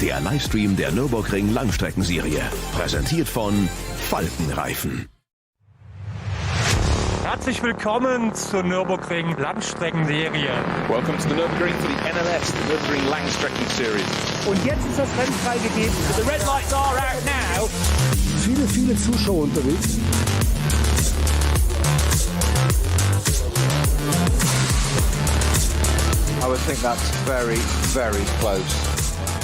der Livestream der Nürburgring Langstrecken Serie. Präsentiert von Falkenreifen. Herzlich willkommen zur Nürburgring Langstrecken Serie. Welcome to the Nürburgring for the NLS, the Nürburgring Langstrecken Series. Und jetzt ist das Rennen freigegeben. The red lights are out now. Viele Zuschauer unterwegs. I would think that's very, very close.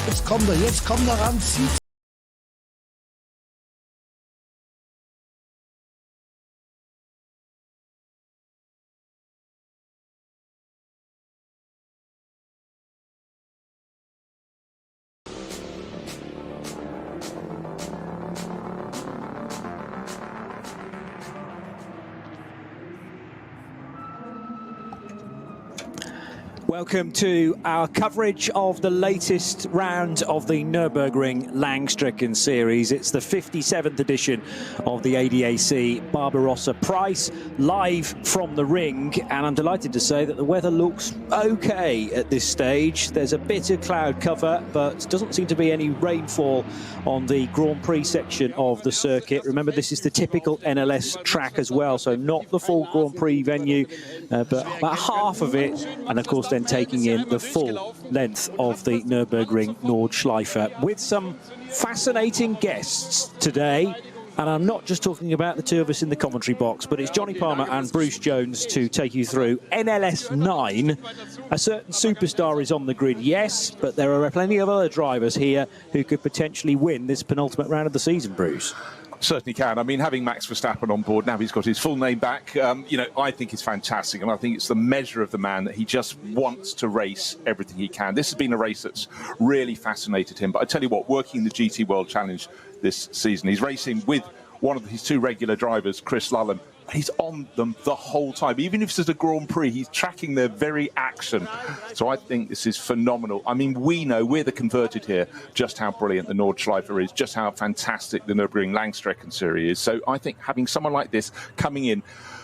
Jetzt kommt er ran, zieht. Welcome to our coverage of the latest round of the Nürburgring Langstrecken Series. It's the 57th edition of the ADAC Barbarossa Prize, live from the ring. And I'm delighted to say that the weather looks okay at this stage. There's a bit of cloud cover, but doesn't seem to be any rainfall on the Grand Prix section of the circuit. Remember, this is the typical NLS track as well, so not the full Grand Prix venue, but about half of it. And of course, then taking in the full length of the Nürburgring Nordschleife with some fascinating guests today. And I'm not just talking about the two of us in the commentary box, but it's Johnny Palmer and Bruce Jones to take you through NLS 9. A certain superstar is on the grid, yes, but there are plenty of other drivers here who could potentially win this penultimate round of the season, Bruce. Certainly can. I mean, having Max Verstappen on board, now he's got his full name back, I think it's fantastic. And I think it's the measure of the man that he just wants to race everything he can. This has been a race that's really fascinated him. But I tell you what, working the GT World Challenge this season, he's racing with one of his two regular drivers, Chris Lullen. He's on them the whole time. Even if it's at a Grand Prix, he's tracking their very action. So I think this is phenomenal. I mean, we know, we're the converted here, just how brilliant the Nordschleife is, just how fantastic the Nürburgring Langstrecken Series is. So I think having someone like this coming in.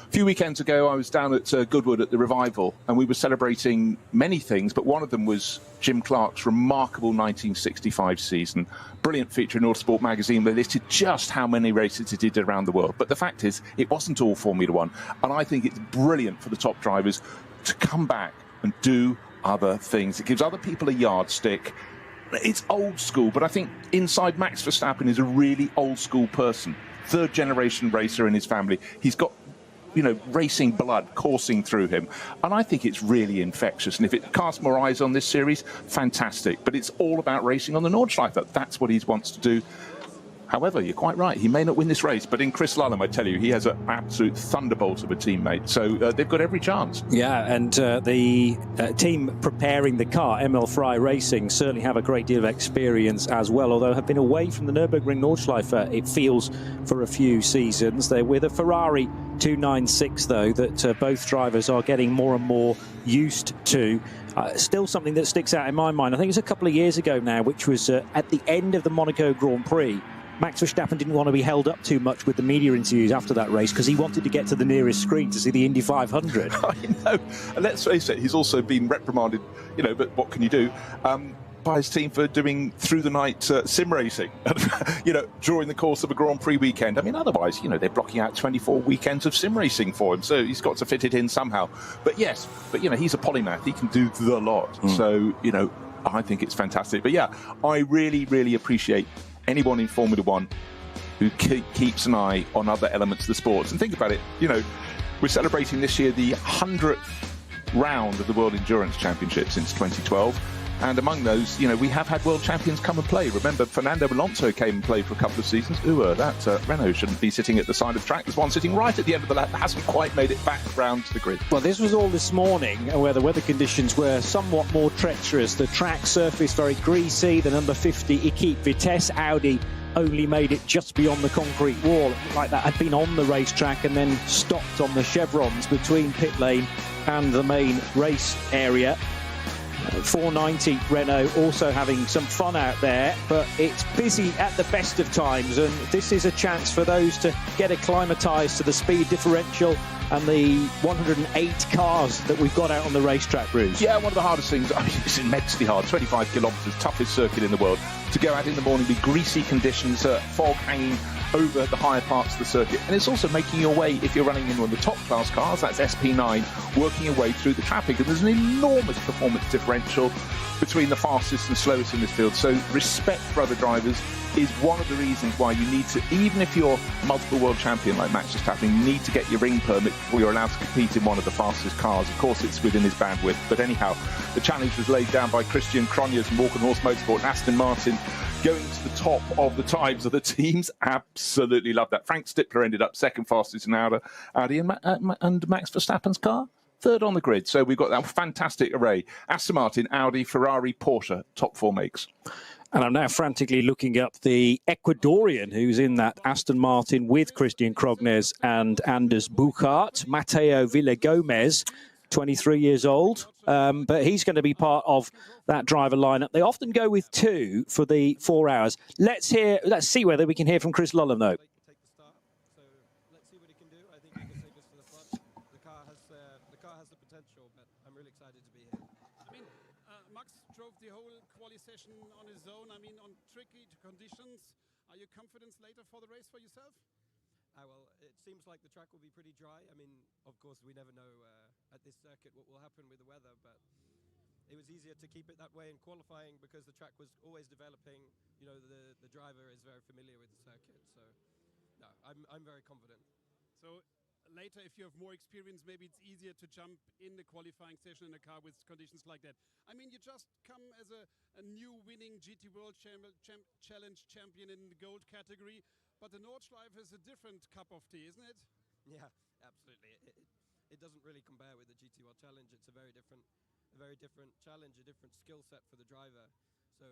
A few weekends ago, I was down at Goodwood at the Revival, and we were celebrating many things, but one of them was Jim Clark's remarkable 1965 season. Brilliant feature in Autosport magazine. They listed just how many races he did around the world. But the fact is, it wasn't all Formula One. And I think it's brilliant for the top drivers to come back and do other things. It gives other people a yardstick. It's old school, but I think inside Max Verstappen is a really old school person. Third generation racer in his family. He's got racing blood coursing through him. And I think it's really infectious. And if it casts more eyes on this series, fantastic. But it's all about racing on the Nordschleife. That's what he wants to do. However, you're quite right. He may not win this race, but in Chris Lullen, I tell you, he has an absolute thunderbolt of a teammate. So they've got every chance. Yeah, and the team preparing the car, ML Fry Racing, certainly have a great deal of experience as well, although have been away from the Nürburgring Nordschleife, it feels, for a few seasons. They're with a Ferrari 296, though, that both drivers are getting more and more used to. Still something that sticks out in my mind. I think it's a couple of years ago now, which was at the end of the Monaco Grand Prix. Max Verstappen didn't want to be held up too much with the media interviews after that race because he wanted to get to the nearest screen to see the Indy 500. I know. And let's face it, he's also been reprimanded, but what can you do? By his team for doing through-the-night sim racing, during the course of a Grand Prix weekend. I mean, otherwise, they're blocking out 24 weekends of sim racing for him, so he's got to fit it in somehow. But yes, he's a polymath. He can do the lot. So, I think it's fantastic. But yeah, I really, really appreciate anyone in Formula One who keeps an eye on other elements of the sports. And think about it, we're celebrating this year the 100th round of the World Endurance Championship since 2012. And among those, we have had world champions come and play. Remember, Fernando Alonso came and played for a couple of seasons. That Renault shouldn't be sitting at the side of the track. There's one sitting right at the end of the lap that hasn't quite made it back round to the grid. Well, this was all this morning, where the weather conditions were somewhat more treacherous. The track surface very greasy. The number 50 Equipe Vitesse Audi only made it just beyond the concrete wall. It looked like that had been on the racetrack and then stopped on the chevrons between pit lane and the main race area. 490 Renault also having some fun out there, but it's busy at the best of times, and this is a chance for those to get acclimatised to the speed differential and the 108 cars that we've got out on the racetrack, Bruce. Yeah, one of the hardest things, it's immensely hard, 25 kilometres, toughest circuit in the world. to go out in the morning with greasy conditions, fog hanging over the higher parts of the circuit. And it's also making your way, if you're running in one of the top class cars, that's SP9, working your way through the traffic. And there's an enormous performance differential between the fastest and slowest in this field. So respect for other drivers is one of the reasons why you need to, even if you're a multiple world champion like Max Verstappen, you need to get your ring permit before you're allowed to compete in one of the fastest cars. Of course, it's within his bandwidth. But anyhow, the challenge was laid down by Christian Cronjes and Walker Horse Motorsport and Aston Martin, going to the top of the times of the teams. Absolutely love that. Frank Stippler ended up second fastest in Audi, and Max Verstappen's car third on the grid. So we've got that fantastic array. Aston Martin, Audi, Ferrari, Porsche, top four makes. And I'm now frantically looking up the Ecuadorian who's in that Aston Martin with Christian Cronjes and Anders Buchart, Mateo Villagomez, 23 years old. But he's going to be part of that driver lineup. They often go with two for the 4 hours. Let's see whether we can hear from Chris Lulham, though. The whole quali session on his own, I mean, on tricky conditions. Are you confident later for the race for yourself? Well, it seems like the track will be pretty dry. I mean, of course, we never know at this circuit what will happen with the weather, but it was easier to keep it that way in qualifying because the track was always developing. You know, the driver is very familiar with the circuit, so no, I'm very confident. So later, if you have more experience, maybe it's easier to jump in the qualifying session in a car with conditions like that. I mean, you just come as a new winning GT World Challenge champion in the gold category, but the Nordschleife is a different cup of tea, isn't it? Yeah, absolutely. It doesn't really compare with the GT World Challenge. It's a very different challenge, a different skill set for the driver. So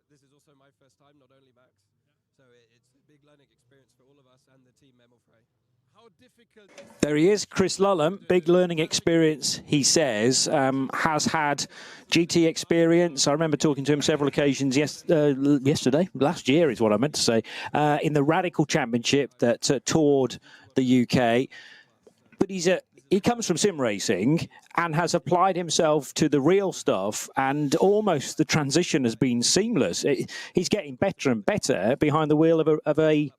this is also my first time, not only Max. Yeah. So it's a big learning experience for all of us and the team Memofrey. How difficult is There he is, Chris Lulham. Big learning experience, he says. Has had GT experience. I remember talking to him several occasions last year is what I meant to say, in the Radical Championship that toured the UK. But he comes from sim racing and has applied himself to the real stuff, and almost the transition has been seamless. He's getting better and better behind the wheel of a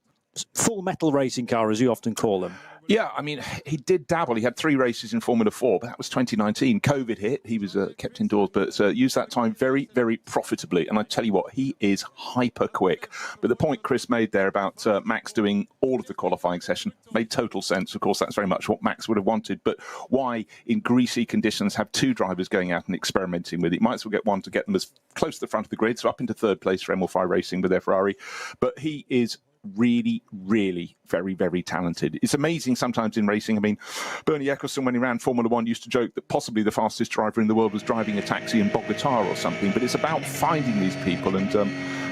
full metal racing car, as you often call them. Yeah, I mean, he did dabble. He had 3 races in Formula 4, but that was 2019. COVID hit. He was kept indoors, but used that time very, very profitably. And I tell you what, he is hyper quick. But the point Chris made there about Max doing all of the qualifying session made total sense. Of course, that's very much what Max would have wanted. But why, in greasy conditions, have 2 drivers going out and experimenting with it? You might as well get one to get them as close to the front of the grid, so up into 3rd place for ML5 Racing with their Ferrari. But he is really, really very, very talented. It's amazing sometimes in racing. I mean, Bernie Ecclestone, when he ran Formula 1, used to joke that possibly the fastest driver in the world was driving a taxi in Bogota or something, but it's about finding these people. And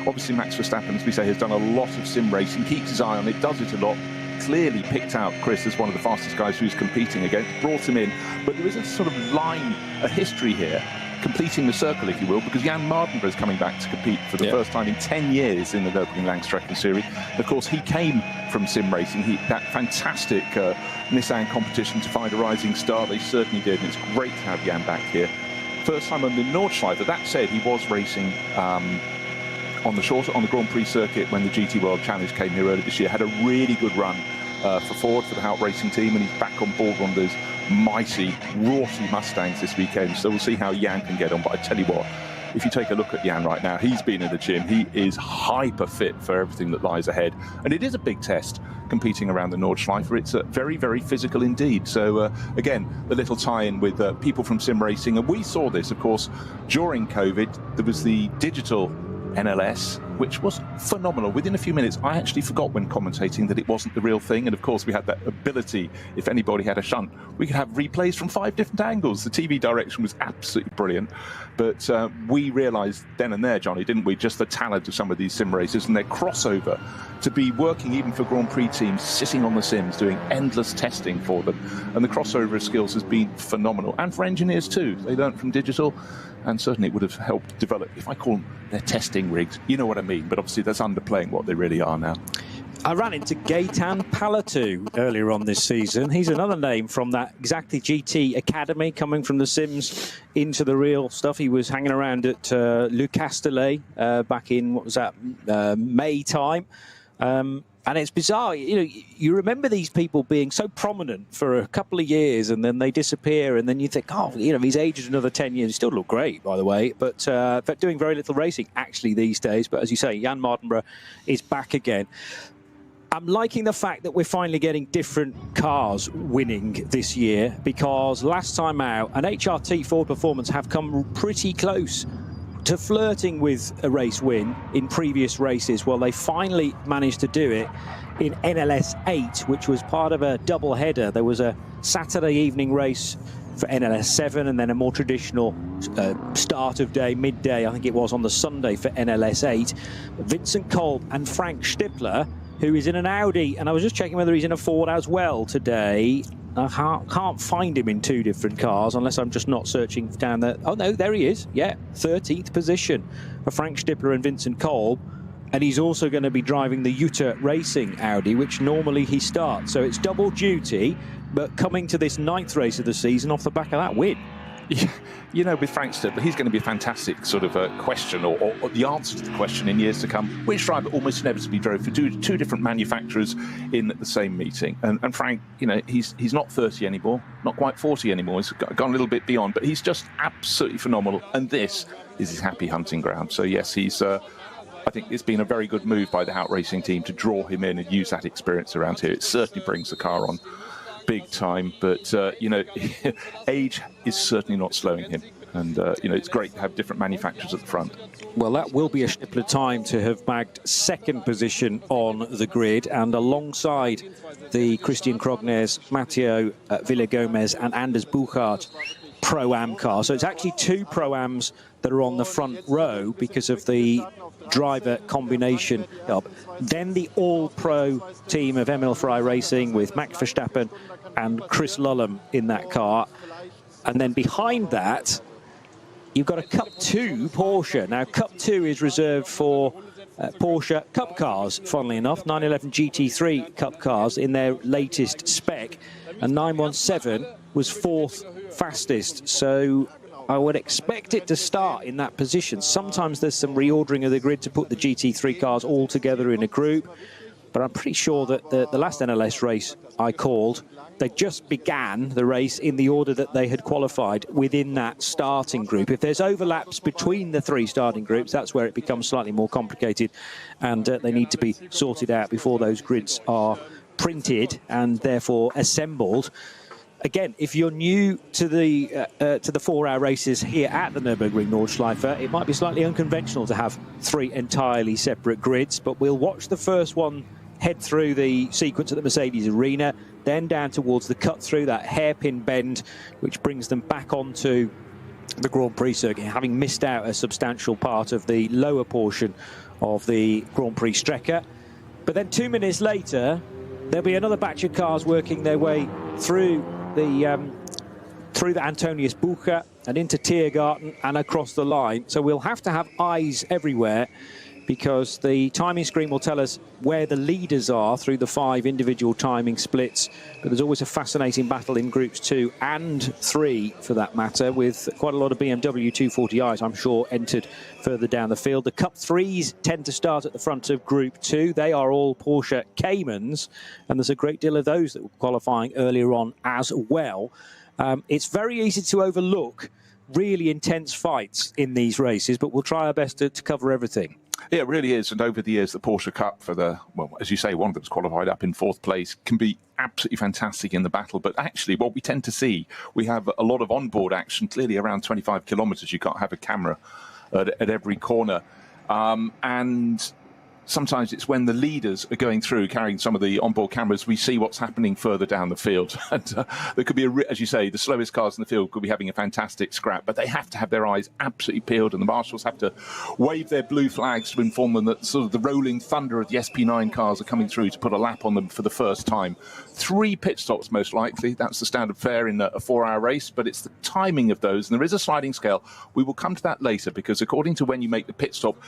obviously Max Verstappen, as we say, has done a lot of sim racing, keeps his eye on it, does it a lot, clearly picked out Chris as one of the fastest guys who's competing against, brought him in. But there is a sort of line, a history here, completing the circle, if you will, because Jan Mardenborough is coming back to compete for the first time in 10 years in the Nürburgring Langstrecken Series. Of course, he came from sim racing, that fantastic Nissan competition to find a rising star. They certainly did, and it's great to have Jan back here. First time on the Nordschleife. That said, he was racing on the Grand Prix circuit when the GT World Challenge came here earlier this year. Had a really good run for Ford, for the Hout Racing team, and he's back on board one of those mighty, raughty Mustangs this weekend. So we'll see how Jan can get on. But I tell you what, if you take a look at Jan right now, he's been in the gym. He is hyper fit for everything that lies ahead. And it is a big test competing around the Nordschleife. It's very, very physical indeed. So again, a little tie-in with people from sim racing. And we saw this, of course, during COVID. There was the digital NLS, which was phenomenal. Within a few minutes, I actually forgot when commentating that it wasn't the real thing. And of course, we had that ability, if anybody had a shunt, we could have replays from 5 different angles. The TV direction was absolutely brilliant. But we realized then and there, Johnny, didn't we, just the talent of some of these sim racers and their crossover to be working even for Grand Prix teams, sitting on the sims, doing endless testing for them. And the crossover of skills has been phenomenal. And for engineers too. They learned from digital, and certainly it would have helped develop, if I call them their testing rigs, you know what I mean, but obviously that's underplaying what they really are now. I ran into Gaetan Palatu earlier on this season. He's another name from that exactly GT Academy, coming from the sims into the real stuff. He was hanging around at Le Castellet back in, what was that, May time. And it's bizarre, you know, you remember these people being so prominent for a couple of years and then they disappear, and then you think, oh, you know, he's aged another 10 years. He still look great, by the way, but doing very little racing actually these days. But as you say, Jan Mardenborough is back again. I'm liking the fact that we're finally getting different cars winning this year, because last time out, an HRT Ford Performance have come pretty close to flirting with a race win in previous races. Well, they finally managed to do it in NLS 8, which was part of a double header. There was a Saturday evening race for NLS 7 and then a more traditional start of day, midday, I think it was, on the Sunday for NLS 8. Vincent Kolb and Frank Stippler, who is in an Audi, and I was just checking whether he's in a Ford as well today. I can't find him in two different cars unless I'm just not searching down there. Oh, no, there he is. Yeah, 13th position for Frank Stippler and Vincent Kolb. And he's also going to be driving the Jutta Racing Audi, which normally he starts. So it's double duty, but coming to this 9th race of the season off the back of that win. Yeah, you know, with Frank Stippler, he's going to be a fantastic sort of question, or the answer to the question in years to come. Which driver almost inevitably drove for two different manufacturers in the same meeting? And Frank, you know, he's not 30 anymore, not quite 40 anymore. He's gone a little bit beyond, but he's just absolutely phenomenal. And this is his happy hunting ground. So yes, he's. I think it's been a very good move by the Hout Racing team to draw him in and use that experience around here. It certainly brings the car on big time, but you know, age is certainly not slowing him, and you know, it's great to have different manufacturers at the front. Well, that will be a Stippler time to have bagged 2nd position on the grid, and alongside the Christian Krognes, Matteo Villagomez and Anders Buchart Pro-Am car. So it's actually 2 Pro-Ams that are on the front row because of the driver combination job. Then the all-pro team of Emil Frey Racing with Max Verstappen and Chris Lullum in that car. And then behind that, you've got a Cup 2 Porsche. Now, Cup 2 is reserved for Porsche Cup cars, funnily enough, 911 GT3 Cup cars in their latest spec. And 917 was 4th fastest. So I would expect it to start in that position. Sometimes there's some reordering of the grid to put the GT3 cars all together in a group, but I'm pretty sure that the last NLS race I called, they just began the race in the order that they had qualified within that starting group. If there's overlaps between the 3 starting groups, that's where it becomes slightly more complicated, and they need to be sorted out before those grids are printed and therefore assembled. Again, if you're new to the 4-hour races here at the Nürburgring Nordschleife, it might be slightly unconventional to have 3 entirely separate grids, but we'll watch the first one head through the sequence at the Mercedes Arena, then down towards the cut through that hairpin bend, which brings them back onto the Grand Prix circuit, having missed out a substantial part of the lower portion of the Grand Prix Strecke. But then 2 minutes later, there'll be another batch of cars working their way through the Antonius Bucher and into Tiergarten and across the line. So we'll have to have eyes everywhere, because the timing screen will tell us where the leaders are through the 5 individual timing splits. But there's always a fascinating battle in groups 2 and 3, for that matter, with quite a lot of BMW 240i's, I'm sure, entered further down the field. The Cup 3s tend to start at the front of Group 2. They are all Porsche Caymans, and there's a great deal of those that were qualifying earlier on as well. It's very easy to overlook really intense fights in these races, but we'll try our best to cover everything. Yeah, it really is. And over the years, the Porsche Cup for the, well, as you say, one of them's qualified up in 4th place, can be absolutely fantastic in the battle. But actually, what we tend to see, we have a lot of onboard action, clearly around 25 kilometres. You can't have a camera at every corner. And sometimes it's when the leaders are going through, carrying some of the onboard cameras, we see what's happening further down the field. And there could be, as you say, the slowest cars in the field could be having a fantastic scrap, but they have to have their eyes absolutely peeled, and the marshals have to wave their blue flags to inform them that sort of the rolling thunder of the SP9 cars are coming through to put a lap on them for the first time. 3 pit stops, most likely. That's the standard fare in a 4-hour race, but it's the timing of those, and there is a sliding scale. We will come to that later, because according to when you make the pit stop,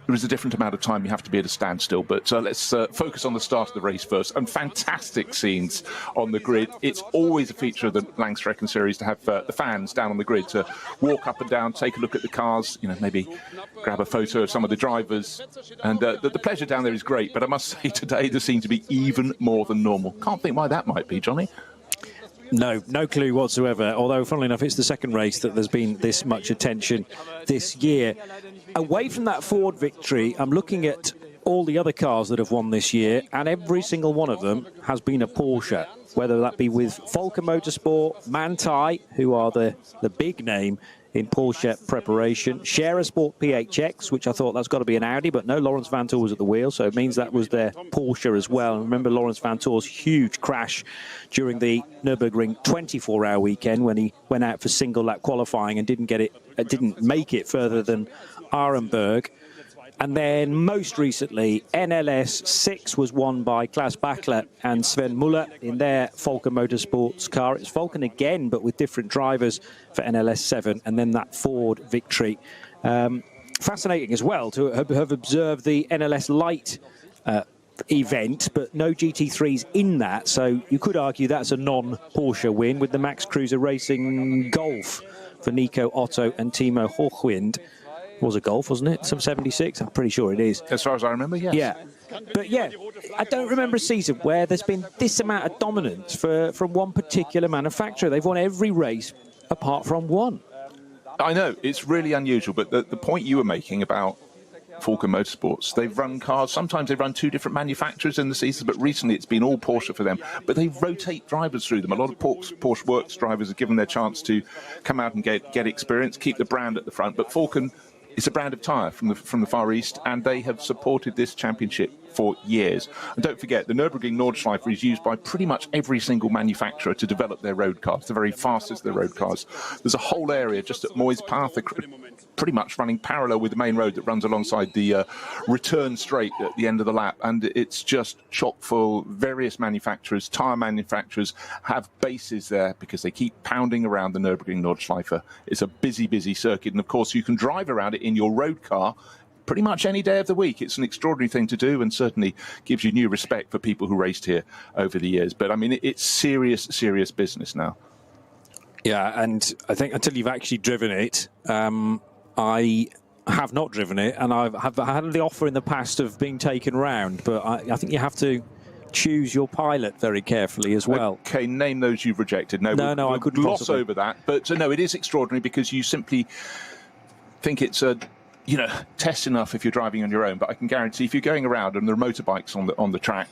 there is a different amount of time you have to be at a standstill. But let's focus on the start of the race first. And fantastic scenes on the grid. It's always a feature of the Langstrecken series to have the fans down on the grid to walk up and down, take a look at the cars, you know, maybe grab a photo of some of the drivers. And the pleasure down there is great. But I must say today there seems to be even more than normal. Can't think why that might be, Johnny. No clue whatsoever, although funnily enough it's the second race that there's been this much attention this year. Away from that Ford victory, I'm looking at all the other cars that have won this year, and every single one of them has been a Porsche, whether that be with Volker Motorsport, Manthey, who are the big name in Porsche preparation, Scherer Sport PHX, which I thought that's got to be an Audi, but no, Lawrence Vanthoor was at the wheel, so it means that was their Porsche as well. And remember Lawrence Vanthoor's huge crash during the Nürburgring 24-hour weekend when he went out for single lap qualifying and didn't make it further than Arenberg. And then most recently, NLS 6 was won by Klaas Bachler and Sven Muller in their Volker Motorsports car. It's Vulcan again, but with different drivers for NLS 7, and then that Ford victory. Fascinating as well to have observed the NLS Light event, but no GT3s in that. So you could argue that's a non-Porsche win with the Max Cruiser Racing Golf for Nico Otto and Timo Hochwind. Was a Golf, wasn't it? Some 76? I'm pretty sure it is. As far as I remember, yes. Yeah. But yeah, I don't remember a season where there's been this amount of dominance from one particular manufacturer. They've won every race apart from one. I know, it's really unusual, but the point you were making about Volker Motorsports, they've run cars, sometimes they run two different manufacturers in the season, but recently it's been all Porsche for them. But they rotate drivers through them. A lot of Porsche Works drivers are given their chance to come out and get experience, keep the brand at the front. But Volker is a brand of tyre from the Far East, and they have supported this championship for years. And don't forget, the Nürburgring Nordschleife is used by pretty much every single manufacturer to develop their road cars, the very fastest of their road cars. There's a whole area just at Moyes Path, pretty much running parallel with the main road that runs alongside the return straight at the end of the lap, and it's just chock full. Various manufacturers, tyre manufacturers, have bases there because they keep pounding around the Nürburgring Nordschleife. It's a busy, busy circuit, and of course you can drive around it in your road car pretty much any day of the week. It's an extraordinary thing to do, and certainly gives you new respect for people who raced here over the years. But I mean, it's serious, serious business now. Yeah, and I think until you've actually driven it, I have not driven it, and I've had the offer in the past of being taken round, but I think you have to choose your pilot very carefully as well. Okay, name those you've rejected. No, I couldn't gloss possibly over that. But no, it is extraordinary because you simply think it's a test enough if you're driving on your own. But I can guarantee if you're going around and there are motorbikes on the track,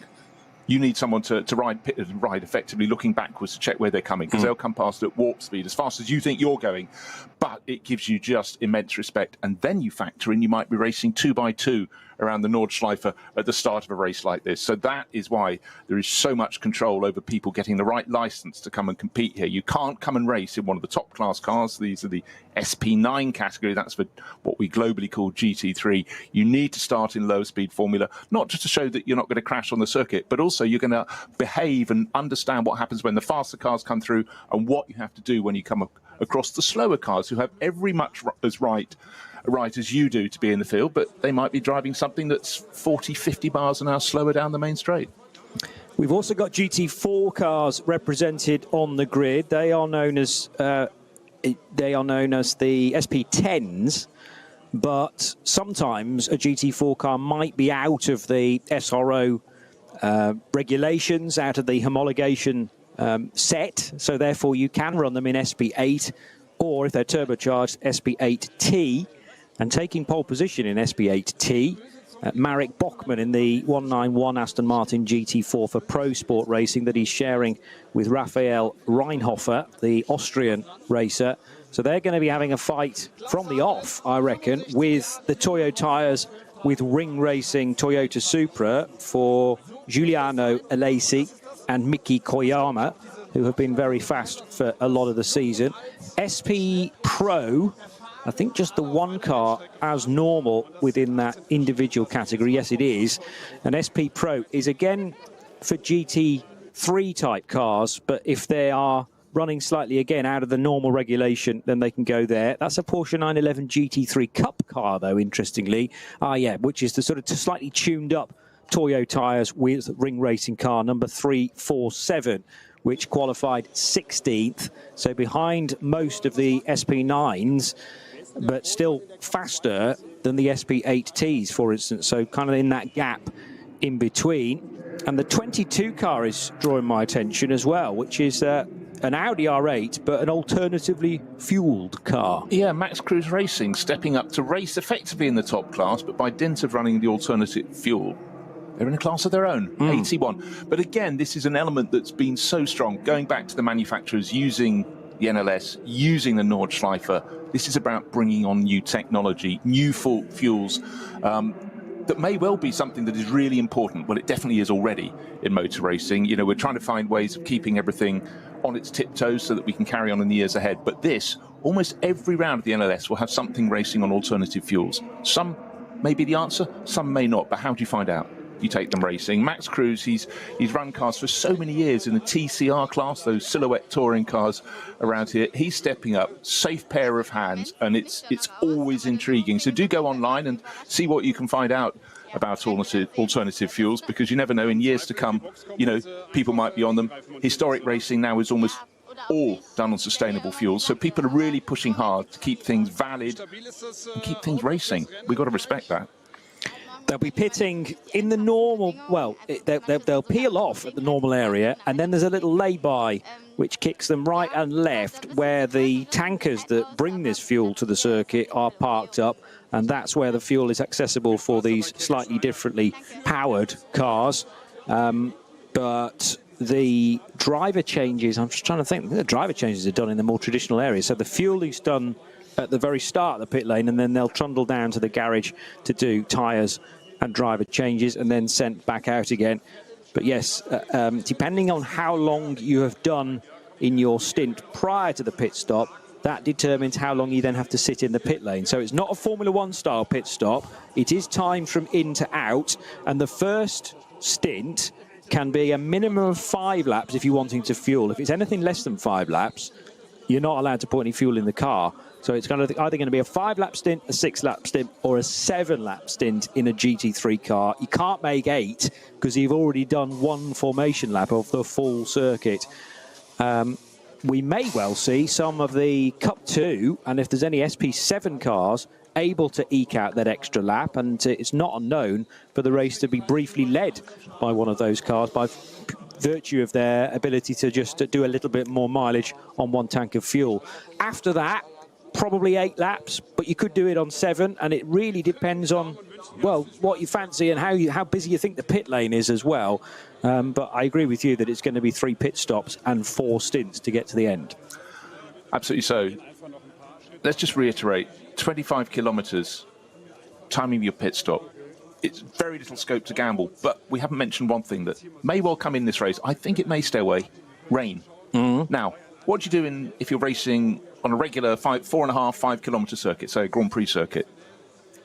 you need someone to ride effectively looking backwards to check where they're coming, because they'll come past at warp speed as fast as you think you're going. But it gives you just immense respect. And then you factor in you might be racing 2x2 around the Nordschleife at the start of a race like this. So that is why there is so much control over people getting the right license to come and compete here. You can't come and race in one of the top class cars. These are the SP9 category. That's for what we globally call GT3. You need to start in lower speed formula, not just to show that you're not going to crash on the circuit, but also you're going to behave and understand what happens when the faster cars come through and what you have to do when you come across the slower cars who have every much as right as you do to be in the field, but they might be driving something that's 40, 50 miles an hour slower down the main straight. We've also got GT4 cars represented on the grid. They are known as the SP10s, but sometimes a GT4 car might be out of the SRO regulations, out of the homologation set, so therefore you can run them in SP8, or if they're turbocharged, SP8T. And taking pole position in SP8T, Marek Bachmann in the 191 Aston Martin GT4 for Pro Sport Racing that he's sharing with Raphael Reinhofer, the Austrian racer. So they're going to be having a fight from the off, I reckon, with the Toyo tyres with Ring Racing Toyota Supra for Giuliano Alesi and Miki Koyama, who have been very fast for a lot of the season. SP Pro, I think just the one car as normal within that individual category. Yes, it is. And SP Pro is again for GT3 type cars, but if they are running slightly again out of the normal regulation, then they can go there. That's a Porsche 911 GT3 Cup car, though, interestingly. Yeah, which is the sort of slightly tuned up Toyo tyres with ring racing car number 347, which qualified 16th. So behind most of the SP9s, but still faster than the SP8Ts, for instance. So kind of in that gap in between. And the 22 car is drawing my attention as well, which is an Audi R8, but an alternatively fueled car. Yeah, Max Cruz Racing stepping up to race effectively in the top class, but by dint of running the alternative fuel, they're in a class of their own, 81. But again, this is an element that's been so strong, going back to the manufacturers using the NLS, using the Nordschleife. This is about bringing on new technology, new fuels, that may well be something that is really important. Well, it definitely is already in motor racing. You know, we're trying to find ways of keeping everything on its tiptoes so that we can carry on in the years ahead. But this, almost every round of the NLS will have something racing on alternative fuels. Some may be the answer, some may not, but how do you find out? You take them racing. Max Cruz, he's run cars for so many years in the TCR class, those silhouette touring cars around here. He's stepping up, safe pair of hands, and it's always intriguing. So do go online and see what you can find out about alternative fuels, because you never know, in years to come, you know, people might be on them. Historic racing now is almost all done on sustainable fuels, so people are really pushing hard to keep things valid and keep things racing. We've got to respect that. They'll be pitting in the normal, well, they'll peel off at the normal area, and then there's a little lay-by which kicks them right and left where the tankers that bring this fuel to the circuit are parked up, and that's where the fuel is accessible for these slightly differently powered cars. But the driver changes, I'm just trying to think, the driver changes are done in the more traditional areas. So the fuel is done at the very start of the pit lane, and then they'll trundle down to the garage to do tyres and driver changes, and then sent back out again. But yes, depending on how long you have done in your stint prior to the pit stop, that determines how long you then have to sit in the pit lane. So it's not a Formula One style pit stop. It is timed from in to out, and the first stint can be a minimum of 5 laps if you're wanting to fuel. If it's anything less than 5 laps, you're not allowed to put any fuel in the car. So it's kind of either going to be a 5-lap stint, a 6-lap stint, or a 7-lap stint in a GT3 car. You can't make 8 because you've already done 1 formation lap of the full circuit. We may well see some of the Cup 2, and if there's any SP7 cars, able to eke out that extra lap, and it's not unknown for the race to be briefly led by one of those cars by virtue of their ability to just do a little bit more mileage on 1 tank of fuel. After that, probably 8 laps, but you could do it on 7, and it really depends on, well, what you fancy and how busy you think the pit lane is as well. But I agree with you that it's going to be 3 pit stops and 4 stints to get to the end. Absolutely so. Let's just reiterate, 25 kilometres, timing your pit stop. It's very little scope to gamble, but we haven't mentioned one thing that may well come in this race. I think it may stay away. Rain. Now, what do you do if you're racing on a regular 4.5, 5 kilometre circuit, say a Grand Prix circuit?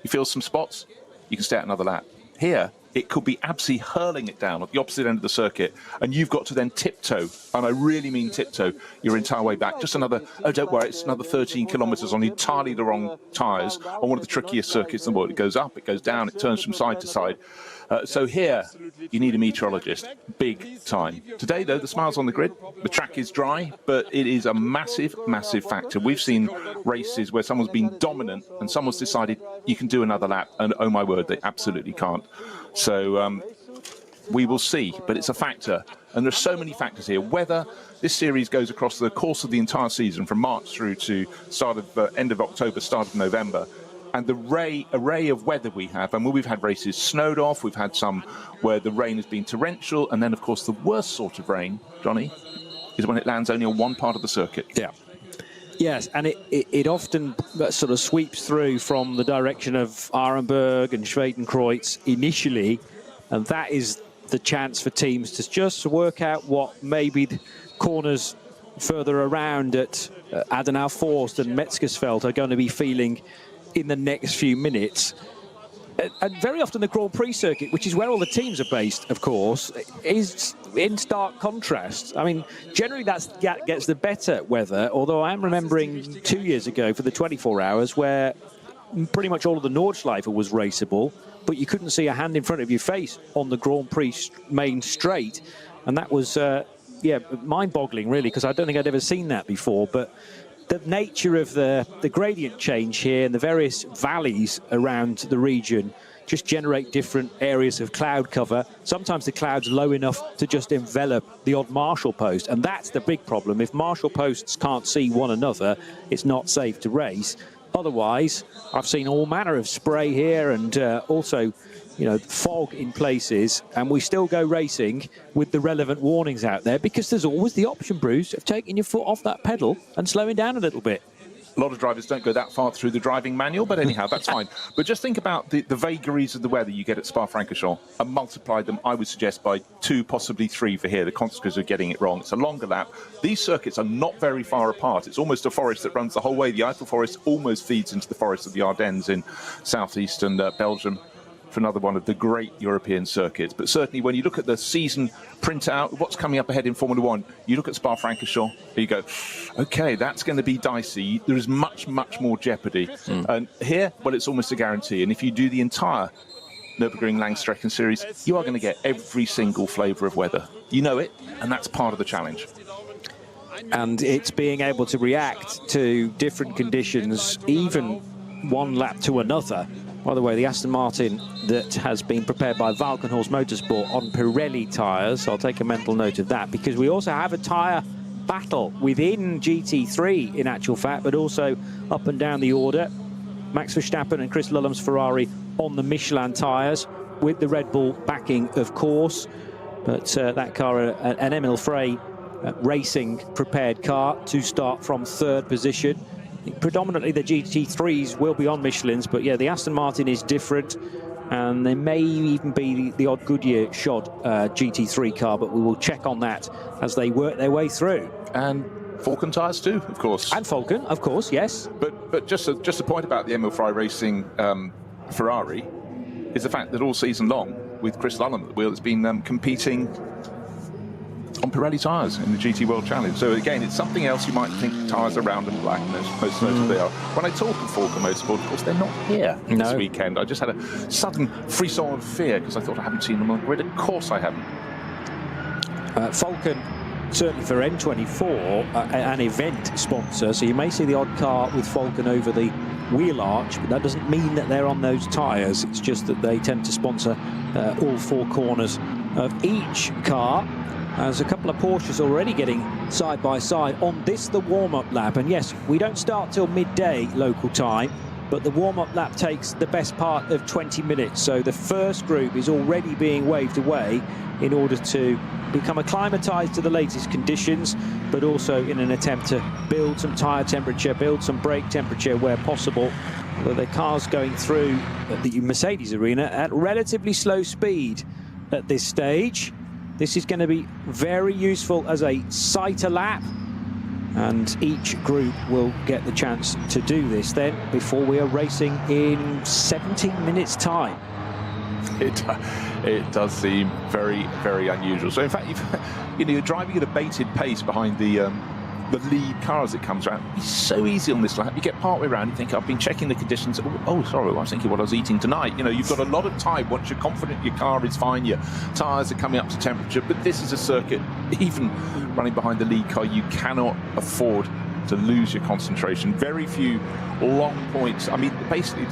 You feel some spots, you can stay out another lap. Here, it could be absolutely hurling it down at the opposite end of the circuit, and you've got to then tiptoe, and I really mean tiptoe, your entire way back. Just another, oh, don't worry, it's another 13 kilometres on entirely the wrong tyres on one of the trickiest circuits in the world. It goes up, it goes down, it turns from side to side. So here, you need a meteorologist, big time. Today, though, the smile's on the grid. The track is dry, but it is a massive, massive factor. We've seen races where someone's been dominant and someone's decided you can do another lap, and oh my word, they absolutely can't. So we will see, but it's a factor. And there's so many factors here. Whether this series goes across the course of the entire season, from March through to end of October, start of November, and the array of weather we have, and we've had races snowed off, we've had some where the rain has been torrential, and then, of course, the worst sort of rain, Johnny, is when it lands only on one part of the circuit. Yeah. Yes, and it often sort of sweeps through from the direction of Arenberg and Schwedenkreuz initially, and that is the chance for teams to just work out what maybe the corners further around at Adenauer Forst and Metzgersfeld are going to be feeling in the next few minutes. And very often the Grand Prix circuit, which is where all the teams are based, of course, is in stark contrast. I mean, generally that gets the better weather, although I am remembering 2 years ago for the 24 hours where pretty much all of the Nordschleife was raceable, but you couldn't see a hand in front of your face on the Grand Prix main straight. And that was, yeah, mind-boggling, really, because I don't think I'd ever seen that before. But the nature of the gradient change here and the various valleys around the region just generate different areas of cloud cover. Sometimes the cloud's low enough to just envelop the odd marshal post, and that's the big problem. If marshal posts can't see one another, it's not safe to race. Otherwise, I've seen all manner of spray here and also, you know, fog in places, and we still go racing with the relevant warnings out there because there's always the option, Bruce, of taking your foot off that pedal and slowing down a little bit. A lot of drivers don't go that far through the driving manual, but anyhow, that's fine. But just think about the vagaries of the weather you get at Spa-Francorchamps and multiply them, I would suggest, by 2, possibly 3 for here. The consequences of getting it wrong. It's a longer lap. These circuits are not very far apart. It's almost a forest that runs the whole way. The Eifel forest almost feeds into the forest of the Ardennes in southeastern Belgium, for another one of the great European circuits. But certainly when you look at the season printout, what's coming up ahead in Formula One, you look at Spa-Francorchamps, you go, okay, that's going to be dicey. There is much, much more jeopardy. And here, well, it's almost a guarantee. And if you do the entire Nürburgring Langstrecken Series, you are going to get every single flavour of weather. You know it, and that's part of the challenge. And it's being able to react to different conditions, even one lap to another. By the way, the Aston Martin that has been prepared by Valkenhorst Motorsport on Pirelli tyres, I'll take a mental note of that, because we also have a tyre battle within GT3 in actual fact, but also up and down the order. Max Verstappen and Chris Lulham's Ferrari on the Michelin tyres, with the Red Bull backing, of course. But that car, an Emil Frey racing prepared car to start from 3rd position. Predominantly the GT3s will be on Michelins, but yeah, the Aston Martin is different, and there may even be the odd Goodyear shod GT3 car, but we will check on that as they work their way through. And Falcon tyres too, of course. And Falcon, of course, yes. But just a point about the Emil Frey Racing Ferrari is the fact that all season long, with Chris Lulham at the wheel, it's been competing on Pirelli tyres in the GT World Challenge. So again, it's something else. You might think tyres are round and black, and most notably they are. When I talk of Falcon Motorsport, of course, they're not here this weekend. I just had a sudden frisson of fear because I thought I haven't seen them on the grid. Of course I haven't. Falcon, certainly for N24, an event sponsor, so you may see the odd car with Falcon over the wheel arch, but that doesn't mean that they're on those tyres. It's just that they tend to sponsor all 4 corners of each car. There's a couple of Porsches already getting side by side on this, the warm-up lap. And yes, we don't start till midday local time, but the warm-up lap takes the best part of 20 minutes. So the first group is already being waved away in order to become acclimatized to the latest conditions, but also in an attempt to build some tyre temperature, build some brake temperature where possible. The car's going through the Mercedes arena at relatively slow speed at this stage. This is going to be very useful as a sighter lap, and each group will get the chance to do this then before we are racing in 17 minutes time. It does seem very, very unusual. So in fact, you're driving at a bated pace behind the lead car as it comes around. It's so easy on this lap. You get partway around, you think, I've been checking the conditions. Oh, sorry, I was thinking what I was eating tonight. You know, you've got a lot of time. Once you're confident your car is fine, your tyres are coming up to temperature. But this is a circuit, even running behind the lead car, you cannot afford to lose your concentration. Very few long points. I mean, basically,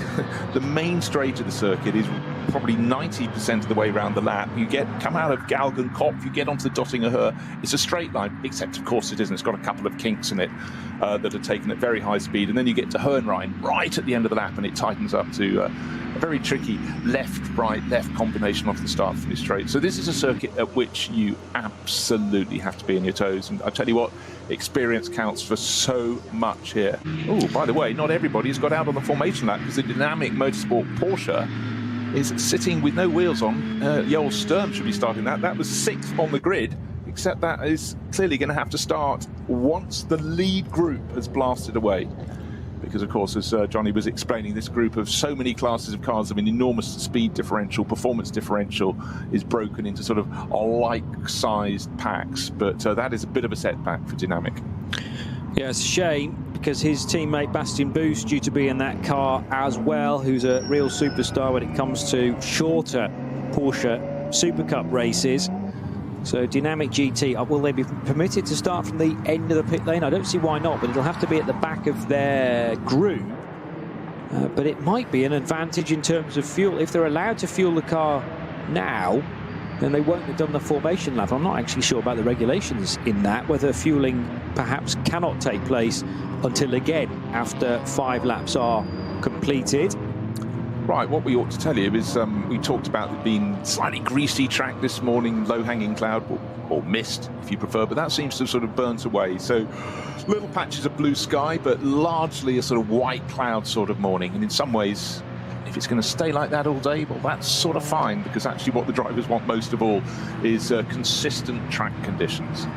the main straight of the circuit is probably 90% of the way around the lap. You come out of Galgenkopf, you get onto the Dottinger Höhe. It's a straight line, except of course it isn't. It's got a couple of kinks in it that are taken at very high speed, and then you get to Hohenrhein right at the end of the lap, and it tightens up to a very tricky left-right left combination off the start finish straight. So this is a circuit at which you absolutely have to be on your toes, and I tell you what, experience counts for so much here. Oh, by the way, not everybody's got out on the formation lap, because the dynamic motorsport Porsche is sitting with no wheels on. Joel Sturm should be starting that. That was 6th on the grid, except that is clearly going to have to start once the lead group has blasted away, because, of course, as Johnny was explaining, this group of so many classes of cars, I mean, enormous speed differential, performance differential is broken into sort of like-sized packs, but that is a bit of a setback for Dynamic. Yeah, it's a shame, because his teammate Bastian Buus due to be in that car as well, who's a real superstar when it comes to shorter Porsche Super Cup races. So Dynamic GT, will they be permitted to start from the end of the pit lane? I don't see why not, but it'll have to be at the back of their group. But it might be an advantage in terms of fuel. If they're allowed to fuel the car now, then they won't have done the formation lap. I'm not actually sure about the regulations in that, whether fueling perhaps cannot take place until again after 5 laps are completed. Right, what we ought to tell you is we talked about it being slightly greasy track this morning, low-hanging cloud, or mist if you prefer, but that seems to have sort of burnt away. So little patches of blue sky, but largely a sort of white cloud sort of morning. And in some ways, if it's going to stay like that all day, well, that's sort of fine, because actually what the drivers want most of all is consistent track conditions.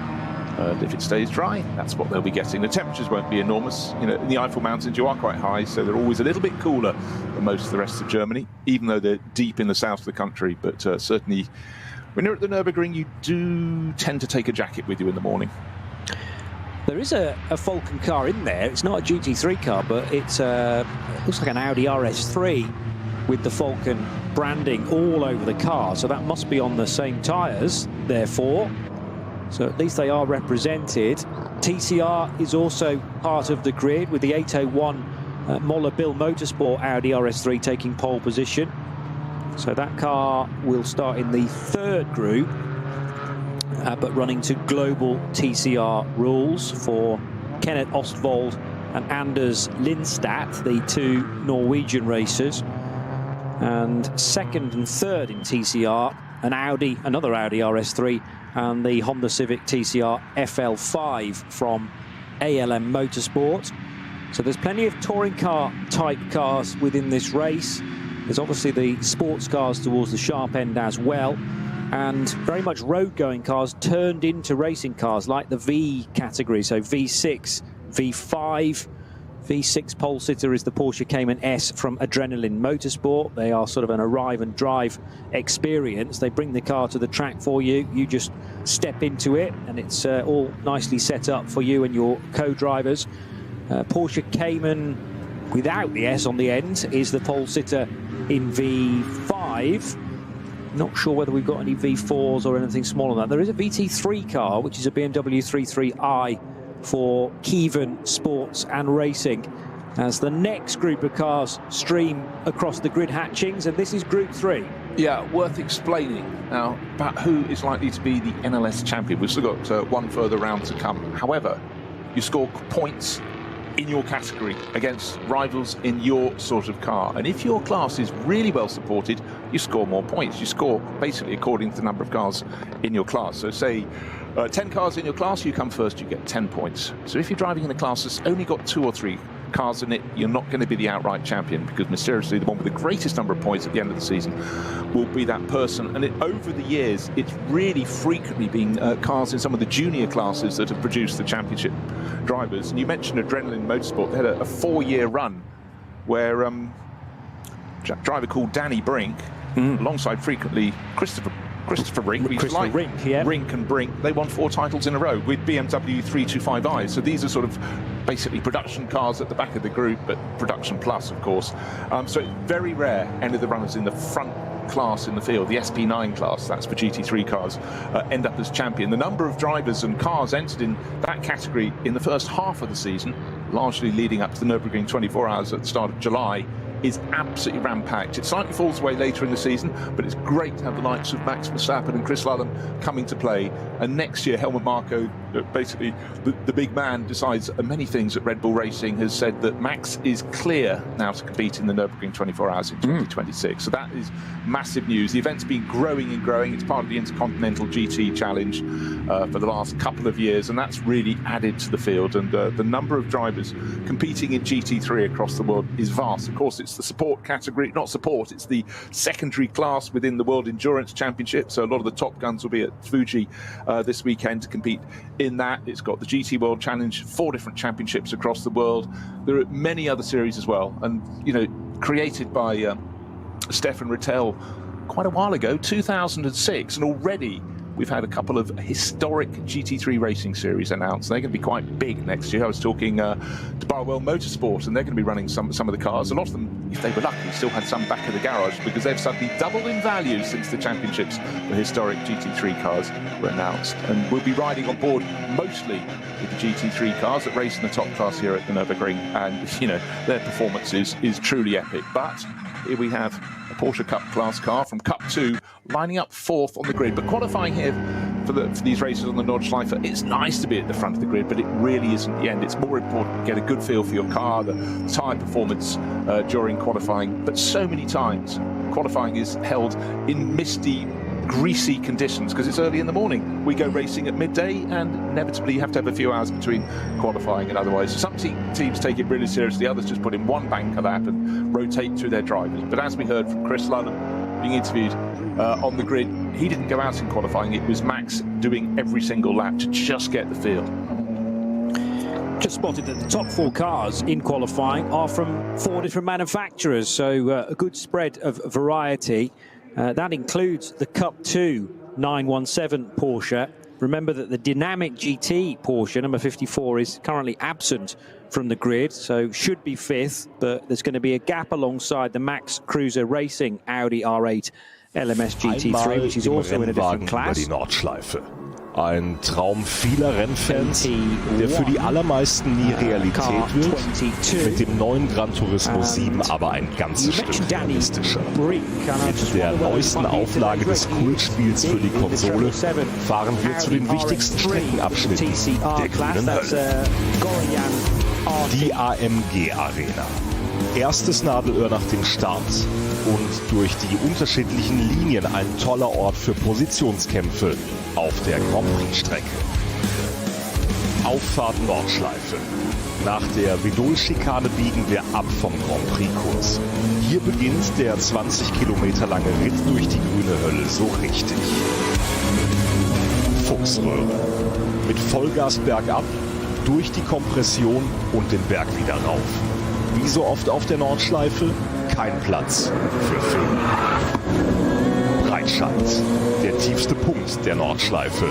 If it stays dry, that's what they'll be getting. The temperatures won't be enormous. You know, in the Eifel Mountains, you are quite high, so they're always a little bit cooler than most of the rest of Germany, even though they're deep in the south of the country. But certainly, when you're at the Nürburgring, you do tend to take a jacket with you in the morning. There is a Falcon car in there. It's not a GT3 car, but it looks like an Audi RS3 with the Falcon branding all over the car. So that must be on the same tyres, therefore. So at least they are represented. TCR is also part of the grid with the 801 Moller Bill Motorsport Audi RS3 taking pole position. So that car will start in the 3rd group, but running to global TCR rules for Kenneth Ostvold and Anders Lindstad, the 2 Norwegian racers. And 2nd and 3rd in TCR, another Audi RS3, and the Honda Civic TCR FL5 from ALM Motorsport. So there's plenty of touring car type cars within this race. There's obviously the sports cars towards the sharp end as well, and very much road going cars turned into racing cars like the V category, so V6, V5. V6 pole sitter is the Porsche Cayman S from Adrenaline Motorsport. They are sort of an arrive and drive experience. They bring the car to the track for you. You just step into it, and it's all nicely set up for you and your co-drivers. Porsche Cayman without the S on the end is the pole sitter in V5. Not sure whether we've got any V4s or anything smaller than that. There is a VT3 car, which is a BMW 33i for Kievan Sports and Racing, as the next group of cars stream across the grid hatchings, and this is Group 3. Yeah, worth explaining now about who is likely to be the NLS champion. We've still got one further round to come. However, you score points in your category against rivals in your sort of car, and if your class is really well supported, you score more points. You score basically according to the number of cars in your class. So say 10 cars in your class, you come first, you get 10 points. So if you're driving in a class that's only got 2 or 3 cars in it, you're not going to be the outright champion, because mysteriously the one with the greatest number of points at the end of the season will be that person. And over the years, it's really frequently been cars in some of the junior classes that have produced the championship drivers. And you mentioned Adrenaline Motorsport. They had a 4-year run where a driver called Danny Brink, alongside frequently Christopher Rink, Rink and Brink, they won 4 titles in a row with BMW 325i. So these are sort of basically production cars at the back of the group, but production plus, of course. So it's very rare any of the runners in the front class in the field, the SP9 class, that's for GT3 cars, end up as champion. The number of drivers and cars entered in that category in the first half of the season, largely leading up to the Nürburgring 24 hours at the start of July, is absolutely ram-packed. It slightly falls away later in the season, but it's great to have the likes of Max Verstappen and Chris Lallam coming to play. And next year, Helmut Marko, basically the big man, decides many things at Red Bull Racing, has said that Max is clear now to compete in the Nürburgring 24 hours in 2026. So that is massive news. The event's been growing and growing. It's part of the Intercontinental GT Challenge for the last couple of years, and that's really added to the field. And the number of drivers competing in GT3 across the world is vast. Of course, it's it's the support category, not support, it's the secondary class within the World Endurance Championship. So a lot of the top guns will be at Fuji this weekend to compete in that. It's got the GT World Challenge, 4 different championships across the world. There are many other series as well, and you know, created by Stefan Rittel quite a while ago, 2006, and already we've had a couple of historic GT3 racing series announced. They're going to be quite big next year. I was talking to Barwell Motorsport, and they're going to be running some of the cars. A lot of them, if they were lucky, still had some back in the garage because they've suddenly doubled in value since the championships. The historic GT3 cars were announced, and we'll be riding on board mostly with the GT3 cars that race in the top class here at the Nürburgring, and you know, their performance is truly epic. But here we have a Porsche Cup class car from Cup 2 lining up 4th on the grid, but qualifying here for these races on the Nordschleife. It's nice to be at the front of the grid, but it really isn't the end. It's more important to get a good feel for your car, the tyre performance during qualifying. But so many times qualifying is held in misty, greasy conditions because it's early in the morning. We go racing at midday, and inevitably you have to have a few hours between qualifying and otherwise. Some teams take it really seriously, others just put in one banker lap and rotate through their drivers. But as we heard from Chris Lunham being interviewed on the grid, he didn't go out in qualifying. It was Max doing every single lap to just get the feel. Just spotted that the top 4 cars in qualifying are from 4 different manufacturers, so a good spread of variety. That includes the Cup 2 917 Porsche. Remember that the dynamic GT Porsche, number 54, is currently absent from the grid, so should be 5th, but there's going to be a gap alongside the Max Cruiser Racing Audi R8 LMS GT3, which is also in a different class. Die Nordschleife. Ein Traum vieler Rennfans, der für die allermeisten nie Realität wird, mit dem neuen Gran Turismo 7 aber ein ganzes Stück realistischer. Mit der neuesten Auflage des Kultspiels für die Konsole fahren wir zu den wichtigsten Streckenabschnitten der grünen Hölle. Die AMG Arena. Erstes Nadelöhr nach dem Start und durch die unterschiedlichen Linien ein toller Ort für Positionskämpfe auf der Grand Prix-Strecke. Auffahrt Nordschleife. Nach der Vidol-Schikane biegen wir ab vom Grand Prix-Kurs. Hier beginnt der 20 Kilometer lange Ritt durch die grüne Hölle so richtig. Fuchsröhre. Mit Vollgas bergab, durch die Kompression und den Berg wieder rauf. Wie so oft auf der Nordschleife, kein Platz für Fehler. Breitscheid, der tiefste Punkt der Nordschleife.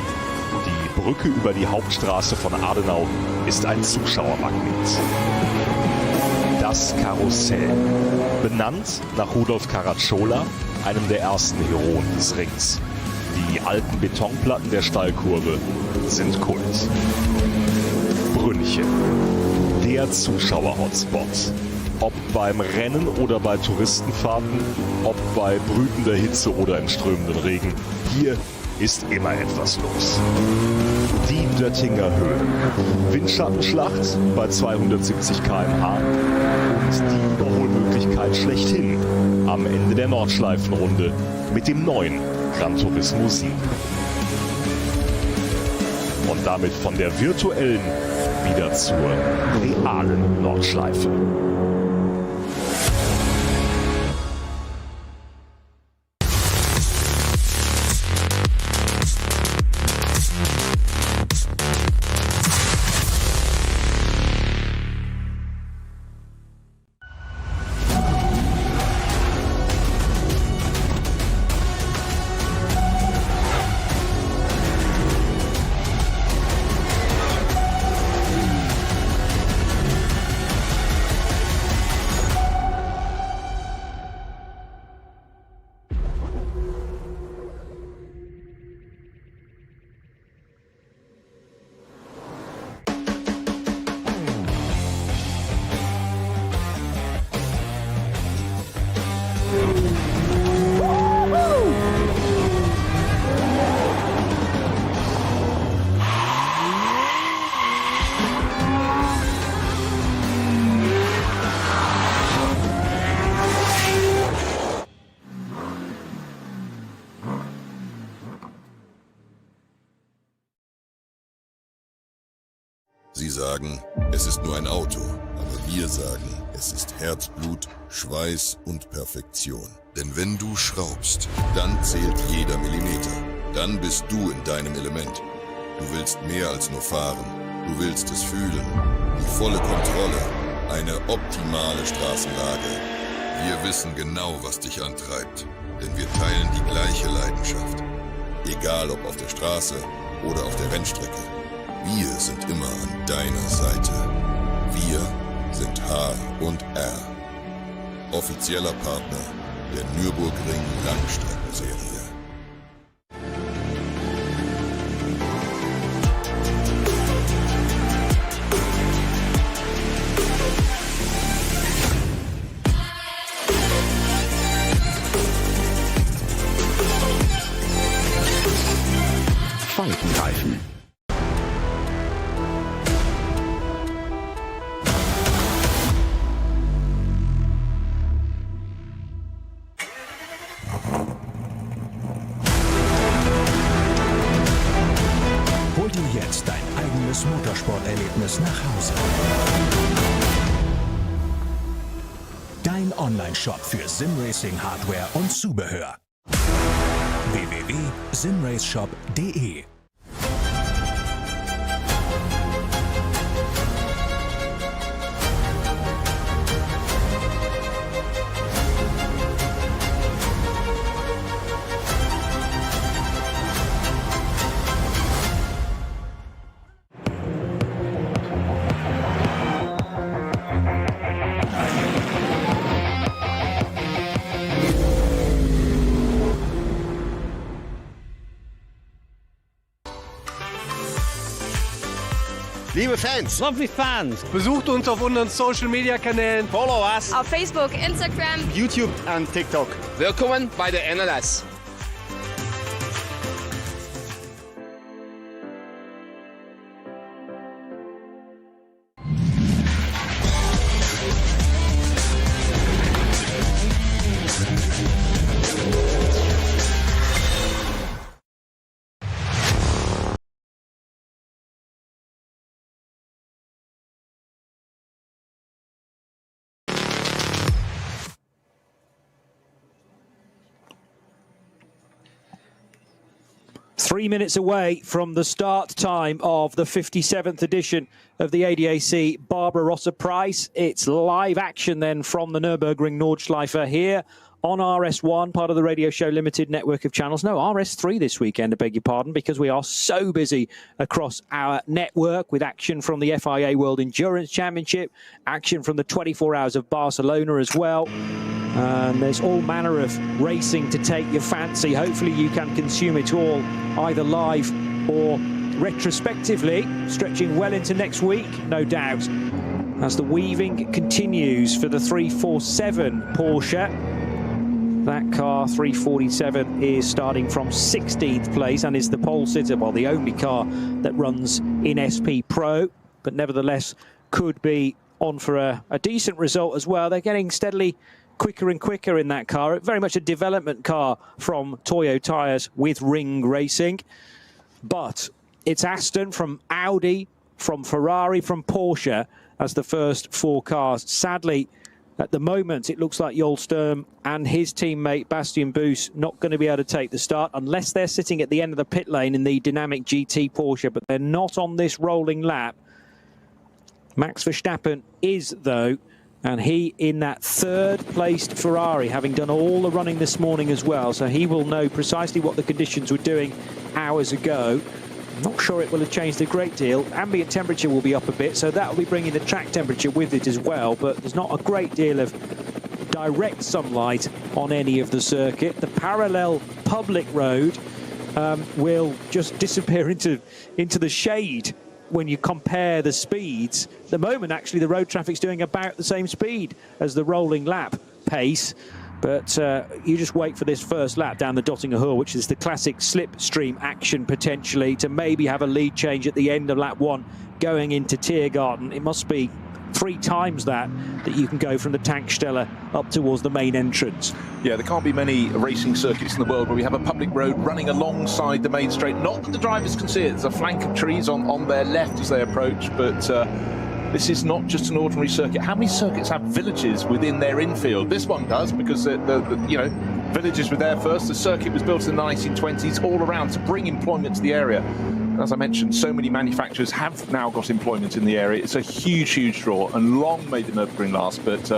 Die Brücke über die Hauptstraße von Adenau ist ein Zuschauermagnet. Das Karussell, benannt nach Rudolf Caracciola, einem der ersten Heroen des Rings. Die alten Betonplatten der Stallkurve sind Kult. Brünnchen, der Zuschauer-Hotspot. Ob beim Rennen oder bei Touristenfahrten, ob bei brütender Hitze oder im strömenden Regen, hier ist immer etwas los. Die Döttinger Höhe. Windschattenschlacht bei 270 km/h und die Überholmöglichkeit schlechthin am Ende der Nordschleifenrunde mit dem neuen Gran Turismo 7. Und damit von der virtuellen wieder zur realen Nordschleife. Sie sagen, es ist nur ein Auto, aber wir sagen, Es ist Herzblut, Schweiß und Perfektion. Denn wenn du schraubst, dann zählt jeder Millimeter. Dann bist du in deinem Element. Du willst mehr als nur fahren. Du willst es fühlen. Die volle Kontrolle. Eine optimale Straßenlage. Wir wissen genau, was dich antreibt. Denn wir teilen die gleiche Leidenschaft. Egal ob auf der Straße oder auf der Rennstrecke. Wir sind immer an deiner Seite. Wir sind H&R. Offizieller Partner der Nürburgring Langstrecken Serie. Faltenreifen. Hol dir jetzt dein eigenes Motorsporterlebnis nach Hause. Dein Online-Shop für Simracing-Hardware und Zubehör. www.simraceshop.de. Liebe Fans, lovely Fans, besucht uns auf unseren Social Media Kanälen, follow us auf Facebook, Instagram, YouTube und TikTok. Willkommen bei der NLS. Three minutes away from the start time of the 57th edition of the ADAC Barbarossa Prize. It's live action then from the Nürburgring Nordschleife here on RS1, part of the Radio Show Limited network of channels. No, RS3 this weekend, I beg your pardon, because we are so busy across our network with action from the FIA World Endurance Championship, action from the 24 Hours of Barcelona as well. And there's all manner of racing to take your fancy. Hopefully you can consume it all either live or retrospectively, stretching well into next week, no doubt, as the weaving continues for the 347 Porsche. That car, 347, is starting from 16th place and is the pole sitter, well, the only car that runs in SP Pro, but nevertheless could be on for a decent result as well. They're getting steadily quicker and quicker in that car. Very much a development car from Toyo Tyres with Ring Racing. But it's Aston from Audi, from Ferrari, from Porsche as the first four cars. Sadly, at the moment, it looks like Joel Sturm and his teammate Bastian Boos not going to be able to take the start unless they're sitting at the end of the pit lane in the dynamic GT Porsche, but they're not on this rolling lap. Max Verstappen is, though, and he in that third-placed Ferrari, having done all the running this morning as well, so he will know precisely what the conditions were doing hours ago. I'm not sure it will have changed a great deal. Ambient temperature will be up a bit, so that will be bringing the track temperature with it as well, but there's not a great deal of direct sunlight on any of the circuit. The parallel public road will just disappear into the shade when you compare the speeds. At the moment, actually, the road traffic's doing about the same speed as the rolling lap pace. But you just wait for this first lap down the Dottinger Hill, which is the classic slipstream action potentially, to maybe have a lead change at the end of lap one going into Tiergarten. It must be 3 times that you can go from the Tankstelle up towards the main entrance. Yeah, there can't be many racing circuits in the world where we have a public road running alongside the main straight. Not that the drivers can see it. There's a flank of trees on their left as they approach, but this is not just an ordinary circuit. How many circuits have villages within their infield? This one does, because the villages were there first. The circuit was built in the 1920s all around to bring employment to the area. As I mentioned, so many manufacturers have now got employment in the area. It's a huge, huge draw, and long may the Nürburgring last. But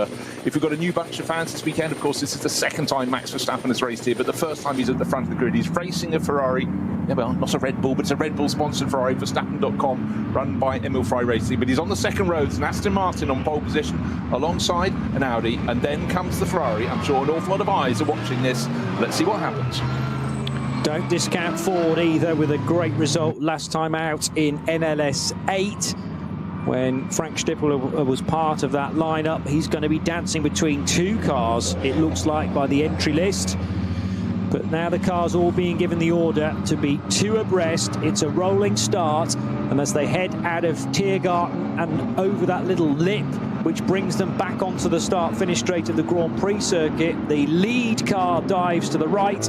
if we've got a new bunch of fans this weekend, of course, this is the second time Max Verstappen has raced here, but the first time he's at the front of the grid. He's racing a Ferrari, well, not a Red Bull, but it's a Red Bull-sponsored Ferrari, Verstappen.com, run by Emil Frey Racing. But he's on the second row. It's an Aston Martin on pole position, alongside an Audi, and then comes the Ferrari. I'm sure an awful lot of eyes are watching this. Let's see what happens. Don't discount Ford either, with a great result last time out in NLS 8 when Frank Stippel was part of that lineup. He's going to be dancing between two cars, it looks like, by the entry list. But now the cars all being given the order to be two abreast. It's a rolling start, and as they head out of Tiergarten and over that little lip which brings them back onto the start-finish straight of the Grand Prix circuit, the lead car dives to the right.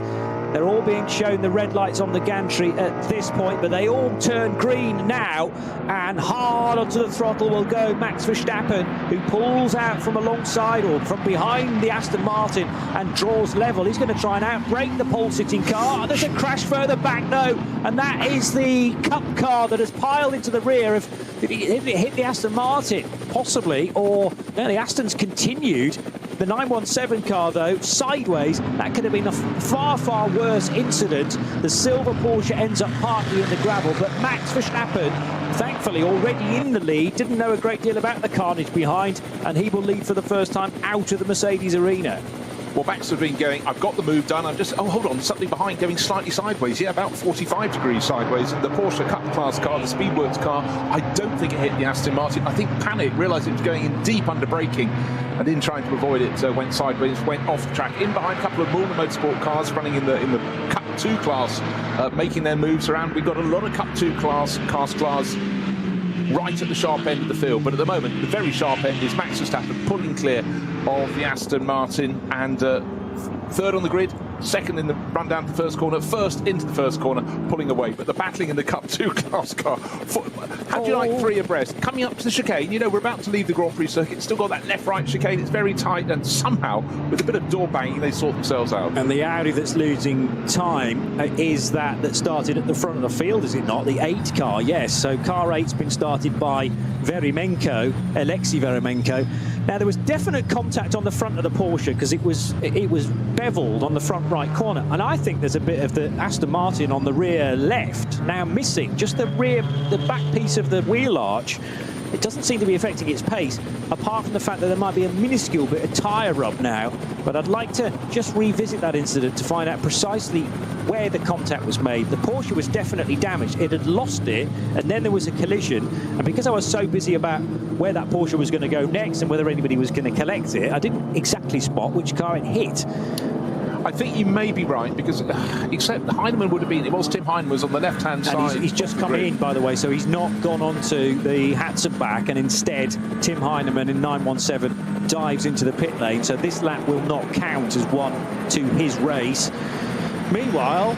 They're all being shown the red lights on the gantry at this point, but they all turn green now, and hard onto the throttle will go Max Verstappen, who pulls out from alongside or from behind the Aston Martin and draws level. He's going to try and outbrake the pole-sitting car. There's a crash further back, no, and that is the Cup car that has piled into the rear. If it hit the Aston Martin, possibly, or the Aston's continued. The 917 car, though, sideways, that could have been a far, far worse incident. The silver Porsche ends up partly in the gravel, but Max Verstappen, thankfully already in the lead, didn't know a great deal about the carnage behind, and he will lead for the first time out of the Mercedes arena. Well, Max has been going, I've got the move done, I'm just, oh, hold on, something behind, going slightly sideways, yeah, about 45 degrees sideways. The Porsche Cup class car, the Speedworks car, I don't think it hit the Aston Martin. I think Panic realised it was going in deep under braking, and in trying to avoid it, went sideways, went off the track. In behind a couple of Müller Motorsport cars running in the Cup 2 class, making their moves around. We've got a lot of Cup 2 class right at the sharp end of the field, but at the moment the very sharp end is Max Verstappen pulling clear of the Aston Martin, and third on the grid, second in the run down to the first corner, first into the first corner, pulling away. But the battling in the Cup 2 class car, how do you like three abreast? Coming up to the chicane, we're about to leave the Grand Prix circuit, still got that left-right chicane, it's very tight, and somehow, with a bit of door banging, they sort themselves out. And the Audi that's losing time is that started at the front of the field, is it not? The 8 car, yes. So car 8's been started by Veremenko, Alexei Veremenko. Now, there was definite contact on the front of the Porsche because it was beveled on the front right corner, and I think there's a bit of the Aston Martin on the rear left now missing, just the back piece of the wheel arch. It doesn't seem to be affecting its pace, apart from the fact that there might be a minuscule bit of tyre rub now. But I'd like to just revisit that incident to find out precisely where the contact was made. The Porsche was definitely damaged. It had lost it, and then there was a collision. And because I was so busy about where that Porsche was going to go next and whether anybody was going to collect it, I didn't exactly spot which car it hit. I think you may be right, because except Heinemann would have been, it was Tim Heinemann was on the left-hand side. He's just come in, by the way, so he's not gone on to the Hatson back, and instead Tim Heinemann in 917 dives into the pit lane, so this lap will not count as one to his race. Meanwhile,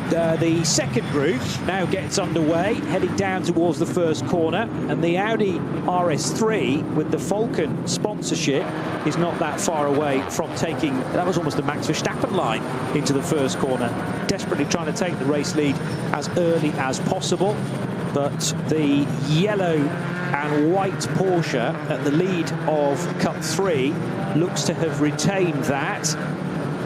the second group now gets underway, heading down towards the first corner, and the Audi RS3 with the Falcon sponsorship is not that far away from taking, that was almost a Max Verstappen line into the first corner, desperately trying to take the race lead as early as possible. But the yellow and white Porsche at the lead of Cup 3 looks to have retained that.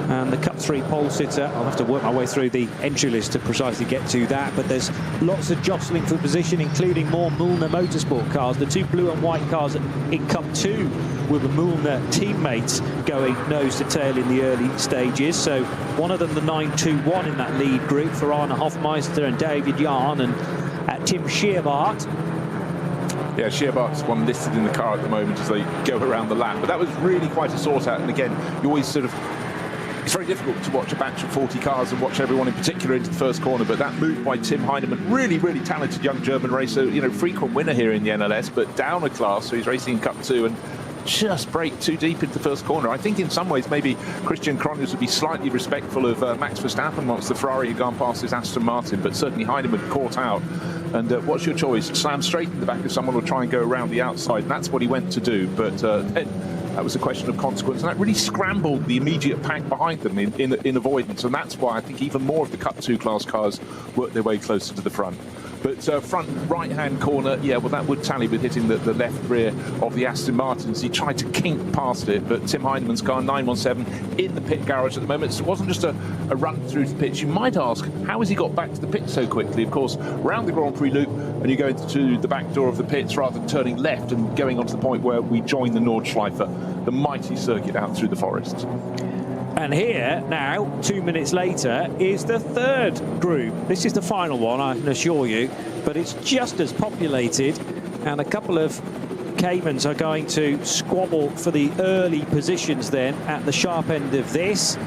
And the Cup 3 pole sitter, I'll have to work my way through the entry list to precisely get to that, but there's lots of jostling for position, including more Müller Motorsport cars. The two blue and white cars in Cup 2 were the Müller teammates going nose to tail in the early stages. So one of them, the 921 in that lead group, for Arne Hofmeister and David Jahn, and Tim Scheerbart. Yeah, Scheerbart's one listed in the car at the moment as they go around the lap, but that was really quite a sort out. And again, you always sort of, it's very difficult to watch a batch of 40 cars and watch everyone in particular into the first corner, but that move by Tim Heinemann, really, really talented young German racer, frequent winner here in the NLS, but down a class, so he's racing in Cup 2 and just brake too deep into the first corner. I think in some ways maybe Christian Cronjes would be slightly respectful of Max Verstappen once the Ferrari had gone past his Aston Martin, but certainly Heinemann caught out And what's your choice? Slam straight in the back of someone or try and go around the outside? And that's what he went to do. But that was a question of consequence. And that really scrambled the immediate pack behind them in avoidance. And that's why I think even more of the Cup 2 class cars worked their way closer to the front. But front right-hand corner, yeah, well, that would tally with hitting the left rear of the Aston Martins. He tried to kink past it, but Tim Heinemann's car, 917, in the pit garage at the moment. So it wasn't just a run through the pits. You might ask, how has he got back to the pit so quickly? Of course, round the Grand Prix loop, and you go into the back door of the pits rather than turning left and going on to the point where we join the Nordschleife, the mighty circuit out through the forests. And here, now, 2 minutes later, is the third group. This is the final one, I can assure you, but it's just as populated, and a couple of Caymans are going to squabble for the early positions then at the sharp end of this.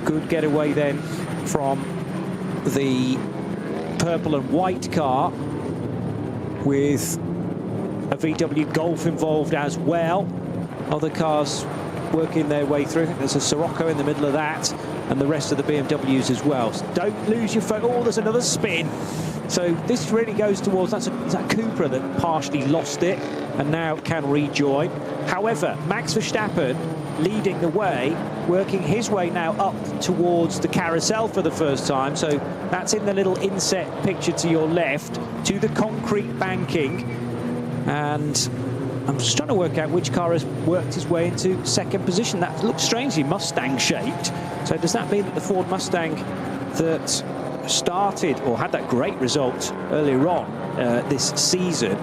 Good getaway then from the purple and white car with a VW Golf involved as well. Other cars working their way through. I think there's a Sirocco in the middle of that, and the rest of the BMWs as well. So don't lose your focus. Oh, there's another spin. So this really goes towards, that's that Cupra that partially lost it and now can rejoin. However, Max Verstappen leading the way, working his way now up towards the carousel for the first time. So that's in the little inset picture to your left, to the concrete banking. And I'm just trying to work out which car has worked his way into second position. That looks strangely Mustang-shaped. So does that mean that the Ford Mustang that started or had that great result earlier on this season,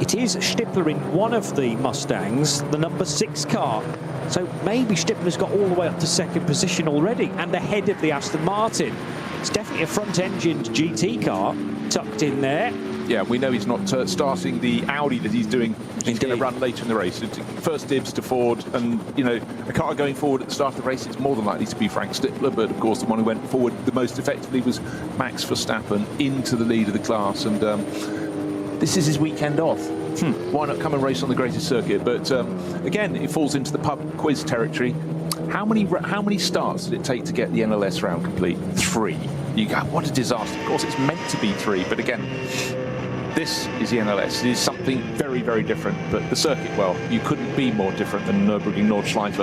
it is Stippler in one of the Mustangs, the number 6 car. So maybe Stippler's got all the way up to second position already and ahead of the Aston Martin. It's definitely a front-engined GT car tucked in there. Yeah, we know he's not starting the Audi that he's doing. He's going to run later in the race. First dibs to Ford, and you know, a car going forward at the start of the race, it's more than likely to be Frank Stippler, but of course the one who went forward the most effectively was Max Verstappen into the lead of the class, and this is his weekend off. Why not come and race on the greatest circuit? But again, it falls into the pub quiz territory. How many starts did it take to get the NLS round complete? 3. You go, what a disaster. Of course, it's meant to be 3, but again, this is the NLS. It is something very, very different. But the circuit, well, you couldn't be more different than Nürburgring Nordschleife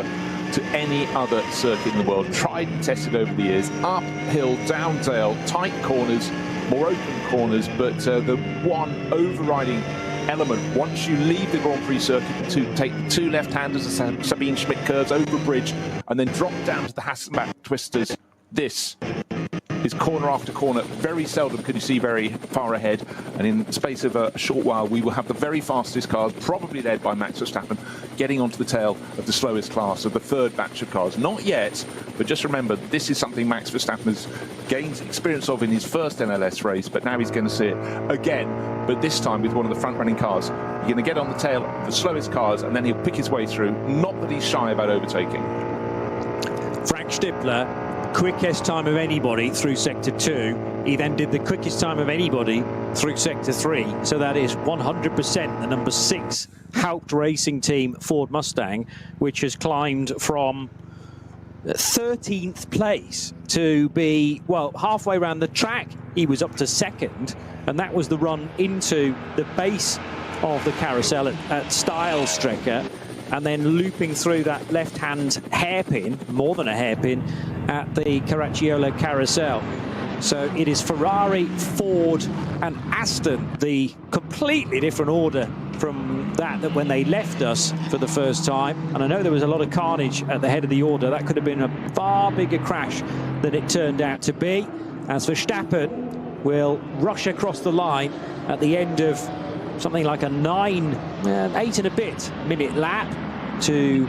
to any other circuit in the world. Tried and tested over the years. Uphill, down dale, tight corners, more open corners. But the one overriding element, once you leave the Grand Prix circuit, to take the 2 left-handers, the Sabine Schmidt curves over a bridge, and then drop down to the Hasselback twisters, this is corner after corner. Very seldom can you see very far ahead, and in the space of a short while we will have the very fastest cars, probably led by Max Verstappen, getting onto the tail of the slowest class of the third batch of cars. Not yet, but just remember, this is something Max Verstappen has gained experience of in his first NLS race, but now he's going to see it again, but this time with one of the front-running cars. He's going to get on the tail of the slowest cars, and then he'll pick his way through. Not that he's shy about overtaking. Frank Stippler, quickest time of anybody through sector 2. He then did the quickest time of anybody through sector 3. So that is 100% the number 6 Haupt Racing Team Ford Mustang, which has climbed from 13th place to be, well, halfway around the track. He was up to 2nd, and that was the run into the base of the carousel at Langstrecken, and then looping through that left-hand hairpin, more than a hairpin, at the Caracciolo carousel. So it is Ferrari, Ford and Aston, the completely different order from that when they left us for the first time. And I know there was a lot of carnage at the head of the order. That could have been a far bigger crash than it turned out to be, as Verstappen will rush across the line at the end of something like a 8 and a bit minute lap to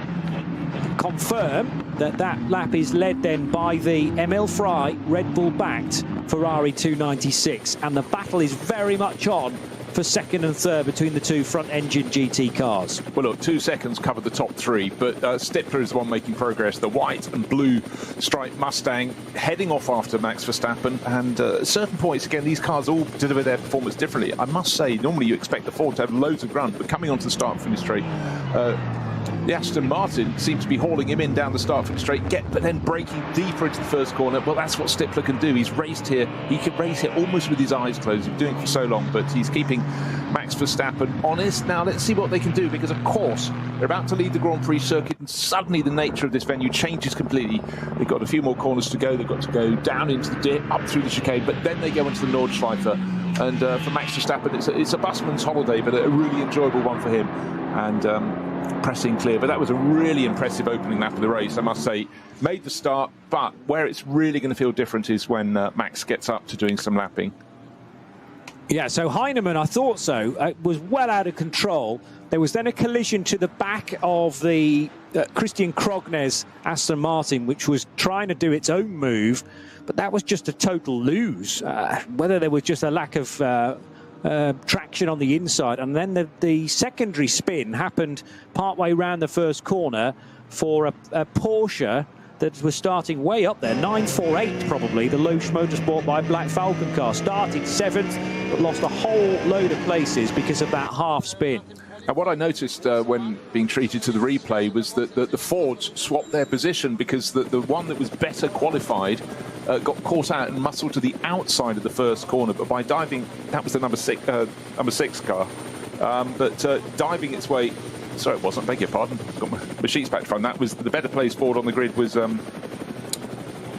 confirm that that lap is led then by the Emil Frey Red Bull backed Ferrari 296, and the battle is very much on for second and third between the two front-engine GT cars. Well, look, 2 seconds covered the top 3, but Stippler is the one making progress. The white and blue striped Mustang heading off after Max Verstappen, and at certain points, again, these cars all deliver their performance differently. I must say, normally you expect the Ford to have loads of grunt, but coming onto the start and finish straight, the Aston Martin seems to be hauling him in down the start from straight, but then breaking deeper into the first corner. Well, that's what Stippler can do. He's raced here. He can race here almost with his eyes closed. He's been doing it for so long, but he's keeping Max Verstappen honest. Now, let's see what they can do, because, of course, they're about to leave the Grand Prix circuit, and suddenly the nature of this venue changes completely. They've got a few more corners to go. They've got to go down into the dip, up through the chicane, but then they go into the Nordschleife. And for Max Verstappen, it's a busman's holiday, but a really enjoyable one for him. And pressing clear. But that was a really impressive opening lap of the race, I must say. Made the start, but where it's really going to feel different is when Max gets up to doing some lapping. Yeah, so Heinemann, I thought so, was well out of control. There was then a collision to the back of the Christian Krogner's Aston Martin, which was trying to do its own move, but that was just a total lose. Whether there was just a lack of traction on the inside, and then the secondary spin happened partway round the first corner for a Porsche that was starting way up there, 948 probably, the Loesch Motorsport by Black Falcon car, started 7th, but lost a whole load of places because of that half spin. And what I noticed when being treated to the replay was that the Fords swapped their position, because the one that was better qualified got caught out and muscled to the outside of the first corner. But by diving, that was the number six car, but diving its way. Sorry, it wasn't. Beg your pardon. Got my sheets back from. That was the better placed Ford on the grid was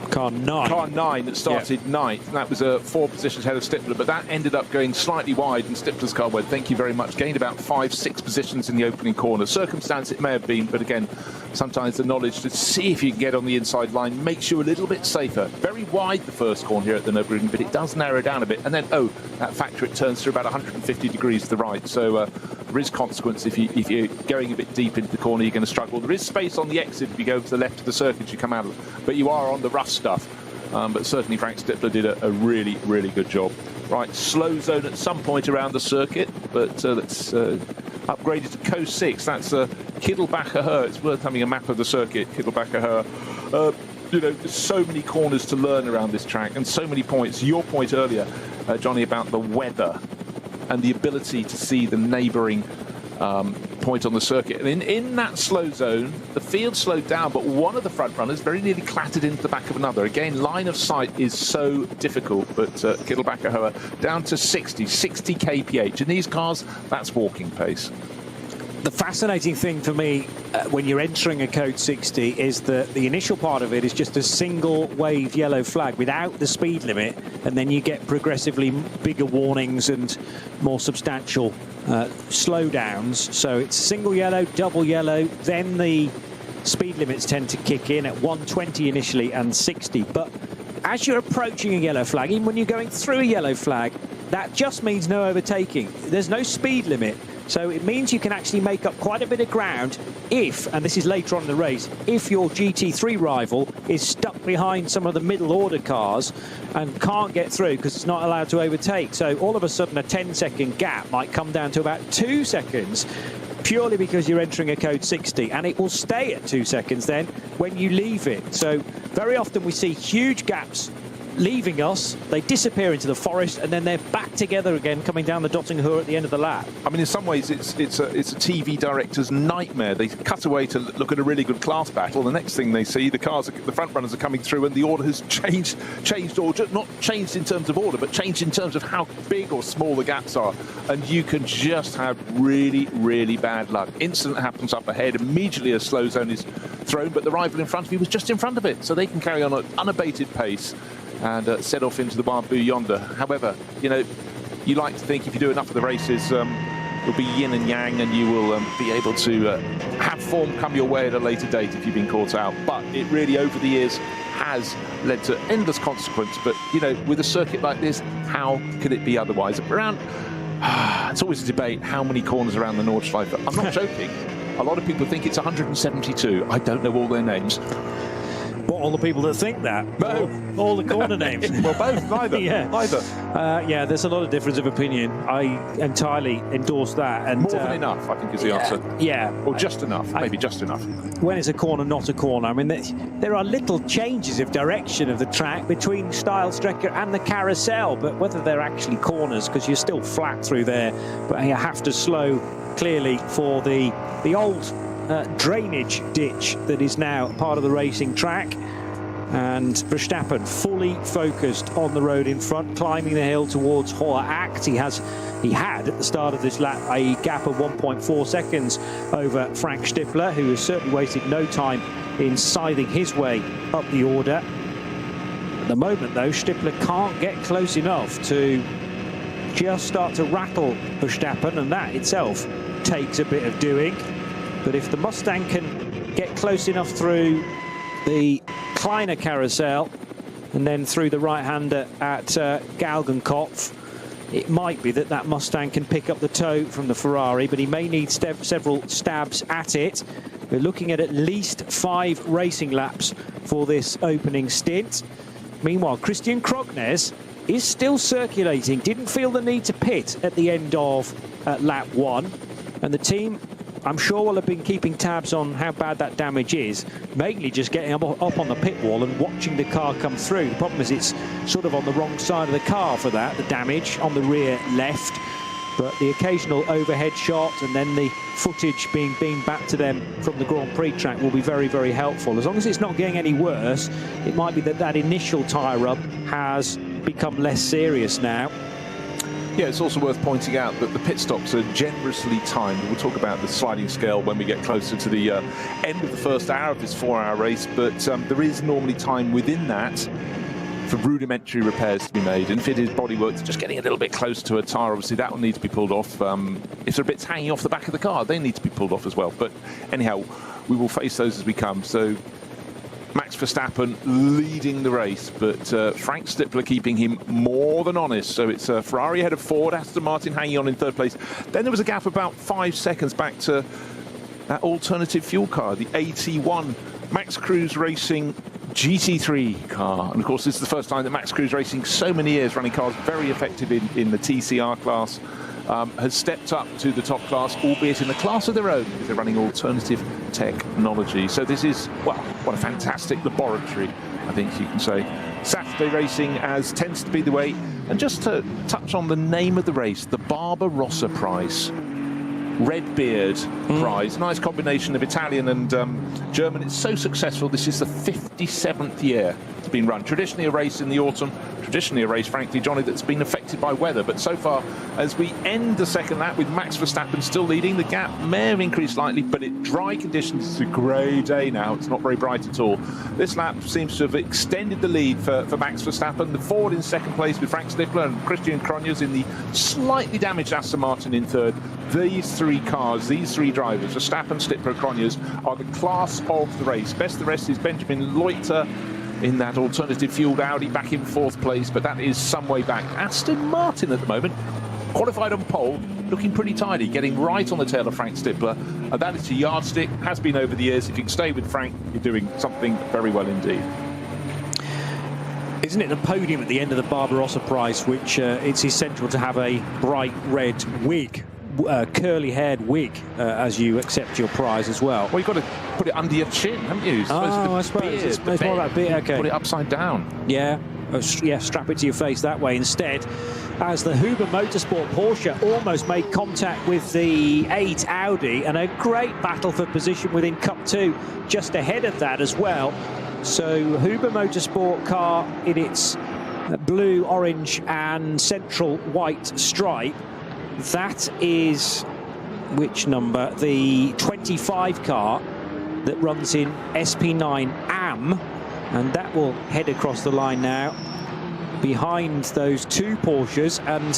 car 9. Car 9 that started 9th. That was 4 positions ahead of Stippler, but that ended up going slightly wide, and Stippler's car went, thank you very much, gained about 5-6 positions in the opening corner. Circumstance it may have been, but again, sometimes the knowledge to see if you can get on the inside line makes you a little bit safer. Very wide the first corner here at the Nürburgring, but it does narrow down a bit. And then, that factor, it turns through about 150 degrees to the right. So there is consequence if you're going a bit deep into the corner, you're going to struggle. There is space on the exit if you go to the left of the circuit, you come out of, but you are on the rough stuff. But certainly Frank Stippler did a really, really good job. Right, slow zone at some point around the circuit, but let's upgrade it to Coast 6. That's Kittelbacher. It's worth having a map of the circuit, Kittelbacher. You know, there's so many corners to learn around this track, and so many points. Your point earlier, Johnny, about the weather and the ability to see the neighbouring point on the circuit. And in that slow zone, the field slowed down, but one of the front runners very nearly clattered into the back of another. Again, line of sight is so difficult, but Kittelbacher down to 60 kph. In these cars, that's walking pace. The fascinating thing for me when you're entering a code 60 is that the initial part of it is just a single wave yellow flag without the speed limit, and then you get progressively bigger warnings and more substantial slowdowns. So it's single yellow, double yellow, then the speed limits tend to kick in at 120 initially and 60. But as you're approaching a yellow flag, even when you're going through a yellow flag, that just means no overtaking. There's no speed limit. So it means you can actually make up quite a bit of ground if, and this is later on in the race, if your GT3 rival is stuck behind some of the middle order cars and can't get through because it's not allowed to overtake. So all of a sudden a 10-second gap might come down to about 2 seconds purely because you're entering a code 60, and it will stay at 2 seconds then when you leave it. So very often we see huge gaps leaving us, they disappear into the forest, and then they're back together again coming down the Dottinghoor at the end of the lap. I mean, in some ways it's a TV director's nightmare. They cut away to look at a really good class battle. The next thing they see, the front runners are coming through, and the order has changed order, not changed in terms of order, but changed in terms of how big or small the gaps are. And you can just have really, really bad luck. Incident happens up ahead, immediately a slow zone is thrown, but the rival in front of you was just in front of it, so they can carry on at unabated pace and set off into the bamboo yonder. However, you know, you like to think if you do enough of the races, you'll be yin and yang, and you will be able to have form come your way at a later date if you've been caught out. But it really, over the years, has led to endless consequence. But, you know, with a circuit like this, how could it be otherwise? Around, it's always a debate, how many corners around the Nordschleife. I'm not joking. A lot of people think it's 172. I don't know all their names. What, all the people that think that? All the corner names? Well, both, neither. Yeah. Either. Yeah, there's a lot of difference of opinion. I entirely endorse that. And more than enough, I think, is the answer. Yeah. Or just enough, maybe just enough. When is a corner not a corner? I mean, there are little changes of direction of the track between Stylstrecker and the carousel, but whether they're actually corners, because you're still flat through there, but you have to slow clearly for the old drainage ditch that is now part of the racing track. And Verstappen fully focused on the road in front, climbing the hill towards Hohe Acht. He had at the start of this lap a gap of 1.4 seconds over Frank Stippler, who has certainly wasted no time in scything his way up the order. At the moment, though, Stippler can't get close enough to just start to rattle Verstappen, and that itself takes a bit of doing. But if the Mustang can get close enough through the Kleiner carousel and then through the right-hander at Galgenkopf, it might be that Mustang can pick up the toe from the Ferrari, but he may need several stabs at it. We're looking at least 5 racing laps for this opening stint. Meanwhile, Christian Krognes is still circulating, didn't feel the need to pit at the end of lap 1, and the team, I'm sure, will have been keeping tabs on how bad that damage is, mainly just getting up on the pit wall and watching the car come through. The problem is it's sort of on the wrong side of the car for that, the damage on the rear left. But the occasional overhead shot and then the footage being beamed back to them from the Grand Prix track will be very, very helpful. As long as it's not getting any worse, it might be that initial tyre rub has become less serious now. Yeah, it's also worth pointing out that the pit stops are generously timed. We'll talk about the sliding scale when we get closer to the end of the first hour of this 4-hour race, but there is normally time within that for rudimentary repairs to be made. And if it is bodywork, just getting a little bit close to a tyre, obviously that will need to be pulled off. If there are bits hanging off the back of the car, they need to be pulled off as well. But anyhow, we will face those as we come. So Max Verstappen leading the race, but Frank Stippler keeping him more than honest. So it's Ferrari ahead of Ford, Aston Martin hanging on in 3rd place. Then there was a gap about 5 seconds back to that alternative fuel car, the AT1 Max Cruz Racing GT3 car. And of course, this is the first time that Max Cruz Racing, so many years running cars very effective in the TCR class, has stepped up to the top class, albeit in a class of their own, because they're running alternative technology. So this is, well, what a fantastic laboratory, I think you can say. Saturday racing, as tends to be the way. And just to touch on the name of the race, the Barbarossa Prize. Redbeard Prize, nice combination of Italian and German. It's so successful. This is the 57th year it's been run. Traditionally a race in the autumn, traditionally a race, frankly, Johnny, that's been affected by weather. But so far, as we end the second lap with Max Verstappen still leading, the gap may have increased slightly, but in dry conditions, it's a grey day now. It's not very bright at all. This lap seems to have extended the lead for Max Verstappen. The Ford in 2nd place with Frank Stippler and Christian Krognes in the slightly damaged Aston Martin in 3rd. These 3 cars, these 3 drivers, Verstappen, Stippler, Krognes, are the class of the race. Best of the rest is Benjamin Leuter in that alternative fueled Audi back in 4th place, but that is some way back. Aston Martin at the moment, qualified on pole, looking pretty tidy, getting right on the tail of Frank Stippler, and that is a yardstick, has been over the years. If you can stay with Frank, you're doing something very well indeed. Isn't it the podium at the end of the Barbarossa Prize, which it's essential to have a bright red wig, curly-haired wig, as you accept your prize as well? Well, you've got to put it under your chin, haven't you? I suppose it's more about beard. Okay. Put it upside down. Yeah. Yeah, strap it to your face that way instead. As the Huber Motorsport Porsche almost made contact with the 8 Audi, and a great battle for position within Cup 2 just ahead of that as well. So Huber Motorsport car in its blue, orange and central white stripe. That is, which number? The 25 car that runs in SP9 AM, and that will head across the line now behind those 2 Porsches, and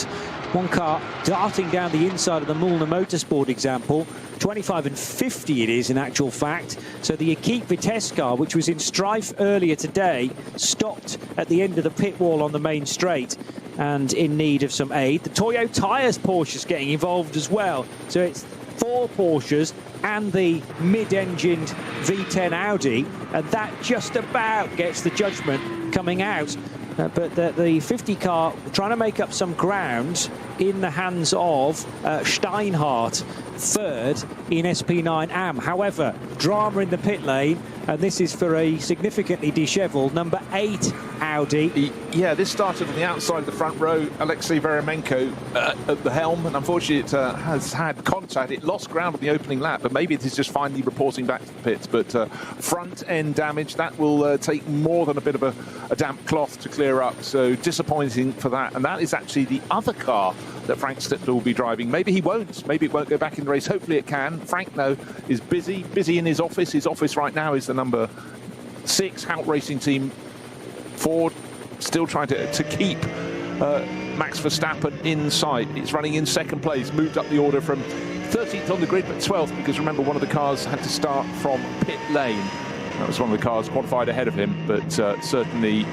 one car darting down the inside of the Mullner Motorsport example. 25 and 50 it is in actual fact. So the Equipe Vitesse car, which was in strife earlier today, stopped at the end of the pit wall on the main straight and in need of some aid. The Toyo Tires Porsche is getting involved as well. So it's 4 Porsches and the mid-engined V10 Audi, and that just about gets the judgment coming out but the 50 car trying to make up some ground in the hands of Steinhardt, third in SP9 AM. However, drama in the pit lane, and this is for a significantly dishevelled number 8 Audi. Yeah, this started on the outside of the front row. Alexei Veremenko at the helm, and unfortunately it has had contact. It lost ground on the opening lap, but maybe it is just finally reporting back to the pits. But front end damage, that will take more than a bit of a damp cloth to clear up. So disappointing for that. And that is actually the other car that Frank Stippler will be driving. Maybe he won't. Maybe it won't go back in the race. Hopefully it can. Frank, though, is busy in his office. His office right now is the number 6 Hout Racing Team Ford, still trying to keep Max Verstappen in sight. It's running in second place, moved up the order from 13th on the grid, but 12th, because remember, one of the cars had to start from pit lane. That was one of the cars qualified ahead of him, but certainly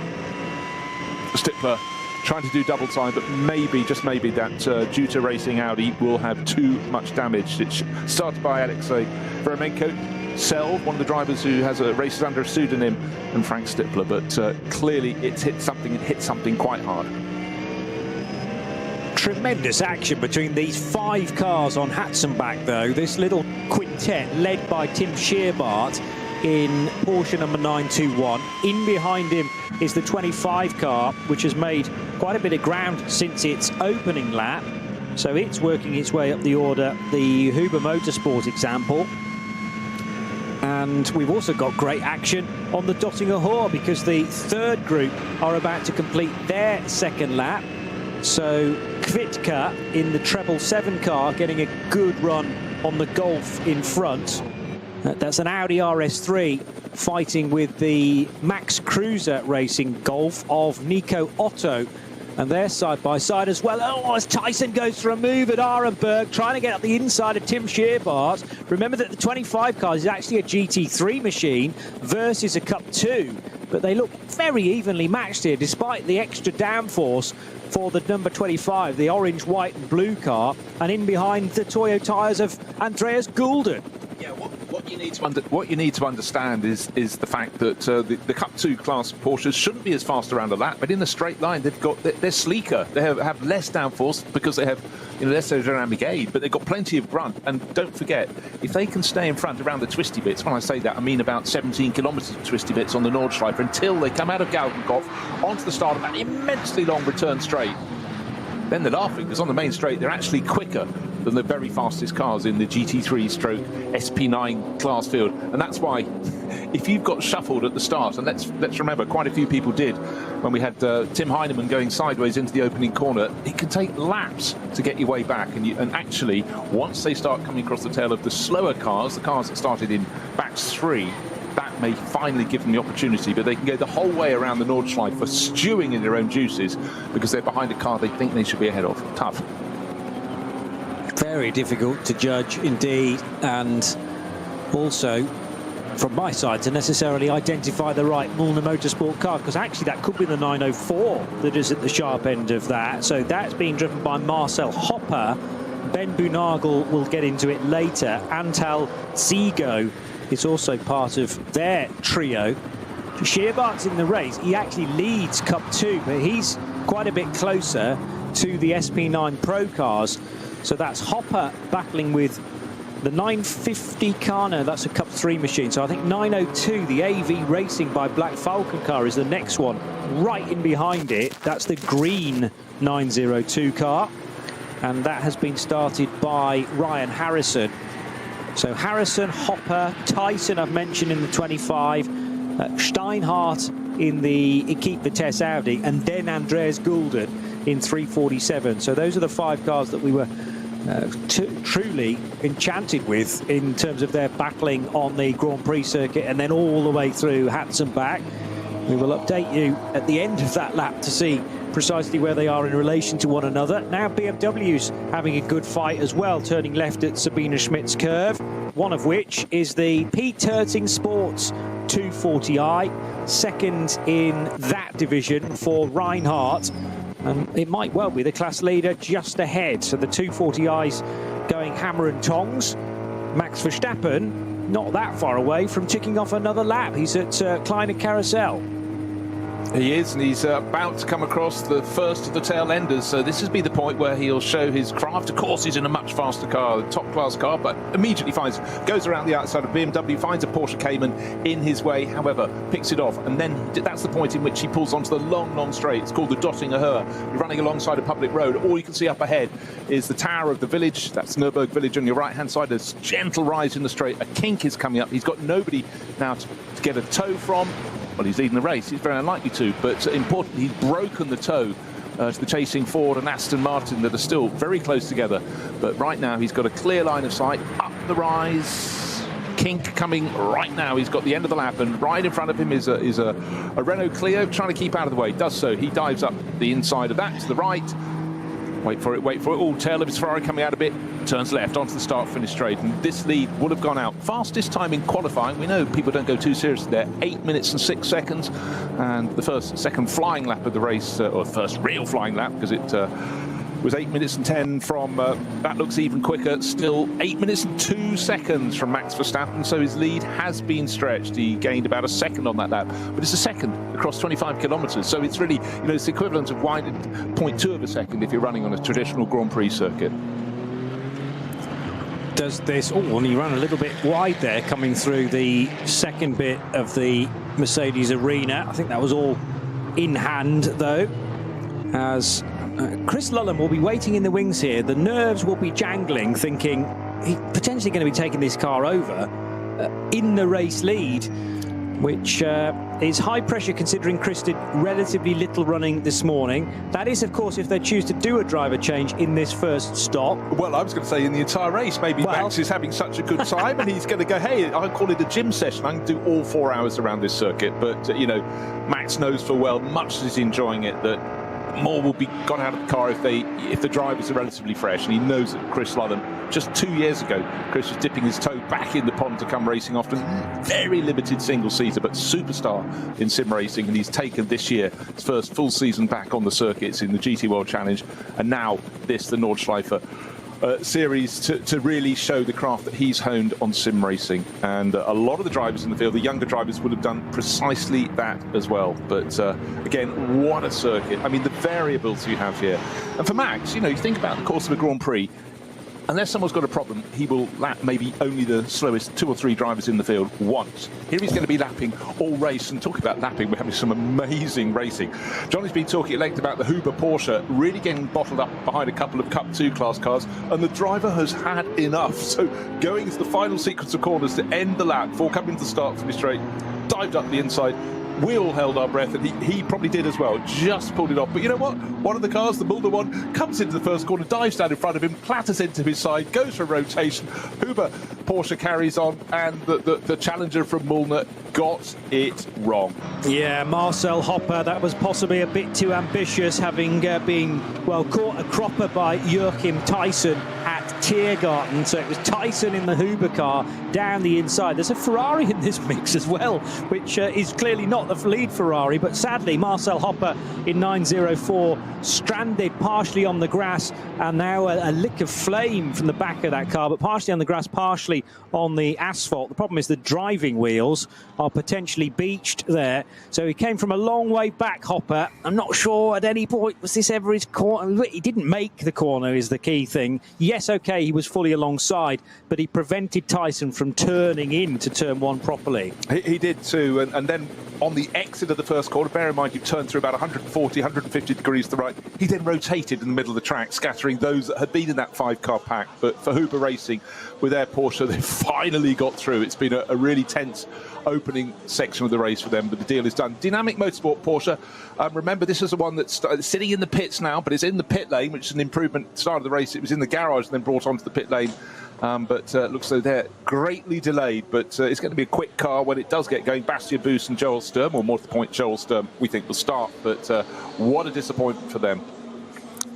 Stippler trying to do double time, but maybe, just maybe, that Juta Racing Audi will have too much damage. It's started by Alexei Veremenko, Selv, one of the drivers who has races under a pseudonym, and Frank Stippler, but clearly it's hit something quite hard. Tremendous action between these 5 cars on Hatzenbach, though. This little quintet led by Tim Scheerbart in Porsche number 921. In behind him is the 25 car, which has made quite a bit of ground since its opening lap. So it's working its way up the order, the Huber Motorsport example. And we've also got great action on the Dottinger Hoor, because the third group are about to complete their second lap. So Kvitka in the treble 7 car getting a good run on the Golf in front. That's an Audi RS3 fighting with the Max Cruiser Racing Golf of Nico Otto. And they're side by side as well. Oh, as Tyson goes for a move at Arenberg, trying to get up the inside of Tim Scheerbart. Remember that the 25 car is actually a GT3 machine versus a Cup 2. But they look very evenly matched here, despite the extra downforce for the number 25, the orange, white and blue car. And in behind, the Toyo tyres of Andreas Gulden. Yeah, what you need to understand is the fact that the Cup 2 class Porsches shouldn't be as fast around a lap, but in the straight line they're sleeker. They have less downforce because they have less aerodynamic aid, but they've got plenty of grunt. And don't forget, if they can stay in front around the twisty bits, when I say that I mean about 17 kilometres of twisty bits on the Nordschleife, until they come out of Galgenkopf onto the start of that immensely long return straight, then they're laughing, because on the main straight they're actually quicker than the very fastest cars in the GT3 stroke SP9 class field. And that's why, if you've got shuffled at the start, and let's remember, quite a few people did when we had Tim Heinemann going sideways into the opening corner, it can take laps to get your way back. And actually, once they start coming across the tail of the slower cars, the cars that started in batch 3, that may finally give them the opportunity, but they can go the whole way around the Nordschleife for stewing in their own juices, because they're behind a car they think they should be ahead of. Tough. Very difficult to judge indeed, and also from my side to necessarily identify the right Mullner Motorsport car, because actually that could be the 904 that is at the sharp end of that. So that's being driven by Marcel Hopper. Ben Bunagel will get into it later. Antal Zigo is also part of their trio. Scheerbart's in the race. He actually leads Cup 2, but he's quite a bit closer to the SP9 Pro cars. So that's Hopper battling with the 950 car. No, that's a Cup 3 machine. So I think 902, the AV Racing by Black Falcon car, is the next one. Right in behind it, that's the green 902 car. And that has been started by Ryan Harrison. So Harrison, Hopper, Tyson I've mentioned in the 25, Steinhardt in the Equipe Vitesse Audi, and then Andreas Gulden in 347. So those are the 5 cars that we were truly enchanted with in terms of their battling on the Grand Prix circuit, and then all the way through Hatzenbach. We will update you at the end of that lap to see precisely where they are in relation to one another. Now BMW's having a good fight as well, turning left at Sabine Schmidt's curve, one of which is the Pete Terting Sports 240i, second in that division for Reinhardt. And it might well be the class leader just ahead. So the 240i's going hammer and tongs. Max Verstappen not that far away from ticking off another lap. He's at Kleiner Carousel. He is, and he's about to come across the first of the tail enders. So this has been the point where he'll show his craft. Of course, he's in a much faster car, a top-class car, but immediately goes around the outside of BMW, finds a Porsche Cayman in his way, however, picks it off, and then that's the point in which he pulls onto the long, long straight. It's called the Dottinger Höhe. You're running alongside a public road. All you can see up ahead is the tower of the village. That's Nürburgring village on your right-hand side. There's a gentle rise in the straight. A kink is coming up. He's got nobody now to get a tow from. Well, he's leading the race. He's very unlikely to, but importantly, he's broken the tow to the chasing Ford and Aston Martin that are still very close together. But right now, he's got a clear line of sight up the rise. Kink coming right now. He's got the end of the lap, and right in front of him is a Renault Clio trying to keep out of the way. Does so. He dives up the inside of that to the right. Wait for it, wait for it. Oh, tail of his Ferrari coming out a bit. Turns left onto the start-finish straight, and this lead would have gone out. Fastest time in qualifying. We know people don't go too seriously there. 8 minutes and 6 seconds, and the second flying lap of the race, or first real flying lap, because it was 8 minutes and 10 from, that looks even quicker, still 8 minutes and 2 seconds from Max Verstappen, so his lead has been stretched. He gained about a second on that lap, but it's a second across 25 kilometres, so it's really, you know, it's the equivalent of winding 0.2 of a second if you're running on a traditional Grand Prix circuit. Does this, and he ran a little bit wide there coming through the second bit of the Mercedes arena. I think that was all in hand though, as Chris Lullen will be waiting in the wings here. The nerves will be jangling, thinking he's potentially going to be taking this car over in the race lead, which is high pressure considering Chris did relatively little running this morning. That is, of course, if they choose to do a driver change in this first stop. Well, I was going to say in the entire race, maybe Max is having such a good time and he's going to go, hey, I'll call it a gym session. I can do all 4 hours around this circuit. But, you know, Max knows full well, much as he's enjoying it, that more will be gone out of the car if the drivers are relatively fresh, and he knows that Chris Lullen, just 2 years ago, Chris was dipping his toe back in the pond to come racing after very limited single seater, but superstar in sim racing, and he's taken this year his first full season back on the circuits in the GT World Challenge, and now the Nordschleife series to really show the craft that he's honed on sim racing. And a lot of the drivers in the field, the younger drivers, would have done precisely that as well. But again, what a circuit. I mean, the variables you have here. And for Max, you know, you think about the course of a Grand Prix, unless someone's got a problem, he will lap maybe only the slowest 2 or 3 drivers in the field once. Here he's going to be lapping all race, and talk about lapping, we're having some amazing racing. Johnny's been talking at length about the Huber Porsche really getting bottled up behind a couple of Cup 2 class cars, and the driver has had enough. So going into the final sequence of corners to end the lap before coming to the start finish straight, dived up the inside. We all held our breath, and he probably did as well, just pulled it off. But you know what? One of the cars, the Mulder one, comes into the first corner, dives down in front of him, clatters into his side, goes for a rotation. Huber Porsche carries on, and the challenger from Mulder got it wrong. Yeah, Marcel Hopper, that was possibly a bit too ambitious, having been, well, caught a cropper by Joachim Tyson at Tiergarten. So it was Tyson in the Huber car down the inside. There's a Ferrari in this mix as well, which is clearly not the lead Ferrari, but sadly Marcel Hopper in 904 stranded partially on the grass, and now a lick of flame from the back of that car, but partially on the grass, partially on the asphalt. The problem is the driving wheels are potentially beached there, so he came from a long way back, Hopper. I'm not sure at any point was this ever his corner. He didn't make the corner is the key thing. Yes, okay, he was fully alongside, but he prevented Tyson from turning into turn 1 properly. He did too, and then on the exit of the first corner, bear in mind you turned through about 140, 150 degrees to the right, he then rotated in the middle of the track, scattering those that had been in that 5-car pack. But for Huber Racing, with their Porsche, they finally got through. It's been a really tense opening section of the race for them, but the deal is done. Dynamic Motorsport Porsche, remember this is the one that's sitting in the pits now, but it's in the pit lane, which is an improvement. At the start of the race, it was in the garage and then brought onto the pit lane. But looks like they're greatly delayed, but it's going to be a quick car when it does get going. Bastian Boos and Joel Sturm, or more to the point, Joel Sturm, we think will start, but what a disappointment for them.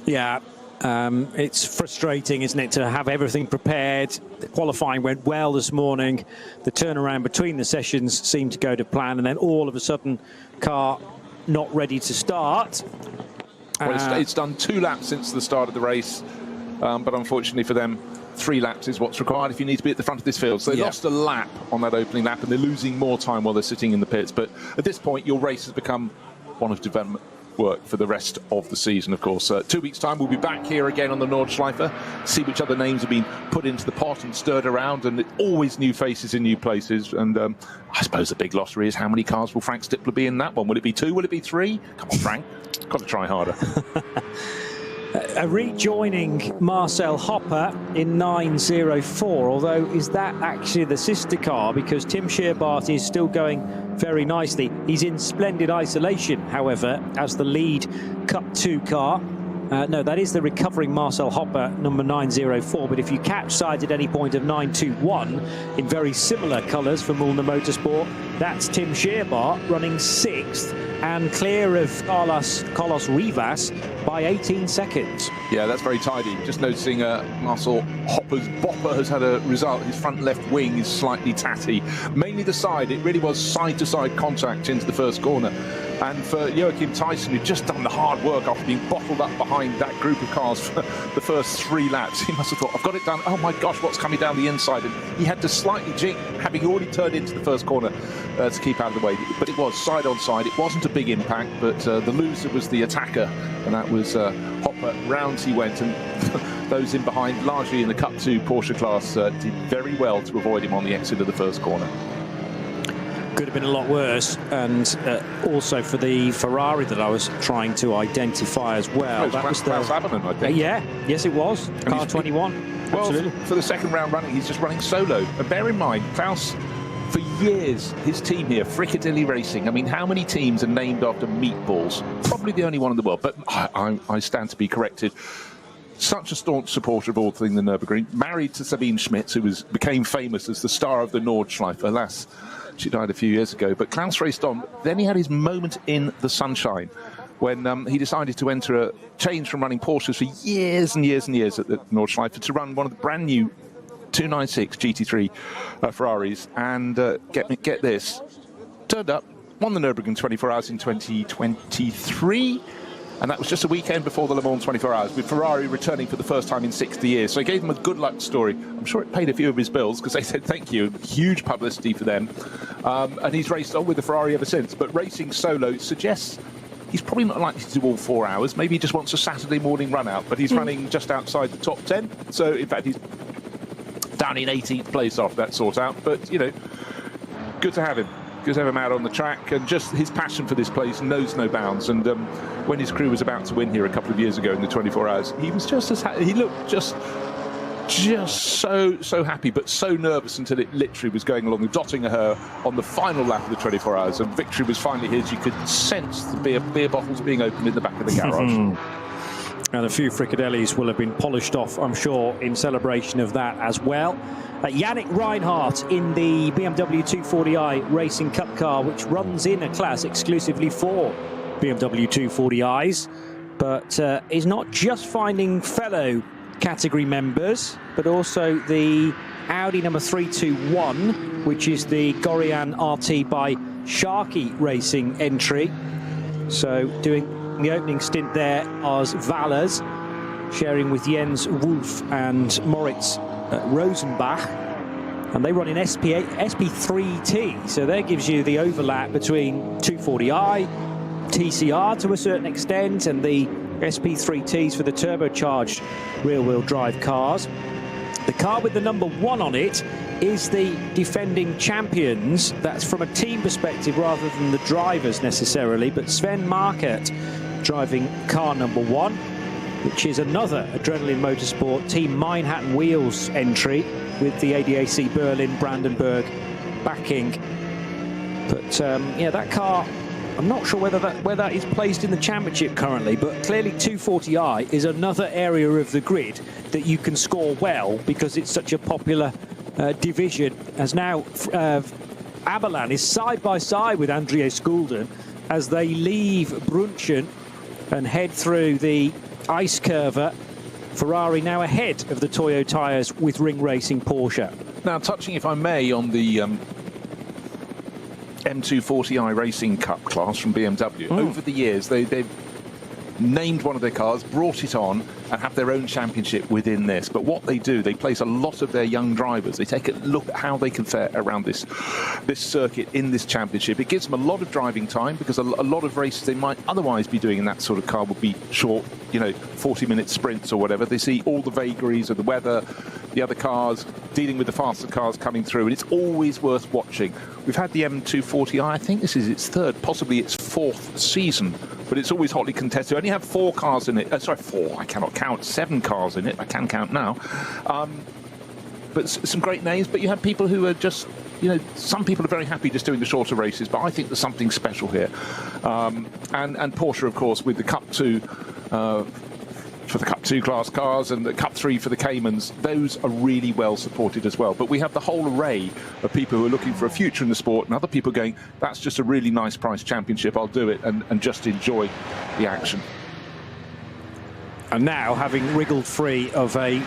Yeah, it's frustrating, isn't it, to have everything prepared. The qualifying went well this morning. The turnaround between the sessions seemed to go to plan, and then all of a sudden, car not ready to start. Well, it's done 2 laps since the start of the race, but unfortunately for them, 3 laps is what's required if you need to be at the front of this field. So they lost a lap on that opening lap, and they're losing more time while they're sitting in the pits. But at this point, your race has become one of development work for the rest of the season, of course. 2 weeks' time, we'll be back here again on the Nordschleife, see which other names have been put into the pot and stirred around, and always new faces in new places. And I suppose the big lottery is how many cars will Frank Stippler be in that one? Will it be 2? Will it be 3? Come on, Frank. Got to try harder. Rejoining Marcel Hopper in 904, although is that actually the sister car, because Tim Scherbart is still going very nicely. He's in splendid isolation, however, as the lead Cup 2 car. No, that is the recovering Marcel Hopper, number 904. But if you catch sight at any point of 921 in very similar colours for Mulner Motorsport, that's Tim Scherbart running 6th and clear of Carlos Rivas by 18 seconds. Yeah, that's very tidy. Just noticing Marcel Hopper's bopper has had a result. His front left wing is slightly tatty. Mainly the side. It really was side-to-side contact into the first corner. And for Joachim Tyson, who'd just done the hard work after being bottled up behind that group of cars for the first 3 laps, he must have thought, I've got it done. Oh my gosh, what's coming down the inside? And he had to slightly jink, having already turned into the first corner to keep out of the way. But it was side on side. It wasn't a big impact, but the loser was the attacker, and that was Hopper. Round he went, and those in behind, largely in the Cup 2 Porsche class, did very well to avoid him on the exit of the first corner. Could have been a lot worse, and also for the Ferrari that I was trying to identify as well. That was Klaus Aberman, I think. Yeah, yes it was. Car 21. Well, absolutely. For the second round running, he's just running solo. And bear in mind, Klaus, for years, his team here, Fricadilly Racing, I mean, how many teams are named after meatballs? Probably the only one in the world, but I stand to be corrected. Such a staunch supporter of all things the Nürburgring, married to Sabine Schmitz, who became famous as the star of the Nordschleife. Alas, she died a few years ago, but Klaus raced on. Then he had his moment in the sunshine when he decided to change from running Porsches for years and years and years at the Nordschleife to run one of the brand new 296 GT3 Ferraris, and get this, turned up, won the Nürburgring 24 Hours in 2023. And that was just a weekend before the Le Mans 24 Hours, with Ferrari returning for the first time in 60 years. So I gave them a good luck story. I'm sure it paid a few of his bills, because they said thank you. Huge publicity for them. And he's raced on with the Ferrari ever since. But racing solo suggests he's probably not likely to do all 4 hours. Maybe he just wants a Saturday morning run out. But he's running just outside the top 10. So, in fact, he's down in 18th place after that sort out. But, you know, good to have him. Good to have him out on the track, and just his passion for this place knows no bounds. And when his crew was about to win here a couple of years ago in the 24 Hours, he was just as he looked just so happy, but so nervous until it literally was going along, dotting her on the final lap of the 24 Hours, and victory was finally his. You could sense the beer bottles being opened in the back of the garage. And a few frikadellis will have been polished off, I'm sure, in celebration of that as well. Yannick Reinhardt in the BMW 240i Racing Cup car, which runs in a class exclusively for BMW 240i's, but is not just finding fellow category members, but also the Audi number 321, which is the Gorian RT by Sharkey Racing entry. So doing the opening stint there as Valers, sharing with Jens Wolf and Moritz Rosenbach, and they run in SP3T, so that gives you the overlap between 240i, TCR to a certain extent, and the SP3Ts for the turbocharged rear-wheel drive cars. The car with the number 1 on it is the defending champions. That's from a team perspective rather than the drivers necessarily, but Sven Markert driving car number 1, which is another Adrenaline Motorsport Team Manhattan Wheels entry with the ADAC Berlin Brandenburg backing. But yeah, that car, I'm not sure where that is placed in the championship currently, but clearly 240i is another area of the grid that you can score well, because it's such a popular division, as now Aberlan is side by side with Andrea Skulden as they leave Brunchen and head through the ice curver. Ferrari now ahead of the Toyo tyres with Ring Racing Porsche. Now, touching, if I may, on the M240i Racing Cup class from BMW. Over the years, they've named one of their cars, brought it on, and have their own championship within this. But what they do, they place a lot of their young drivers. They take a look at how they can fare around this circuit in this championship. It gives them a lot of driving time, because a lot of races they might otherwise be doing in that sort of car would be short, 40-minute sprints or whatever. They see all the vagaries of the weather, the other cars, dealing with the faster cars coming through, and it's always worth watching. We've had the M240i, I think this is its third, possibly its fourth season, but it's always hotly contested. We only have 4 cars in it. Sorry, 4, I cannot count. 7 cars in it, I can count now. But some great names, but you have people who are just, some people are very happy just doing the shorter races, but I think there's something special here. And Porsche, of course, with the Cup 2, for the Cup 2 class cars and the Cup 3 for the Caymans, those are really well supported as well. But we have the whole array of people who are looking for a future in the sport, and other people going, that's just a really nice price championship, I'll do it, and just enjoy the action. And now, having wriggled free of a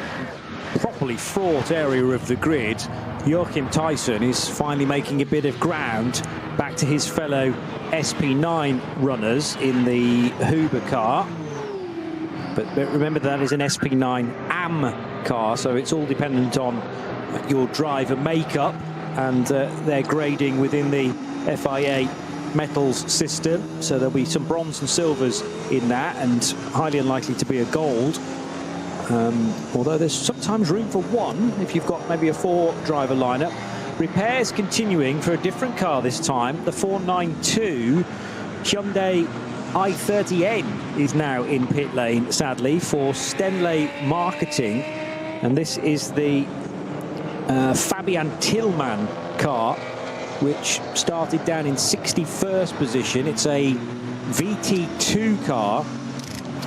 properly fraught area of the grid, Joachim Tyson is finally making a bit of ground back to his fellow SP9 runners in the Huber car. But remember, that is an SP9 AM car, so it's all dependent on your driver makeup and their grading within the FIA metals system. So there'll be some bronze and silvers in that, and highly unlikely to be a gold. Although there's sometimes room for one if you've got maybe a 4-driver lineup. Repairs continuing for a different car this time. The 492 Hyundai i30N is now in pit lane, sadly, for Stenley Marketing. And this is the Fabian Tillman car, which started down in 61st position. It's a VT2 car.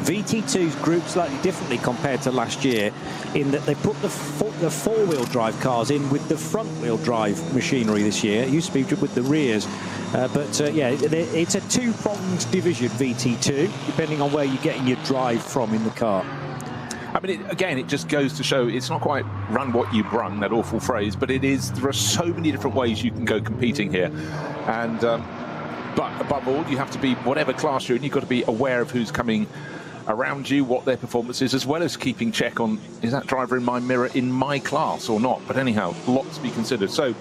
VT2's grouped slightly differently compared to last year, in that they put the 4-wheel drive cars in with the front-wheel drive machinery this year. It used to be with the rears. Yeah, it's a 2-pronged division, VT2, depending on where you're getting your drive from in the car. I mean, again, it just goes to show it's not quite run what you brung, that awful phrase, but it is, there are so many different ways you can go competing here. And but above all, you have to be, whatever class you're in, you've got to be aware of who's coming around you, what their performance is, as well as keeping check on, is that driver in my mirror in my class or not? But anyhow, lots to be considered. So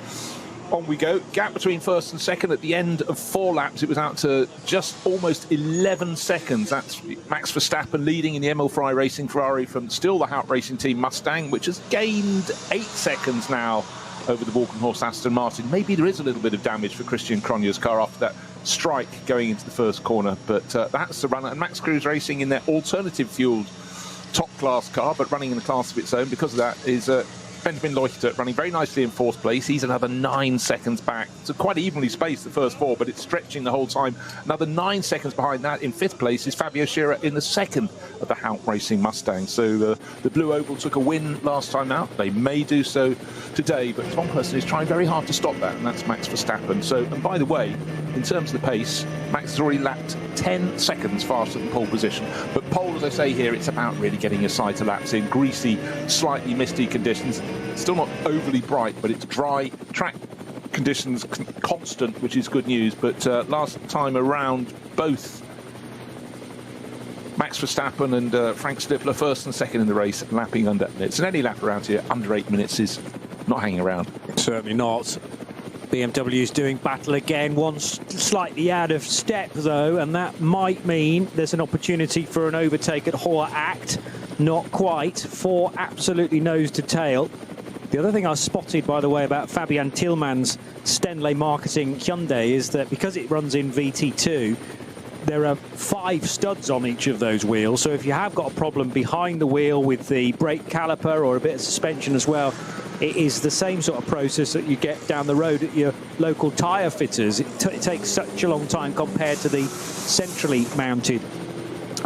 on we go. Gap between first and second at the end of 4 laps. It was out to just almost 11 seconds. That's Max Verstappen leading in the Emil Frey Racing Ferrari from still the Hout Racing Team Mustang, which has gained 8 seconds now over the Walkenhorst Aston Martin. Maybe there is a little bit of damage for Christian Cronje's car after that strike going into the first corner, but that's the runner. And Max Cruz Racing in their alternative fueled top class car, but running in a class of its own because of that, is Benjamin Leuchter running very nicely in 4th place. He's another 9 seconds back. So quite evenly spaced, the first 4, but it's stretching the whole time. Another 9 seconds behind that. In 5th place is Fabio Scherer in the 2nd of the Hout Racing Mustang. So the Blue Oval took a win last time out. They may do so today, but one person is trying very hard to stop that, and that's Max Verstappen. So, and by the way, in terms of the pace, Max has already lapped 10 seconds faster than pole position. But pole, as I say here, it's about really getting your side to laps in greasy, slightly misty conditions. Still not overly bright, but it's dry. Track conditions constant, which is good news. But last time around, both Max Verstappen and Frank Stifler, first and second in the race, lapping under 8 minutes. And any lap around here under 8 minutes is not hanging around. Certainly not. BMW is doing battle again, one slightly out of step though, and that might mean there's an opportunity for an overtake at Hoa Act. Not quite. 4 absolutely nose to tail. The other thing I spotted, by the way, about Fabian Tillman's Stenley Marketing Hyundai is that because it runs in VT2, there are 5 studs on each of those wheels. So if you have got a problem behind the wheel with the brake caliper or a bit of suspension as well, it is the same sort of process that you get down the road at your local tyre fitters. It takes such a long time compared to the centrally mounted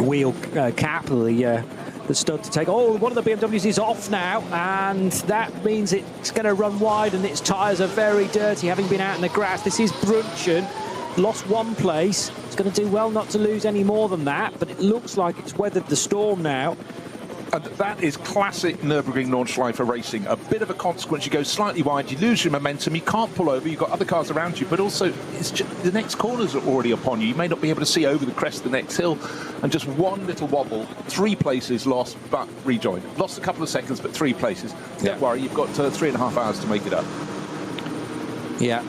wheel cap, the stud to take. Oh, one of the BMWs is off now, and that means it's going to run wide, and its tyres are very dirty, having been out in the grass. This is Brunchen, lost 1 place. It's going to do well not to lose any more than that, but it looks like it's weathered the storm now. And that is classic Nürburgring Nordschleife racing. A bit of a consequence. You go slightly wide, you lose your momentum, you can't pull over, you've got other cars around you, but also it's just, the next corners are already upon you. You may not be able to see over the crest of the next hill, and just one little wobble, 3 places lost, but rejoined. Lost a couple of seconds, but 3 places. Don't worry, you've got 3.5 hours to make it up. Yeah.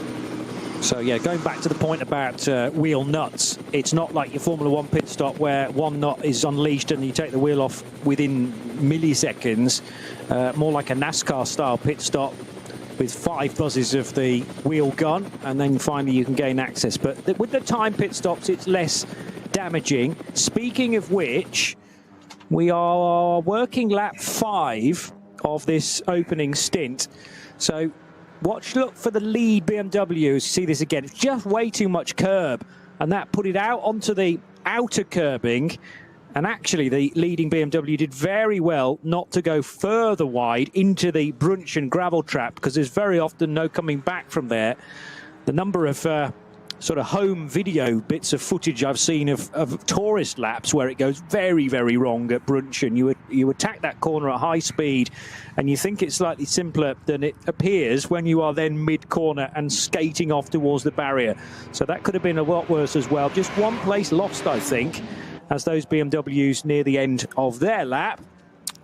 So, yeah, going back to the point about wheel nuts, it's not like your Formula 1 pit stop where one nut is unleashed and you take the wheel off within milliseconds. More like a NASCAR-style pit stop with 5 buzzes of the wheel gun, and then finally you can gain access. But with the time pit stops, it's less damaging. Speaking of which, we are working lap 5 of this opening stint. So look for the lead BMW. See this again. It's just way too much curb, and that put it out onto the outer curbing. And actually, the leading BMW did very well not to go further wide into the Brunchen gravel trap, because there's very often no coming back from there. The number of sort of home video bits of footage I've seen of tourist laps where it goes very, very wrong at Brunchen. You attack that corner at high speed, and you think it's slightly simpler than it appears when you are then mid-corner and skating off towards the barrier. So that could have been a lot worse as well. Just one place lost, I think, as those BMWs near the end of their lap.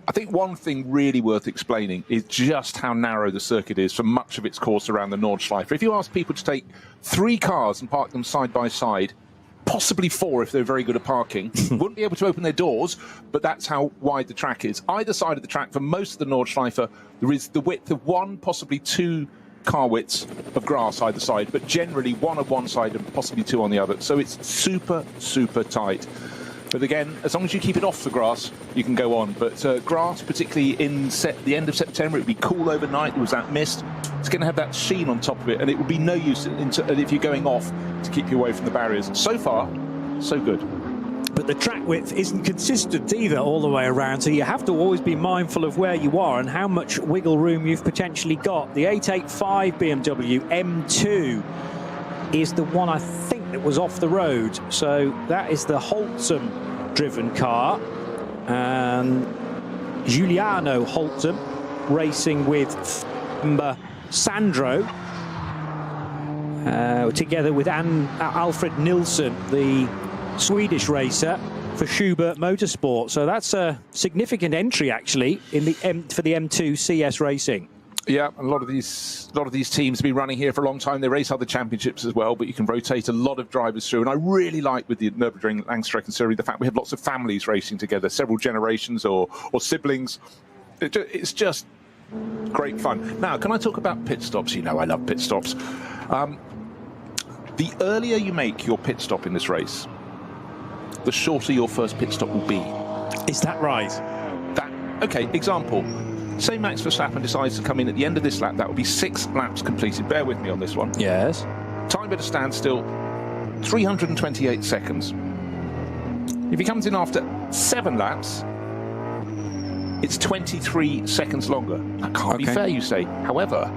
I think one thing really worth explaining is just how narrow the circuit is for much of its course around the Nordschleife. If you ask people to take 3 cars and park them side by side, possibly 4 if they're very good at parking, wouldn't be able to open their doors, but that's how wide the track is. Either side of the track, for most of the Nordschleife, there is the width of 1, possibly 2 car widths of grass either side, but generally 1 on one side and possibly 2 on the other. So it's super, super tight. But again, as long as you keep it off the grass, you can go on. But grass, particularly in the end of September, it would be cool overnight. There was that mist. It's going to have that sheen on top of it, and it would be no use if you're going off to keep you away from the barriers. So far, so good. But the track width isn't consistent either all the way around, so you have to always be mindful of where you are and how much wiggle room you've potentially got. The 885 BMW M2 is the one, I think, that was off the road. So that is the Holtzum driven car, and Giuliano Holtzum racing with Sandro together with Alfred Nilsson, the Swedish racer for Schubert Motorsport. So that's a significant entry actually in the for the M2 CS Racing. Yeah, a lot of these teams have been running here for a long time. They race other championships as well, but you can rotate a lot of drivers through. And I really like with the Nürburgring Langstrecken Series the fact we have lots of families racing together, several generations or siblings. It's just great fun. Now, can I talk about pit stops? You know I love pit stops. The earlier you make your pit stop in this race, the shorter your first pit stop will be. Is that right? Okay, example. Say Max Verstappen decides to come in at the end of this lap, that will be 6 laps completed. Bear with me on this one. Yes. Time at a standstill, 328 seconds. If he comes in after 7 laps, it's 23 seconds longer. That can't be fair, you say. However,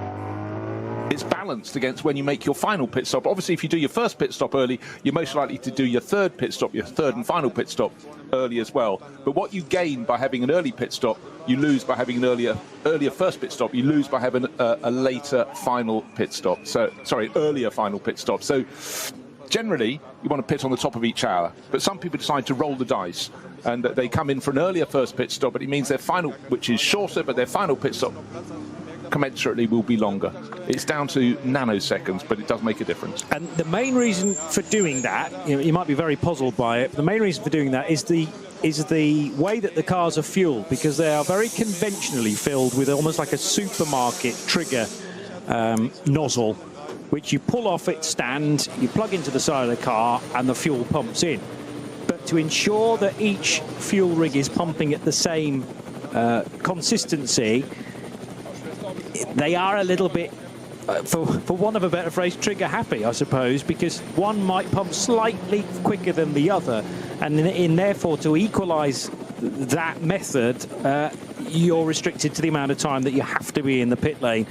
it's balanced against when you make your final pit stop. Obviously, if you do your first pit stop early, you're most likely to do your third pit stop, your third and final pit stop early as well. But what you gain by having an early pit stop, you lose by having an earlier first pit stop. You lose by having a later final pit stop. So, sorry, earlier final pit stop. So, generally, you want to pit on the top of each hour. But some people decide to roll the dice, and they come in for an earlier first pit stop, but it means their final, which is shorter, but their final pit stop commensurately will be longer. It's down to nanoseconds, but it does make a difference. And the main reason for doing that, you might be very puzzled by it, but the main reason for doing that is the way that the cars are fueled, because they are very conventionally filled with almost like a supermarket trigger nozzle, which you pull off its stand, you plug into the side of the car, and the fuel pumps in. But to ensure that each fuel rig is pumping at the same consistency, they are a little bit, for want of a better phrase, trigger happy, I suppose, because one might pump slightly quicker than the other, and therefore to equalise that method, you're restricted to the amount of time that you have to be in the pit lane.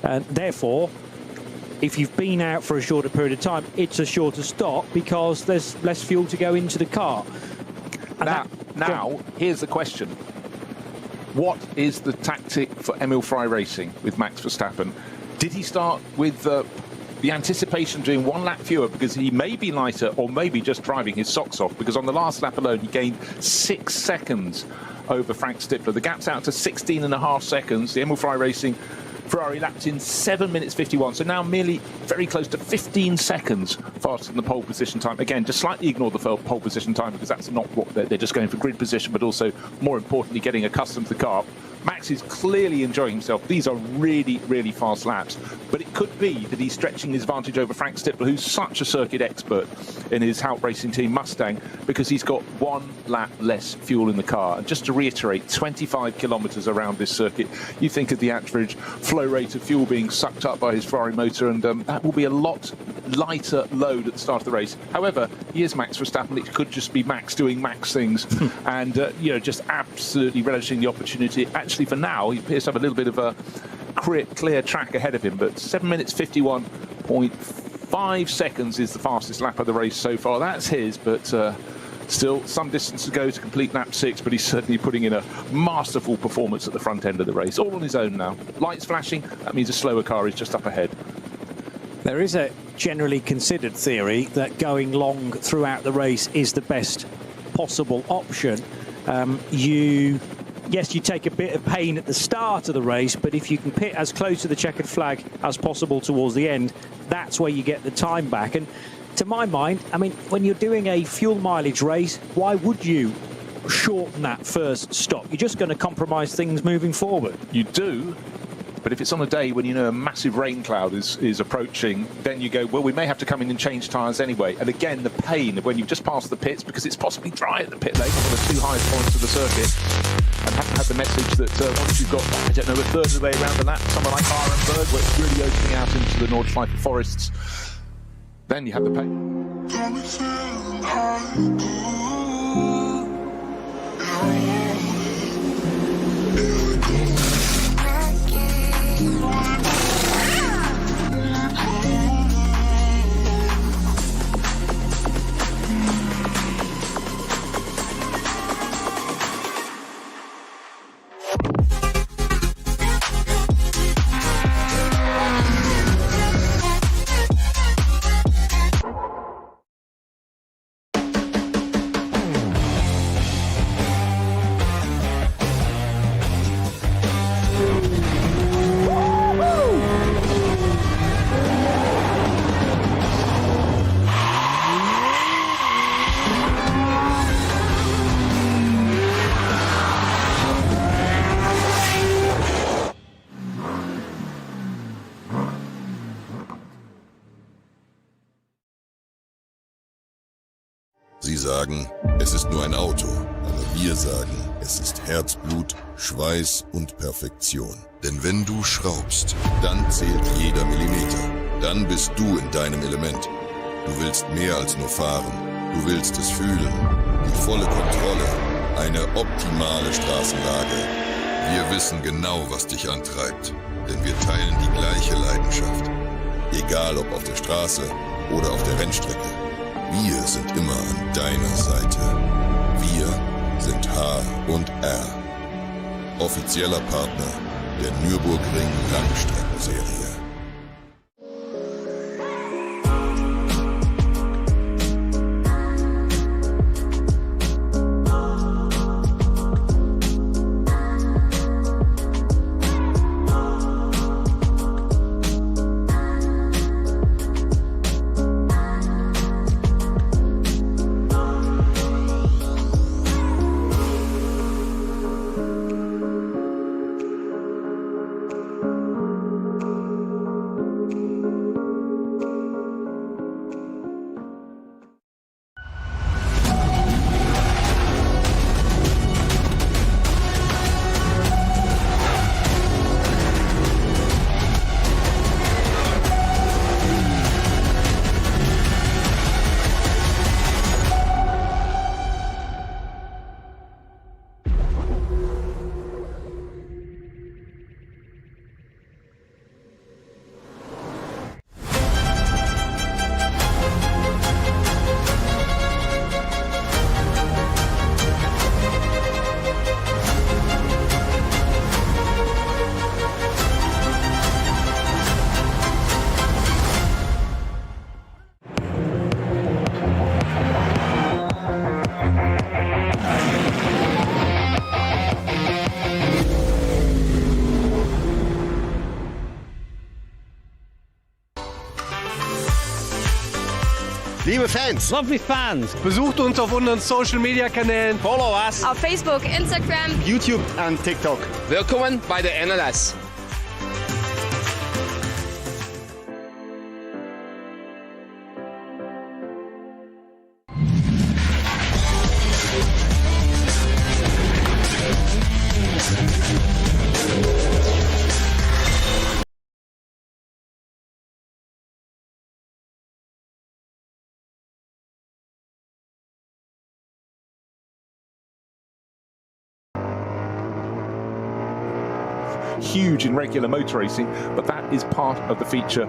Therefore, if you've been out for a shorter period of time, it's a shorter stop because there's less fuel to go into the car. And now, here's the question. What is the tactic for Emil Frey Racing with Max Verstappen? Did he start with the anticipation of doing one lap fewer because he may be lighter or maybe just driving his socks off? Because on the last lap alone, he gained 6 seconds over Frank Stippler. The gap's out to 16.5 seconds. The Emil Frey Racing Ferrari lapped in 7 minutes 51, so now merely very close to 15 seconds faster than the pole position time. Again, just slightly ignore the pole position time because that's not what they're just going for grid position, but also, more importantly, getting accustomed to the car. Max is clearly enjoying himself. These are really, really fast laps. But it could be that he's stretching his advantage over Frank Stippler, who's such a circuit expert in his Haupt Racing team Mustang, because he's got 1 lap less fuel in the car. And just to reiterate, 25 kilometres around this circuit, you think of the average flow rate of fuel being sucked up by his Ferrari motor, and that will be a lot lighter load at the start of the race. However, he is Max Verstappen. It could just be Max doing Max things and, you know, just absolutely relishing the opportunity. Actually, for now, he appears to have a little bit of a clear track ahead of him, but 7 minutes 51.5 seconds is the fastest lap of the race so far. That's his, but still some distance to go to complete lap 6, but he's certainly putting in a masterful performance at the front end of the race. All on his own now. Lights flashing, that means a slower car is just up ahead. There is a generally considered theory that going long throughout the race is the best possible option. Yes, you take a bit of pain at the start of the race, but if you can pit as close to the checkered flag as possible towards the end, that's where you get the time back. And to my mind, I mean, when you're doing a fuel mileage race, why would you shorten that first stop? You're just going to compromise things moving forward. You do. But if it's on a day when you know a massive rain cloud is approaching, then you go, well, we may have to come in and change tyres anyway. And again, the pain of when you've just passed the pits, because it's possibly dry at the pit lane, one of the 2 highest points of the circuit, and haven't had the message that once you've got, I don't know, a third of the way around the lap, somewhere like Arenberg, where it's really opening out into the Nordschleife forests, then you have the pain. Sie sagen, es ist nur ein Auto, aber wir sagen, es ist Herzblut, Schweiß und Perfektion. Denn wenn du schraubst, dann zählt jeder Millimeter. Dann bist du in deinem Element. Du willst mehr als nur fahren. Du willst es fühlen. Die volle Kontrolle. Eine optimale Straßenlage. Wir wissen genau, was dich antreibt. Denn wir teilen die gleiche Leidenschaft. Egal ob auf der Straße oder auf der Rennstrecke. Wir sind immer an deiner Seite. Wir sind H&R. Offizieller Partner der Nürburgring Langstrecken Serie. Liebe Fans, Lovely fans. besucht uns auf unseren Social Media Kanälen. Follow us. Auf Facebook, Instagram, YouTube und TikTok. Willkommen bei der NLS. Huge in regular motor racing, but that is part of the feature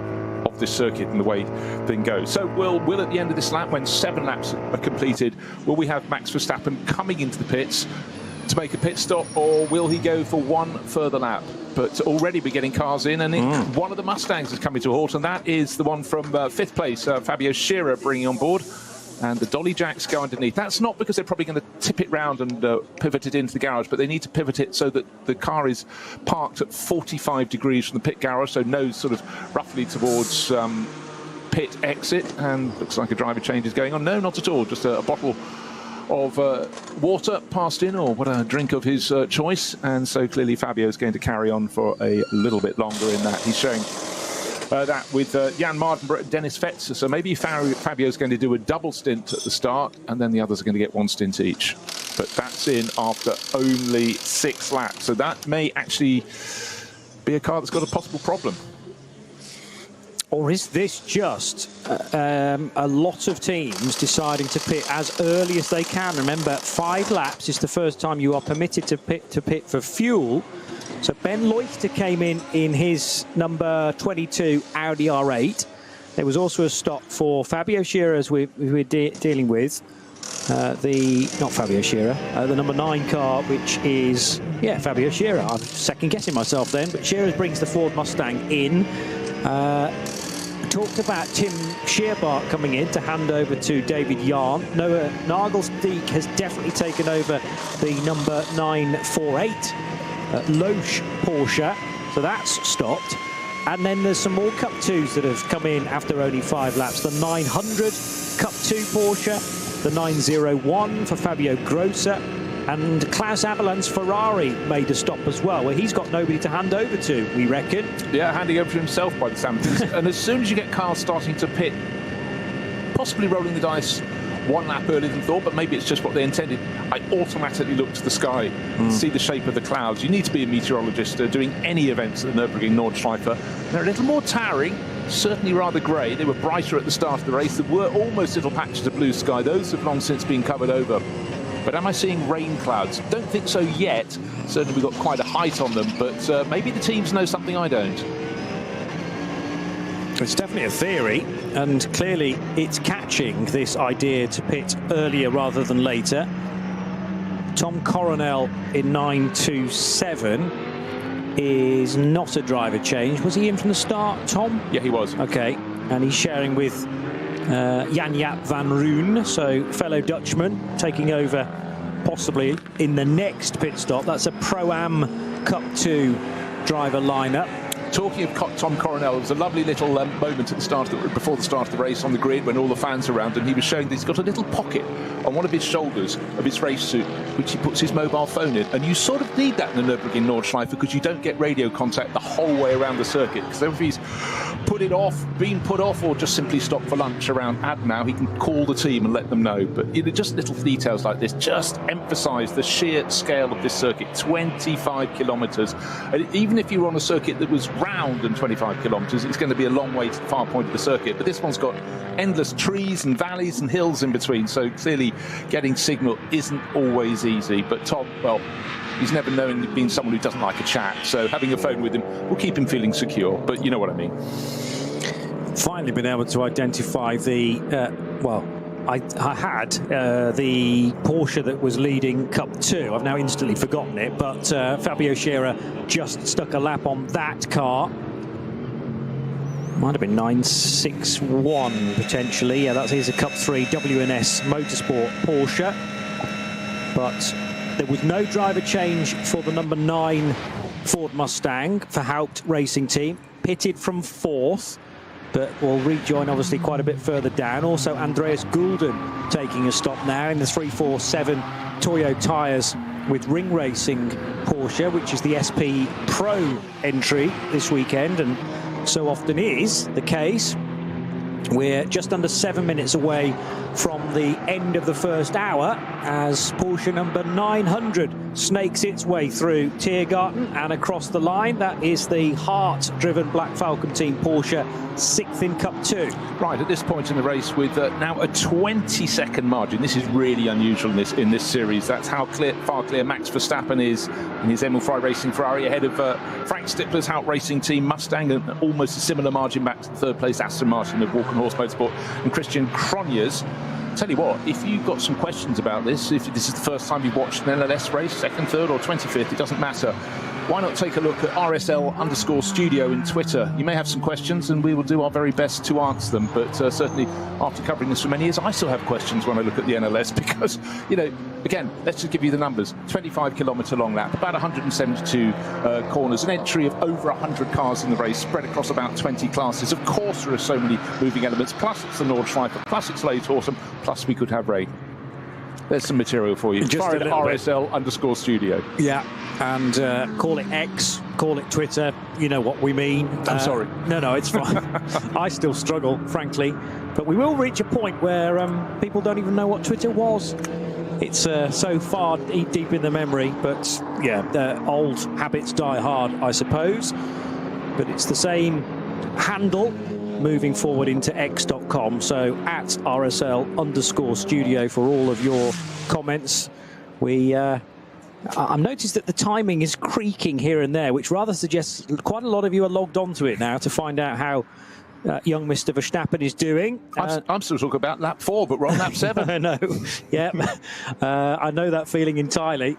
of this circuit and the way things go. So will at the end of this lap, when 7 laps are completed, will we have Max Verstappen coming into the pits to make a pit stop, or will he go for one further lap? But already we're getting cars in, and one of the Mustangs is coming to a halt, and that is the one from 5th place, Fabio Scherer, bringing on board. And the dolly jacks go underneath. That's not because they're probably going to tip it round and pivot it into the garage, but they need to pivot it so that the car is parked at 45 degrees from the pit garage, so nose sort of roughly towards pit exit. And looks like a driver change is going on. No, not at all. Just a bottle of water passed in, or what, a drink of his choice. And so clearly Fabio is going to carry on for a little bit longer in that. He's showing that with Jan Mardenborough and Dennis Fetzer. So maybe Fabio's going to do a double stint at the start, and then the others are going to get 1 stint each. But that's in after only 6 laps. So that may actually be a car that's got a possible problem. Or is this just a lot of teams deciding to pit as early as they can? Remember, 5 laps is the first time you are permitted to pit for fuel. So Ben Leuchter came in his number 22 Audi R8. There was also a stop for Fabio Scherer, as we're dealing with. Not Fabio Scherer, the number 9 car, which is, yeah, Fabio Scherer. I'm second guessing myself then, but Scherer brings the Ford Mustang in. Talked about Tim Scheerbart coming in to hand over to David Yarn. Noah Nagelsdijk has definitely taken over the number 948 Loesch Porsche, so that's stopped. And then there's some more Cup 2s that have come in after only 5 laps. The 900 Cup 2 Porsche, the 901 for Fabio Grosser, and Klaus Abeland's Ferrari made a stop as well, where he's got nobody to hand over to, we reckon. Yeah, handing over to himself by the sound of things. And as soon as you get cars starting to pit, possibly rolling the dice 1 lap earlier than thought, but maybe it's just what they intended, I automatically look to the sky, see the shape of the clouds. You need to be a meteorologist doing any events at the Nürburgring Nordschleife. They're a little more towering, certainly rather grey. They were brighter at the start of the race. There were almost little patches of blue sky. Those have long since been covered over. But am I seeing rain clouds? Don't think so yet. Certainly we've got quite a height on them, but maybe the teams know something I don't. It's definitely a theory, and clearly it's catching, this idea to pit earlier rather than later. Tom Coronel in 927 is not a driver change. Was he in from the start, Tom? Yeah, he was. Okay, and he's sharing with Jan-Jaap van Roon, so fellow Dutchman, taking over possibly in the next pit stop. That's a Pro-Am Cup 2 driver lineup. Talking of Tom Coronel, there was a lovely little moment at the start before the start of the race on the grid when all the fans are around, and he was showing that he's got a little pocket on one of his shoulders of his race suit, which he puts his mobile phone in. And you sort of need that in the Nürburgring Nordschleife because you don't get radio contact the whole way around the circuit. Because if he's been put off, or just simply stopped for lunch around Adenau, he can call the team and let them know. But just little details like this just emphasise the sheer scale of this circuit. 25 kilometres. And even if you were on a circuit that was round and 25 kilometres, it's going to be a long way to the far point of the circuit. But this one's got endless trees and valleys and hills in between, so clearly getting signal isn't always easy. But Tom, well, he's never known being someone who doesn't like a chat, so having a phone with him will keep him feeling secure. But you know what I mean. Finally been able to identify the I had the Porsche that was leading Cup 2. I've now instantly forgotten it, but Fabio Scherer just stuck a lap on that car. Might have been 961 potentially. Yeah, here's a Cup 3 WNS Motorsport Porsche. But there was no driver change for the number 9 Ford Mustang for Haupt Racing Team. Pitted from 4th. but will rejoin obviously quite a bit further down. Also Andreas Gulden taking a stop now in the 347 Toyo tyres with Ring Racing Porsche, which is the SP Pro entry this weekend, and so often is the case. We're just under 7 minutes away from the end of the first hour as Porsche number 900 snakes its way through Tiergarten and across the line. That is the Hart-driven Black Falcon Team Porsche, 6th in Cup 2. Right, at this point in the race with now a 20-second margin. This is really unusual in this series. That's how far clear Max Verstappen is in his Emil Frey Racing Ferrari, ahead of Frank Stippler's Hout Racing Team Mustang, and almost a similar margin back to the third place Aston Martin of Walk and Horse Motorsport and Christian Cronjes. Tell you what, if you've got some questions about this, if this is the first time you've watched an NLS race, 2nd, 3rd or 25th, it doesn't matter. Why not take a look at RSL_studio in Twitter? You may have some questions and we will do our very best to answer them. But certainly after covering this for many years, I still have questions when I look at the NLS because, you know, again, let's just give you the numbers. 25-kilometre long lap, about 172 corners, an entry of over 100 cars in the race, spread across about 20 classes. Of course, there are so many moving elements, plus it's the Nordschleife, plus it's late autumn, plus we could have rain. There's some material for you. Just at RSL_studio. Yeah, and call it X, call it Twitter, you know what we mean. I'm sorry. No, it's fine. I still struggle, frankly. But we will reach a point where people don't even know what Twitter was. It's so far deep in the memory, but yeah, old habits die hard, I suppose. But it's the same handle moving forward into x.com, so at RSL_studio for all of your comments. I've noticed that the timing is creaking here and there, which rather suggests quite a lot of you are logged onto it now to find out how young Mr. Verstappen is doing. I'm still talking about lap 4, but we're on lap 7. I know, yeah. I know that feeling entirely.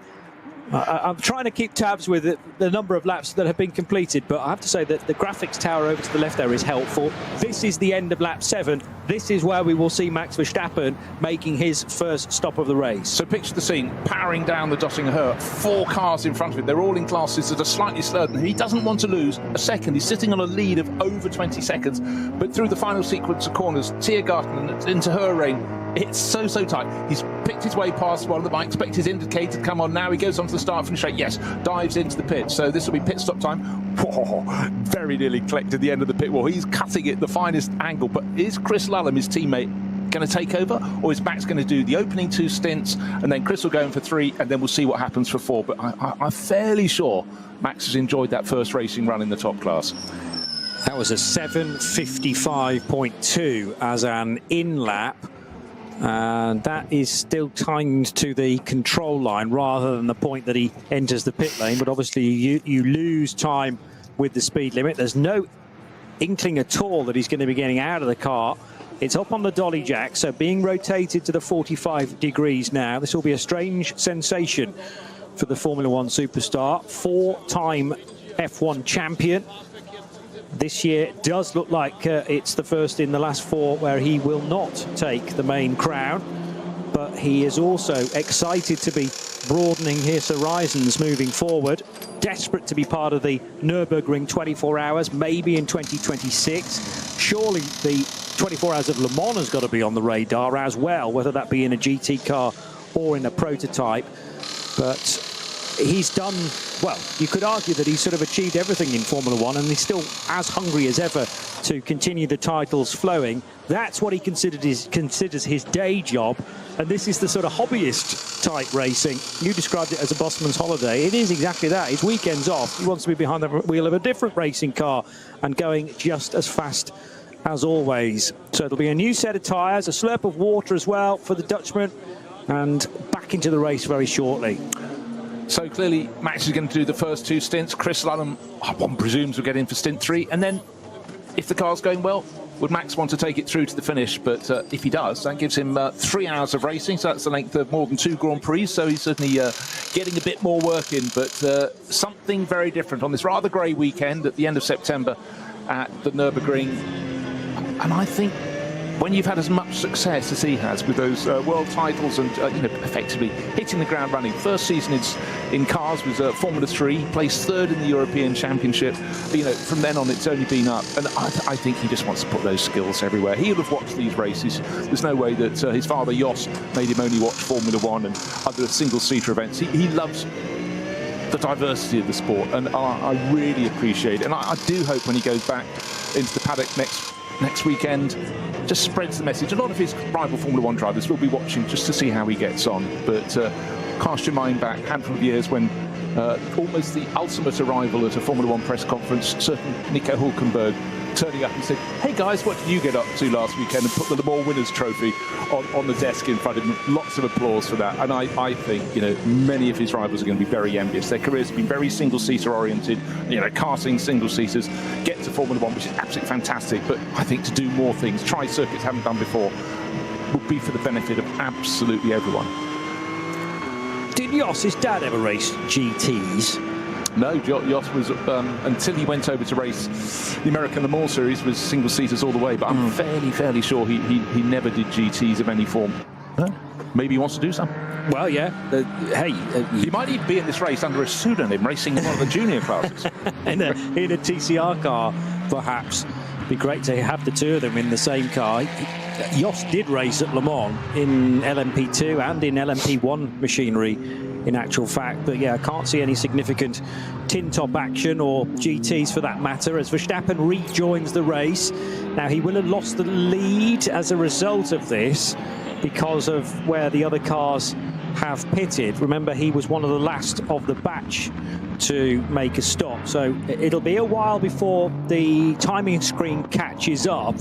I'm trying to keep tabs with the number of laps that have been completed, but I have to say that the graphics tower over to the left there is helpful. This is the end of lap 7. This is where we will see Max Verstappen making his first stop of the race. So picture the scene, powering down the Dottinger Her, 4 cars in front of him. They're all in classes that are slightly slower than him. He doesn't want to lose a second. He's sitting on a lead of over 20 seconds. But through the final sequence of corners, Tiergarten and into Her Rain, it's so tight. He's picked his way past one of them. I expect his indicator to come on now. He goes onto the start-finish straight. Yes, dives into the pit. So this will be pit stop time. Whoa, very nearly collected the end of the pit wall. He's cutting it the finest angle. But is Chris Lullum, his teammate, going to take over? Or is Max going to do the opening 2 stints and then Chris will go in for 3 and then we'll see what happens for 4? But I'm fairly sure Max has enjoyed that first racing run in the top class. That was a 7:55.2 as an in-lap. And that is still timed to the control line rather than the point that he enters the pit lane. But obviously you lose time with the speed limit. There's no inkling at all that he's going to be getting out of the car. It's up on the dolly jack, so being rotated to the 45 degrees now. This will be a strange sensation for the Formula One superstar. 4-time F1 champion. This year does look like it's the first in the last 4 where he will not take the main crown, but he is also excited to be broadening his horizons moving forward, desperate to be part of the Nürburgring 24 hours, maybe in 2026. Surely the 24 hours of Le Mans has got to be on the radar as well, whether that be in a GT car or in a prototype. But he's done, well, you could argue that he's sort of achieved everything in Formula One, and he's still as hungry as ever to continue the titles flowing. That's what he considers his day job, and this is the sort of hobbyist type racing. You described it as a bossman's holiday. It is exactly that. His weekend's off. He wants to be behind the wheel of a different racing car and going just as fast as always. So it'll be a new set of tyres, a slurp of water as well for the Dutchman, and back into the race very shortly. So clearly Max is going to do the first 2 stints. Chris Lullum, one presumes, will get in for stint 3. And then, if the car's going well, would Max want to take it through to the finish? But if he does, that gives him 3 hours of racing. So that's the length of more than 2 Grand Prix. So he's certainly getting a bit more work in. But something very different on this rather grey weekend at the end of September at the Nürburgring. And I think when you've had as much success as he has with those world titles and effectively hitting the ground running. First season in cars was Formula 3, placed third in the European Championship. From then on it's only been up, and I think he just wants to put those skills everywhere. He'll have watched these races. There's no way that his father Jos made him only watch Formula 1 and other single-seater events. He loves the diversity of the sport, and I really appreciate it. And I do hope when he goes back into the paddock next weekend, just spreads the message. A lot of his rival Formula 1 drivers will be watching just to see how he gets on. But cast your mind back a handful of years when almost the ultimate arrival at a Formula 1 press conference, certain Nico Hülkenberg turning up and said, "Hey guys, what did you get up to last weekend?" and put the Le Mans Winners Trophy on the desk in front of him. Lots of applause for that. And I think, many of his rivals are going to be very envious. Their careers have been very single-seater oriented, karting single-seaters, get to Formula 1, which is absolutely fantastic. But I think to do more things, try circuits haven't done before, would be for the benefit of absolutely everyone. Did Jos's dad ever race GTs? No, Jos was, until he went over to race the American Le Mans Series, was single-seaters all the way, but I'm fairly sure he never did GTs of any form. Huh? Maybe he wants to do some. Well, yeah. He might even be in this race under a pseudonym, racing in one of the junior classes. in a TCR car, perhaps. It'd be great to have the two of them in the same car. Jos did race at Le Mans in LMP2 and in LMP1 machinery, in actual fact. But yeah, I can't see any significant tin top action, or GTs for that matter, as Verstappen rejoins the race. Now, he will have lost the lead as a result of this because of where the other cars have pitted. Remember, he was one of the last of the batch to make a stop, so it'll be a while before the timing screen catches up.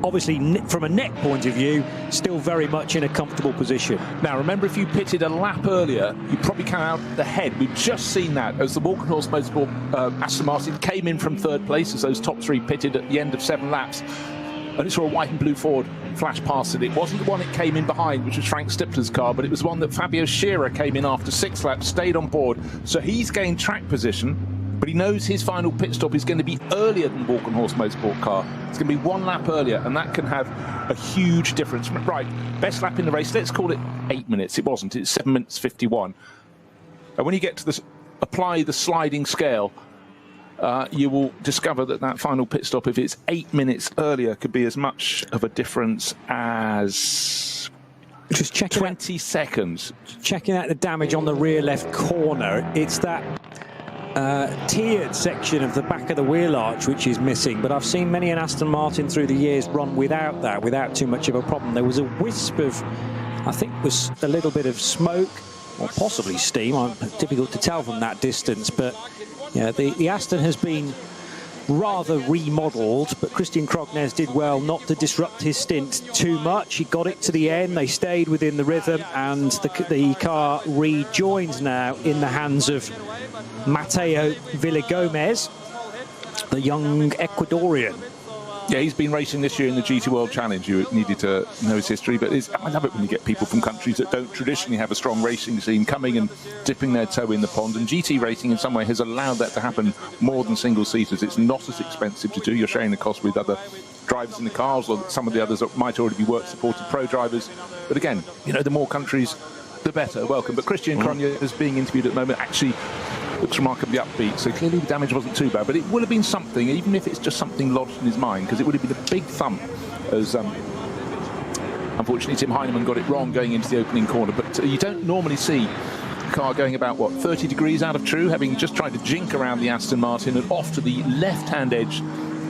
Obviously, from a net point of view, still very much in a comfortable position. Now, remember, if you pitted a lap earlier, you probably come out ahead. We've just seen that as the Walkenhorst Motorsport Aston Martin came in from third place as those top three pitted at the end of 7 laps. And it saw a white and blue Ford flash past it. It wasn't the one it came in behind, which was Frank Stippler's car, but it was the one that Fabio Scherer came in after 6 laps, stayed on board. So he's gained track position, but he knows his final pit stop is going to be earlier than the Walkenhorst Motorsport car. It's going to be 1 lap earlier, and that can have a huge difference. Right, best lap in the race, let's call it 8 minutes. It wasn't, it's 7 minutes 51. And when you get to this, apply the sliding scale, you will discover that final pit stop, if it's 8 minutes earlier, could be as much of a difference as just checking 20 seconds. Checking out the damage on the rear left corner. It's that tiered section of the back of the wheel arch which is missing, but I've seen many an Aston Martin through the years run without that, without too much of a problem. There was a wisp of, I think it was a little bit of smoke or possibly steam. Difficult to tell from that distance, but yeah, the Aston has been rather remodeled, but Christian Krognes did well not to disrupt his stint too much. He got it to the end, they stayed within the rhythm, and the car rejoins now in the hands of Mateo Villagomez, the young Ecuadorian. Yeah, he's been racing this year in the GT World Challenge. You needed to know his history, but I love it when you get people from countries that don't traditionally have a strong racing scene coming and dipping their toe in the pond. And GT racing in some way has allowed that to happen more than single-seaters. It's not as expensive to do. You're sharing the cost with other drivers in the cars, or some of the others that might already be work-supported pro drivers. But again, the more countries, the better. Welcome. But Christian Krognes is being interviewed at the moment. Actually, looks remarkably upbeat, so clearly the damage wasn't too bad, but it would have been something, even if it's just something lodged in his mind, because it would have been a big thump, as unfortunately Tim Heinemann got it wrong going into the opening corner. But you don't normally see a car going about, 30 degrees out of true, having just tried to jink around the Aston Martin and off to the left-hand edge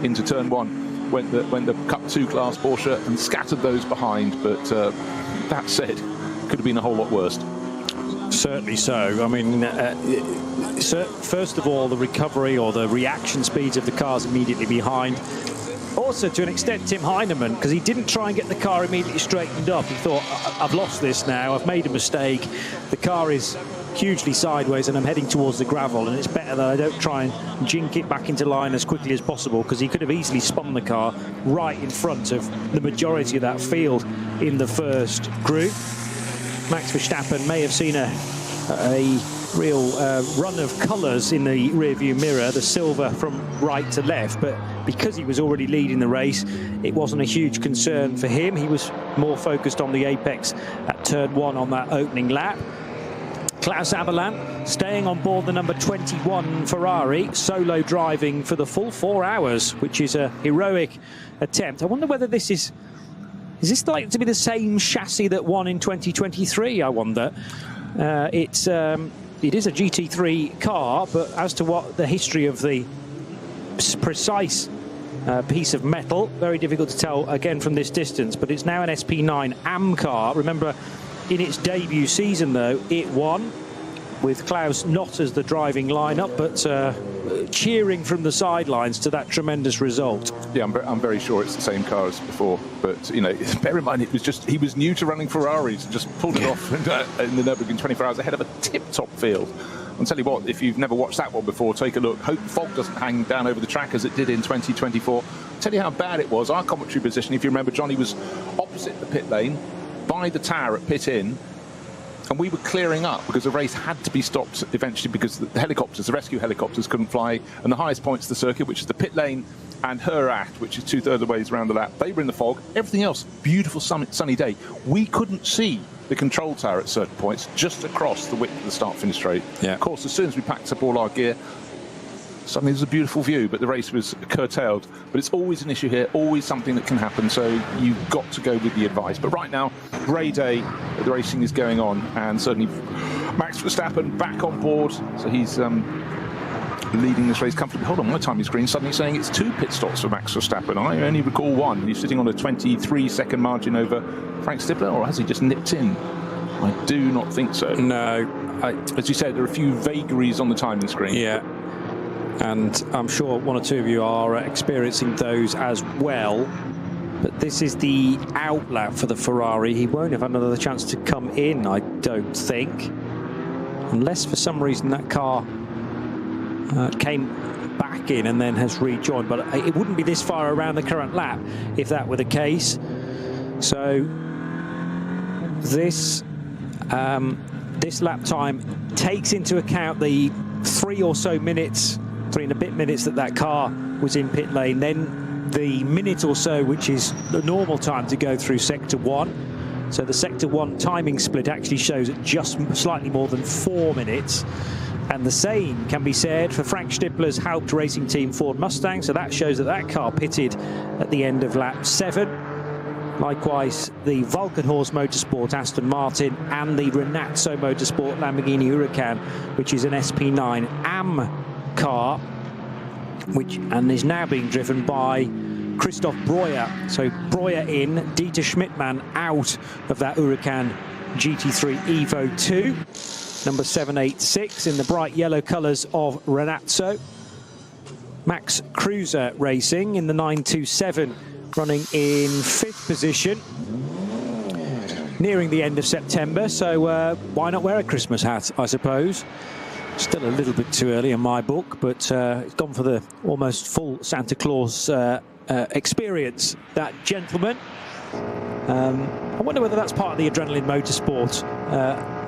into turn 1 when the Cup 2 class Porsche and scattered those behind. But that said, could have been a whole lot worse. Certainly so. I mean, first of all, the recovery or the reaction speeds of the cars immediately behind. Also, to an extent, Tim Heinemann, because he didn't try and get the car immediately straightened up. He thought, I've lost this now, I've made a mistake. The car is hugely sideways and I'm heading towards the gravel, and it's better that I don't try and jink it back into line as quickly as possible, because he could have easily spun the car right in front of the majority of that field in the first group. Max Verstappen may have seen a real run of colours in the rearview mirror, the silver from right to left, but because he was already leading the race, it wasn't a huge concern for him. He was more focused on the apex at turn 1 on that opening lap. Klaus Aberland staying on board the number 21 Ferrari, solo driving for the full 4 hours, which is a heroic attempt. I wonder whether this is this likely to be the same chassis that won in 2023, I wonder. It is a GT3 car, but as to what the history of the precise piece of metal, very difficult to tell again from this distance, but it's now an SP9 AM car. Remember, in its debut season, though, it won, with Klaus not as the driving lineup, but cheering from the sidelines to that tremendous result. Yeah, I'm very sure it's the same car as before. But, you know, bear in mind, it was just, he was new to running Ferraris and just pulled it off in the Nürburgring 24 hours ahead of a tip-top field. I'll tell you what, if you've never watched that one before, take a look. Hope fog doesn't hang down over the track as it did in 2024. I'll tell you how bad it was. Our commentary position, if you remember, Johnny was opposite the pit lane, by the tower at pit in, and we were clearing up because the race had to be stopped eventually because the helicopters, the rescue helicopters, couldn't fly, and the highest points of the circuit, which is the pit lane and her act, which is 2/3 of the ways around the lap, they were in the fog. Everything else, beautiful sunny day. We couldn't see the control tower at certain points, just across the width of the start-finish straight. Yeah. Of course, as soon as we packed up all our gear, suddenly there's a beautiful view, but the race was curtailed. But it's always an issue here, always something that can happen, so you've got to go with the advice. But right now, great day, the racing is going on, and certainly Max Verstappen back on board, so he's leading this race comfortably. Hold on, my timing screen suddenly saying it's 2 pit stops for Max Verstappen. I only recall 1. He's sitting on a 23-second margin over Frank Stippler, or has he just nipped in? I do not think so. No. As you said, there are a few vagaries on the timing screen. Yeah. And I'm sure 1 or 2 of you are experiencing those as well. But this is the out lap for the Ferrari. He won't have another chance to come in, I don't think. Unless for some reason that car came back in and then has rejoined. But it wouldn't be this far around the current lap if that were the case. So this lap time takes into account the 3 or so minutes, 3 and a bit minutes that car was in pit lane, then the minute or so which is the normal time to go through sector 1. So the sector 1 timing split actually shows at just slightly more than 4 minutes, and the same can be said for Frank Stippler's Haupt Racing Team Ford Mustang. So that shows that car pitted at the end of lap 7. Likewise, the Valkenhorst Motorsport Aston Martin and the Renazzo Motorsport Lamborghini Huracan, which is an SP9 AM car, and is now being driven by Christoph Breuer. So Breuer in, Dieter Schmidtmann out of that Huracan GT3 Evo 2. Number 786 in the bright yellow colours of Renazzo. Max Kruse Racing in the 927, running in 5th position, nearing the end of September, so why not wear a Christmas hat, I suppose. Still a little bit too early in my book, but it's gone for the almost full Santa Claus experience, that gentleman. I wonder whether that's part of the Adrenaline Motorsport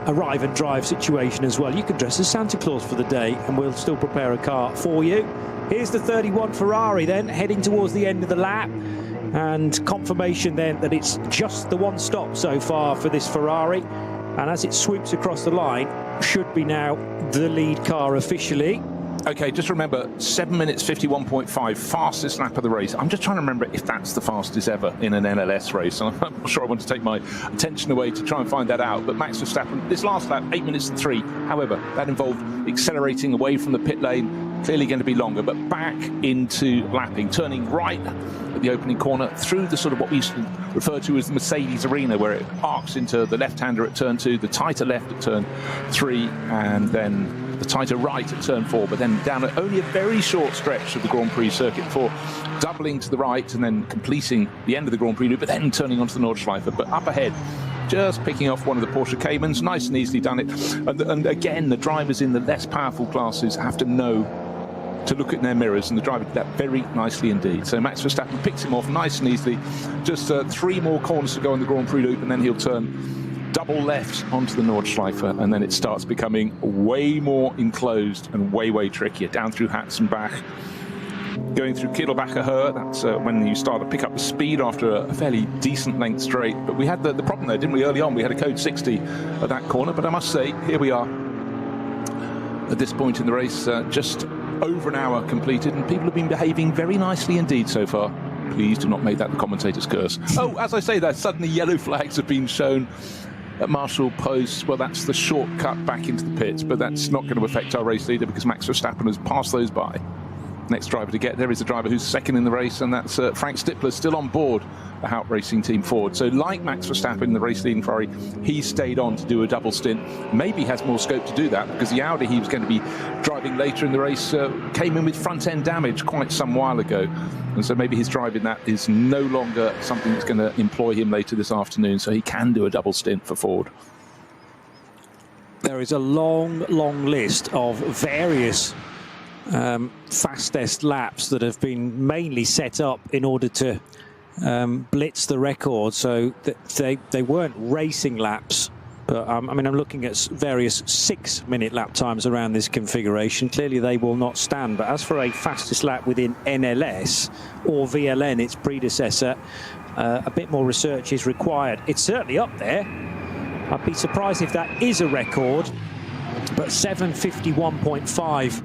arrive and drive situation as well. You can dress as Santa Claus for the day and we'll still prepare a car for you. Here's the 31 Ferrari then, heading towards the end of the lap. And confirmation then that it's just the 1 stop so far for this Ferrari. And as it swoops across the line, should be now the lead car officially. Okay, just remember, 7 minutes 51.5, fastest lap of the race. I'm just trying to remember if that's the fastest ever in an NLS race. I'm not sure I want to take my attention away to try and find that out. But Max Verstappen, this last lap, 8 minutes and 3. However, that involved accelerating away from the pit lane. Clearly going to be longer, but back into lapping, turning right at the opening corner through the sort of what we used to refer to as the Mercedes arena, where it arcs into the left-hander at turn 2, the tighter left at turn 3, and then the tighter right at turn 4, but then down at only a very short stretch of the Grand Prix circuit before doubling to the right and then completing the end of the Grand Prix loop, but then turning onto the Nordschleife. But up ahead, just picking off one of the Porsche Caymans, nice and easily done it. And again, the drivers in the less powerful classes have to know to look at their mirrors, and the driver did that very nicely indeed. So Max Verstappen picks him off nice and easily. Just 3 more corners to go on the Grand Prix loop, and then he'll turn double left onto the Nordschleife, and then it starts becoming way more enclosed and way trickier. Down through Hatzenbach, going through Kielbacher Höhe, that's when you start to pick up the speed after a fairly decent length straight. But we had the problem there, didn't we, early on? We had a code 60 at that corner, but I must say, here we are at this point in the race, just over an hour completed, and people have been behaving very nicely indeed so far. Please do not make that the commentator's curse. Oh, as I say that, suddenly yellow flags have been shown at Marshall Post. Well, that's the shortcut back into the pits, but that's not going to affect our race leader because Max Verstappen has passed those by. Next driver to get there is a driver who's second in the race, and that's Frank Stippler, still on board the Hout Racing Team Ford. So like Max Verstappen, the race leading Ferrari, he stayed on to do a double stint. Maybe has more scope to do that because the Audi he was going to be driving later in the race came in with front end damage quite some while ago. And so maybe his driving that is no longer something that's going to employ him later this afternoon, so he can do a double stint for Ford. There is a long list of various fastest laps that have been mainly set up in order to blitz the record, so that they weren't racing laps, but I mean, I'm looking at various 6-minute lap times around this configuration. Clearly they will not stand, but as for a fastest lap within NLS or VLN, its predecessor, a bit more research is required. It's certainly up there. I'd be surprised if that is a record, but 7:51.5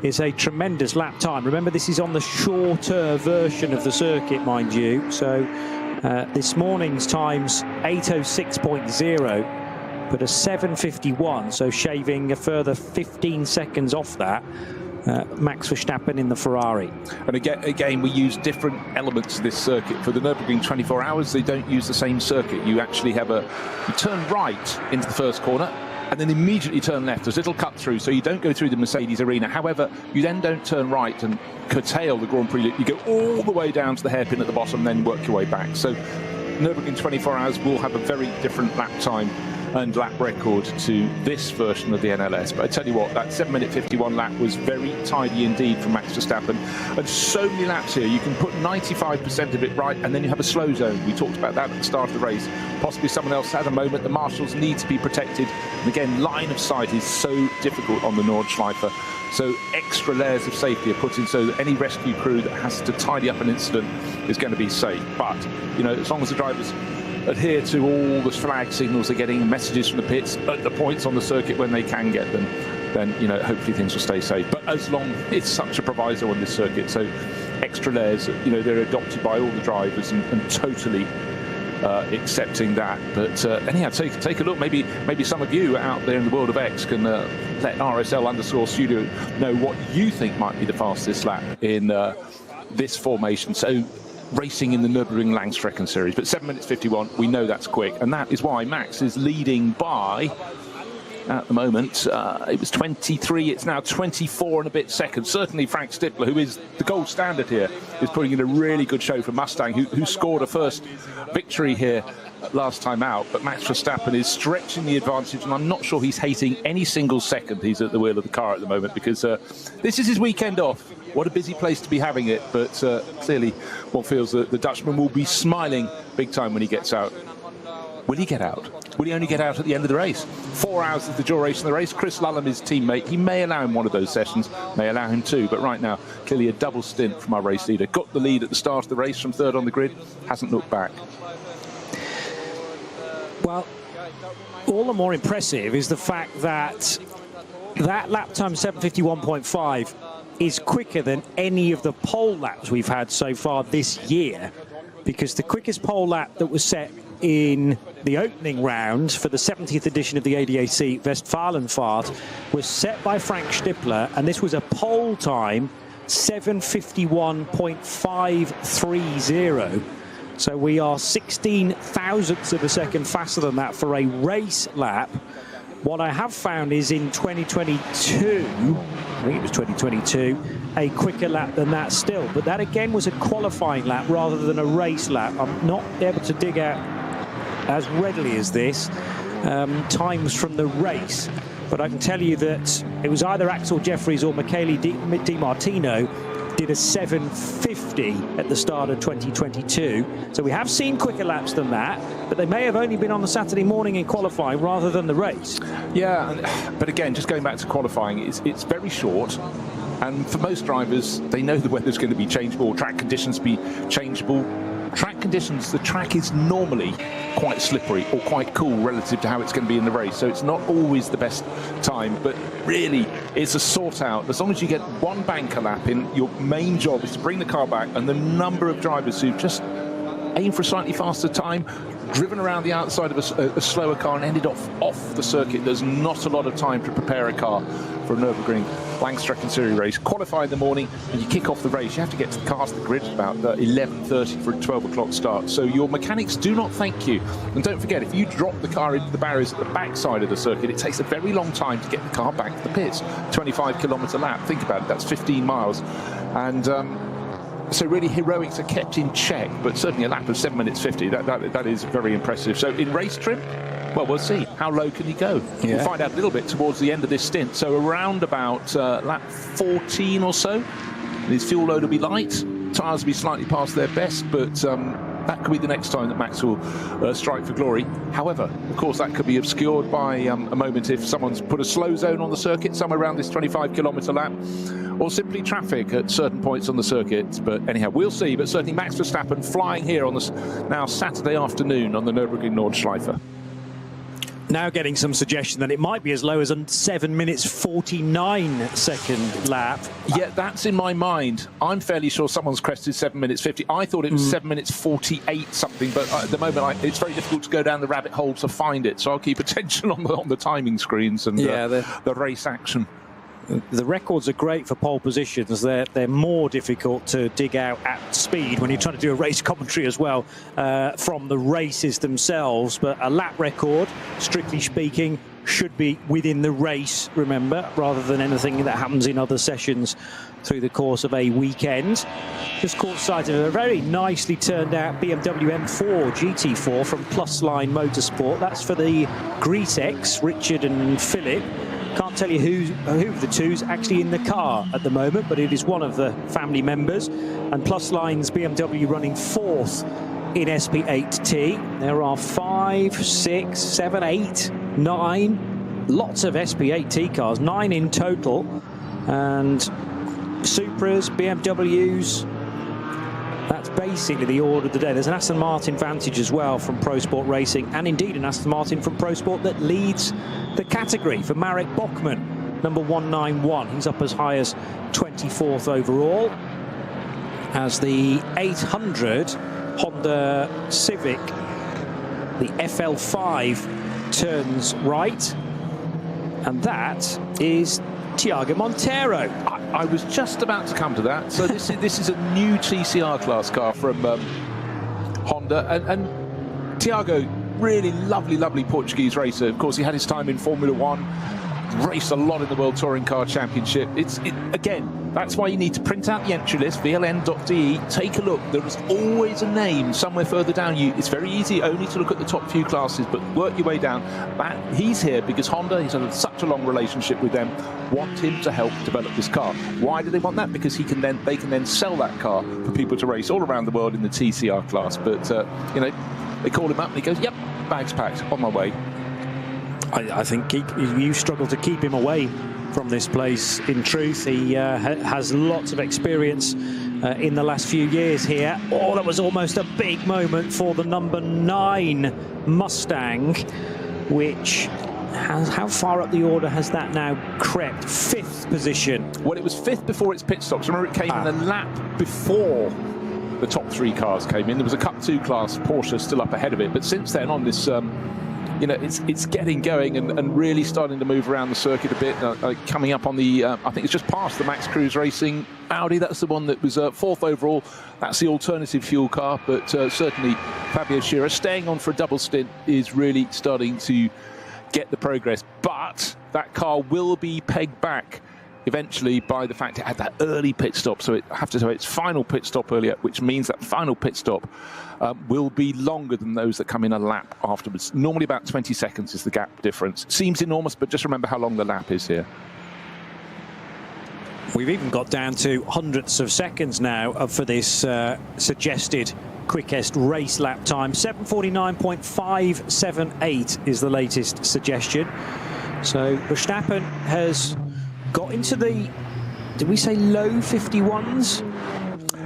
is a tremendous lap time. Remember, this is on the shorter version of the circuit, mind you. So this morning's time's 8:06.0, but a 7:51, so shaving a further 15 seconds off that. Max Verstappen in the Ferrari. And again, we use different elements of this circuit. For the Nürburgring 24 hours, they don't use the same circuit. You actually have you turn right into the first corner, and then immediately turn left. There's a little cut through, so you don't go through the Mercedes arena. However, you then don't turn right and curtail the Grand Prix loop. You go all the way down to the hairpin at the bottom, then work your way back. So Nürburgring 24 hours will have a very different lap time and lap record to this version of the NLS. But I tell you what, that 7:51 lap was very tidy indeed from Max Verstappen. And so many laps here, you can put 95% of it right, and then you have a slow zone. We talked about that at the start of the race. Possibly someone else had a moment. The marshals need to be protected. And again, line of sight is so difficult on the Nordschleife. So extra layers of safety are put in so that any rescue crew that has to tidy up an incident is going to be safe. But, you know, as long as the drivers adhere to all the flag signals they're getting, messages from the pits at the points on the circuit when they can get them, then, you know, hopefully things will stay safe. But as long it's such a proviso on this circuit, so extra layers, you know, they're adopted by all the drivers and totally accepting that. But anyhow, take a look. Maybe some of you out there in the world of X can let RSL_studio know what you think might be the fastest lap in this formation. So racing in the Nürburgring Langstrecken Series, but 7:51, we know that's quick, and that is why Max is leading by, at the moment, it was 23, it's now 24 and a bit seconds. Certainly Frank Stippler, who is the gold standard here, is putting in a really good show for Mustang, who scored a first victory here last time out. But Max Verstappen is stretching the advantage, and I'm not sure he's hating any single second he's at the wheel of the car at the moment, because this is his weekend off. What a busy place to be having it, but clearly one feels that the Dutchman will be smiling big time when he gets out. Will he get out? Will he only get out at the end of the race? 4 hours is the duration of the race. Chris Lullum, his teammate, he may allow him one of those sessions, may allow him two, but right now, clearly a double stint from our race leader. Got the lead at the start of the race from third on the grid, hasn't looked back. Well, all the more impressive is the fact that lap time 7:51.5 is quicker than any of the pole laps we've had so far this year, because the quickest pole lap that was set in the opening round for the 70th edition of the ADAC Westfalenfahrt was set by Frank Stippler, and this was a pole time 7:51.530. So we are 16 thousandths of a second faster than that for a race lap. What I have found is in 2022, I think it was 2022, a quicker lap than that still. But that again was a qualifying lap rather than a race lap. I'm not able to dig out as readily as this times from the race. But I can tell you that it was either Axel Jeffries or Michele Di Martino did a 7:50 at the start of 2022. So we have seen quicker laps than that, but they may have only been on the Saturday morning in qualifying rather than the race. Yeah, but again, just going back to qualifying, it's very short. And for most drivers, they know the weather's going to be changeable, track conditions be changeable. Track conditions, the track is normally quite slippery or quite cool relative to how it's going to be in the race. So it's not always the best time, but really it's a sort out. As long as you get one banker lap in, your main job is to bring the car back, and the number of drivers who just aim for a slightly faster time, driven around the outside of a slower car and ended off the circuit. There's not a lot of time to prepare a car for a Nürburgring Langstrecken Series race. Qualify in the morning and you kick off the race. You have to get to the cars, the grid about 11:30 for a 12 o'clock start. So your mechanics do not thank you. And don't forget, if you drop the car into the barriers at the back side of the circuit, it takes a very long time to get the car back to the pits. 25-kilometre lap. Think about it. That's 15 miles. And so really heroics are kept in check, but certainly a lap of 7 minutes 50, that is very impressive. So in race trim, well, we'll see. How low can he go? Yeah. We'll find out a little bit towards the end of this stint. So around about lap 14 or so, his fuel load will be light. Tyres will be slightly past their best, but that could be the next time that Max will strike for glory. However, of course, that could be obscured by a moment if someone's put a slow zone on the circuit, somewhere around this 25-kilometre lap, or simply traffic at certain points on the circuit. But anyhow, we'll see. But certainly Max Verstappen flying here on this now Saturday afternoon on the Nürburgring Nordschleife. Now getting some suggestion that it might be as low as a 7 minutes 49 second lap. Yeah, that's in my mind. I'm fairly sure someone's crested 7 minutes 50. I thought it was 7 minutes 48 something, but at the moment it's very difficult to go down the rabbit hole to find it. So I'll keep attention on the timing screens and the race action. The records are great for pole positions. They're more difficult to dig out at speed when you're trying to do a race commentary as well from the races themselves. But a lap record, strictly speaking, should be within the race, remember, rather than anything that happens in other sessions through the course of a weekend. Just caught sight of a very nicely turned out BMW M4 GT4 from Plus Line Motorsport. That's for the Greasex, Richard and Philip. Can't tell you who of the two's actually in the car at the moment, but it is one of the family members. And Plus Line's BMW running fourth in SP8T. There are 5, 6, 7, 8, 9, lots of SP8T cars, 9 in total. And Supras, BMWs, that's basically the order of the day. There's an Aston Martin Vantage as well from Pro Sport Racing, and indeed an Aston Martin from Pro Sport that leads the category for Marek Bachmann, number 191. He's up as high as 24th overall. As the 800 Honda Civic, the FL5, turns right, and that is Thiago Monteiro. I was just about to come to that. So this is a new TCR class car from Honda, and Thiago, really lovely Portuguese racer. Of course, he had his time in Formula One, raced a lot in the World Touring Car Championship. Again, that's why you need to print out the entry list, vln.de, take a look. There is always a name somewhere further down. It's very easy only to look at the top few classes, but work your way down. He's here because Honda, he's had such a long relationship with them, want him to help develop this car. Why do they want that? Because they can then sell that car for people to race all around the world in the TCR class. But they call him up and he goes, yep, bags packed, on my way. I think you struggle to keep him away from this place. In truth, he has lots of experience in the last few years here. Oh, that was almost a big moment for the number 9 Mustang, which how far up the order has that now crept? 5th position. Well, it was 5th before its pit stops. Remember, it came in the lap before the top 3 cars came in. There was a Cup 2 class Porsche still up ahead of it, but since then on this it's getting going and really starting to move around the circuit a bit. Coming up on the, I think it's just past the Max Cruz Racing Audi. That's the one that was 4th overall. That's the alternative fuel car, but certainly Fabio Scherer staying on for a double stint is really starting to get the progress. But that car will be pegged back eventually by the fact it had that early pit stop, so it have to say its final pit stop earlier, which means that final pit stop will be longer than those that come in a lap afterwards. Normally about 20 seconds is the gap difference. Seems enormous, but just remember how long the lap is here. We've even got down to hundredths of seconds now for this suggested quickest race lap time. 7:49.578 is the latest suggestion. So Verstappen has got into the, did we say low 51s?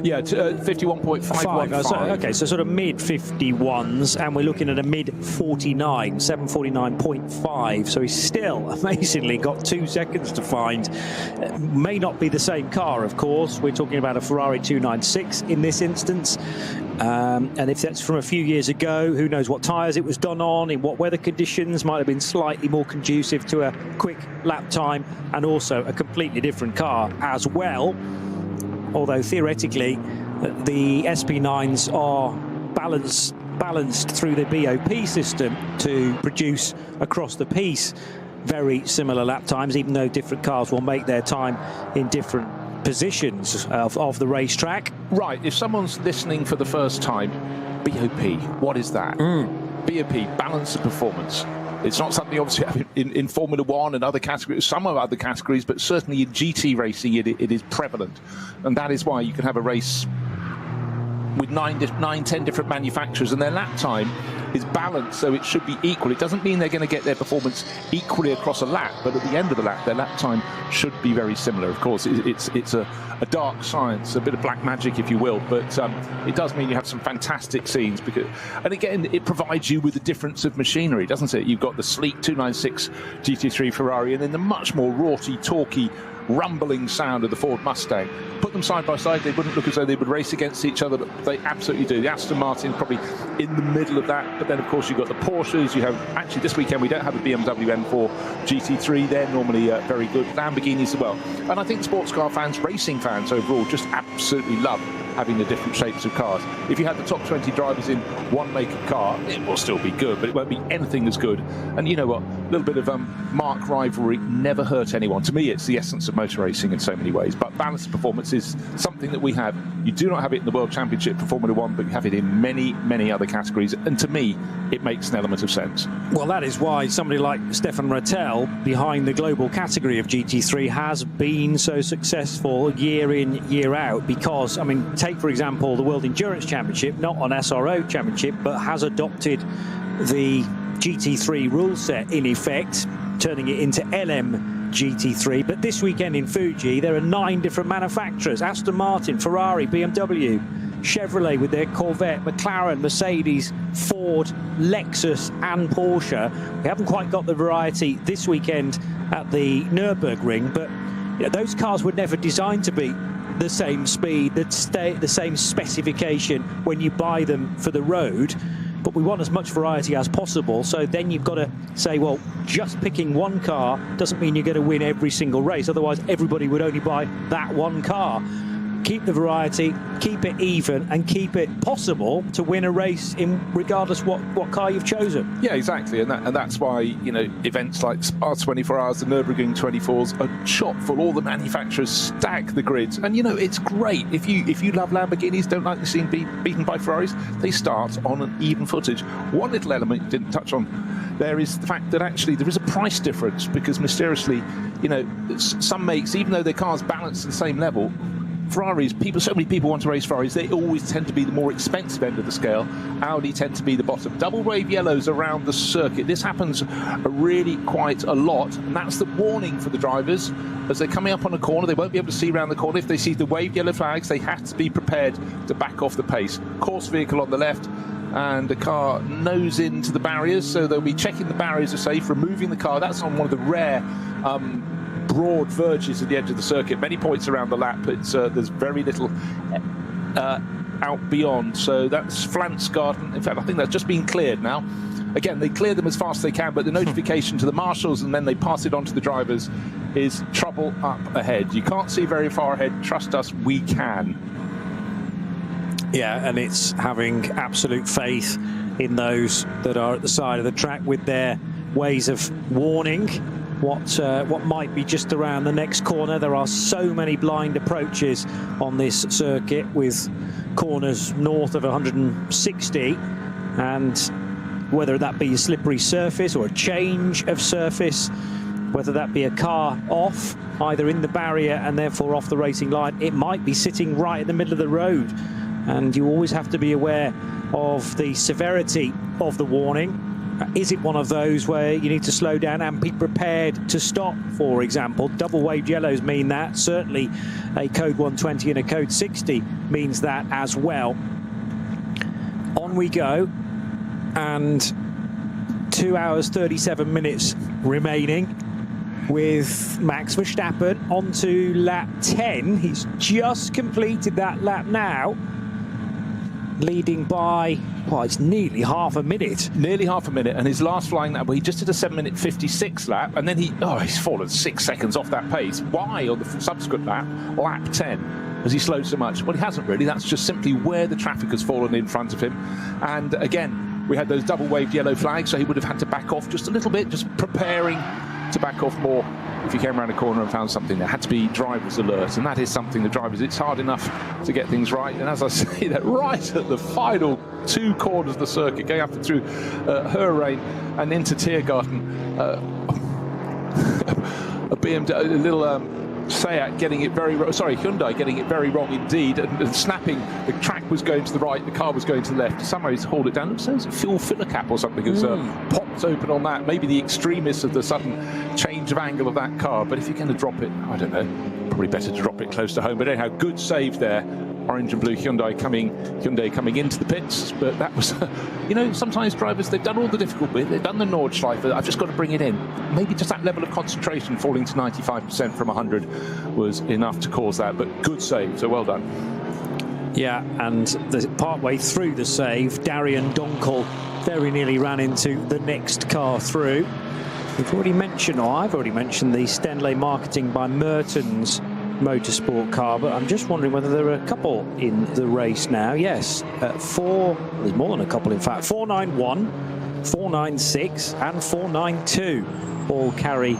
Yeah, 51.515. Okay, so sort of mid 51s, and we're looking at a mid 49, 7:49.5. So he's still amazingly got 2 seconds to find. May not be the same car, of course. We're talking about a Ferrari 296 in this instance. And if that's from a few years ago, who knows what tyres it was done on, in what weather conditions, might have been slightly more conducive to a quick lap time, and also a completely different car as well. Although theoretically the SP9s are balanced through the BOP system to produce across the piece very similar lap times, even though different cars will make their time in different positions of the racetrack. Right, if someone's listening for the first time, BOP, what is that? BOP, balance of performance. It's not something obviously in Formula One and other categories, some of other categories, but certainly in GT racing it is prevalent. And that is why you can have a race with 9-10 different manufacturers and their lap time is balanced, so it should be equal. It doesn't mean they're going to get their performance equally across a lap, but at the end of the lap, their lap time should be very similar. Of course, it's a dark science, a bit of black magic, if you will, but it does mean you have some fantastic scenes. And again, it provides you with a difference of machinery, doesn't it? You've got the sleek 296 GT3 Ferrari, and then the much more raughty, torquey, rumbling sound of the Ford Mustang. Put them side by side, they wouldn't look as though they would race against each other, but they absolutely do. The Aston Martin probably in the middle of that, but then of course you've got the Porsches. You have, actually this weekend we don't have a BMW M4 GT3, they're normally very good. Lamborghinis as well. And I think sports car fans, racing fans overall, just absolutely love having the different shapes of cars. If you had the top 20 drivers in one make of car, it will still be good, but it won't be anything as good. And you know what, a little bit of mark rivalry never hurt anyone. To me, it's the essence of motor racing in so many ways, but balanced performance is something that we have. You do not have it in the World Championship for Formula One, but you have it in many, many other categories, and to me, it makes an element of sense. Well, that is why somebody like Stefan Rattel, behind the global category of GT3, has been so successful year in, year out, because, I mean, take, for example, the World Endurance Championship, not an SRO championship, but has adopted the GT3 rule set in effect, turning it into LM GT3. But this weekend in Fuji, there are 9 different manufacturers: Aston Martin, Ferrari, BMW, Chevrolet with their Corvette, McLaren, Mercedes, Ford, Lexus and Porsche. We haven't quite got the variety this weekend at the Nürburgring, but you know, those cars were never designed to be the same speed, the same specification when you buy them for the road. But we want as much variety as possible, so then you've got to say, well, just picking one car doesn't mean you're going to win every single race, otherwise everybody would only buy that one car. Keep the variety, keep it even, and keep it possible to win a race in regardless what car you've chosen. Yeah, exactly, and that's why, you know, events like Spa 24 Hours, the Nürburgring 24s are chock full. All the manufacturers stack the grids, and you know, it's great. If you love Lamborghinis, don't like seeing beaten by Ferraris, they start on an even footage. One little element you didn't touch on there is the fact that actually there is a price difference, because mysteriously, you know, some makes, even though their cars balance at the same level, Ferraris, so many people want to race Ferraris, they always tend to be the more expensive end of the scale. Audi tend to be the bottom. Double wave yellows around the circuit. This happens really quite a lot, and that's the warning for the drivers. As they're coming up on a corner, they won't be able to see around the corner. If they see the wave yellow flags, they have to be prepared to back off the pace. Course vehicle on the left, and the car nose into the barriers, so they'll be checking the barriers are safe, removing the car. That's on one of the rare broad verges at the edge of the circuit. Many points around the lap, there's very little out beyond. So that's Flansgarden. In fact, I think that's just been cleared now. Again, they clear them as fast as they can, but the notification to the marshals and then they pass it on to the drivers is trouble up ahead. You can't see very far ahead. Trust us, we can. Yeah, and it's having absolute faith in those that are at the side of the track with their ways of warning what might be just around the next corner. There are so many blind approaches on this circuit, with corners north of 160, and whether that be a slippery surface or a change of surface, whether that be a car off, either in the barrier and therefore off the racing line. It might be sitting right in the middle of the road. And you always have to be aware of the severity of the warning. Is it one of those where you need to slow down and be prepared to stop, for example? Double waved yellows mean that. Certainly a code 120 and a code 60 means that as well. On we go, and 2 hours 37 minutes remaining with Max Verstappen onto lap 10. He's just completed that lap now, leading by, well, it's nearly half a minute. Nearly half a minute, and his last flying lap, well, he just did a 7-minute 56 lap, and then he's fallen 6 seconds off that pace. Why on the subsequent lap 10, has he slowed so much? Well, he hasn't really. That's just simply where the traffic has fallen in front of him. And again, we had those double waved yellow flags, so he would have had to back off just a little bit, just preparing to back off more if he came around a corner and found something. There had to be driver's alert, and that is something the drivers, it's hard enough to get things right. And as I say, that right at the final 2 corners of the circuit, going up and through Hurrain and into Tiergarten, a BMW, a little Seat getting it very wrong, sorry, Hyundai getting it very wrong indeed, and snapping. The track was going to the right, the car was going to the left. Somehow he's hauled it down. It says a fuel filler cap or something has popped open on that. Maybe the extremists of the sudden change of angle of that car. But if you're going to drop it, I don't know, probably better to drop it close to home. But anyhow, good save there. Orange and blue Hyundai coming into the pits, but that was, you know, sometimes drivers, they've done all the difficult bit, they've done the Nordschleife, I've just got to bring it in. Maybe just that level of concentration, falling to 95% from 100 was enough to cause that, but good save, so well done. Yeah, and partway through the save, Darian Donkel very nearly ran into the next car through. We've already mentioned, or I've already mentioned, the Stenley Marketing by Mertens motorsport car, but I'm just wondering whether there are a couple in the race now. Yes, there's more than a couple in fact. 491, 496 and 492 all carry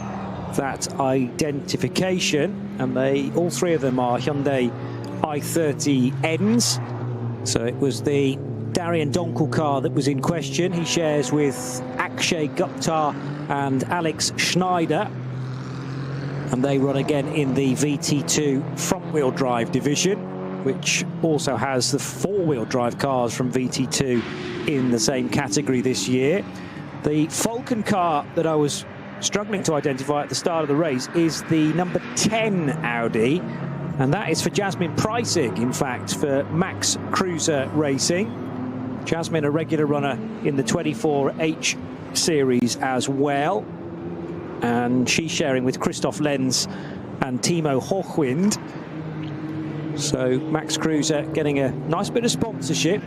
that identification, and all 3 of them are Hyundai i30Ns. So it was the Darian Donkel car that was in question. He shares with Akshay Gupta and Alex Schneider, and they run again in the VT2 front-wheel drive division, which also has the 4-wheel drive cars from VT2 in the same category this year. The Falcon car that I was struggling to identify at the start of the race is the number 10 Audi, and that is for Jasmine Preissig, in fact, for Max Cruiser Racing. Jasmine, a regular runner in the 24H series as well, and she's sharing with Christoph Lenz and Timo Hochwind. So Max Cruiser getting a nice bit of sponsorship.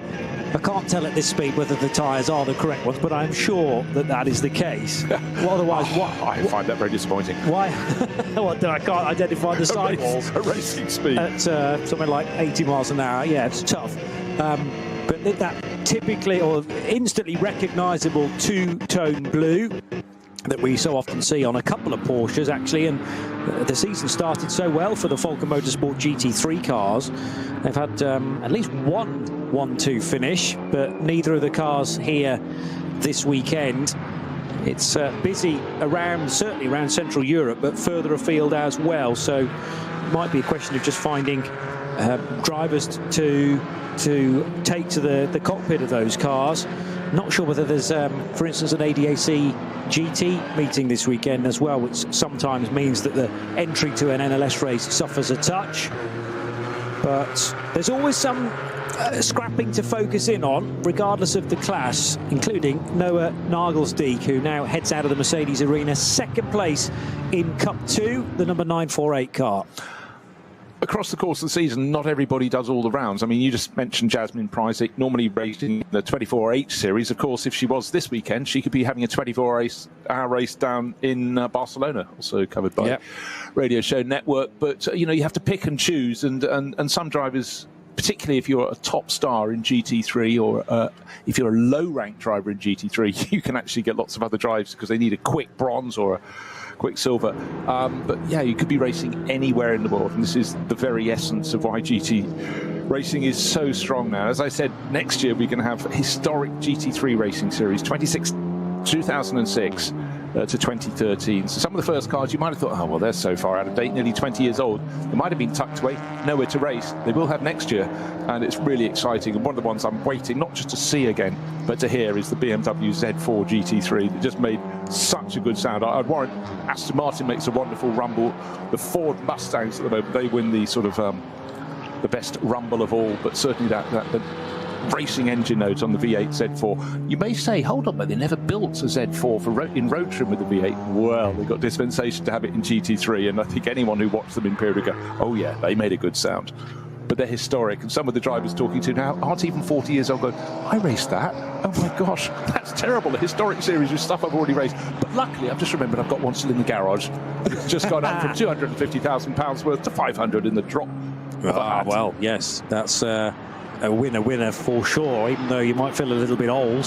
I can't tell at this speed whether the tyres are the correct ones, but I'm sure that that is the case. Well, otherwise, I find that very disappointing. Why? What, I can't identify the sidewalls at racing speed at something like 80 miles an hour. Yeah, it's tough. But that typically or instantly recognisable two-tone blue that we so often see on a couple of Porsches, actually, and the season started so well for the Falcon Motorsport GT3 cars. They've had at least one 1-2 finish, but neither of the cars here this weekend. It's busy certainly around Central Europe, but further afield as well. So it might be a question of just finding drivers to take to the cockpit of those cars. Not sure whether there's, for instance, an ADAC GT meeting this weekend as well, which sometimes means that the entry to an NLS race suffers a touch. But there's always some scrapping to focus in on, regardless of the class, including Noah Nagelsdijk, who now heads out of the Mercedes arena, second place in Cup 2, the number 948 car. Across the course of the season, not everybody does all the rounds. I mean, you just mentioned Jasmine Preissig, normally raced in the 24H series. Of course, if she was this weekend, she could be having a 24-hour race down in Barcelona, also covered by Radio Show Network. But, you know, you have to pick and choose, and some drivers, particularly if you're a top star in GT3 or if you're a low-ranked driver in GT3, you can actually get lots of other drives because they need a quick bronze or a quick silver. But yeah, you could be racing anywhere in the world, and this is the very essence of why GT racing is so strong now. As I said, next year we're going to have a historic GT3 racing series, 2006, to 2013. So some of the first cars you might have thought, oh, well, they're so far out of date, nearly 20 years old. They might have been tucked away, nowhere to race. They will have next year, and it's really exciting. And one of the ones I'm waiting not just to see again, but to hear is the BMW Z4 GT3 that just made such a good sound. I'd warrant Aston Martin makes a wonderful rumble. The Ford Mustangs at the moment, they win the sort of the best rumble of all, but certainly the racing engine note on the V8 Z4. You may say, hold on, but they never built a Z4 in road trim with the V8. Well, they got dispensation to have it in GT3, and I think anyone who watched them in period would go, oh yeah, they made a good sound. But they're historic, and some of the drivers talking to now aren't even 40 years old going, I raced that. Oh my gosh, that's terrible. A historic series with stuff I've already raced. But luckily, I've just remembered I've got one still in the garage. It's just gone up from £250,000 worth to 500 in the drop. Well, yes, that's a winner for sure, even though you might feel a little bit old,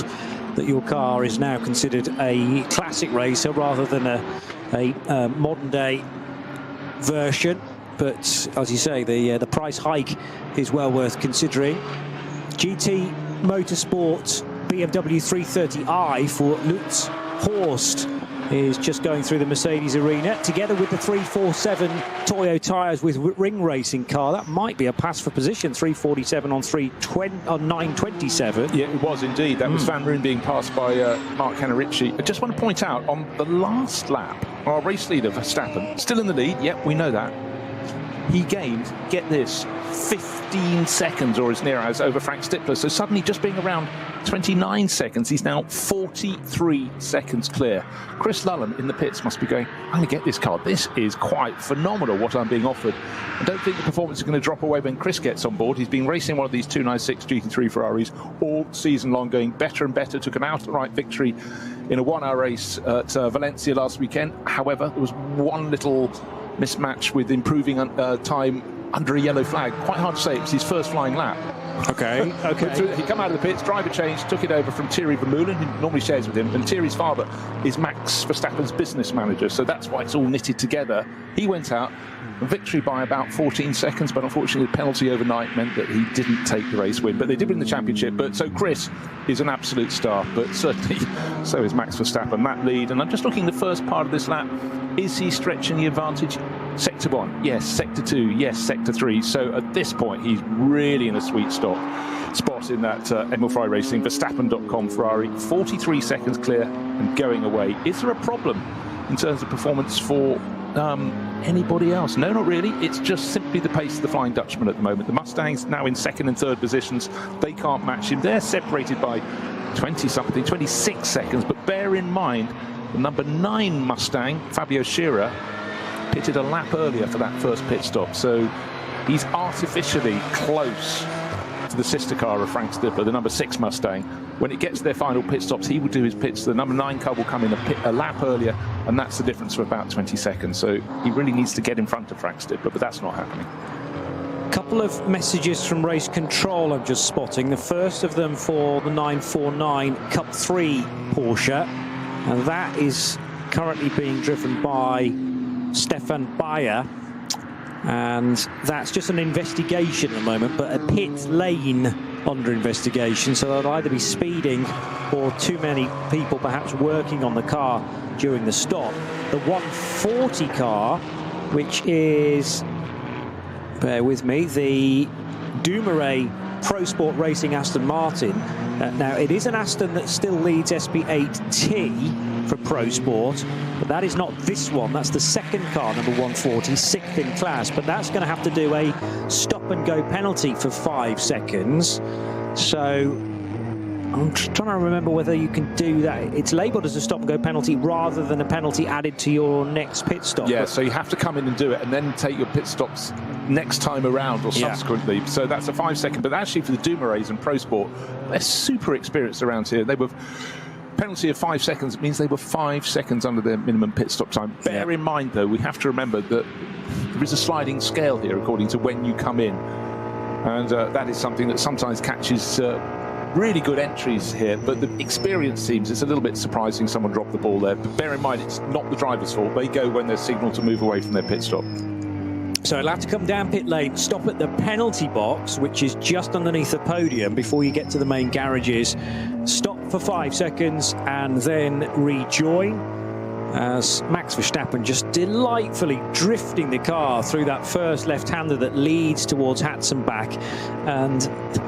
that your car is now considered a classic racer rather than a modern day version. But as you say, the price hike is well worth considering. GT Motorsport BMW 330i for Lutz Horst is just going through the Mercedes arena, together with the 347 Toyo tyres with ring racing car. That might be a pass for position, 347 on 927. Yeah, it was indeed. That was Van Roon being passed by Mark Canaricci. I just want to point out, on the last lap, our race leader, Verstappen, still in the lead. Yep, we know that. He gained, get this, 15 seconds or as near as over Frank Stippler. So suddenly, just being around 29 seconds, he's now 43 seconds clear. Chris Lullen in the pits must be going, I'm going to get this car. This is quite phenomenal what I'm being offered. I don't think the performance is going to drop away when Chris gets on board. He's been racing one of these 296 GT3 Ferraris all season long, going better and better. Took an outright victory in a 1 hour race at Valencia last weekend. However, there was one little mismatch with improving time under a yellow flag. Quite hard to say. It was his first flying lap. Okay. He come out of the pits, driver change, took it over from Thierry Vermeulen, who normally shares with him, and Thierry's father is Max Verstappen's business manager, so that's why it's all knitted together. He went out, victory by about 14 seconds, but unfortunately the penalty overnight meant that he didn't take the race win, but they did win the championship. But so Chris is an absolute star, but certainly so is Max Verstappen. That lead, and I'm just looking at the first part of this lap. Is he stretching the advantage? Sector 1, yes. Sector 2, yes. Sector 3. So at this point, he's really in a sweet spot in that Emil Frey Racing, Verstappen.com Ferrari, 43 seconds clear and going away. Is there a problem in terms of performance for anybody else? No, not really. It's just simply the pace of the Flying Dutchman at the moment. The Mustangs now in second and third positions. They can't match him. They're separated by 20-something, 26 seconds. But bear in mind, the number 9 Mustang, Fabio Scherer, pitted a lap earlier for that first pit stop. So he's artificially close to the sister car of Frank Stippler, the number 6 Mustang. When it gets to their final pit stops, he will do his pits. The number 9 car will come in a lap earlier, and that's the difference of about 20 seconds. So he really needs to get in front of Frank Stippler, but that's not happening. Couple of messages from race control I'm just spotting. The first of them for the 949 Cup 3 Porsche, and that is currently being driven by Stefan Bayer, and that's just an investigation at the moment, but a pit lane under investigation, so they'll either be speeding or too many people perhaps working on the car during the stop. The 140 car, which is, bear with me, the Dumoulin Pro Sport Racing Aston Martin. Now, it is an Aston that still leads SP8T for Pro Sport, but that is not this one. That's the second car, number 140, 6th in class, but that's going to have to do a stop-and-go penalty for 5 seconds. So I'm trying to remember whether you can do that. It's labelled as a stop-and-go penalty rather than a penalty added to your next pit stop. Yeah, so you have to come in and do it and then take your pit stops next time around or subsequently. Yeah. So that's a 5 second, but actually for the Dumoulins and Pro Sport, they're super experienced around here. They were penalty of 5 seconds. It means they were 5 seconds under their minimum pit stop time. Bear in mind, though, we have to remember that there is a sliding scale here according to when you come in, and that is something that sometimes catches really good entries here, but the experience seems it's a little bit surprising someone dropped the ball there. But bear in mind, it's not the driver's fault. They go when they're signalled to move away from their pit stop. So it'll have to come down pit lane, stop at the penalty box, which is just underneath the podium before you get to the main garages. Stop for 5 seconds and then rejoin. as Max Verstappen just delightfully drifting the car through that first left-hander that leads towards Hatzenbach. And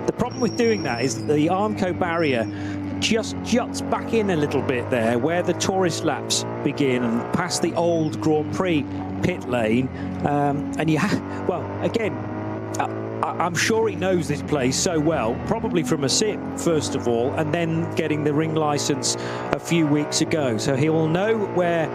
the problem with doing that is that the Armco barrier just juts back in a little bit there where the tourist laps begin and past the old Grand Prix pit lane. And you well, again, I'm sure he knows this place so well, probably from a sim, first of all, and then getting the ring license a few weeks ago. So he will know where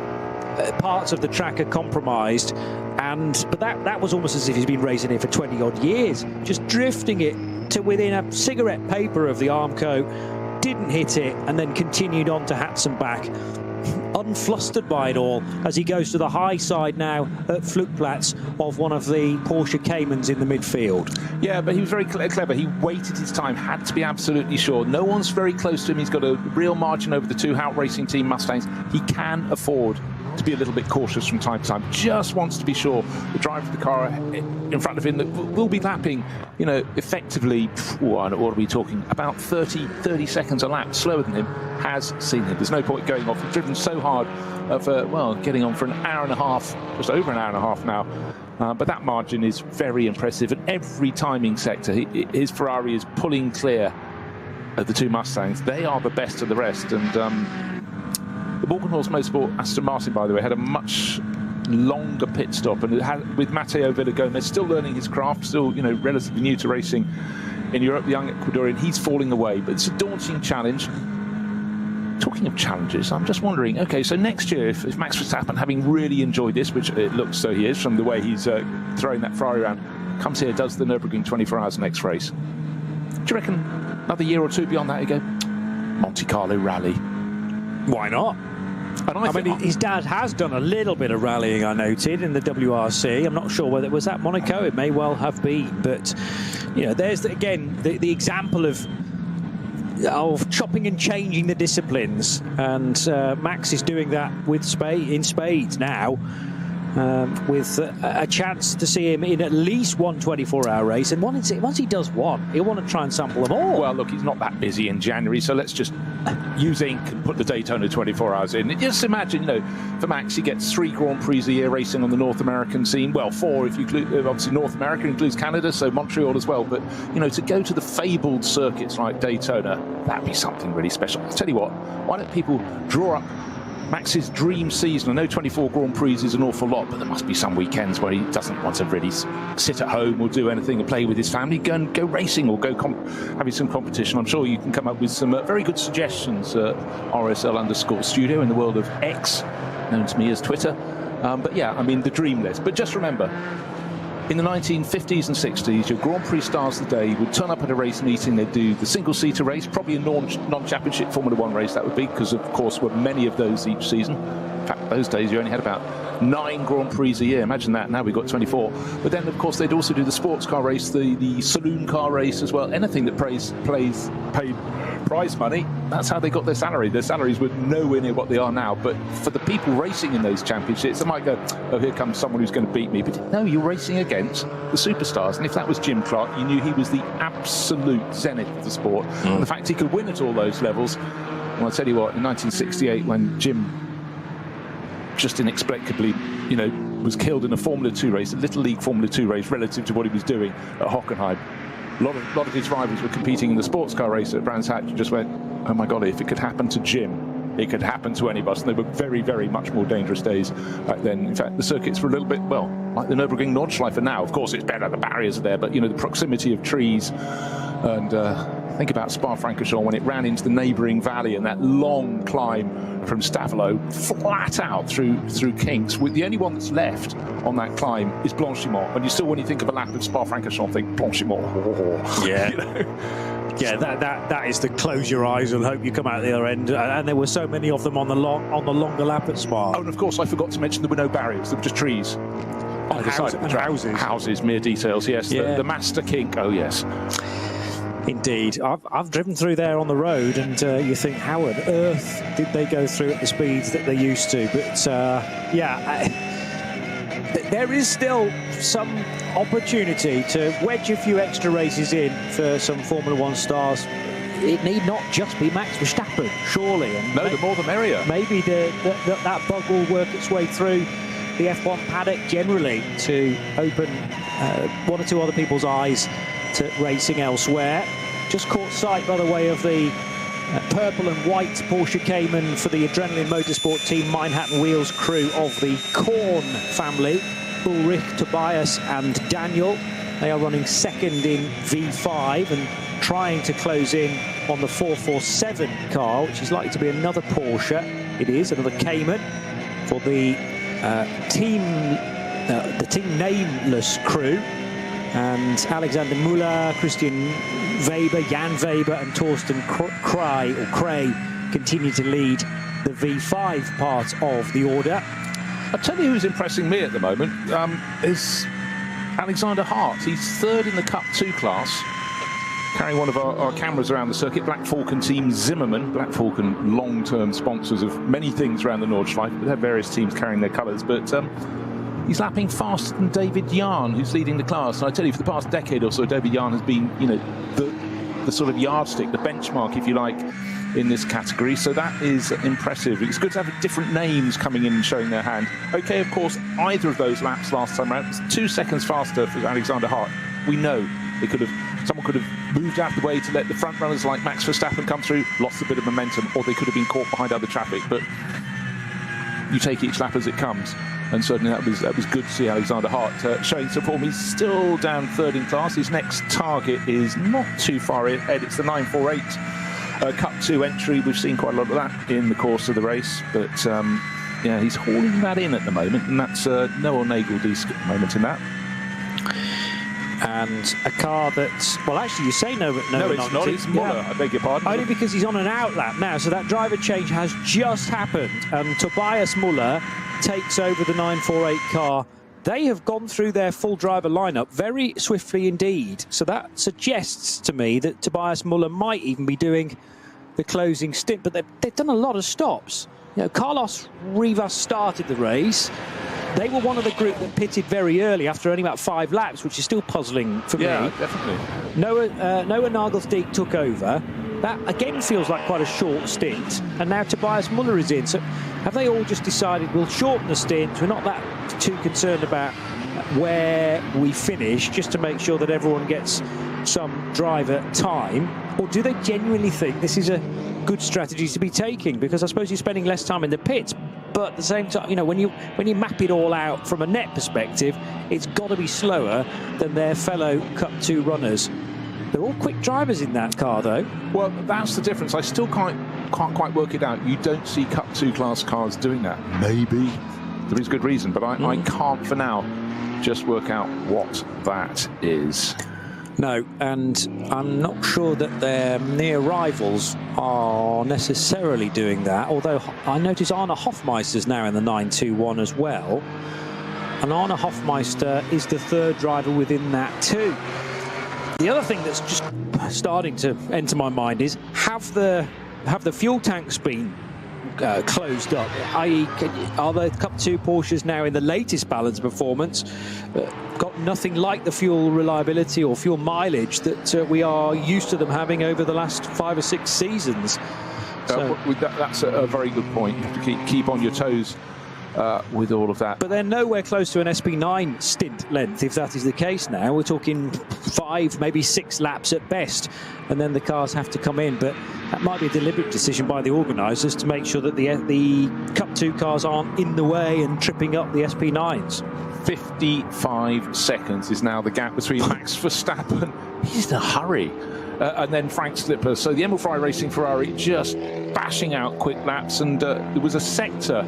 parts of the track are compromised. But that was almost as if he's been racing here for 20-odd years, just drifting it to within a cigarette paper of the Armco, didn't hit it, and then continued on to Hatzenbach, unflustered by it all, as he goes to the high side now at Flugplatz of one of the Porsche Caymans in the midfield. Yeah, but he was very clever. He waited his time, had to be absolutely sure. No one's very close to him. He's got a real margin over the two Hout Racing Team Mustangs. He can afford to be a little bit cautious from time to time. Just wants to be sure the driver of the car in front of him that will be lapping, you know, effectively, what are we talking, about 30 seconds a lap slower than him, has seen him. There's no point going off. He's driven so hard for, well, getting on for an hour and a half, just over an hour and a half now. But that margin is very impressive. And every timing sector, his Ferrari is pulling clear of the two Mustangs. They are the best of the rest. And the Morgenhorst Motorsport Aston Martin, by the way, had a much longer pit stop, and it had, with Matteo Villagomez still learning his craft, still, you know, relatively new to racing in Europe, the young Ecuadorian, he's falling away, but it's a daunting challenge. Talking of challenges, I'm just wondering, okay, so next year, if Max Verstappen, having really enjoyed this, which it looks so he is from the way he's throwing that Ferrari around, comes here, does the Nürburgring 24 hours next race, do you reckon another year or two beyond that, you go, Monte Carlo rally? Why not? And I mean, his dad has done a little bit of rallying, I noted, in the WRC. I'm not sure whether it was at Monaco. It may well have been. But, you know, there's, again, the example of chopping and changing the disciplines. And Max is doing that with in spades now, with a chance to see him in at least one 24-hour race. And once he does one, he'll want to try and sample them all. Well, look, he's not that busy in January, so let's just use ink and put the Daytona 24 hours in. Just imagine, you know, for Max, he gets 3 Grand Prix a year racing on the North American scene. Well, 4 if you include, obviously North America includes Canada, so Montreal as well. But, you know, to go to the fabled circuits like Daytona, that'd be something really special. I'll tell you what, why don't people draw up Max's dream season? I know 24 Grand Prix is an awful lot, but there must be some weekends where he doesn't want to really sit at home or do anything or play with his family. Go racing or go having some competition. I'm sure you can come up with some very good suggestions at RSL_studio in the world of X, known to me as Twitter. But yeah, I mean, the dream list. But just remember, in the 1950s and 60s, your Grand Prix stars of the day would turn up at a race meeting. They'd do the single-seater race, probably a non-championship Formula One race, that would be, because, of course, were many of those each season. In fact, those days, you only had about 9 Grand Prix a year. Imagine that. Now we've got 24. But then, of course, they'd also do the sports car race, the saloon car race as well. Anything that paid prize money, that's how they got their salary. Their salaries were nowhere near what they are now. But for the people racing in those championships, they might go, oh, here comes someone who's going to beat me. But no, you're racing against the superstars. And if that was Jim Clark, you knew he was the absolute zenith of the sport. And the fact he could win at all those levels, well, I'll tell you what, in 1968, when Jim just inexplicably, you know, was killed in a Formula 2 race, a Little League Formula 2 race, relative to what he was doing at Hockenheim. A lot of his rivals were competing in the sports car race at Brands Hatch, and just went, oh my God, if it could happen to Jim, it could happen to any of us. And they were very, very much more dangerous days back then. In fact, the circuits were a little bit, well, like the Nürburgring Nordschleife now. Of course, it's better, the barriers are there, but, you know, the proximity of trees. And think about Spa-Francorchamps when it ran into the neighbouring valley and that long climb from Stavelot, flat out through kinks. With the only one that's left on that climb is Blanchimont. And you still, when you think of a lap of Spa-Francorchamps, think Blanchimont. Oh, yeah. You know? Yeah, that is the close your eyes and hope you come out the other end. And there were so many of them on the longer lap at Spa. Oh, and of course, I forgot to mention there were no barriers. There were just trees. And houses. Houses, mere details, yes. Yeah. The master kink, oh yes. Indeed. I've driven through there on the road, and you think, how on earth did they go through at the speeds that they used to? But there is still some opportunity to wedge a few extra races in for some Formula One stars it need not just be Max Verstappen, surely. And no, the more the merrier. Maybe that bug will work its way through the F1 paddock generally to open one or two other people's eyes to racing elsewhere. Just caught sight, by the way, of the purple and white Porsche Cayman for the Adrenaline Motorsport Team Manhattan Wheels crew of the Korn family. Ulrich, Tobias and Daniel. They are running second in V5 and trying to close in on the 447 car, which is likely to be another Porsche. It is another Cayman for the team nameless crew. And Alexander Müller, Christian Weber, Jan Weber and Torsten Cray continue to lead the V5 part of the order. I'll tell you who's impressing me at the moment is Alexander Hart. He's third in the Cup 2 class, carrying one of our cameras around the circuit. Black Falcon team Zimmermann. Black Falcon, long-term sponsors of many things around the Nordschleife, but they have various teams carrying their colours. But he's lapping faster than David Jahn, who's leading the class. And I tell you, for the past decade or so, David Jahn has been, you know, the sort of yardstick, the benchmark, if you like, in this category. So that is impressive. It's good to have different names coming in and showing their hand. Okay, of course, either of those laps last time around was 2 seconds faster for Alexander Hart. We know someone could have moved out of the way to let the front runners like Max Verstappen come through, lost a bit of momentum, or they could have been caught behind other traffic. But you take each lap as it comes. And certainly that was good to see Alexander Hart showing some form. He's still down third in class. His next target is not too far ahead. It's the 948 Cup 2 entry. We've seen quite a lot of that in the course of the race. But yeah, he's hauling that in at the moment. And that's Noah Nagel-Diesk at the moment in that. And a car that, well, actually, you say no, it's not. It's Muller. Yeah. I beg your pardon. Only because he's on an out lap now. So that driver change has just happened. And Tobias Muller takes over the 948 car. They have gone through their full driver lineup very swiftly indeed. So that suggests to me that Tobias Muller might even be doing the closing stint. But they've done a lot of stops. You know, Carlos Rivas started the race. They were one of the group that pitted very early after only about 5 laps, which is still puzzling for me. Yeah, definitely. Noah Nagel-Diesk took over. That, again, feels like quite a short stint. And now Tobias Muller is in. So have they all just decided we'll shorten the stint? We're not that too concerned about where we finish, just to make sure that everyone gets some driver time? Or do they genuinely think this is a good strategy to be taking? Because I suppose you're spending less time in the pits, but at the same time, you know, when you map it all out from a net perspective, it's got to be slower than their fellow Cup 2 runners. They're all quick drivers in that car, though. Well, that's the difference. I still can't quite work it out. You don't see Cup 2 class cars doing that. Maybe there is good reason, but I can't for now just work out what that is. No, and I'm not sure that their near rivals are necessarily doing that, although I notice Arne Hofmeister's now in the 921 as well. And Arne Hofmeister is the third driver within that too. The other thing that's just starting to enter my mind is, have the fuel tanks been closed up? I.e., are the Cup 2 Porsches now in the latest balance performance got nothing like the fuel reliability or fuel mileage that we are used to them having over the last 5 or 6 seasons? So, that's a very good point. You have to keep on your toes with all of that. But they're nowhere close to an SP9 stint length, if that is the case now. We're talking 5, maybe 6 laps at best, and then the cars have to come in. But that might be a deliberate decision by the organisers to make sure that the Cup 2 cars aren't in the way and tripping up the SP9s. 55 seconds is now the gap between Max Verstappen. He's in a hurry. And then Frank Slipper. So the Emerald Fry Racing Ferrari just bashing out quick laps. And there was a sector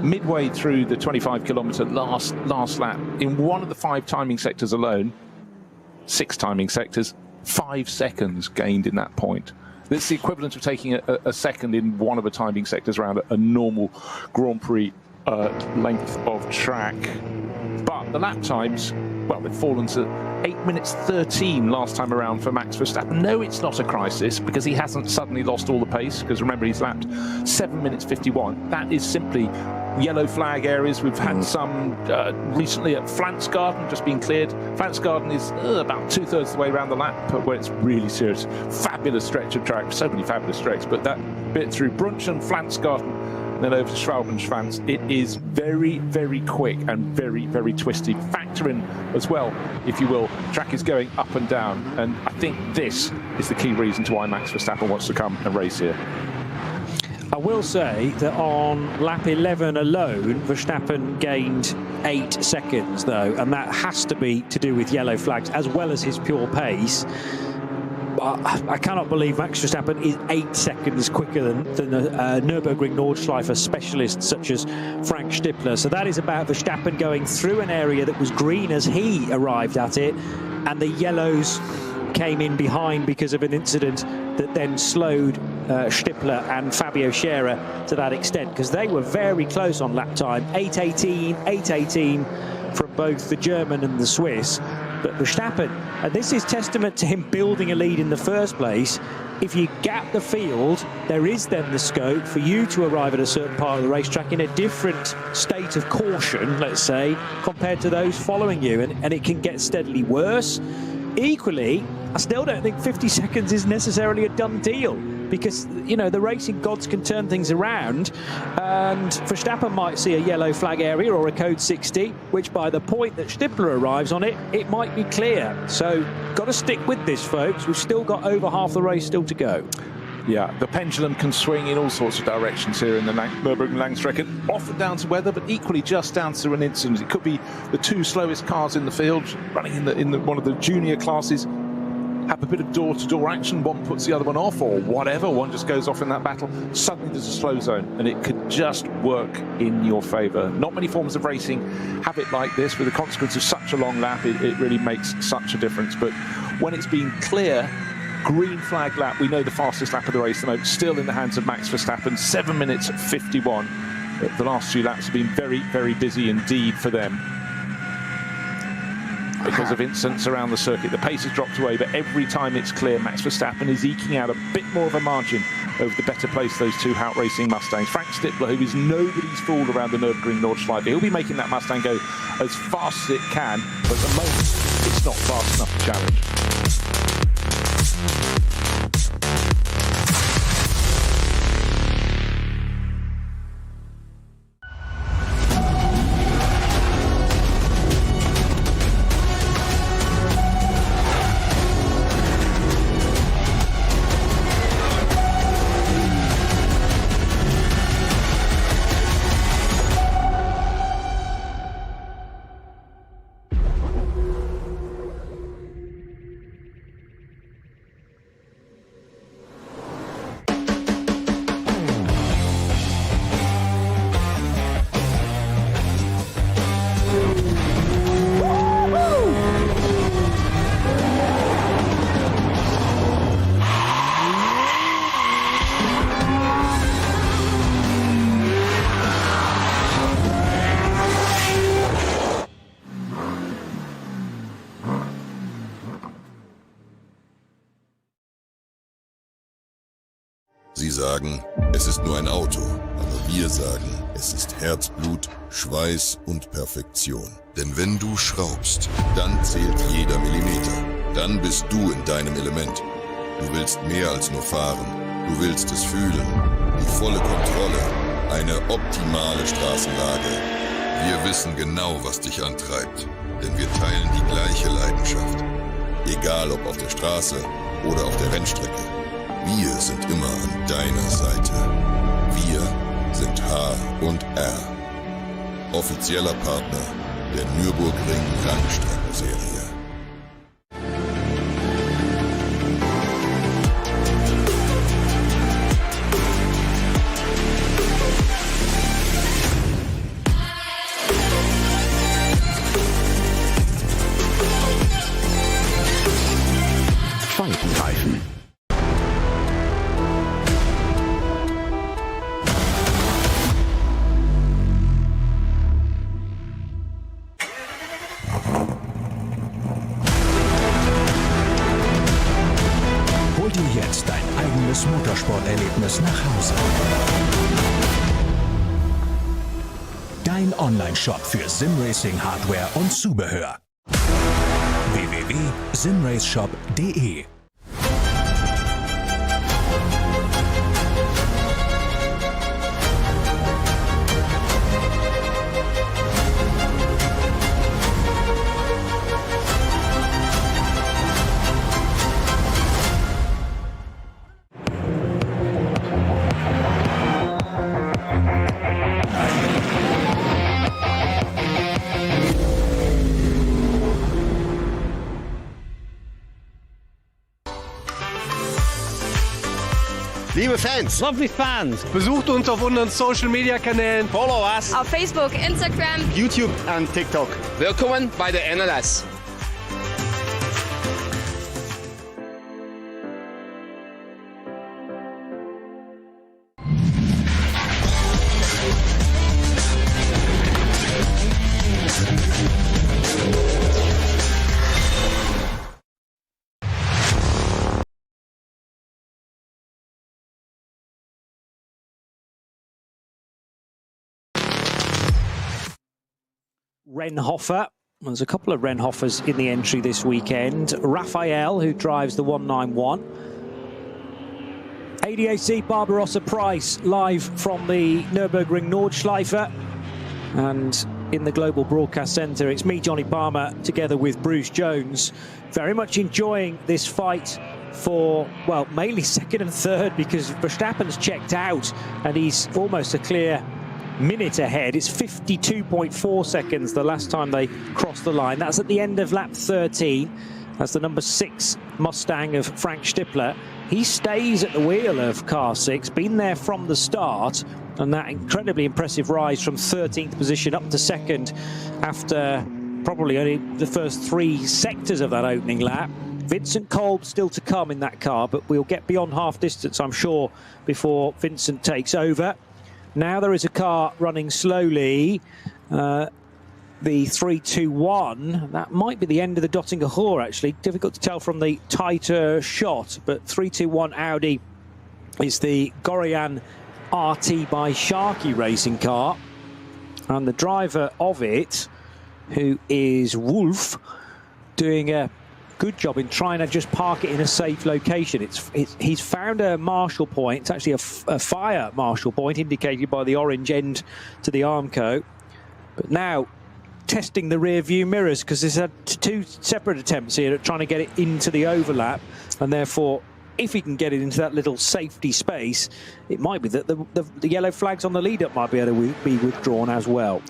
midway through the 25-kilometre last lap. In one of the 5 timing sectors alone, 6 timing sectors, 5 seconds gained in that point. That's the equivalent of taking a second in one of the timing sectors around a normal Grand Prix length of track. But the lap times well, they've fallen to 8 minutes 13 last time around for Max Verstappen. No, it's not a crisis because he hasn't suddenly lost all the pace, because remember, he's lapped 7 minutes 51. That is simply yellow flag areas. We've had some recently at Flansgarden just being cleared. Flansgarden is about 2/3 of the way around the lap where it's really serious. Fabulous stretch of track, so many fabulous stretches, but that bit through Brunchen, Flansgarden, then over to Schwalbenschwanz, it is very, very quick and very, very twisty. Factor in as well, if you will, track is going up and down, and I think this is the key reason to why Max Verstappen wants to come and race here. I will say that on lap 11 alone, Verstappen gained 8 seconds, though, and that has to be to do with yellow flags as well as his pure pace. I cannot believe Max Verstappen is 8 seconds quicker than a Nürburgring Nordschleife specialist such as Frank Stippler. So that is about Verstappen going through an area that was green as he arrived at it, and the yellows came in behind because of an incident that then slowed Stippler and Fabio Scherer to that extent, because they were very close on lap time. 8:18 from both the German and the Swiss. But Verstappen, and this is testament to him building a lead in the first place, if you gap the field, there is then the scope for you to arrive at a certain part of the racetrack in a different state of caution, let's say, compared to those following you, and it can get steadily worse. Equally, I still don't think 50 seconds is necessarily a done deal, because, you know, the racing gods can turn things around, and Verstappen might see a yellow flag area or a code 60, which by the point that Stippler arrives on it, it might be clear. So, got to stick with this, folks. We've still got over half the race still to go. Yeah, the pendulum can swing in all sorts of directions here in the Nürburgring Langstrecken, often down to weather, but equally just down to an incident. It could be the 2 slowest cars in the field, running in one of the junior classes, have a bit of door-to-door action, one puts the other one off, or whatever, one just goes off in that battle. Suddenly there's a slow zone, and it could just work in your favour. Not many forms of racing have it like this, with the consequence of such a long lap. It really makes such a difference. But when it's been clear, green flag lap, we know the fastest lap of the race at the moment, still in the hands of Max Verstappen, 7 minutes 51. The last 2 laps have been very, very busy indeed for them, because of incidents around the circuit. The pace has dropped away, but every time it's clear, Max Verstappen is eking out a bit more of a margin over the better place, those 2 Hout Racing Mustangs. Frank Stippler, who is nobody's fool around the Nürburgring Nordschleife, he'll be making that Mustang go as fast as it can, but at the moment, it's not fast enough to challenge. Sie sagen, es ist nur ein Auto, aber wir sagen, es ist Herzblut, Schweiß und Perfektion. Denn wenn du schraubst, dann zählt jeder Millimeter. Dann bist du in deinem Element. Du willst mehr als nur fahren. Du willst es fühlen. Die volle Kontrolle. Eine optimale Straßenlage. Wir wissen genau, was dich antreibt. Denn wir teilen die gleiche Leidenschaft. Egal ob auf der Straße oder auf der Rennstrecke. Wir sind immer an deiner Seite. Wir sind H&R. Offizieller Partner der Nürburgring Langstrecken Serie. Faltenreifen. Motorsporterlebnis nach Hause. Dein Online-Shop für Simracing-Hardware und Zubehör. www.simraceshop.de. Liebe Fans, Lovely fans. besucht uns auf unseren Social Media Kanälen, Follow us. Auf Facebook, Instagram, YouTube und TikTok. Willkommen bei der NLS. Renhofer. There's a couple of Renhofers in the entry this weekend. Raphael, who drives the 191. ADAC Barbarossa Price live from the Nürburgring Nordschleife. And in the Global Broadcast Centre, it's me, Johnny Palmer, together with Bruce Jones. Very much enjoying this fight for, well, mainly second and third, because Verstappen's checked out and he's almost a clear minute ahead. It's 52.4 seconds the last time they crossed the line. That's at the end of lap 13. That's the number 6 Mustang of Frank Stippler. He stays at the wheel of car 6, been there from the start, and that incredibly impressive rise from 13th position up to second after probably only the first 3 sectors of that opening lap. Vincent Kolb still to come in that car, but we'll get beyond half distance, I'm sure, before Vincent takes over. Now there is a car running slowly, the 321. That might be the end of the Dottinger Hoor, actually. Difficult to tell from the tighter shot, but 321 Audi is the Gorian RT by Sharkey racing car. And the driver of it, who is Wolf, doing a good job in trying to just park it in a safe location. He's found a marshal point. It's actually a fire marshal point indicated by the orange end to the Armco. But now testing the rear view mirrors, because there's had 2 separate attempts here at trying to get it into the overlap, and therefore if he can get it into that little safety space, it might be that the yellow flags on the lead up might be able to be withdrawn as well.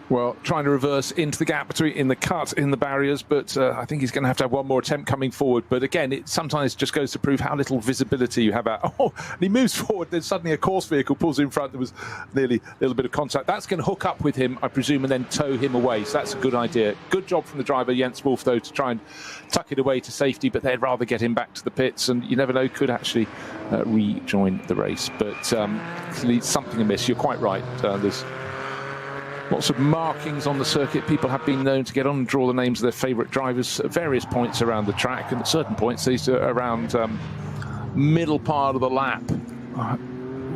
Well, trying to reverse into the gap between in the cut in the barriers, but I think he's going to have one more attempt coming forward. But again, it sometimes just goes to prove how little visibility you have out. Oh, and he moves forward, then suddenly a course vehicle pulls in front. There was nearly a little bit of contact. That's going to hook up with him, I presume, and then tow him away. So that's a good idea. Good job from the driver, Jens Wolf, though, to try and tuck it away to safety, but they'd rather get him back to the pits, and you never know, could actually rejoin the race. But something amiss. You're quite right. There's lots of markings on the circuit. People have been known to get on and draw the names of their favourite drivers at various points around the track, and at certain points, these are around middle part of the lap.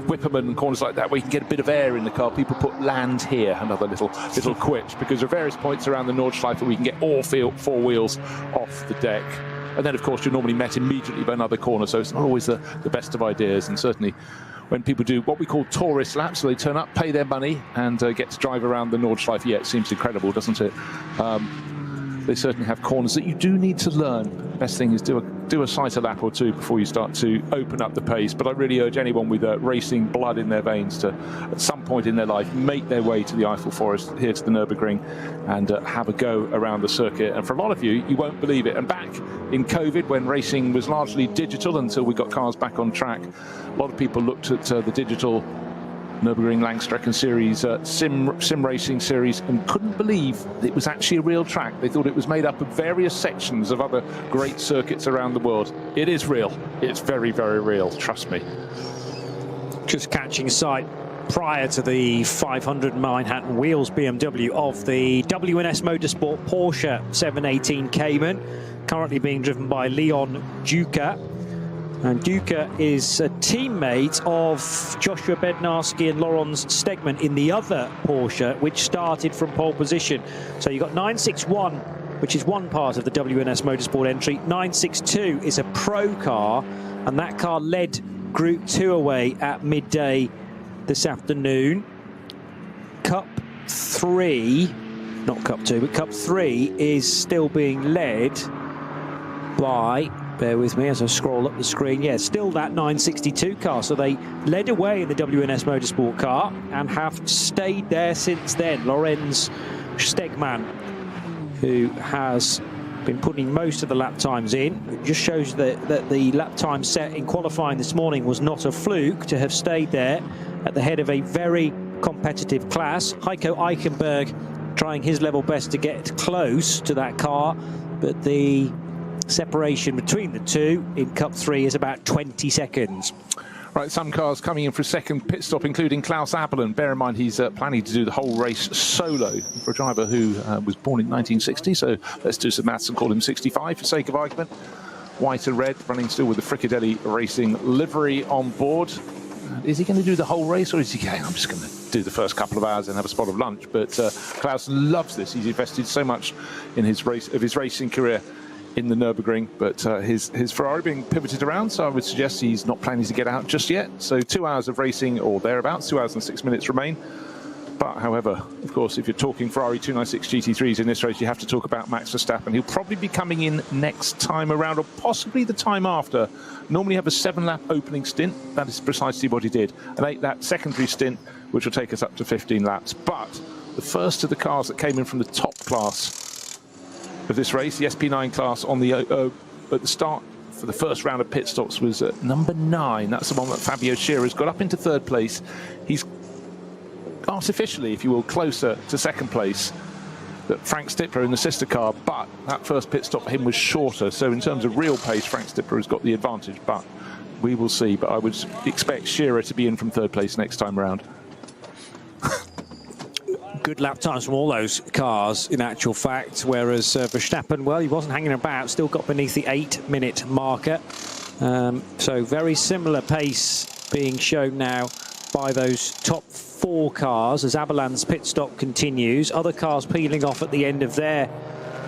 Whipperman and corners like that, where you can get a bit of air in the car. People put land here, another little quitch, because there are various points around the Nordschleife where we can get all 4 wheels off the deck. And then, of course, you're normally met immediately by another corner, so it's not always the best of ideas. And certainly when people do what we call tourist laps, so they turn up, pay their money, and get to drive around the Nordschleife. Yeah, it seems incredible, doesn't it? They certainly have corners that you do need to learn. Best thing is do a sighter lap or 2 before you start to open up the pace. But I really urge anyone with racing blood in their veins to, at some point in their life, make their way to the Eifel Forest, here to the Nürburgring, and have a go around the circuit. And for a lot of you, you won't believe it. And back in COVID, when racing was largely digital until we got cars back on track, a lot of people looked at the digital Nürburgring Langstrecken Series, sim racing series, and couldn't believe it was actually a real track. They thought it was made up of various sections of other great circuits around the world. It is real. It's very, very real. Trust me. Just catching sight prior to the 500 Manhattan wheels BMW of the WNS Motorsport Porsche 718 Cayman, currently being driven by Leon Duca. And Duca is a teammate of Joshua Bednarski and Laurens Stegman in the other Porsche, which started from pole position. So you've got 961, which is one part of the WNS Motorsport entry. 962 is a pro car, and that car led Group 2 away at midday this afternoon. Cup 3, not Cup 2, but Cup 3 is still being led by, bear with me as I scroll up the screen, yeah, still that 962 car. So they led away in the WNS Motorsport car and have stayed there since then. Laurens Stegman, who has been putting most of the lap times in. It just shows that the lap time set in qualifying this morning was not a fluke to have stayed there at the head of a very competitive class. Heiko Eichenberg trying his level best to get close to that car, but the separation between the two in Cup 3 is about 20 seconds. Right, some cars coming in for a second pit stop, including Klaus Abelen. Bear in mind he's planning to do the whole race solo for a driver who was born in 1960, so let's do some maths and call him 65 for sake of argument. White and red, running still with the Fricadelli Racing livery on board. Is he going to do the whole race, or is he going, I'm just going to do the first couple of hours and have a spot of lunch? But Klaus loves this. He's invested so much in his racing career in the Nürburgring, but his Ferrari being pivoted around, so I would suggest he's not planning to get out just yet. So 2 hours of racing or thereabouts, 2 hours and 6 minutes remain. But however, of course, if you're talking Ferrari 296 GT3s in this race, you have to talk about Max Verstappen. He'll probably be coming in next time around, or possibly the time after. Normally have a 7-lap opening stint. That is precisely what he did. An 8-lap secondary stint, which will take us up to 15 laps. But the first of the cars that came in from the top class of this race, the SP9 class, on the at the start for the first round of pit stops was number 9. That's the one that Fabio Scherer has got up into 3rd place. He's artificially, if you will, closer to 2nd place than Frank Stippler in the sister car, but that first pit stop for him was shorter. So in terms of real pace, Frank Stippler has got the advantage, but we will see. But I would expect Scherer to be in from 3rd place next time around. Good lap times from all those cars, in actual fact, whereas Verstappen, well, he wasn't hanging about, still got beneath the 8-minute marker. So very similar pace being shown now by those top 4 cars as Abelan's pit stop continues. Other cars peeling off at the end of their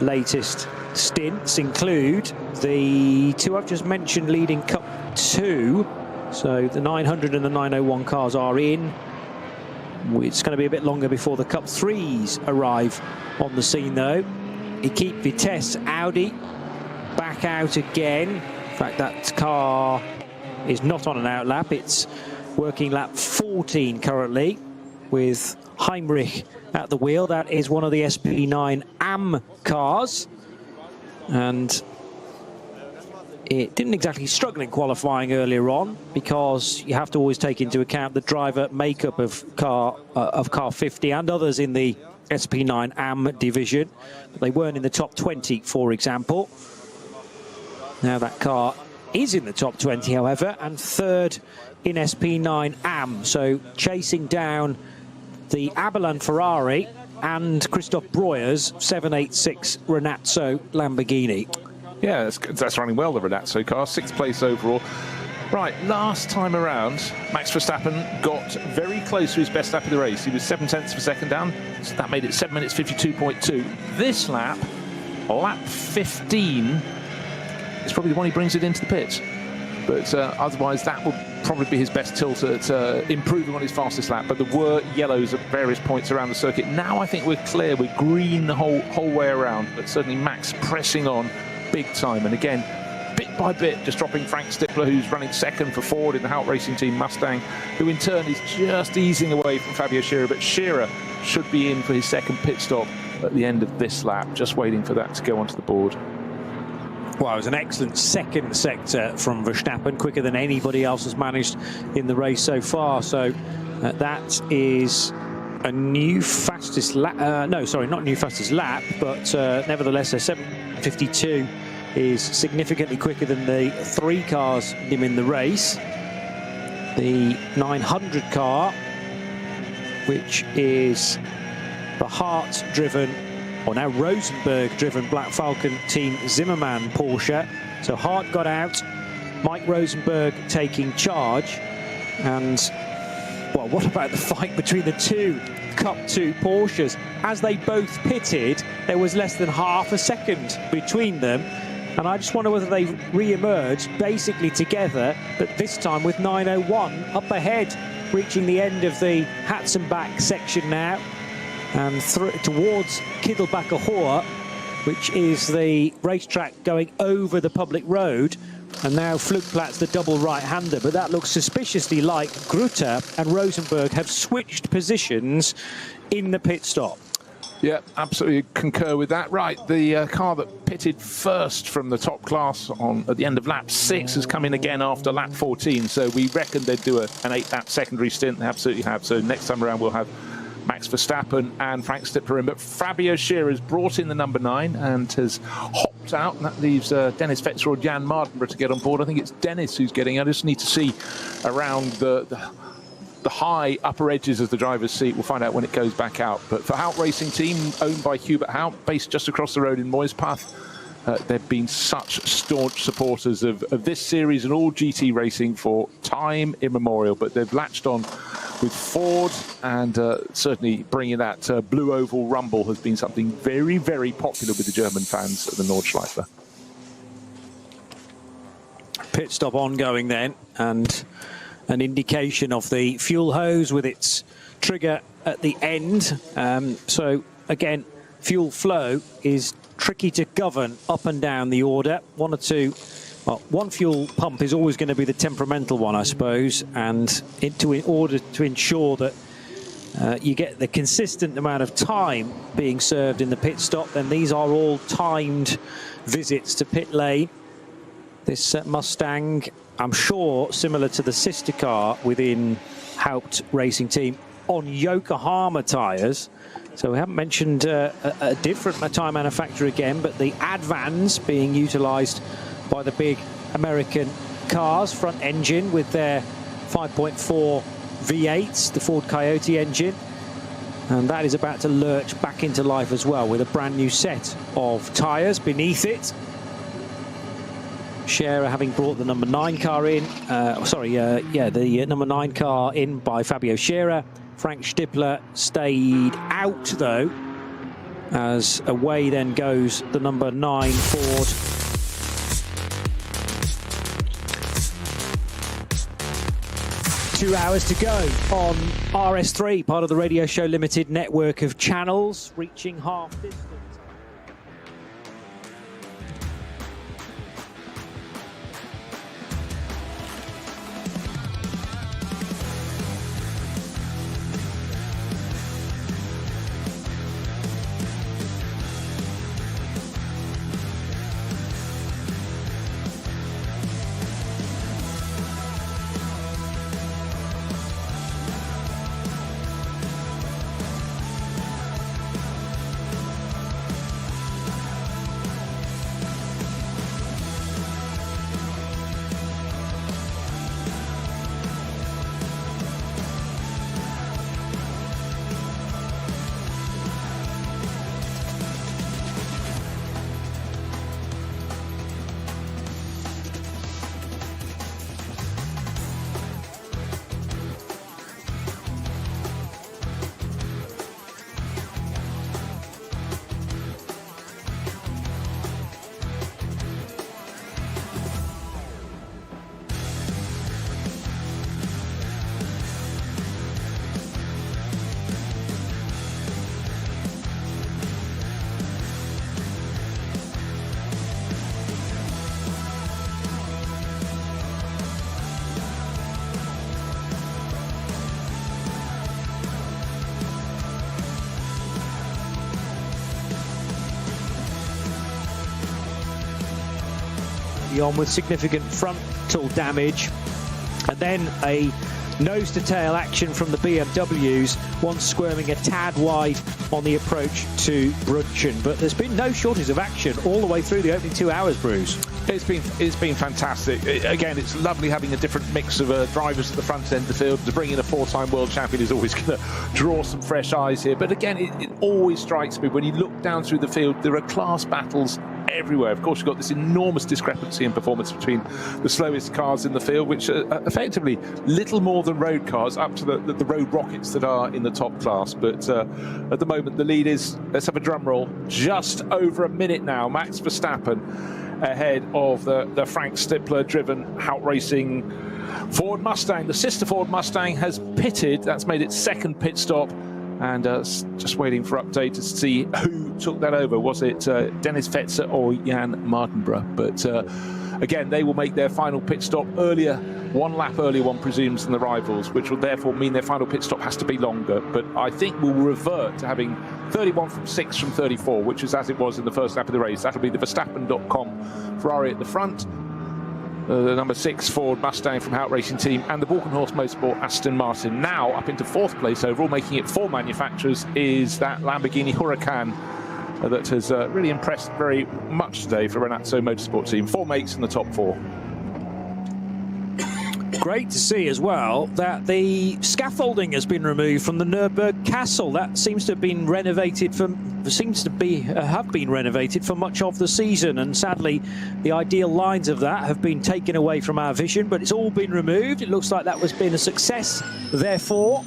latest stints include the 2 I've just mentioned leading Cup 2. So the 900 and the 901 cars are in. It's going to be a bit longer before the Cup 3s arrive on the scene, though. Equipe Vitesse Audi back out again. In fact, that car is not on an outlap. It's working lap 14 currently with Heinrich at the wheel. That is one of the SP9 AM cars. And it didn't exactly struggle in qualifying earlier on, because you have to always take into account the driver makeup of car 50 and others in the SP9 AM division. But they weren't in the top 20, for example. Now that car is in the top 20, however, and 3rd in SP9 AM. So chasing down the Abelan Ferrari and Christoph Breuer's 786 Renazzo Lamborghini. Yeah, that's running well, the Renazzo car, 6th place overall. Right, last time around, Max Verstappen got very close to his best lap of the race. He was 7/10 of a second down, so that made it 7 minutes 52.2. This lap, lap 15, is probably the one he brings it into the pits. But otherwise, that will probably be his best tilt at improving on his fastest lap. But there were yellows at various points around the circuit. Now I think we're clear, we're green the whole way around. But certainly Max pressing on big time, and again, bit by bit, just dropping Frank Stippler, who's running 2nd for Ford in the Hout Racing Team Mustang, who in turn is just easing away from Fabio Scherer. But Scherer should be in for his 2nd pit stop at the end of this lap, just waiting for that to go onto the board. Well, it was an excellent 2nd sector from Verstappen, quicker than anybody else has managed in the race so far. So that is a new fastest lap. No, sorry, not new fastest lap, but nevertheless, a 7:52 is significantly quicker than the 3 cars in the race. The 900 car, which is the Hart-driven, or now Rosenberg-driven Black Falcon Team Zimmermann Porsche. So Hart got out Mike Rosenberg taking charge. And, well, what about the fight between the two Cup 2 Porsches? As they both pitted, there was less than half a second between them. And I just wonder whether they re-emerged basically together, but this time with 9:01 up ahead, reaching the end of the Hatzenbach section now, and towards Kittelbacher Hohe, which is the racetrack going over the public road. And now Flugplatz, the double right-hander, but that looks suspiciously like Grutter and Rosenberg have switched positions in the pit stop. Yeah, absolutely concur with that. Right, the car that pitted first from the top class at the end of lap 6 has come in again after lap 14. So we reckon they'd do an 8-lap secondary stint. They absolutely have. So next time around we'll have Max Verstappen and Frank Stippler in. But Fabio Scherer has brought in the number 9 and has hopped out. And that leaves Dennis Fetzer or Jan Mardenborough to get on board. I think it's Dennis who's getting. I just need to see around the high upper edges of the driver's seat. We'll find out when it goes back out. But for Hout Racing Team, owned by Hubert Hout, based just across the road in Moyspach, they've been such staunch supporters of this series and all GT racing for time immemorial. But they've latched on with Ford, and certainly bringing that blue oval rumble has been something very, very popular with the German fans at the Nordschleife. Pit stop ongoing then, and an indication of the fuel hose with its trigger at the end. So again, fuel flow is tricky to govern up and down the order. One fuel pump is always going to be the temperamental one, I suppose, and in order to ensure that you get the consistent amount of time being served in the pit stop, then these are all timed visits to pit lane. This Mustang, I'm sure, similar to the sister car within Haupt Racing Team, on Yokohama tyres. So we haven't mentioned a different tyre manufacturer again, but the Advans being utilised by the big American cars, front engine with their 5.4 V8s, the Ford Coyote engine. And that is about to lurch back into life as well with a brand new set of tyres beneath it. Scherer having brought the number 9 car in, the number 9 car in by Fabio Scherer. Frank Stippler stayed out though, as away then goes the number 9 Ford. Two hours to go on RS3, part of the Radio Show Limited network of channels, reaching half distance. On with significant frontal damage, and then a nose to tail action from the BMWs, one squirming a tad wide on the approach to Brunchen. But there's been no shortage of action all the way through the opening 2 hours, Bruce. It's been fantastic. Again, it's lovely having a different mix of drivers at the front end of the field. To bring in a 4-time world champion is always going to draw some fresh eyes here. But again, it always strikes me when you look down through the field, there are class battles everywhere. Of course, you've got this enormous discrepancy in performance between the slowest cars in the field, which are effectively little more than road cars, up to the road rockets that are in the top class. But at the moment, the lead is, let's have a drum roll, just over a minute now. Max Verstappen ahead of the Frank Stippler-driven Hout Racing Ford Mustang. The sister Ford Mustang has pitted. That's made its second pit stop. And just waiting for update to see who took that over. Was it Dennis Fetzer or Jan Mardenborough? But again, they will make their final pit stop earlier, one lap earlier, one presumes, than the rivals, which will therefore mean their final pit stop has to be longer. But I think we'll revert to having 31 from 6 from 34, which is as it was in the first lap of the race. That'll be the Verstappen.com Ferrari at the front, the number 6 Ford Mustang from Hout Racing Team, and the Walkenhorst Motorsport Aston Martin. Now up into 4th place overall, making it 4 manufacturers, is that Lamborghini Huracan that has really impressed very much today for Renazzo Motorsport Team. 4 makes in the top 4. Great to see as well that the scaffolding has been removed from the Nürburgring Castle. That seems to have been renovated have been renovated for much of the season, and sadly the ideal lines of that have been taken away from our vision, but it's all been removed. It looks like that was been a success therefore,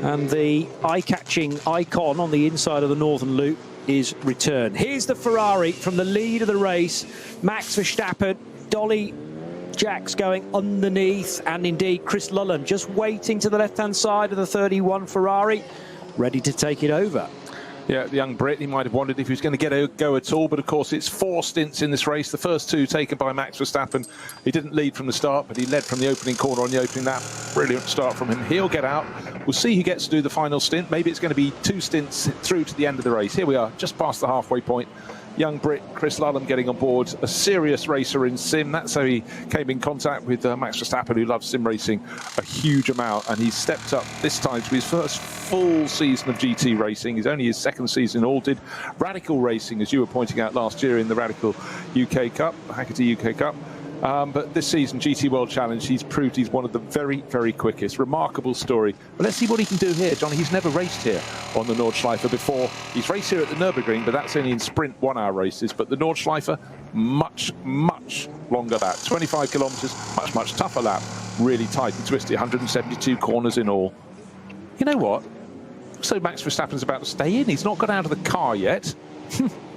and the eye-catching icon on the inside of the northern loop is returned. Here's the Ferrari from the lead of the race. Max Verstappen, Dolly Jacks going underneath, and indeed Chris Lullen just waiting to the left-hand side of the 31 Ferrari, ready to take it over. Yeah, the young Brit, he might have wondered if he was going to get a go at all, but of course it's 4 stints in this race. The first 2 taken by Max Verstappen. He didn't lead from the start, but he led from the opening corner on the opening lap. Brilliant start from him. He'll get out. We'll see who gets to do the final stint. Maybe it's going to be 2 stints through to the end of the race. Here we are, just past the halfway point. Young Brit Chris Lullen getting on board, a serious racer in sim. That's how he came in contact with Max Verstappen, who loves sim racing a huge amount, and he's stepped up this time to his first full season of GT racing. He's only his 2nd season all. Did Radical racing, as you were pointing out last year, in the Radical UK Cup, Hackety UK Cup. But this season, GT World Challenge, he's proved he's one of the very, very quickest. Remarkable story. But let's see what he can do here, Johnny. He's never raced here on the Nordschleife before. He's raced here at the Nürburgring, but that's only in sprint 1-hour races. But the Nordschleife, much, much longer lap. 25 kilometres, much, much tougher lap. Really tight and twisty, 172 corners in all. You know what? So Max Verstappen's about to stay in. He's not got out of the car yet.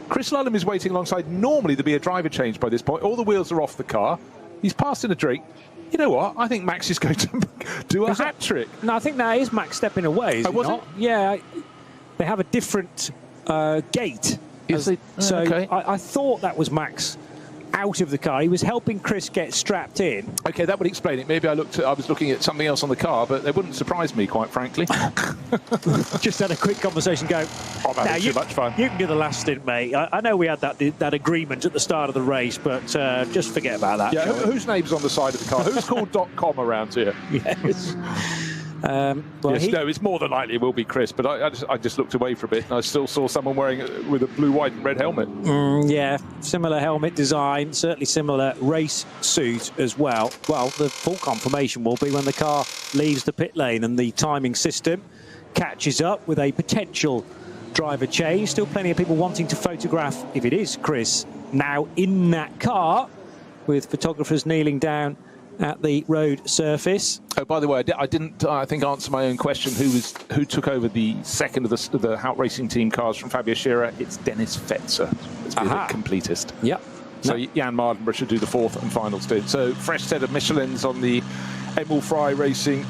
Chris Lullen is waiting alongside. Normally there'd be a driver change by this point. All the wheels are off the car. He's passed in a drink. You know what? I think Max is going to do a hat trick. No, I think that is Max stepping away, is it not? Yeah, they have a different gate. Okay. I thought that was Max out of the car. He was helping Chris get strapped in. Okay, that would explain it. Maybe I was looking at something else on the car, but it wouldn't surprise me, quite frankly. Just had a quick conversation. Go. I'm having too much fun. You can do the last stint, mate. I know we had that agreement at the start of the race, but just forget about that. Yeah, whose name's on the side of the car? Who's called .com around here? Yes. No, it's more than likely it will be Chris, but I just looked away for a bit, and I still saw someone wearing with a blue, white and red helmet. Yeah, similar helmet design, certainly similar race suit as well. Well, the full confirmation will be when the car leaves the pit lane and the timing system catches up with a potential driver change. Still plenty of people wanting to photograph, if it is Chris, now in that car, with photographers kneeling down at the road surface. Oh, by the way, I didn't, I think, answer my own question. Who took over the second of the Hout Racing Team cars from Fabio Scherer? It's Dennis Fetzer. It's been the completest. Yep. So Jan Mardenborough should do the 4th and final stint. So fresh set of Michelins on the Emil Frey Racing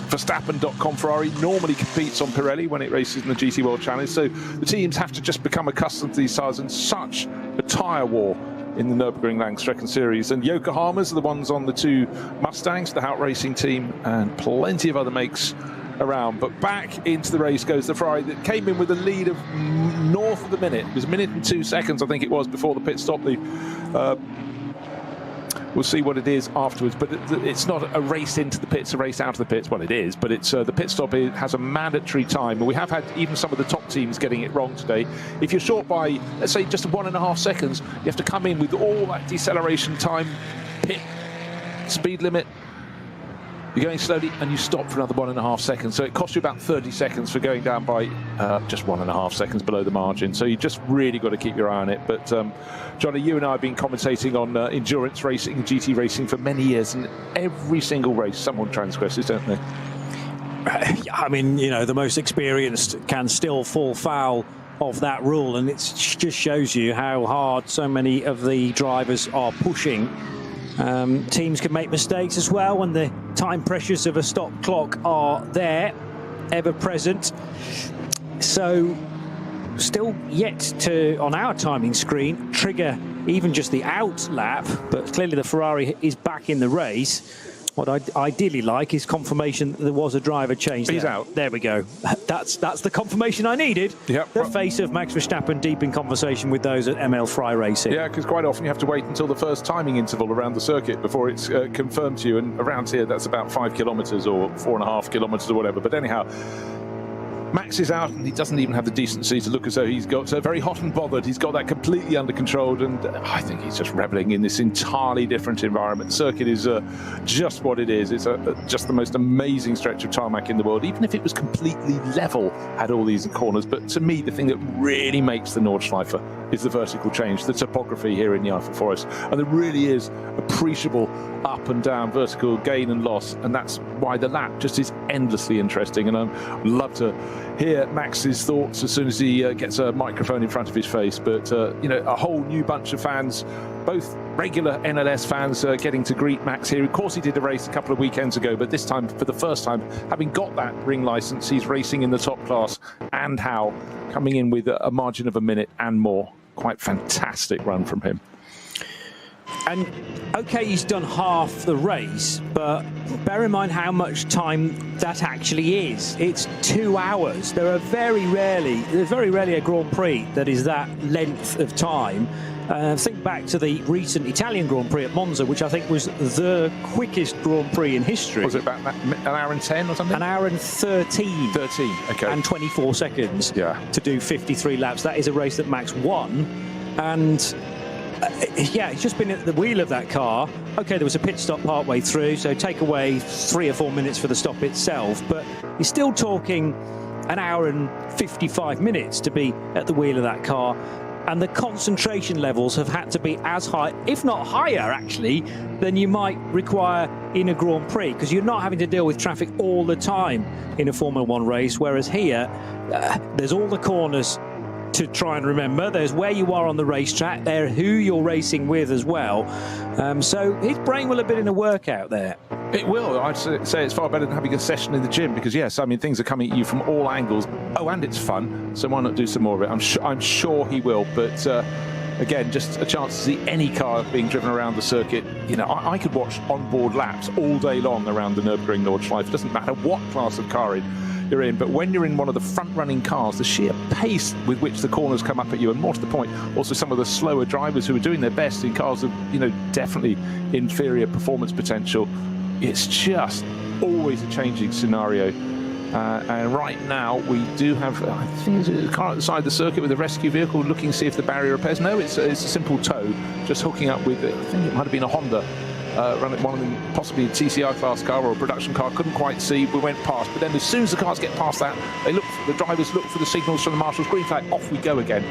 Verstappen.com Ferrari. Normally competes on Pirelli when it races in the GT World Challenge. So the teams have to just become accustomed to these cars, and such a tyre war in the Nürburgring Langstrecken Series. And Yokohamas are the ones on the 2 Mustangs, the Hout Racing Team, and plenty of other makes around. But back into the race goes the Ferrari that came in with a lead of north of the minute. It was 1 minute and 2 seconds, I think it was, before the pit stop. We'll see what it is afterwards, but it's not a race into the pits, a race out of the pits. Well, it is, but it's the pit stop has a mandatory time, and we have had even some of the top teams getting it wrong today. If you're short by, let's say, just 1.5 seconds, you have to come in with all that deceleration time, pit speed limit. You're going slowly and you stop for another 1.5 seconds. So it costs you about 30 seconds for going down by just 1.5 seconds below the margin. So you just really got to keep your eye on it. But Johnny, you and I have been commentating on endurance racing and GT racing for many years, and every single race someone transgresses, don't they? I mean, you know, the most experienced can still fall foul of that rule, and it just shows you how hard so many of the drivers are pushing. Teams can make mistakes as well when the time pressures of a stop clock are there, ever present. So still yet to, on our timing screen, trigger even just the out lap, but clearly the Ferrari is back in the race. What I'd ideally like is confirmation that there was a driver change. He's out. There we go. That's the confirmation I needed. Yep. The face of Max Verstappen deep in conversation with those at ML Fry Racing. Yeah, because quite often you have to wait until the first timing interval around the circuit before it's confirmed to you. And around here, that's about 5 kilometres or 4.5 kilometres or whatever. But anyhow, Max is out, and he doesn't even have the decency to look as though he's got very hot and bothered. He's got that completely under control, and I think he's just reveling in this entirely different environment. The circuit is just what it is. It's just the most amazing stretch of tarmac in the world, even if it was completely level, had all these corners. But to me, the thing that really makes the Nordschleife is the vertical change, the topography here in the Eifel Forest. And there really is appreciable up and down vertical gain and loss, and that's why the lap just is endlessly interesting. And I'd love to hear Max's thoughts as soon as he gets a microphone in front of his face. But you know, a whole new bunch of fans, both regular NLS fans, getting to greet Max here. Of course, he did a race a couple of weekends ago, but this time, for the first time, having got that ring license, he's racing in the top class, and how, coming in with a margin of a minute and more. Quite fantastic run from him. And okay, he's done half the race, but bear in mind how much time that actually is. It's 2 hours. There's very rarely a Grand Prix that is that length of time. Think back to the recent Italian Grand Prix at Monza, which I think was the quickest Grand Prix in history. Was it about an hour and 10 or something? An hour and 13. 13, okay. And 24 seconds to do 53 laps. That is a race that Max won. And yeah, he's just been at the wheel of that car. Okay, there was a pit stop partway through, so take away 3 or 4 minutes for the stop itself. But you're still talking an hour and 55 minutes to be at the wheel of that car. And the concentration levels have had to be as high, if not higher, actually, than you might require in a Grand Prix, because you're not having to deal with traffic all the time in a Formula 1 race, whereas here, there's all the corners to try and remember. There's where you are on the racetrack, there who you're racing with as well. So his brain will have been in a workout there. It will. I'd say it's far better than having a session in the gym, because yes, I mean, things are coming at you from all angles. Oh, and it's fun, so why not do some more of it? I'm sure he will, but again, just a chance to see any car being driven around the circuit. You know, I could watch onboard laps all day long around the Nürburgring Nordschleife. It doesn't matter what class of car you're in, but when you're in one of the front-running cars, the sheer pace with which the corners come up at you, and more to the point, also some of the slower drivers who are doing their best in cars of, you know, definitely inferior performance potential, it's just always a changing scenario. And right now we do have, I think, a car at the side of the circuit with a rescue vehicle looking to see if the barrier repairs. No, it's a simple tow, just hooking up with, I think it might have been a Honda. Running one of them, possibly a TCR class car or a production car, couldn't quite see. We went past, but then as soon as the cars get past that, the drivers look for the signals from the marshal's green flag. Off we go again,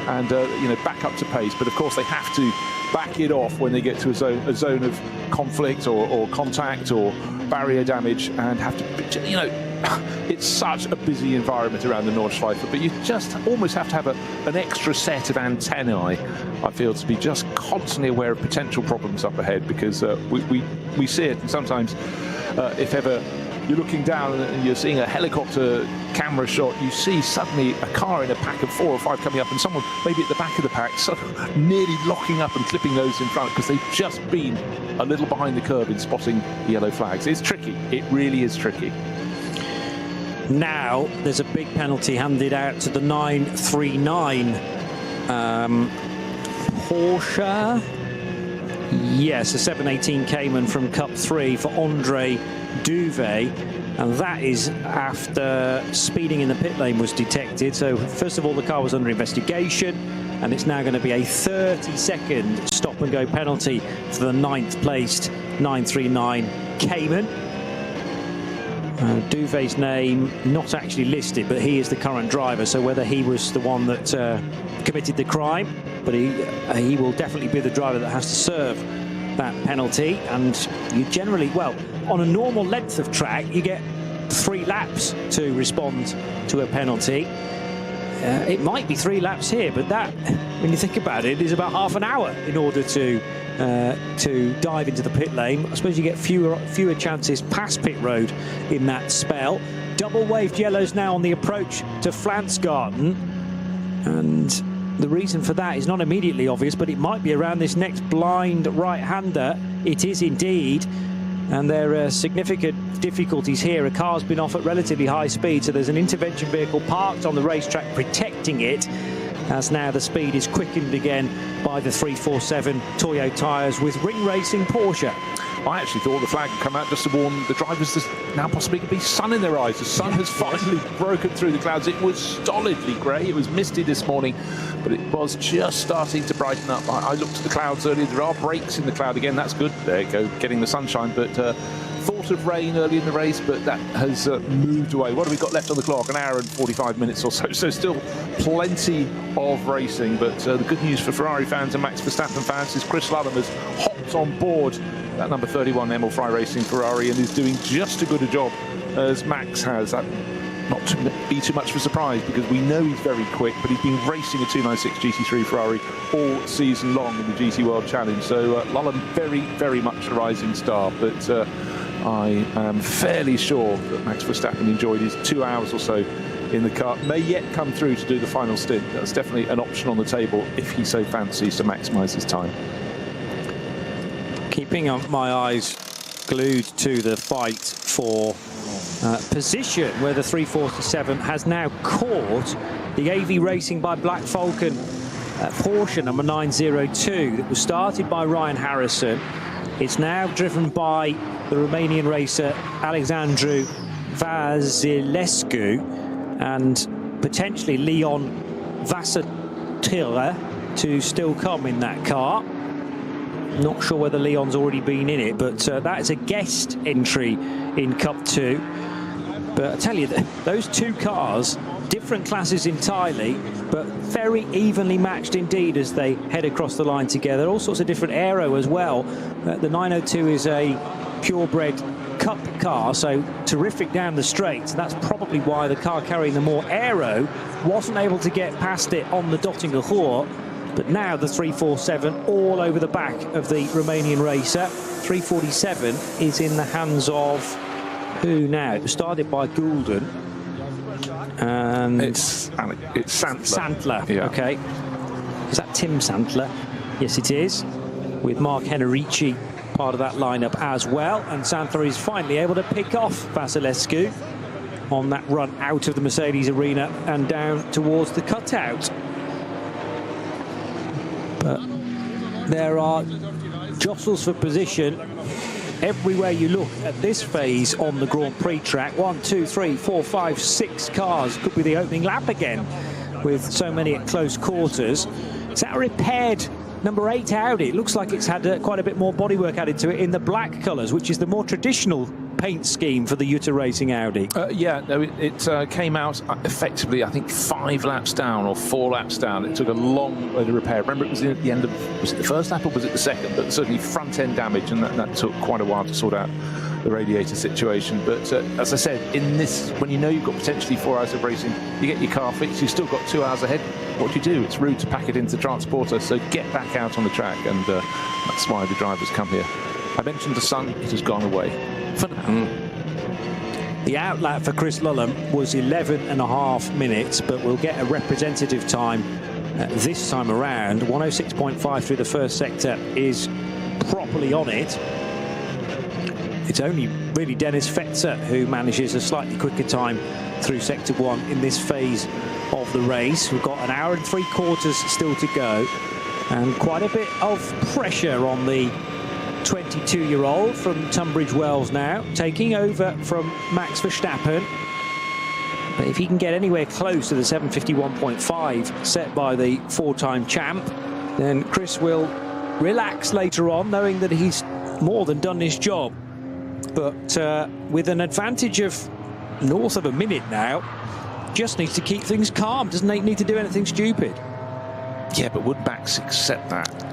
and you know, back up to pace. But of course, they have to back it off when they get to a zone of conflict or contact or barrier damage, and have to, you know. It's such a busy environment around the Nordschleife, but you just almost have to have an extra set of antennae, I feel, to be just constantly aware of potential problems up ahead, because we see it, and sometimes if ever you're looking down and you're seeing a helicopter camera shot, you see suddenly a car in a pack of 4 or 5 coming up, and someone maybe at the back of the pack sort of nearly locking up and clipping those in front because they've just been a little behind the curve in spotting yellow flags. It's tricky. It really is tricky. Now there's a big penalty handed out to the 939 Porsche. Yes, a 718 Cayman from Cup 3 for Andre Duvet, and that is after speeding in the pit lane was detected. So first of all, the car was under investigation, and it's now going to be a 30-second stop and go penalty for the 9th placed 939 Cayman. Duvet's name not actually listed, but he is the current driver, so whether he was the one that committed the crime, but he will definitely be the driver that has to serve that penalty. And you generally, well, on a normal length of track, you get 3 laps to respond to a penalty. It might be 3 laps here, but that, when you think about it, is about half an hour in order to dive into the pit lane. I suppose you get fewer chances past pit road in that spell. Double waved yellows now on the approach to Flansgarten, and the reason for that is not immediately obvious, but it might be around this next blind right-hander. It is indeed, and there are significant difficulties here. A car's been off at relatively high speed, so there's an intervention vehicle parked on the racetrack protecting it, as now the speed is quickened again by the 347 Toyo tyres with Ring Racing Porsche. I actually thought the flag had come out just to warn the drivers there's now possibly could be sun in their eyes. The sun has finally broken through the clouds. It was stolidly grey. It was misty this morning, but it was just starting to brighten up. I looked at the clouds earlier. There are breaks in the cloud again. That's good. There you go, getting the sunshine. But thought of rain early in the race, but that has moved away. What have we got left on the clock? An hour and 45 minutes or so. So still plenty of racing. But the good news for Ferrari fans and Max Verstappen fans is Chris Lullum has hopped on board that number 31 Emil Fry Racing Ferrari and is doing just as good a job as Max has. That not to be too much of a surprise, because we know he's very quick, but he's been racing a 296 GT3 Ferrari all season long in the GT World Challenge. So Lullum very, very much a rising star, but I am fairly sure that Max Verstappen enjoyed his 2 hours or so in the car. May yet come through to do the final stint. That's definitely an option on the table if he so fancies to maximise his time. Keeping my eyes glued to the fight for position, where the 347 has now caught the AV Racing by Black Falcon Porsche number 902 that was started by Ryan Harrison. It's now driven by the Romanian racer Alexandru Vasilescu and potentially Leon Vasatila to still come in that car. Not sure whether Leon's already been in it, but that is a guest entry in Cup 2. But I tell you, those 2 cars, different classes entirely, but very evenly matched indeed as they head across the line together. All sorts of different aero as well. The 902 is a purebred Cup car, so terrific down the straight. That's probably why the car carrying the more aero wasn't able to get past it on the Dottinger Hoor. But now the 347 all over the back of the Romanian racer. 347 is in the hands of who now? It was started by Goulden. And it's Santler. Santler, yeah. Okay. Is that Tim Santler? Yes, it is. With Mark Henrici part of that lineup as well. And Santler is finally able to pick off Vasilescu on that run out of the Mercedes arena and down towards the cutout. But there are jostles for position everywhere you look at this phase on the Grand Prix track. 1, 2, 3, 4, 5, 6 cars. Could be the opening lap again with so many at close quarters. Is that a repaired number 8 Audi? It looks like it's had quite a bit more bodywork added to it in the black colours, which is the more traditional paint scheme for the Jutta Racing Audi. Yeah, no, it came out effectively, I think, 5 laps down or 4 laps down. It took a long way to repair. Remember, it was at the end of, was it the first lap or was it the second? But certainly front end damage, and that took quite a while to sort out the radiator situation. But as I said, in this, when you know you've got potentially 4 hours of racing, you get your car fixed, you've still got 2 hours ahead. What do you do? It's rude to pack it into transporter, so get back out on the track, and that's why the drivers come here. I mentioned the sun, it has gone away. For now. The outlap for Chris Lullum was 11.5 minutes, but we'll get a representative time this time around. 106.5 through the first sector is properly on it. It's only really Dennis Fetzer who manages a slightly quicker time through sector 1 in this phase of the race. We've got an hour and 3/4 still to go, and quite a bit of pressure on the 22-year-old from Tunbridge Wells now, taking over from Max Verstappen. But if he can get anywhere close to the 7:51.5 set by the 4-time champ, then Chris will relax later on, knowing that he's more than done his job. but with an advantage of north of a minute now, just needs to keep things calm. Doesn't need to do anything stupid. Yeah, but would Max accept that?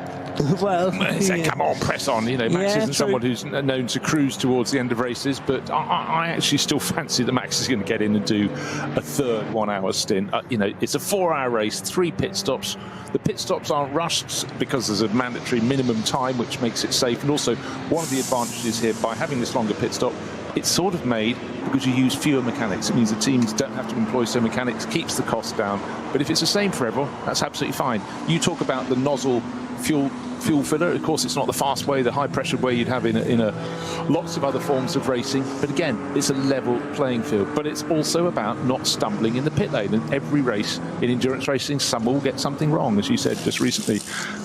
Well, say, come on, press on. You know, Max isn't someone who's known to cruise towards the end of races, but I actually still fancy that Max is going to get in and do a third 1 hour stint. You know, it's a 4 hour race, 3 pit stops. The pit stops aren't rushed because there's a mandatory minimum time, which makes it safe. And also, one of the advantages here by having this longer pit stop, it's sort of made because you use fewer mechanics. It means the teams don't have to employ so mechanics, keeps the cost down. But if it's the same for everyone, that's absolutely fine. You talk about the nozzle fuel filler. Of course, it's not the fast way, the high pressure way you'd have in lots of other forms of racing. But again, it's a level playing field. But it's also about not stumbling in the pit lane. And every race in endurance racing, some will get something wrong. As you said just recently,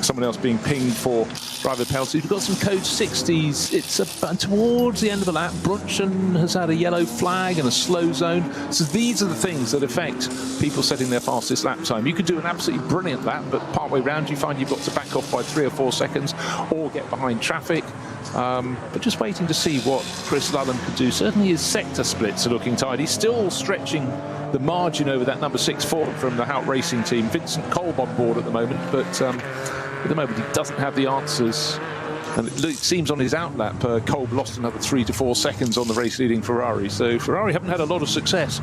someone else being pinged for driver penalties. We've got some code 60s. It's towards the end of the lap. Brunchen has had a yellow flag and a slow zone. So these are the things that affect people setting their fastest lap time. You could do an absolutely brilliant lap, but partway round you find you've got to back off by 3 or 4 seconds or get behind traffic. But just waiting to see what Chris Lullen could do. Certainly his sector splits are looking tight. He's still stretching the margin over that number 6 Ford from the Hout Racing team. Vincent Kolb on board at the moment, but at the moment he doesn't have the answers. And it seems on his outlap, Kolb lost another 3 to 4 seconds on the race-leading Ferrari. So Ferrari haven't had a lot of success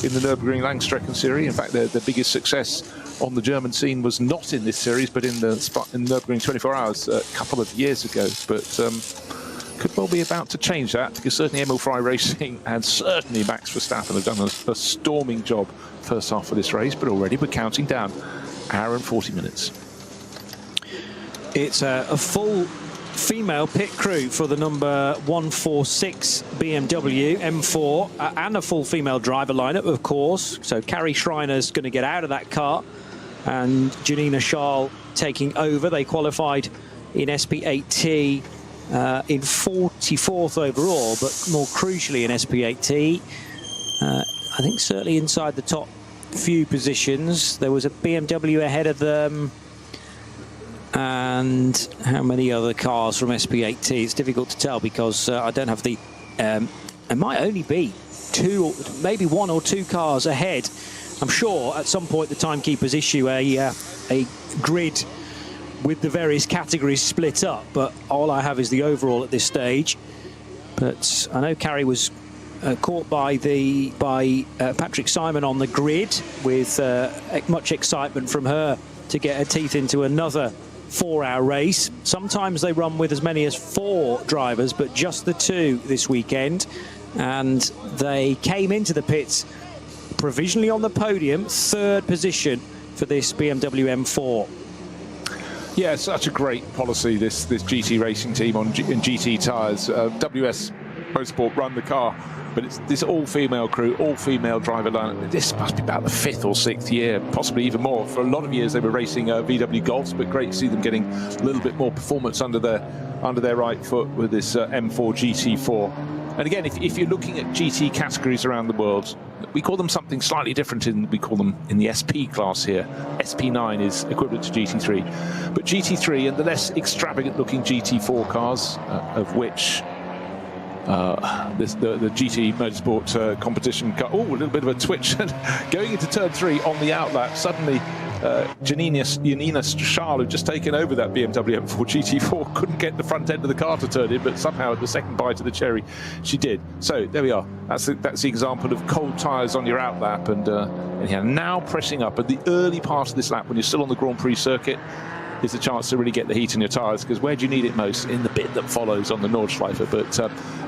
in the Nürburgring Langstrecken Series. In fact, their biggest success on the German scene was not in this series, but in Nürburgring 24 Hours a couple of years ago. But could well be about to change that, because certainly Emil Frey Racing and certainly Max Verstappen have done a storming job first half of this race, but already we're counting down hour and 40 minutes. It's a full female pit crew for the number 146 BMW M4 and a full female driver lineup, of course. So Carrie Schreiner's going to get out of that car and Janina Schal taking over. They qualified in SP8T in 44th overall, but more crucially in SP8T, I think certainly inside the top few positions. There was a BMW ahead of them. And how many other cars from SP8T? It's difficult to tell because I don't have the... it might only be 2, maybe 1 or 2 cars ahead. I'm sure at some point the timekeepers issue a grid with the various categories split up, but all I have is the overall at this stage. But I know Carrie was caught by Patrick Simon on the grid with much excitement from her to get her teeth into another 4-hour race. Sometimes they run with as many as 4 drivers, but just the 2 this weekend. And they came into the pits provisionally on the podium, 3rd position for this BMW M4. Yeah, such a great policy, this GT racing team in GT tyres. WS Motorsport run the car, but it's this all-female crew, all-female driver lineup. This must be about the 5th or 6th year, possibly even more. For a lot of years they were racing VW Golfs, but great to see them getting a little bit more performance under their right foot with this M4 GT4. And again, if you're looking at GT categories around the world, we call them something slightly different. We call them in the SP class here. SP9 is equivalent to GT3. But GT3 and the less extravagant-looking GT4 cars, of which the GT Motorsport competition car. Oh, a little bit of a twitch. Going into turn 3 on the outlap, suddenly Janina Schal, who'd just taken over that BMW M4 GT4, couldn't get the front end of the car to turn in, but somehow at the second bite of the cherry, she did. So there we are. That's the example of cold tyres on your outlap, and now pressing up at the early part of this lap when you're still on the Grand Prix circuit. Is a chance to really get the heat in your tyres, because where do you need it most? In the bit that follows on the Nordschleife. But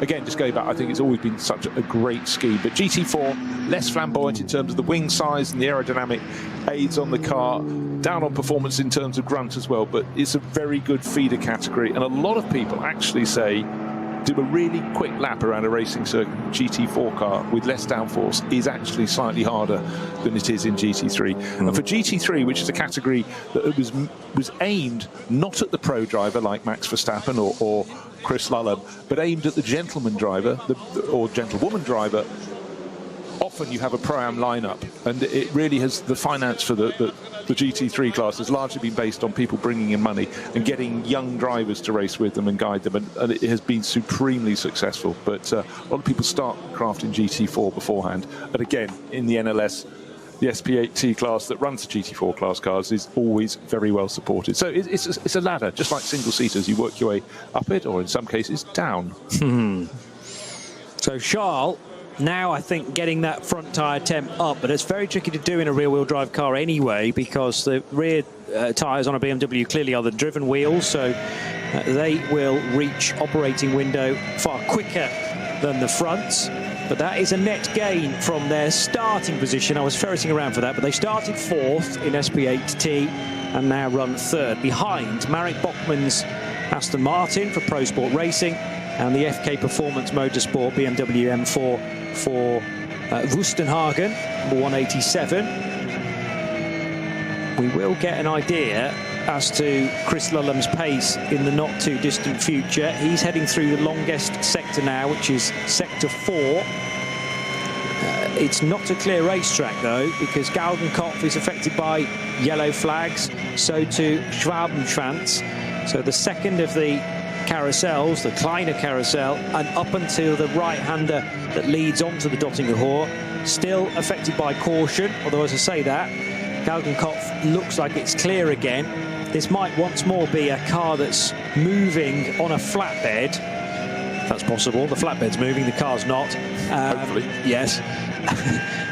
again, just going back, I think it's always been such a great scheme. But GT4, less flamboyant in terms of the wing size and the aerodynamic aids on the car, down on performance in terms of grunt as well, but it's a very good feeder category. And a lot of people actually say do a really quick lap around a racing circuit. GT4 car with less downforce is actually slightly harder than it is in GT3. And for GT3, which is a category that was aimed not at the pro driver like Max Verstappen or Chris Lullen, but aimed at the gentleman driver or gentlewoman driver, often you have a Pro-Am lineup, and it really has, the finance for the GT3 class has largely been based on people bringing in money and getting young drivers to race with them and guide them, and it has been supremely successful. But a lot of people start crafting GT4 beforehand, and again, in the NLS, the SP8T class that runs the GT4 class cars is always very well supported. So it's a ladder, just like single-seaters. You work your way up it, or in some cases, down. So Charles, now I think getting that front tyre temp up, but it's very tricky to do in a rear-wheel drive car anyway, because the rear tyres on a BMW clearly are the driven wheels, so they will reach operating window far quicker than the fronts. But that is a net gain from their starting position. I was ferreting around for that, but they started 4th in SP8T and now run 3rd, behind Marek Bachmann's Aston Martin for Pro Sport Racing and the FK Performance Motorsport BMW M4 for Wustenhagen, number 187. We will get an idea as to Chris Lulham's pace in the not too distant future. He's heading through the longest sector now, which is sector 4. It's not a clear racetrack though, because Galgenkopf is affected by yellow flags, so too Schwabenschwanz. So the second of the carousels, the Kleiner carousel, and up until the right-hander that leads onto the Dottinger Hohe, still affected by caution, although as I say that, Galgenkopf looks like it's clear again. This might once more be a car that's moving on a flatbed. If that's possible. The flatbed's moving, the car's not. Hopefully. Yes.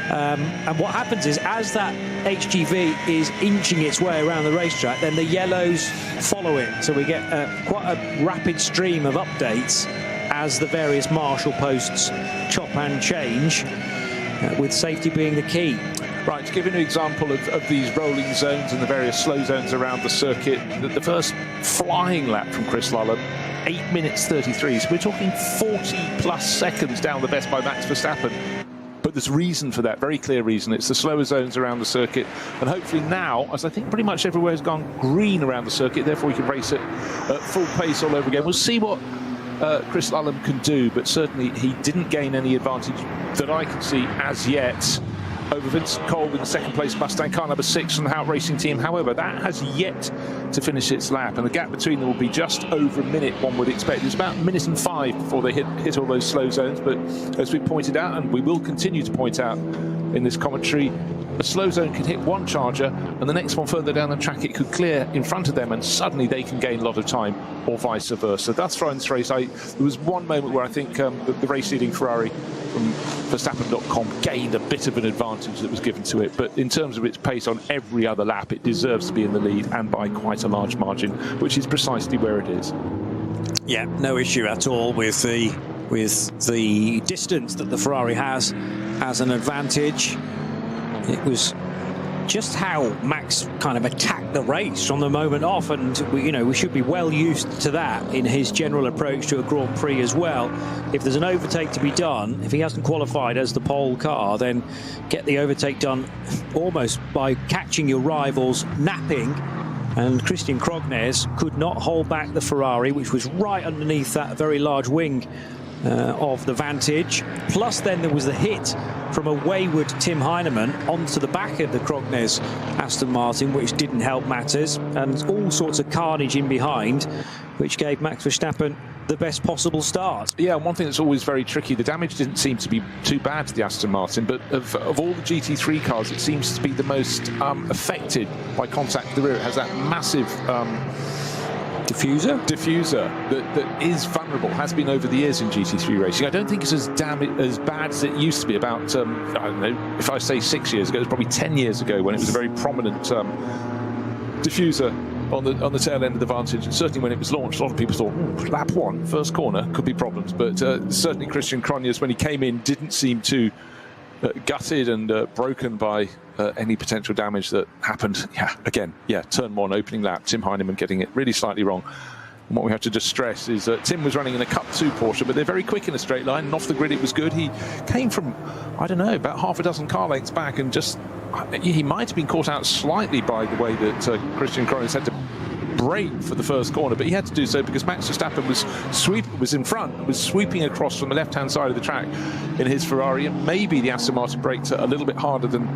And what happens is, as that HGV is inching its way around the racetrack, then the yellows follow it. So we get quite a rapid stream of updates as the various marshal posts chop and change, with safety being the key. Right, to give you an example of these rolling zones and the various slow zones around the circuit, the first flying lap from Chris Lulham, 8 minutes 33. So we're talking 40 plus seconds down the best by Max Verstappen. But there's reason for that, very clear reason. It's the slower zones around the circuit. And hopefully now, as I think pretty much everywhere has gone green around the circuit, therefore we can race it at full pace all over again. We'll see what Chris Lulham can do, but certainly he didn't gain any advantage that I can see as yet over Vincent Kolb in the second place Mustang car number 6 from the Hout Racing team. However, that has yet to finish its lap, and the gap between them will be just over a minute, one would expect. It's about 1 minute and 5 before they hit all those slow zones, but as we pointed out, and we will continue to point out in this commentary, a slow zone can hit one charger and the next one further down the track it could clear in front of them, and suddenly they can gain a lot of time, or vice versa. Thus far in this race, there was one moment where I think the race leading Ferrari from Verstappen.com gained a bit of an advantage that was given to it, but in terms of its pace on every other lap, it deserves to be in the lead, and by quite a large margin, which is precisely where it is. Yeah, no issue at all with the distance that the Ferrari has as an advantage. It was just how Max kind of attacked the race from the moment off, and we should be well used to that in his general approach to a Grand Prix as well. If there's an overtake to be done, if he hasn't qualified as the pole car, then get the overtake done almost by catching your rivals napping. And Christian Krognes could not hold back the Ferrari, which was right underneath that very large wing of the Vantage. Plus then there was the hit from a wayward Tim Heinemann onto the back of the Krognes Aston Martin, which didn't help matters, and all sorts of carnage in behind, which gave Max Verstappen the best possible start. Yeah, one thing that's always very tricky, the damage didn't seem to be too bad to the Aston Martin, but of all the GT3 cars, it seems to be the most affected by contact with the rear. It has that massive diffuser that is vulnerable, has been over the years in GT3 racing. I don't think it's as bad as it used to be about, I don't know, if I say 6 years ago, it was probably 10 years ago when it was a very prominent diffuser on the tail end of the Vantage. And certainly when it was launched, a lot of people thought, lap 1, first corner, could be problems. But certainly Christian Krognes, when he came in, didn't seem too gutted and broken by any potential damage that happened. Turn 1, opening lap, Tim Heinemann getting it really slightly wrong. And what we have to just stress is that Tim was running in a Cup 2 Porsche, but they're very quick in a straight line, and off the grid it was good. He came from, I don't know, about half a dozen car lengths back, and just he might have been caught out slightly by the way that Christian Krognes had to brake for the first corner, but he had to do so because Max Verstappen was in front, was sweeping across from the left-hand side of the track in his Ferrari, and maybe the Aston Martin braked a little bit harder than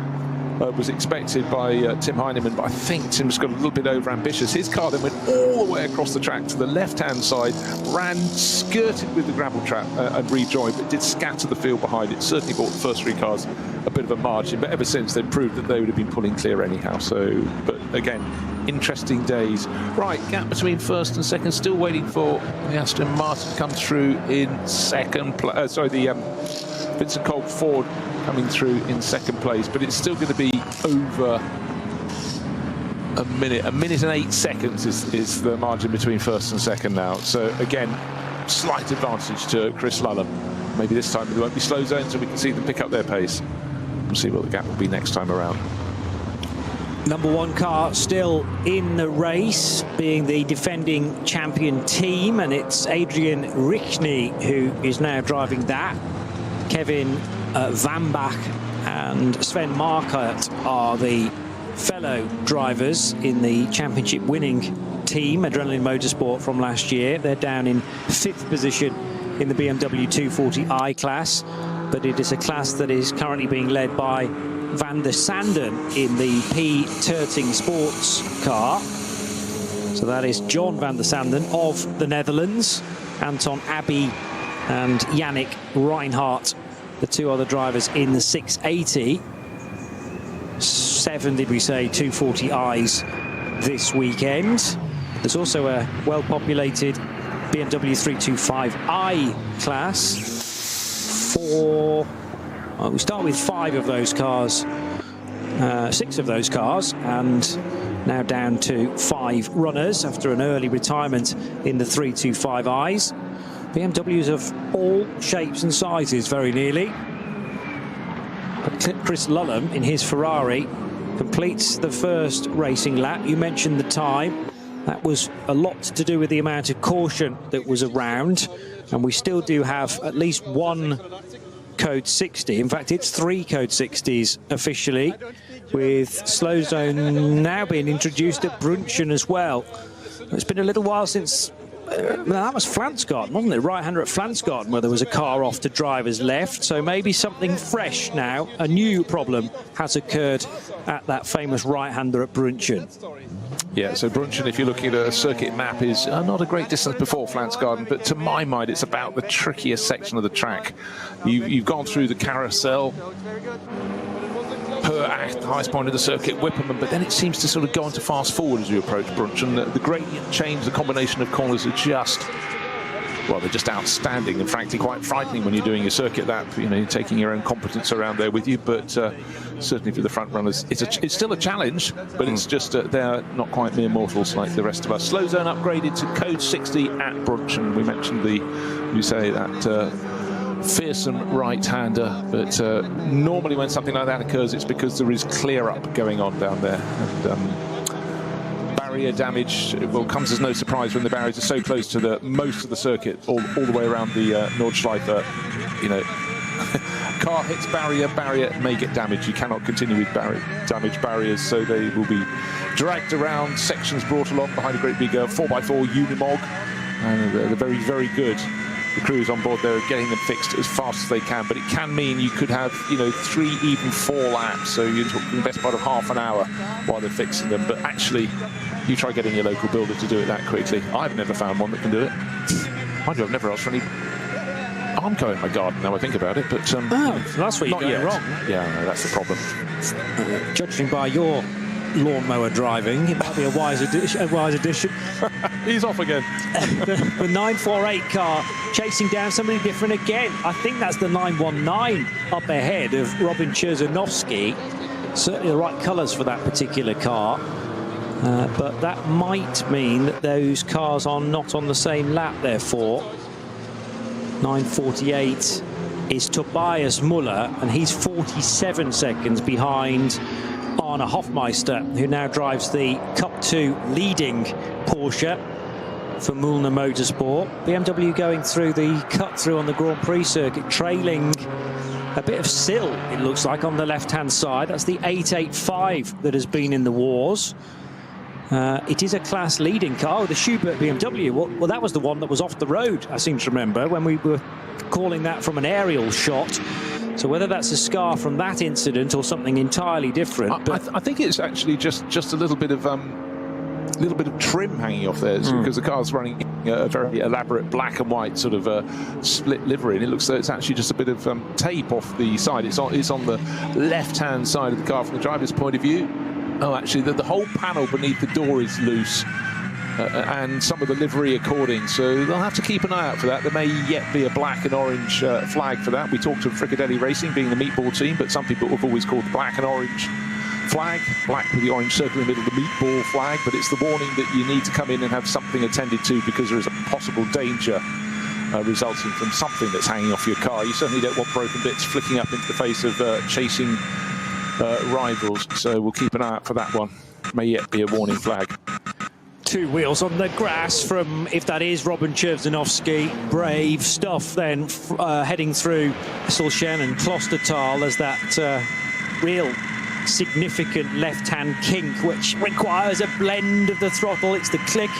was expected by Tim Heinemann, but I think Tim's got a little bit over-ambitious. His car then went all the way across the track to the left-hand side, skirted with the gravel trap and rejoined, but did scatter the field behind it. Certainly bought the first 3 cars a bit of a margin, but ever since they've proved that they would have been pulling clear anyhow. So, but again, interesting days. Right, gap between first and second, still waiting for the Aston Martin to come through in second place. The Vincent Colk Ford coming through in second place, but it's still going to be over a minute and 8 seconds is the margin between first and second now. So again, slight advantage to Chris Lullum. Maybe this time there won't be slow zones, so we can see them pick up their pace. We'll see what the gap will be next time around. Number 1 car still in the race, being the defending champion team, and it's Adrian Richney who is now driving that. Kevin Vambach and Sven Markert are the fellow drivers in the championship winning team, Adrenaline Motorsport, from last year. They're down in 5th position in the BMW 240i class, but it is a class that is currently being led by Van der Sanden in the P. Terting Sports car. So that is John Van der Sanden of the Netherlands, Anton Abbey and Yannick Reinhardt, the 2 other drivers in the 680. 7, did we say, 240i's this weekend. There's also a well-populated BMW 325i class. We start with 5 of those cars, 6 of those cars, and now down to 5 runners after an early retirement in the 325i's. BMWs of all shapes and sizes, very nearly. But Chris Lullum in his Ferrari completes the first racing lap. You mentioned the time. That was a lot to do with the amount of caution that was around, and we still do have at least 1 code 60. In fact, it's 3 code 60s officially, with slow zone now being introduced at Brunchen as well. It's been a little while since that was Flansgarten, wasn't it? Right-hander at Flansgarten, where there was a car off to drivers left. So maybe something fresh now. A new problem has occurred at that famous right-hander at Brunchen. Yeah, so Brunchen, if you're looking at a circuit map, is not a great distance before Flansgarten, but to my mind, it's about the trickiest section of the track. You've gone through the carousel, per the highest point of the circuit, Whipperman, but then it seems to sort of go on to fast forward as you approach Brunchen. The gradient change, the combination of corners are just, well, they're just outstanding and frankly quite frightening when you're doing a circuit lap, you know, taking your own competence around there with you. But certainly for the front runners, it's still a challenge, but it's just they're not quite mere mortals like the rest of us. Slow zone upgraded to code 60 at Brunchen. We mentioned that fearsome right-hander, but normally when something like that occurs, it's because there is clear-up going on down there. And barrier damage, well, comes as no surprise when the barriers are so close to most of the circuit, all the way around the Nordschleife. You know, car hits barrier may get damaged. You cannot continue with damaged barriers, so they will be dragged around, sections brought along behind a great big 4x4 Unimog, and they're very, very good. The crews on board there are getting them fixed as fast as they can, but it can mean you could have, you know, 3, even 4 laps, so you're talking the best part of half an hour while they're fixing them. But actually, you try getting your local builder to do it that quickly. I've never found one that can do it. Mind you, I've never asked for any Armco in my garden, now I think think about it, but that's where you're going wrong. Yeah, no, that's the problem. Judging by your lawnmower driving, it might be a wise addition. He's off again. The 948 car chasing down somebody different again. I think that's the 919 up ahead of Robin Cherzanovsky. Certainly the right colours for that particular car. But that might mean that those cars are not on the same lap, therefore. 948 is Tobias Muller, and he's 47 seconds behind Arne Hofmeister, who now drives the Cup 2 leading Porsche for Mühlner Motorsport. BMW going through the cut-through on the Grand Prix circuit, trailing a bit of sill, it looks like, on the left-hand side. That's the 885 that has been in the wars. It is a class-leading car. The Schubert BMW, well, that was the one that was off the road, I seem to remember, when we were calling that from an aerial shot. So whether that's a scar from that incident or something entirely different. I think it's actually just a little bit of trim hanging off there, because the car's running a very elaborate black and white sort of split livery, and it looks like it's actually just a bit of tape off the side. It's on the left-hand side of the car from the driver's point of view. Oh, actually, the whole panel beneath the door is loose, and some of the livery according, so they'll have to keep an eye out for that. There may yet be a black and orange flag for that. We talked of Fricadelli Racing being the meatball team, but some people have always called the black and orange flag, black with the orange circle in the middle, the meatball flag, but it's the warning that you need to come in and have something attended to, because there is a possible danger resulting from something that's hanging off your car. You certainly don't want broken bits flicking up into the face of chasing rivals, so we'll keep an eye out for that one. May yet be a warning flag. Two wheels on the grass from, if that is Robin Chervzanovsky. Brave stuff then, heading through Solchen and Klostertal as that real significant left-hand kink, which requires a blend of the throttle. It's the click,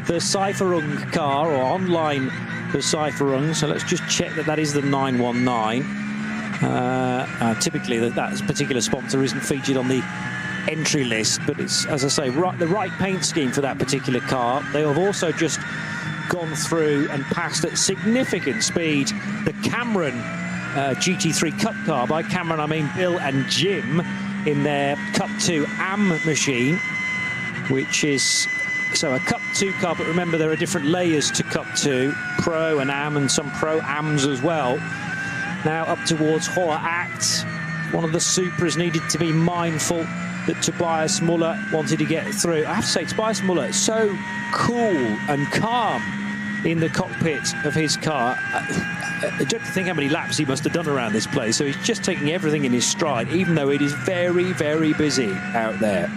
the Cipherung car, or online Cipherung. So let's just check that is the 919. Typically that particular sponsor isn't featured on the entry list, but it's, as I say, the right paint scheme for that particular car. They have also just gone through and passed at significant speed the Cameron GT3 Cup car. By Cameron I mean Bill and Jim in their Cup 2 AM machine, which is so a Cup 2 car, but remember there are different layers to Cup 2, Pro and AM, and some Pro AMs as well. Now up towards Hoher Act. One of the Supras needed to be mindful that Tobias Muller wanted to get through. I have to say, Tobias Muller is so cool and calm in the cockpit of his car. I don't think how many laps he must have done around this place. So he's just taking everything in his stride, even though it is very, very busy out there.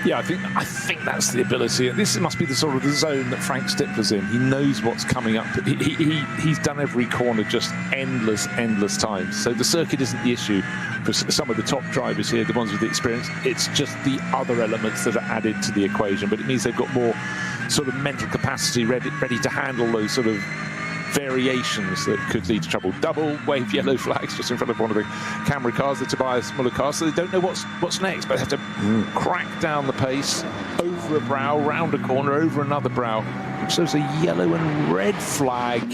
Yeah, I think that's the ability. This must be the sort of the zone that Frank Stippler's in. He knows what's coming up. He's done every corner just endless times. So the circuit isn't the issue for some of the top drivers here, the ones with the experience. It's just the other elements that are added to the equation. But it means they've got more sort of mental capacity ready to handle those sort of variations that could lead to trouble. Double wave yellow flags just in front of one of the camera cars, the Tobias Muller car, so they don't know what's next, but they have to crack down the pace over a brow, round a corner, over another brow. So there's a yellow and red flag,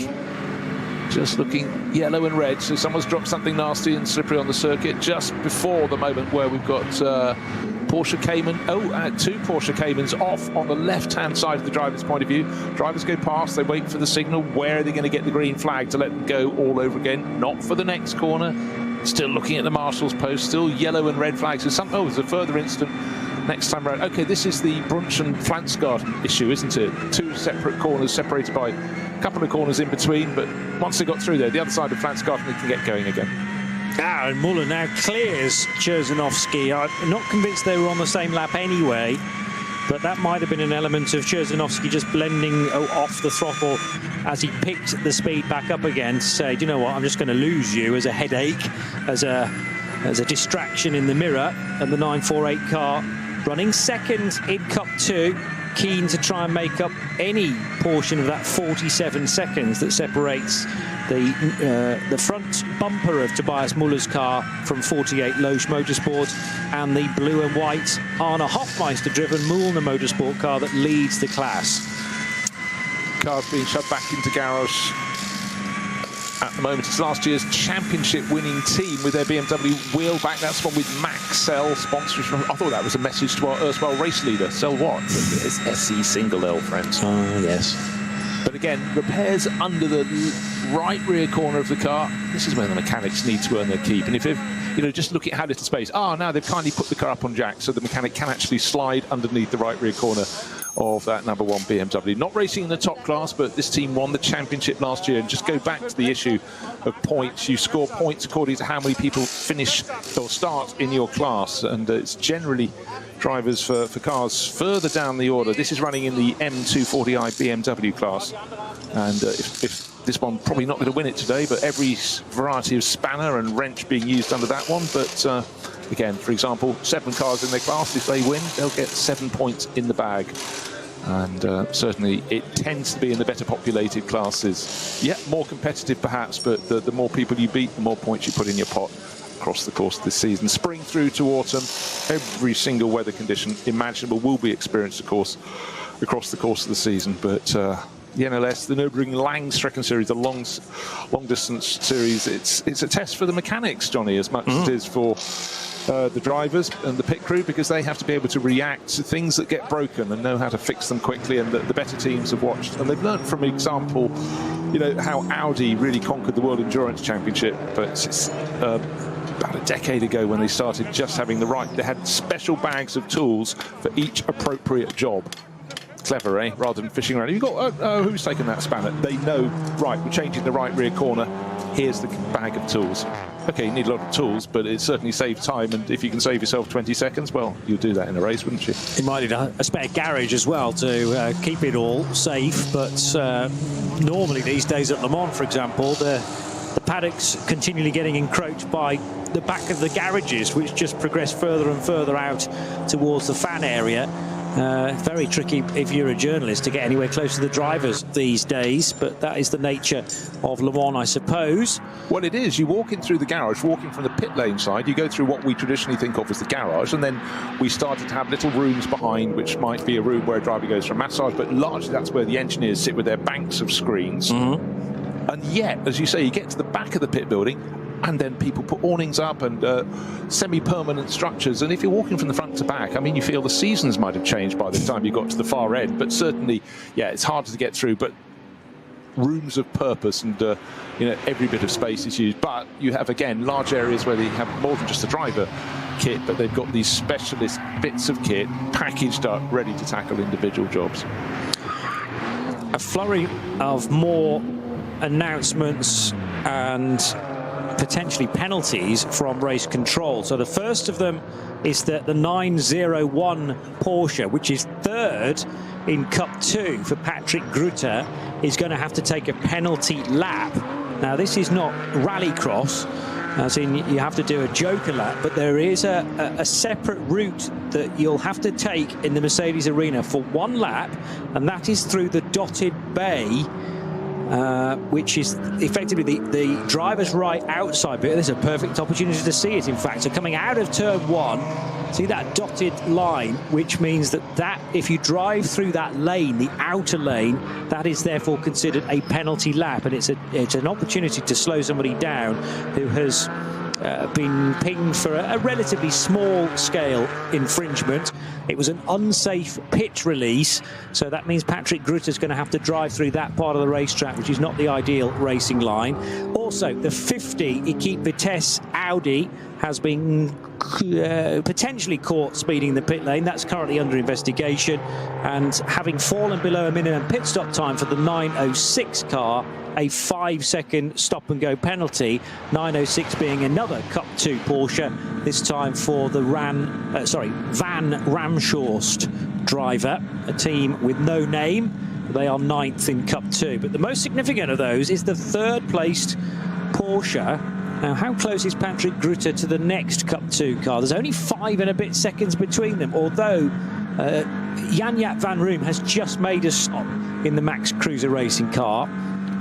just looking yellow and red. So someone's dropped something nasty and slippery on the circuit just before the moment where we've got Porsche Cayman. Two Porsche Caymans off on the left-hand side of the driver's point of view. Drivers go past, they wait for the signal. Where are they going to get the green flag to let them go all over again? Not for the next corner. Still looking at the marshal's post, still yellow and red flags. So there's a further incident next time around. Okay, this is the Brunch and Flansgarten issue, isn't it? Two separate corners separated by a couple of corners in between, but once they got through there, the other side of Flansgarten, they can get going again. And Muller now clears Chervzanovsky. I'm not convinced they were on the same lap anyway, but that might have been an element of Chervzanovsky just blending off the throttle as he picked the speed back up again to say, do you know what, I'm just going to lose you as a headache, as a distraction in the mirror. And the 948 car running second in Cup 2, keen to try and make up any portion of that 47 seconds that separates the front bumper of Tobias Muller's car from 48 Loesch Motorsport and the blue and white Arne Hofmeister-driven Mühlner Motorsport car that leads the class. Car's being shoved back into garage at the moment. It's last year's championship winning team with their BMW wheel back. That's one with Maxell sponsorship. I thought that was a message to our erstwhile race leader. Sell what? It's SE single L, friends. Oh, yes. But again, repairs under the right rear corner of the car. This is where the mechanics need to earn their keep. And if they've, just look at how little space. Now they've kindly put the car up on jacks so the mechanic can actually slide underneath the right rear corner of that number 1 BMW. Not racing in the top class, but this team won the championship last year. And just go back to the issue of points. You score points according to how many people finish or start in your class. And it's generally drivers for cars further down the order. This is running in the M240i BMW class. And if this one probably not going to win it today, but every variety of spanner and wrench being used under that one. But again, for example, 7 cars in their class. If they win, they'll get 7 points in the bag. And certainly it tends to be in the better populated classes. Yeah, more competitive perhaps, but the more people you beat, the more points you put in your pot across the course of this season. Spring through to autumn, every single weather condition imaginable will be experienced, of course, across the course of the season. But the NLS, the Nürburgring Langstrecken Series, the long distance series, it's a test for the mechanics, Johnny, as much as it is for the drivers and the pit crew, because they have to be able to react to things that get broken and know how to fix them quickly. And the better teams have watched, and they've learned from example, you know, how Audi really conquered the World Endurance Championship. But it's about a decade ago when they started just having they had special bags of tools for each appropriate job. Clever, eh? Rather than fishing around. You've got, who's taken that spanner? They know, right, we're changing the right rear corner. Here's the bag of tools. Okay, you need a lot of tools, but it certainly saves time. And if you can save yourself 20 seconds, well, you'll do that in a race, wouldn't you? You might need a spare garage as well to keep it all safe. But normally these days at Le Mans, for example, the paddocks continually getting encroached by the back of the garages, which just progress further and further out towards the fan area. Very tricky if you're a journalist to get anywhere close to the drivers these days, but that is the nature of Le Mans, I suppose. Well, it is. You walk in through the garage, walking from the pit lane side, you go through what we traditionally think of as the garage, and then we started to have little rooms behind, which might be a room where a driver goes for a massage, but largely that's where the engineers sit with their banks of screens. And yet, as you say, you get to the back of the pit building, and then people put awnings up and semi-permanent structures. And if you're walking from the front to back, I mean, you feel the seasons might have changed by the time you got to the far end. But certainly, yeah, it's harder to get through. But rooms of purpose, and you know, every bit of space is used. But you have, again, large areas where they have more than just a driver kit, but they've got these specialist bits of kit packaged up, ready to tackle individual jobs. A flurry of more announcements and potentially penalties from race control. So the first of them is that the 901 Porsche, which is third in Cup 2 for Patrick Grutter, is going to have to take a penalty lap. Now, this is not rallycross, as in you have to do a joker lap, but there is a separate route that you'll have to take in the Mercedes arena for one lap, and that is through the dotted bay, which is effectively the driver's right outside bit. There's a perfect opportunity to see it, in fact. So coming out of turn 1, see that dotted line, which means that if you drive through that lane, the outer lane, that is therefore considered a penalty lap, and it's an opportunity to slow somebody down who has been pinged for a relatively small-scale infringement. It was an unsafe pit release, so that means Patrick Grutter's going to have to drive through that part of the racetrack, which is not the ideal racing line. Also, the 50 Equipe Vitesse Audi has been potentially caught speeding the pit lane. That's currently under investigation, and having fallen below a minimum pit stop time for the 906 car, a 5-second stop-and-go penalty. 906 being another Cup 2 Porsche, this time for the Van Ramshorst driver, a team with no name. They are 9th in Cup 2. But the most significant of those is the third-placed Porsche. Now, how close is Patrick Grutter to the next Cup 2 car? There's only 5 and a bit seconds between them, although Jan-Jaap van Roem has just made a stop in the Max Cruiser racing car.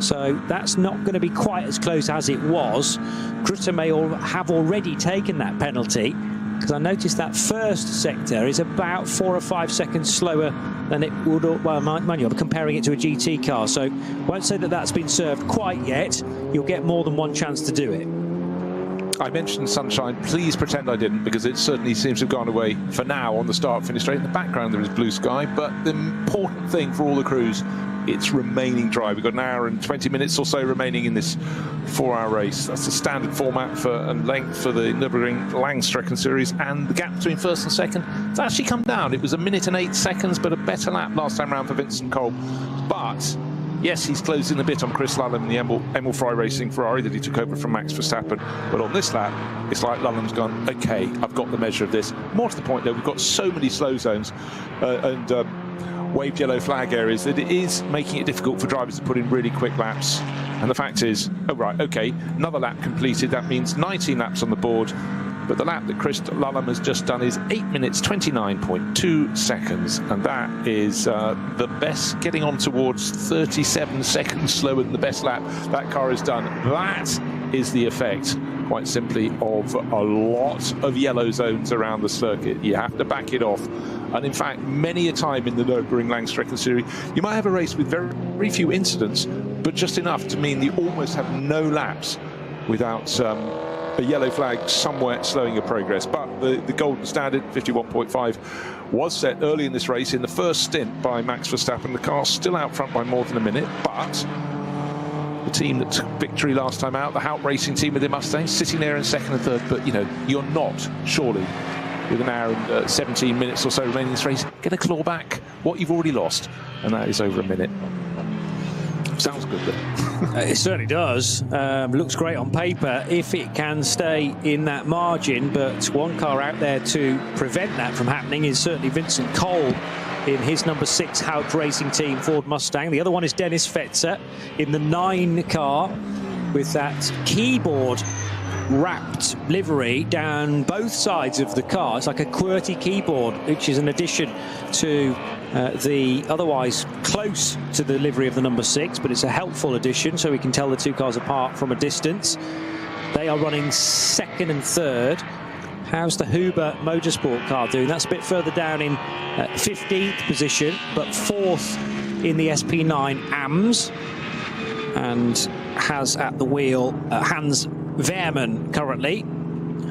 So that's not going to be quite as close as it was. Grutter may have already taken that penalty, because I noticed that first sector is about 4 or 5 seconds slower than it would, well, mind you, I'm comparing it to a GT car, so won't say that that's been served quite yet. You'll get more than one chance to do it. I mentioned sunshine. Please pretend I didn't, because it certainly seems to have gone away for now on the start-finish straight. In the background there is blue sky, but the important thing for all the crews, it's remaining dry. We've got an hour and 20 minutes or so remaining in this 4-hour race. That's the standard format and length for the Nürburgring Langstrecken Series, and the gap between first and second has actually come down. It was 1 minute and 8 seconds, but a better lap last time round for Vincent Cole. But yes, he's closing a bit on Chris Lallam, the Emil Fry Racing Ferrari that he took over from Max Verstappen. But on this lap, it's like Lallam's gone, okay, I've got the measure of this. More to the point, though, we've got so many slow zones and waved yellow flag areas that it is making it difficult for drivers to put in really quick laps. And the fact is, oh right, okay, another lap completed. That means 19 laps on the board. But the lap that Chris Lullum has just done is 8 minutes 29.2 seconds, and that is the best, getting on towards 37 seconds slower than the best lap that car has done. That is the effect, quite simply, of a lot of yellow zones around the circuit. You have to back it off. And in fact, many a time in the Nürburgring Langstrecken Series, you might have a race with very few incidents, but just enough to mean you almost have no laps without a yellow flag somewhere slowing your progress. But the golden standard, 51.5, was set early in this race in the first stint by Max Verstappen. The car's still out front by more than a minute, but the team that took victory last time out, the Hout Racing team with their Mustangs, sitting there in second and third. But, you know, you're not, surely, with an hour and 17 minutes or so remaining in this race, going to claw back what you've already lost, and that is over a minute. Sounds good, though. It certainly does. Looks great on paper if it can stay in that margin, but one car out there to prevent that from happening is certainly Vincent Cole in his number 6 Hout Racing team Ford Mustang. The other one is Dennis Fetzer in the 9 car with that keyboard wrapped livery down both sides of the car. It's like a QWERTY keyboard, which is an addition to the otherwise close to the livery of the number 6, but it's a helpful addition so we can tell the two cars apart from a distance. They are running second and third. How's the Huber Motorsport car doing? That's a bit further down in 15th position, but 4th in the SP9 AMS, and has at the wheel Hans Wehrmann currently,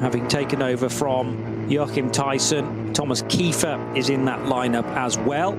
having taken over from Joachim Tyson. Thomas Kiefer is in that lineup as well.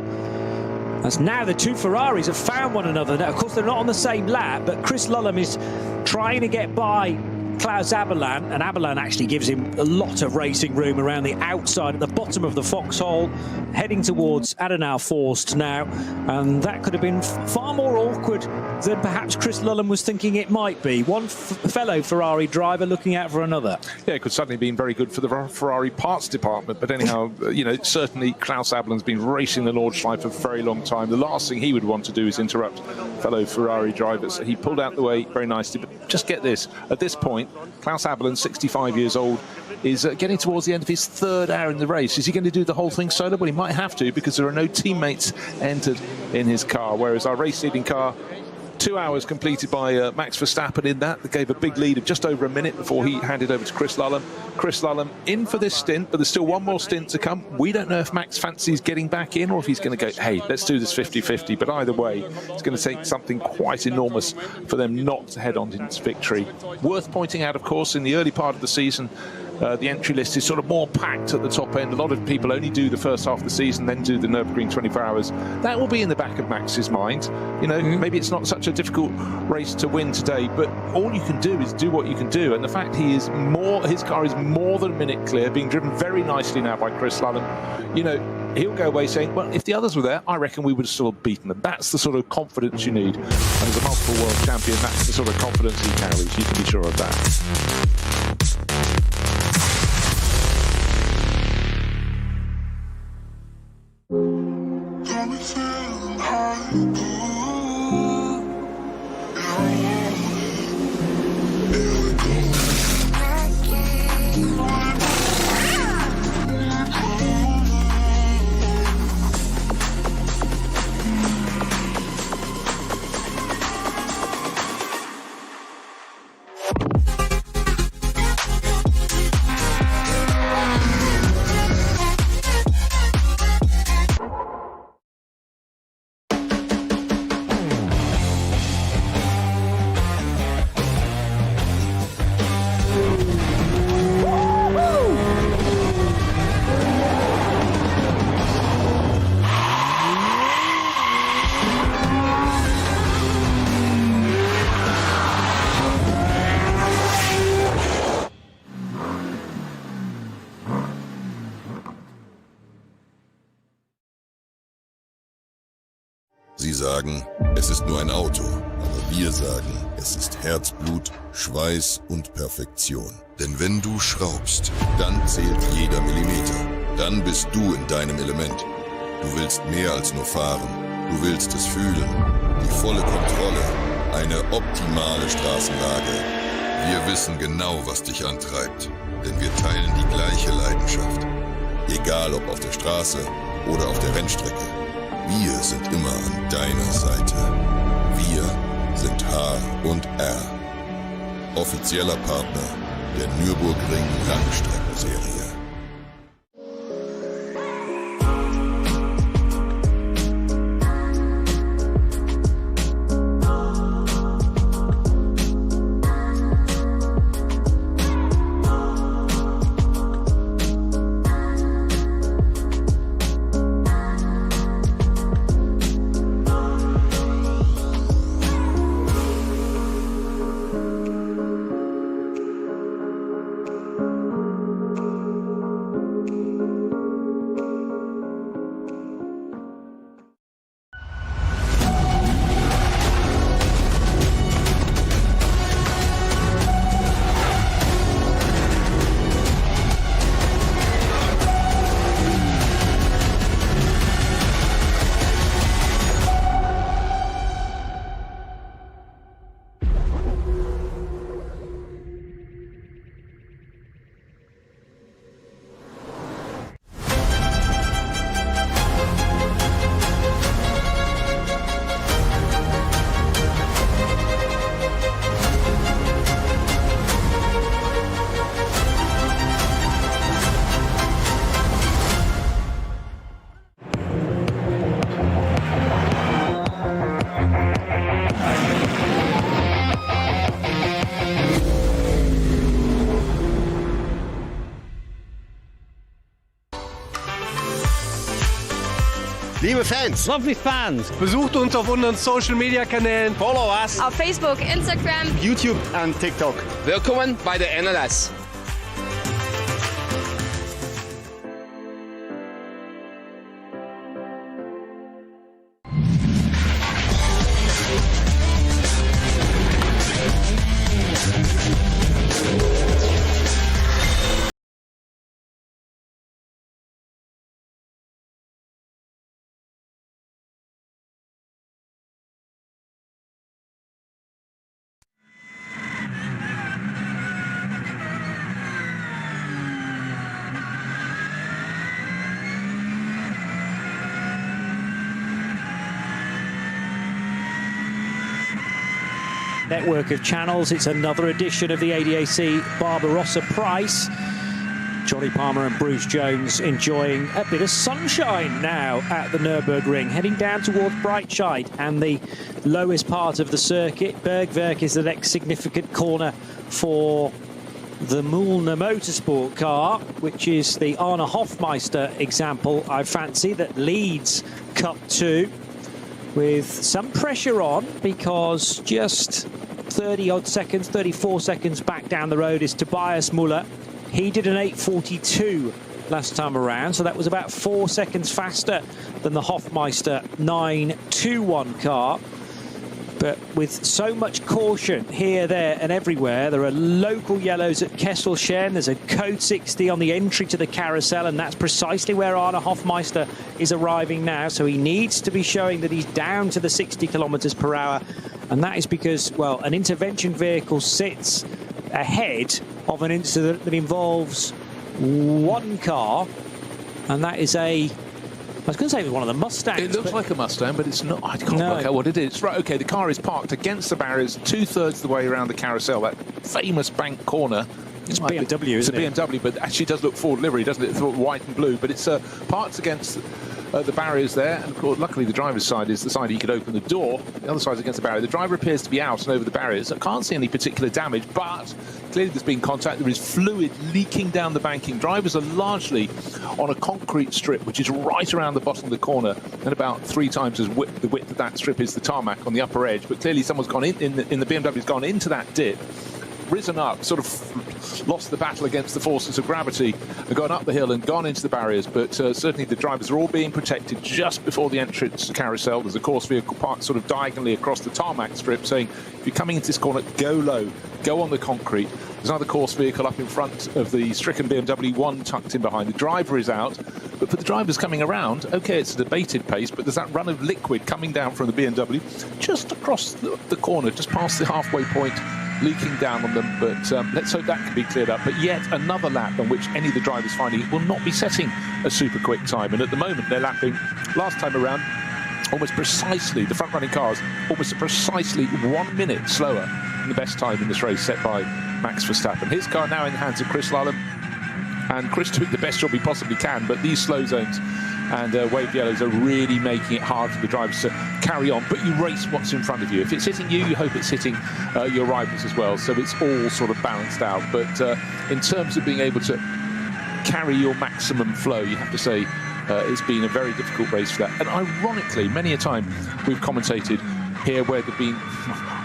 As now the two Ferraris have found one another. Now, of course, they're not on the same lap, but Chris Lullum is trying to get by Klaus Aberlan, and Aberlan actually gives him a lot of racing room around the outside at the bottom of the foxhole, heading towards Adenauer Forst now, and that could have been far more awkward than perhaps Chris Lullum was thinking it might be. One fellow Ferrari driver looking out for another. Yeah, it could suddenly have been very good for the Ferrari parts department, but anyhow, you know, certainly Klaus Aberlan's been racing the Nordschleife for a very long time. The last thing he would want to do is interrupt fellow Ferrari drivers. He pulled out the way very nicely, but just get this, at this point, Klaus Aberlan, 65 years old, is getting towards the end of his 3rd hour in the race. Is he going to do the whole thing solo? Well, he might have to, because there are no teammates entered in his car, whereas our race-leading car, 2 hours completed by Max Verstappen in that. That gave a big lead of just over a minute before he handed over to Chris Lullum. Chris Lullum in for this stint, but there's still one more stint to come. We don't know if Max fancies getting back in or if he's going to go, hey, let's do this 50-50. But either way, it's going to take something quite enormous for them not to head on into victory. Worth pointing out, of course, in the early part of the season, the entry list is sort of more packed at the top end. A lot of people only do the first half of the season, then do the Nürburgring 24 hours. That will be in the back of Max's mind. You know, maybe it's not such a difficult race to win today, but all you can do is do what you can do. And the fact his car is more than a minute clear, being driven very nicely now by Chris Lullum, you know, he'll go away saying, well, if the others were there, I reckon we would have still beaten them. That's the sort of confidence you need. And as a multiple world champion, that's the sort of confidence he carries. You can be sure of that. Sie sagen, es ist nur ein Auto, aber wir sagen, es ist Herzblut, Schweiß und Perfektion. Denn wenn du schraubst, dann zählt jeder Millimeter. Dann bist du in deinem Element. Du willst mehr als nur fahren. Du willst es fühlen. Die volle Kontrolle. Eine optimale Straßenlage. Wir wissen genau, was dich antreibt, denn wir teilen die gleiche Leidenschaft. Egal ob auf der Straße oder auf der Rennstrecke, wir sind immer an deiner Seite. Wir sind H&R, offizieller Partner der Nürburgring Langstrecken Serie. Liebe Fans, Lovely fans. besucht uns auf unseren Social Media Kanälen, Follow us. Auf Facebook, Instagram, YouTube und TikTok. Willkommen bei der NLS. Network of channels. It's another edition of the ADAC Barbarossa Prize. Johnny Palmer and Bruce Jones enjoying a bit of sunshine now at the Nürburgring, heading down towards Breitscheid and the lowest part of the circuit. Bergwerk is the next significant corner for the Mühlner Motorsport car, which is the Arne Hofmeister example, I fancy, that leads Cup 2 with some pressure on, because just 30-odd seconds, 34 seconds back down the road is Tobias Müller. He did an 8:42 last time around, so that was about 4 seconds faster than the Hofmeister 921 car. But with so much caution here, there and everywhere, there are local yellows at Kesselchen. There's a code 60 on the entry to the carousel, and that's precisely where Arne Hofmeister is arriving now. So he needs to be showing that he's down to the 60 kilometers per hour. And that is because, well, an intervention vehicle sits ahead of an incident that involves one car, and that is I was going to say it was one of the Mustangs. It looks like a Mustang, but it's not. I can't work out what it is. Right, okay, the car is parked against the barriers, 2/3 of the way around the carousel, that famous bank corner. It's BMW, isn't it? It's a BMW, but actually does look Ford livery, doesn't it? It's white and blue, but it's parked against the barriers there. And of course, luckily, the driver's side is the side he could open the door. The other side's against the barrier. The driver appears to be out and over the barriers. I can't see any particular damage, but clearly there's been contact. There is fluid leaking down the banking. Drivers are largely on a concrete strip, which is right around the bottom of the corner, and about 3 times as the width of that strip is the tarmac on the upper edge. But clearly someone's gone in the BMW's gone into that dip, risen up, sort of lost the battle against the forces of gravity, and gone up the hill and gone into the barriers. But certainly the drivers are all being protected just before the entrance carousel. There's a course vehicle parked sort of diagonally across the tarmac strip, saying, if you're coming into this corner, go low, go on the concrete. There's another course vehicle up in front of the stricken BMW, one tucked in behind. The driver is out, but for the drivers coming around, okay, it's a debated pace, but there's that run of liquid coming down from the BMW just across the corner, just past the halfway point leaking down on them, but let's hope that can be cleared up. But yet another lap on which any of the drivers finding will not be setting a super quick time, and at the moment they're lapping last time around almost precisely, the front running cars almost precisely 1 minute slower than the best time in this race set by Max Verstappen. His car now in the hands of Chris Lallam, and Chris doing the best job he possibly can, but these slow zones and wave yellows are really making it hard for the drivers to carry on. But you race what's in front of you. If it's hitting you, you hope it's hitting your rivals as well. So it's all sort of balanced out. But in terms of being able to carry your maximum flow, you have to say it's been a very difficult race for that. And ironically, many a time we've commentated here where there've been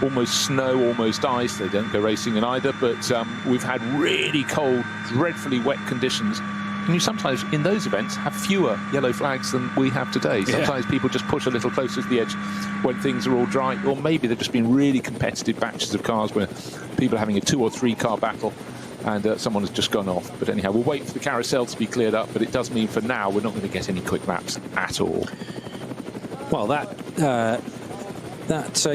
almost snow, almost ice. They don't go racing in either, but we've had really cold, dreadfully wet conditions. And you sometimes, in those events, have fewer yellow flags than we have today. Sometimes people just push a little closer to the edge when things are all dry, or maybe they've just been really competitive batches of cars where people are having a 2 or 3 car battle and someone has just gone off. But anyhow, we'll wait for the carousel to be cleared up, but it does mean for now we're not going to get any quick laps at all. Well, that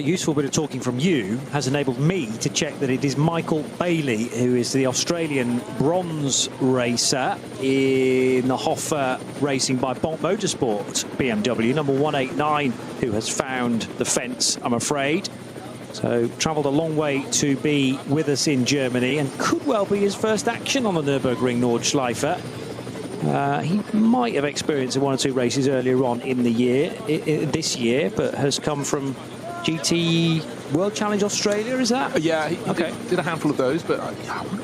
useful bit of talking from you has enabled me to check that it is Michael Bailey, who is the Australian bronze racer in the Hoffa Racing by Motorsport BMW, number 189, who has found the fence, I'm afraid. So travelled a long way to be with us in Germany, and could well be his first action on the Nürburgring Nordschleife. He might have experienced 1 or 2 races earlier on in the year, this year, but has come from GT World Challenge Australia, is that? Yeah, he did a handful of those, but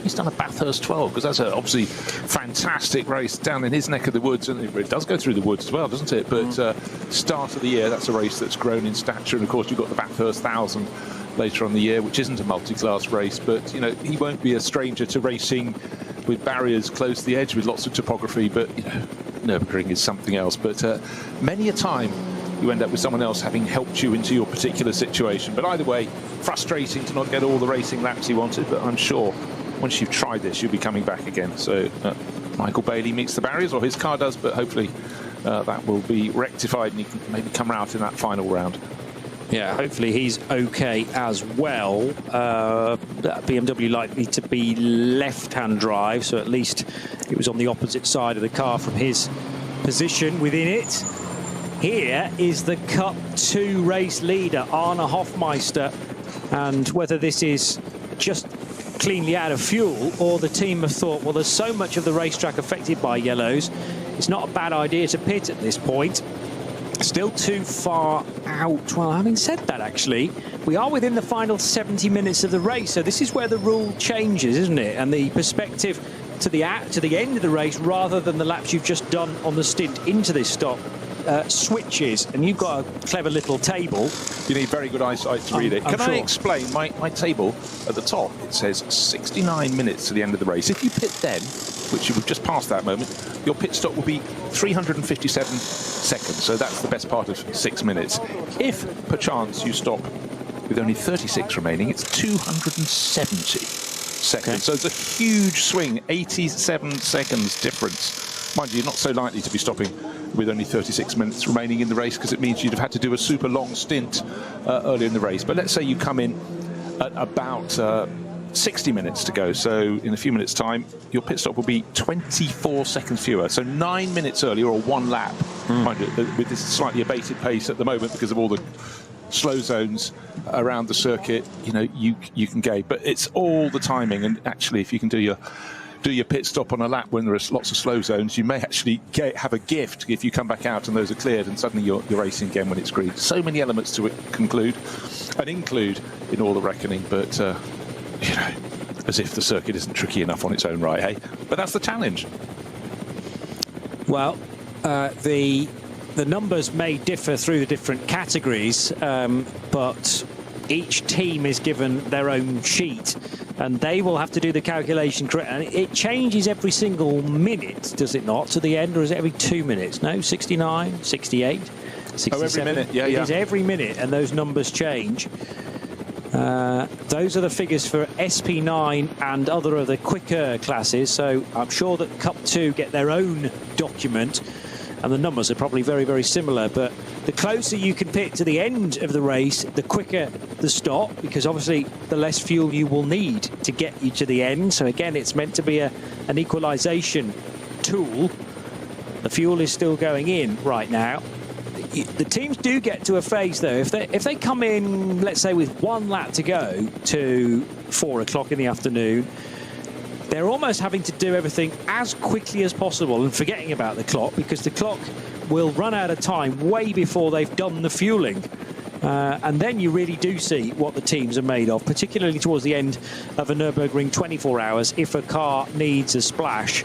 he's done a Bathurst 12, because that's a obviously fantastic race down in his neck of the woods, and it does go through the woods as well, doesn't it? But start of the year, that's a race that's grown in stature, and of course you've got the Bathurst 1000 later on in the year, which isn't a multi-class race, but you know, he won't be a stranger to racing with barriers close to the edge with lots of topography, but you know, Nürburgring is something else. But many a time you end up with someone else having helped you into your particular situation. But either way, frustrating to not get all the racing laps you wanted, but I'm sure once you've tried this, you'll be coming back again. So Michael Bailey meets the barriers, or his car does, but hopefully that will be rectified and he can maybe come out in that final round. Yeah, hopefully he's okay as well. That BMW likely to be left-hand drive, so at least it was on the opposite side of the car from his position within it. Here is the Cup 2 race leader, Arne Hofmeister, and whether this is just cleanly out of fuel or the team have thought, well, there's so much of the racetrack affected by yellows, it's not a bad idea to pit at this point. Still too far out. Well, having said that, actually, we are within the final 70 minutes of the race, so this is where the rule changes, isn't it? And the perspective to the end of the race, rather than the laps you've just done on the stint into this stop, switches, and you've got a clever little table. You need very good eyesight to read it. Can I explain my table at the top? It says 69 minutes to the end of the race. If you pit then, which you would just past that moment, your pit stop will be 357 seconds. So that's the best part of 6 minutes. If perchance you stop with only 36 remaining, it's 270 seconds. Okay. So it's a huge swing, 87 seconds difference. Mind you, you're not so likely to be stopping with only 36 minutes remaining in the race, because it means you'd have had to do a super long stint earlier in the race. But let's say you come in at about 60 minutes to go, so in a few minutes time your pit stop will be 24 seconds fewer, so 9 minutes earlier, or 1 lap. Mind you, with this slightly abated pace at the moment because of all the slow zones around the circuit, you know, you can gauge, but it's all the timing. And actually, if you can do your pit stop on a lap when there are lots of slow zones, you may actually have a gift if you come back out and those are cleared, and suddenly you're racing again when it's green. So many elements to include in all the reckoning, but you know, as if the circuit isn't tricky enough on its own right, hey? But that's the challenge. Well, the numbers may differ through the different categories, but each team is given their own sheet, and they will have to do the calculation correct. And it changes every single minute, does it not, to the end, or is it every 2 minutes? No, 69, 68, 67. Oh, every minute, yeah. It is every minute, and those numbers change. Those are the figures for SP9 and other of the quicker classes, so I'm sure that Cup 2 get their own document and the numbers are probably very, very similar. But the closer you can pit to the end of the race, the quicker the stop, because obviously the less fuel you will need to get you to the end. So again, it's meant to be an equalization tool. The fuel is still going in right now. The teams do get to a phase, though, if they come in, let's say, with 1 lap to go to 4 o'clock in the afternoon, they're almost having to do everything as quickly as possible and forgetting about the clock, because the clock will run out of time way before they've done the fueling. And then you really do see what the teams are made of, particularly towards the end of a Nürburgring 24 hours. If a car needs a splash,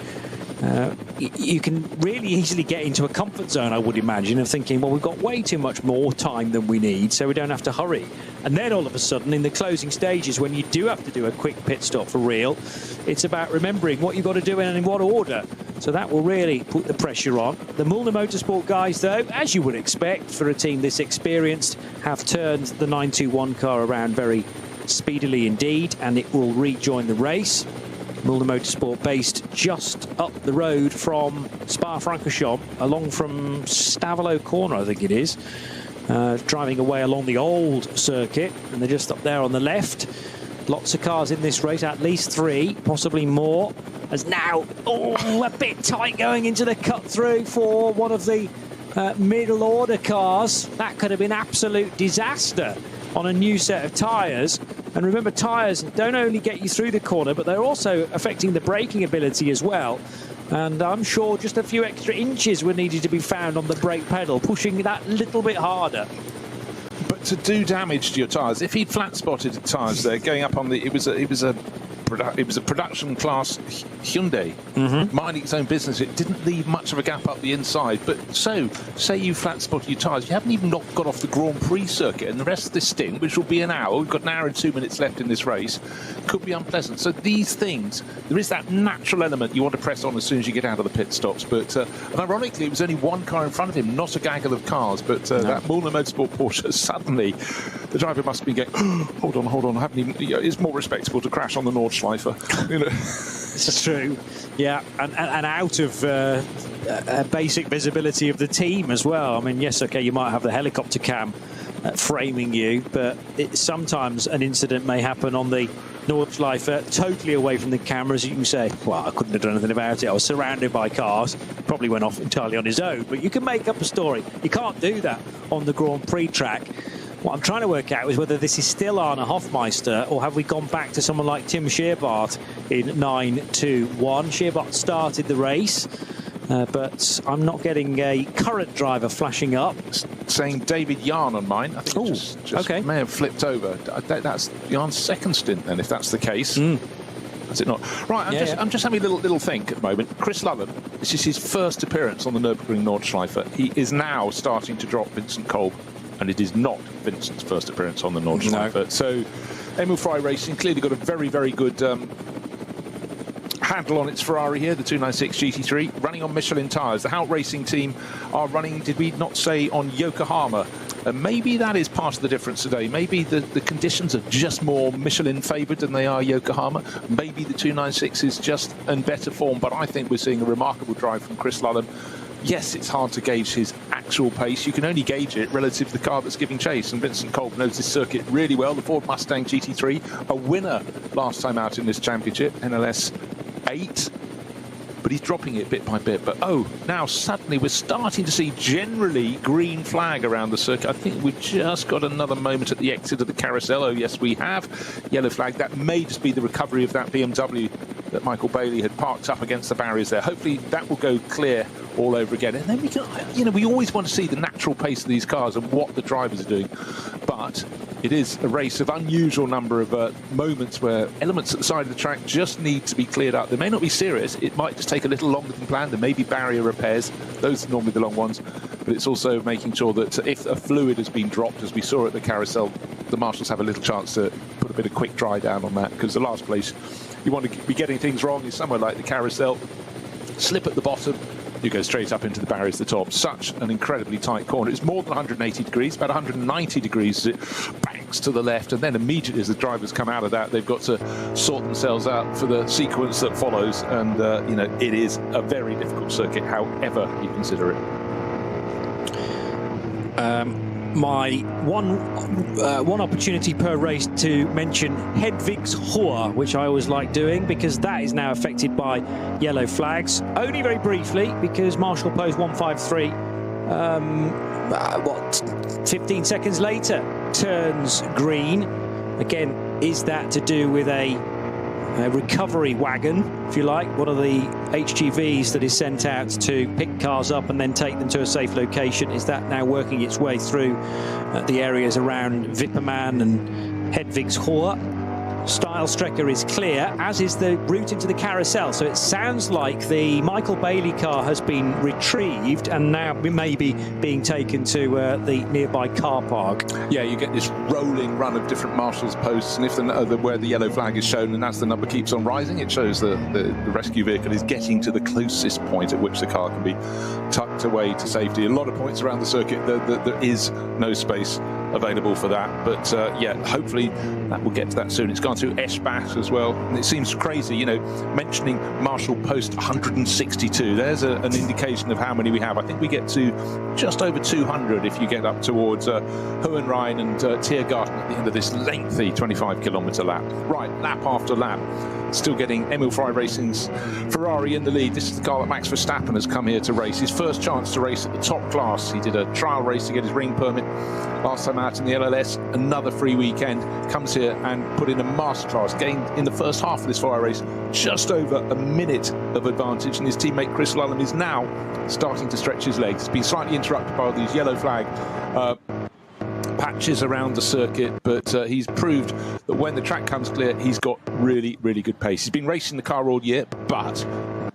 you can really easily get into a comfort zone, I would imagine, of thinking, well, we've got way too much more time than we need, so we don't have to hurry. And then all of a sudden, in the closing stages, when you do have to do a quick pit stop for real, it's about remembering what you've got to do and in what order. So that will really put the pressure on. The Müllner Motorsport guys, though, as you would expect for a team this experienced, have turned the 921 car around very speedily indeed, and it will rejoin the race. Müllner Motorsport based just up the road from Spa-Francorchamps, along from Stavelot Corner, I think it is. Driving away along the old circuit, and they're just up there on the left. Lots of cars in this race, at least 3, possibly more. As now, a bit tight going into the cut through for one of the middle order cars. That could have been absolute disaster on a new set of tyres. And remember, tyres don't only get you through the corner, but they're also affecting the braking ability as well. And I'm sure just a few extra inches were needed to be found on the brake pedal, pushing that little bit harder. But to do damage to your tyres, if he'd flat spotted the tyres there, going up on the, it was a production class Hyundai, minding its own business. It didn't leave much of a gap up the inside. But so, say you flat spotted your tyres, you haven't even got off the Grand Prix circuit, and the rest of this stint, which will be an hour, we've got an hour and 2 minutes left in this race, could be unpleasant. So these things, there is that natural element you want to press on as soon as you get out of the pit stops. But and ironically, it was only one car in front of him, not a gaggle of cars. But that Müllner Motorsport Porsche, suddenly the driver must be going, hold on, I haven't even. It's more respectable to crash on the Nordschleife. You know. It's true, yeah, and out of basic visibility of the team as well. I mean, yes, okay, you might have the helicopter cam framing you, but sometimes an incident may happen on the Nordschleife, totally away from the cameras. You can say, well, I couldn't have done anything about it. I was surrounded by cars. Probably went off entirely on his own, but you can make up a story. You can't do that on the Grand Prix track. What I'm trying to work out is whether this is still Arne Hofmeister, or have we gone back to someone like Tim Scheerbart in 921. Scheerbart started the race, but I'm not getting a current driver flashing up. Saying David Yarn on mine. I think just okay. May have flipped over. That's Yarn's second stint then, if that's the case. Is it not? Right, I'm just having a little think at the moment. Chris Lullen, this is his first appearance on the Nürburgring Nordschleife. He is now starting to drop Vincent Kolb, and it is not Vincent's first appearance on the Nordschleife. No. So Emil Frey Racing clearly got a very, very good handle on its Ferrari here, the 296 GT3, running on Michelin tyres. The Hout Racing team are running, did we not say, on Yokohama? Maybe that is part of the difference today. Maybe the conditions are just more Michelin favoured than they are Yokohama. Maybe the 296 is just in better form, but I think we're seeing a remarkable drive from Chris Lullen. Yes, it's hard to gauge his actual pace. You can only gauge it relative to the car that's giving chase. And Vincent Kolb knows this circuit really well. The Ford Mustang GT3, a winner last time out in this championship, NLS 8. But he's dropping it bit by bit. But now suddenly we're starting to see generally green flag around the circuit. I think we've just got another moment at the exit of the carousel. Oh, yes, we have. Yellow flag. That may just be the recovery of that BMW that Michael Bailey had parked up against the barriers there. Hopefully that will go clear all over again. And then we can, we always want to see the natural pace of these cars and what the drivers are doing. But it is a race of unusual number of moments where elements at the side of the track just need to be cleared up. They may not be serious. It might just take a little longer than planned. There may be barrier repairs. Those are normally the long ones. But it's also making sure that if a fluid has been dropped, as we saw at the carousel, the marshals have a little chance to put a bit of quick dry down on that, because the last place you want to be getting things wrong is somewhere like the carousel. Slip at the bottom, you go straight up into the barriers at the top. Such an incredibly tight corner. It's more than 180 degrees, about 190 degrees as it banks to the left, and then immediately as the drivers come out of that, they've got to sort themselves out for the sequence that follows. And it is a very difficult circuit, however you consider it. my one opportunity per race to mention Hedvigshohe, which I always like doing because that is now affected by yellow flags. Only very briefly, because Marshall Post 153, 15 seconds later turns green. Again, is that to do with a recovery wagon, if you like, one of the HGVs that is sent out to pick cars up and then take them to a safe location? Is that now working its way through the areas around Wipperman and Hedvigshohe? Stylestrecker is clear, as is the route into the carousel. So it sounds like the Michael Bailey car has been retrieved and now maybe being taken to the nearby car park. Yeah, you get this rolling run of different Marshall's posts, and if where the yellow flag is shown, and as the number keeps on rising, it shows the rescue vehicle is getting to the closest point at which the car can be tucked away to safety. A lot of points around the circuit, there is no space available for that, but yeah, hopefully that will get to that soon. It's gone through Eschbach as well, and it seems crazy, you know, mentioning Marshall Post 162. There's an indication of how many we have. I think we get to just over 200 if you get up towards Hohenrhein and Tiergarten at the end of this lengthy 25-kilometre lap. Right, lap after lap. Still getting Emil Frey Racing's Ferrari in the lead. This is the car that Max Verstappen has come here to race. His first chance to race at the top class. He did a trial race to get his ring permit last time out in the LLS. Another free weekend. Comes here and put in a masterclass. Gained in the first half of this Ferrari race just over a minute of advantage. And his teammate Chris Lullum is now starting to stretch his legs. It's been slightly interrupted by these yellow flag patches around the circuit, but he's proved that when the track comes clear, he's got really, really good pace. He's been racing the car all year, but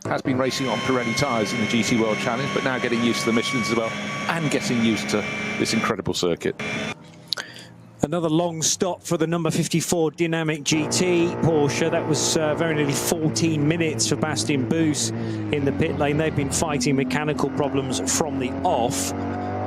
has been racing on Pirelli tyres in the GT World Challenge, but now getting used to the Michelins as well, and getting used to this incredible circuit. Another long stop for the number 54 Dynamic GT Porsche. That was very nearly 14 minutes for Bastian Boos in the pit lane. They've been fighting mechanical problems from the off.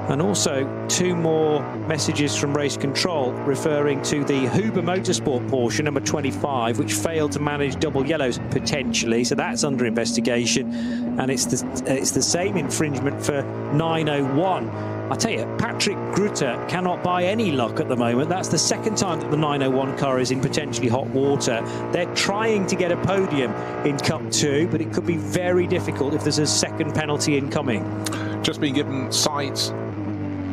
And also 2 more messages from race control referring to the Huber Motorsport Porsche number 25, which failed to manage double yellows potentially, so that's under investigation. And it's the same infringement for 901. I tell you, Patrick Grutter cannot buy any luck at the moment. That's the second time that the 901 car is in potentially hot water. They're trying to get a podium in Cup 2, but it could be very difficult if there's a second penalty incoming. Just been given sides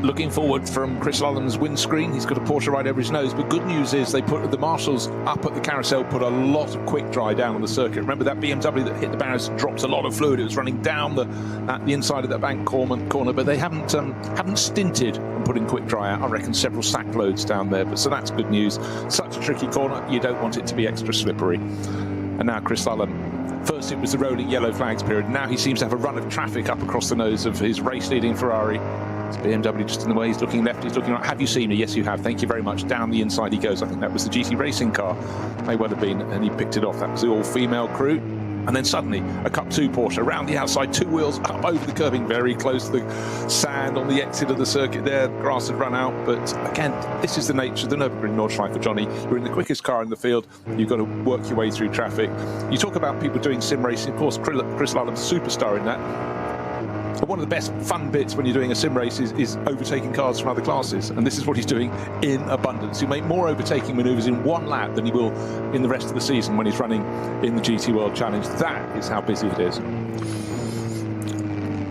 looking forward from Chris Lullum's windscreen. He's got a Porsche right over his nose, but good news is they put the marshals up at the carousel, put a lot of quick dry down on the circuit. Remember that BMW that hit the barriers dropped a lot of fluid. It was running down at the inside of that bank corner, but they haven't stinted on putting quick dry out. I reckon several sack loads down there, but so that's good news. Such a tricky corner, you don't want it to be extra slippery. And now Chris Lullum. First it was the rolling yellow flags period. Now he seems to have a run of traffic up across the nose of his race-leading Ferrari. It's BMW just in the way. He's looking left, he's looking right. Have you seen me? Yes, you have. Thank you very much. Down the inside he goes. I think that was the GT Racing car. May well have been, and he picked it off. That was the all-female crew. And then suddenly, a Cup 2 Porsche around the outside, 2 wheels up over the curbing, very close to the sand on the exit of the circuit there. Grass had run out, but again, this is the nature of the Nürburgring Nordschleife, Johnny. You're in the quickest car in the field. You've got to work your way through traffic. You talk about people doing sim racing. Of course, Chris Lullum's a superstar in that. But one of the best fun bits when you're doing a sim race is overtaking cars from other classes, and this is what he's doing in abundance. He'll make more overtaking manoeuvres in one lap than he will in the rest of the season when he's running in the GT World Challenge. That is how busy it is.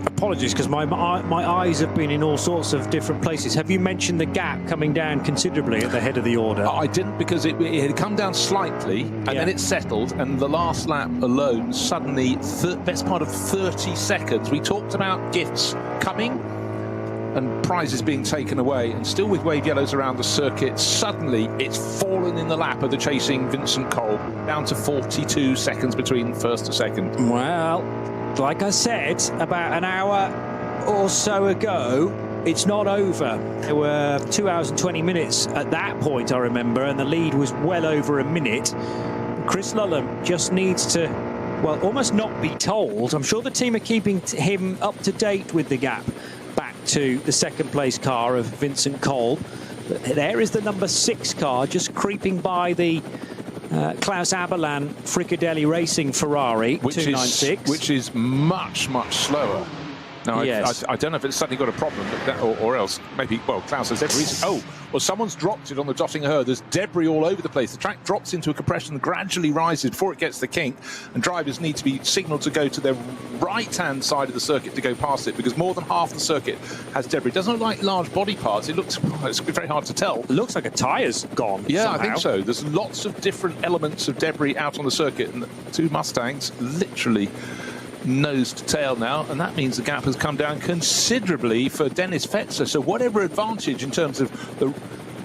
Apologies, because my eyes have been in all sorts of different places. Have you mentioned the gap coming down considerably at the head of the order? I didn't, because it had come down slightly, and then it settled, and the last lap alone, suddenly, best part of 30 seconds. We talked about gifts coming and prizes being taken away, and still with wave yellows around the circuit, suddenly it's fallen in the lap of the chasing Vincent Kolb, down to 42 seconds between first to second. Well, like I said, about an hour or so ago, it's not over. There were 2 hours and 20 minutes at that point, I remember, and the lead was well over a minute. Chris Lullum just needs to, well, almost not be told. I'm sure the team are keeping him up to date with the gap back to the second place car of Vincent Kolb. But there is the number 6 car just creeping by the Klaus Aberlan Fricadelli Racing Ferrari 296, which is much slower No, yes. I don't know if it's suddenly got a problem, but that, or else maybe, well, Klaus has every reason. Oh, well, someone's dropped it on the Dottinger. There's debris all over the place. The track drops into a compression and gradually rises before it gets the kink, and drivers need to be signalled to go to their right-hand side of the circuit to go past it, because more than half the circuit has debris. It doesn't look like large body parts. It looks, it's very hard to tell. It looks like a tyre's gone. Yeah, somehow. I think so. There's lots of different elements of debris out on the circuit, and the two Mustangs literally nose to tail now, and that means the gap has come down considerably for Dennis Fetzer. So whatever advantage in terms of the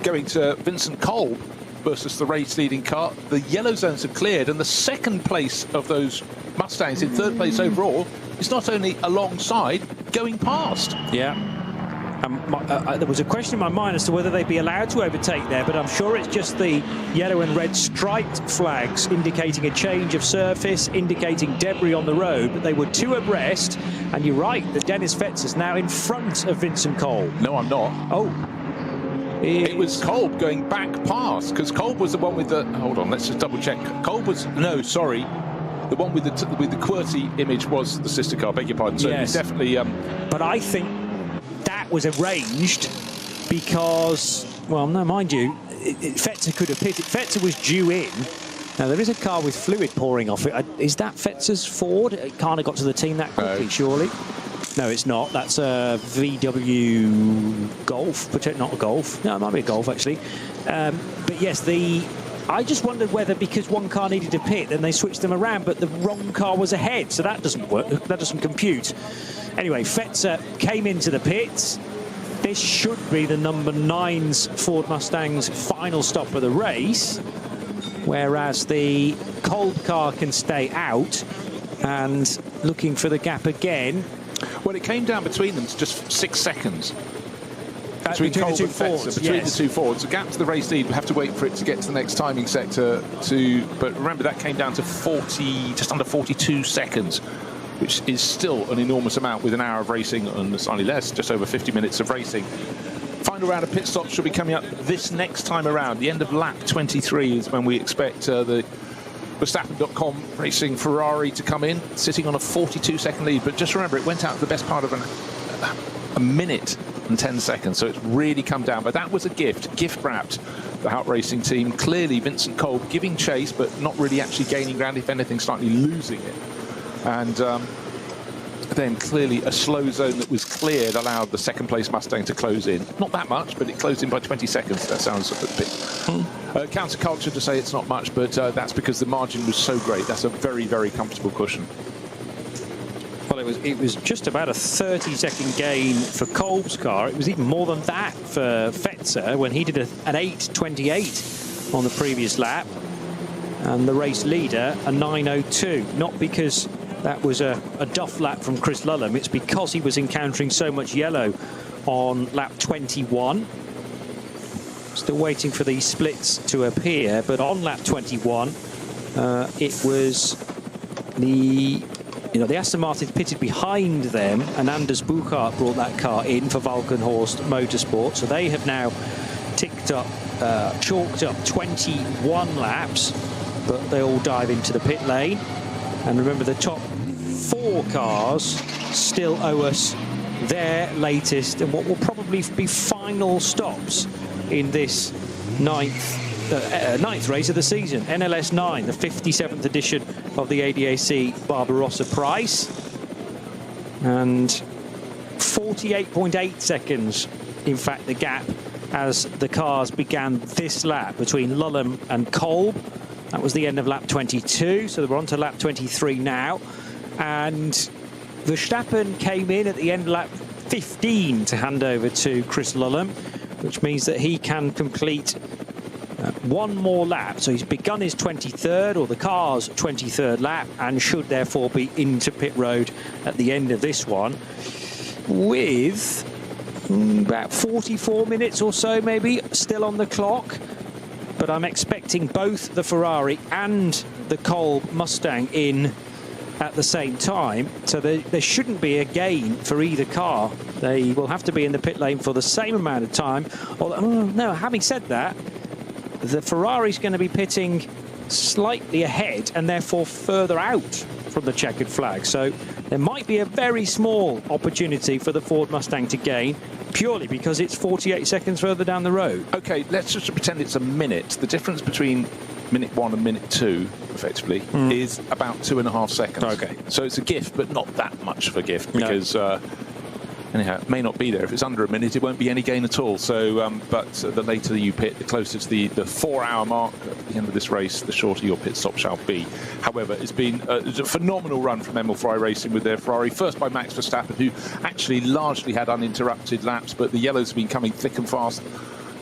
going to Vincent Kolb versus the race leading car, the yellow zones have cleared, and the second place of those Mustangs in third place overall is not only alongside, going past. Yeah. There was a question in my mind as to whether they'd be allowed to overtake there, but I'm sure it's just the yellow and red striped flags indicating a change of surface, indicating debris on the road, but they were two abreast, and you're right, that Dennis Fetzer's now in front of Vincent Kolb. No, I'm not. Oh. It was Kolb going back past, because Kolb was the one with the... Hold on, let's just double check. Kolb was... No, sorry. The one with the QWERTY image was the sister car, beg your pardon. So yes. It's definitely... But I think that was arranged because, well, no, mind you, Fetzer could have pitted. Fetzer was due in. Now, there is a car with fluid pouring off it. Is that Fetzer's Ford? It can't have got to the team that quickly, surely. No, it's not. That's a VW Golf, not a Golf. No, it might be a Golf, actually. But yes, I just wondered whether because one car needed to pit, then they switched them around, but the wrong car was ahead, so that doesn't work. That doesn't compute. Anyway, Fetzer came into the pits. This should be the number 9's Ford Mustang's final stop of the race, whereas the Kolb car can stay out, and looking for the gap again. Well, it came down between them to just 6 seconds. Between Kolb the two and Fetzer, Fords, between yes. the two Fords. The gap to the race lead, we'll have to wait for it to get to the next timing sector but remember that came down to just under 42 seconds, which is still an enormous amount with an hour of racing and slightly less, just over 50 minutes of racing. Final round of pit stops should be coming up this next time around. The end of lap 23 is when we expect the Verstappen.com racing Ferrari to come in, sitting on a 42-second lead. But just remember, it went out the best part of a minute and 10 seconds, so it's really come down. But that was a gift wrapped the Hout Racing team. Clearly, Vincent Kolb giving chase, but not really actually gaining ground, if anything, slightly losing it. And then clearly a slow zone that was cleared allowed the second place Mustang to close in. Not that much, but it closed in by 20 seconds. That sounds a bit counterculture to say it's not much, but that's because the margin was so great. That's a very, very comfortable cushion. Well, it was just about a 30-second gain for Kolb's car. It was even more than that for Fetzer when he did an 8.28 on the previous lap. And the race leader, a 9.02. Not because that was a duff lap from Chris Lullum. It's because he was encountering so much yellow on lap 21. Still waiting for these splits to appear, but on lap 21, it was the Aston Martin pitted behind them, and Anders Buchart brought that car in for Valkenhorst Motorsport. So they have now chalked up 21 laps, but they all dive into the pit lane. And remember, the top 4 cars still owe us their latest and what will probably be final stops in this ninth race of the season. NLS 9, the 57th edition of the ADAC Barbarossa Prize. And 48.8 seconds, in fact, the gap as the cars began this lap between Lullum and Kolb. That was the end of lap 22, so we're on to lap 23 now. And Verstappen came in at the end of lap 15 to hand over to Chris Lullum, which means that he can complete one more lap. So he's begun his 23rd, or the car's 23rd lap, and should therefore be into pit road at the end of this one with about 44 minutes or so maybe still on the clock. But I'm expecting both the Ferrari and the Kolb Mustang in at the same time, so there shouldn't be a gain for either car. They will have to be in the pit lane for the same amount of time. Although, no, having said that, the Ferrari's going to be pitting slightly ahead and therefore further out from the checkered flag. So there might be a very small opportunity for the Ford Mustang to gain, purely because it's 48 seconds further down the road. Okay, let's just pretend it's a minute. The difference between minute 1 and minute 2, effectively, is about 2.5 seconds. Okay. So it's a gift, but not that much of a gift, because anyhow, it may not be there. If it's under a minute, it won't be any gain at all. So, but the later you pit, the closer to the 4-hour mark at the end of this race, the shorter your pit stop shall be. However, it's been a phenomenal run from Emil Frey Racing with their Ferrari, first by Max Verstappen, who actually largely had uninterrupted laps, but the yellows have been coming thick and fast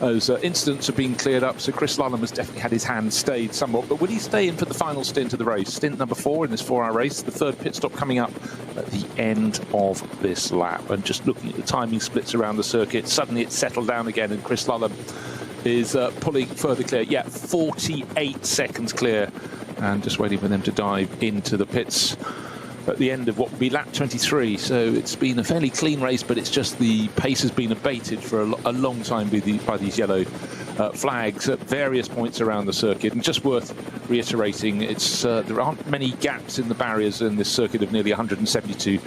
as incidents have been cleared up. So Chris Lullam has definitely had his hand stayed somewhat, but will he stay in for the final stint of the race? Stint number 4 in this 4-hour race, the third pit stop coming up at the end of this lap. And just looking at the timing splits around the circuit, suddenly it's settled down again, and Chris Lullam is pulling further clear. Yeah, 48 seconds clear, and just waiting for them to dive into the pits at the end of what will be lap 23. So it's been a fairly clean race, but it's just the pace has been abated for a long time by these yellow flags at various points around the circuit. And just worth reiterating, it's there aren't many gaps in the barriers in this circuit of nearly 172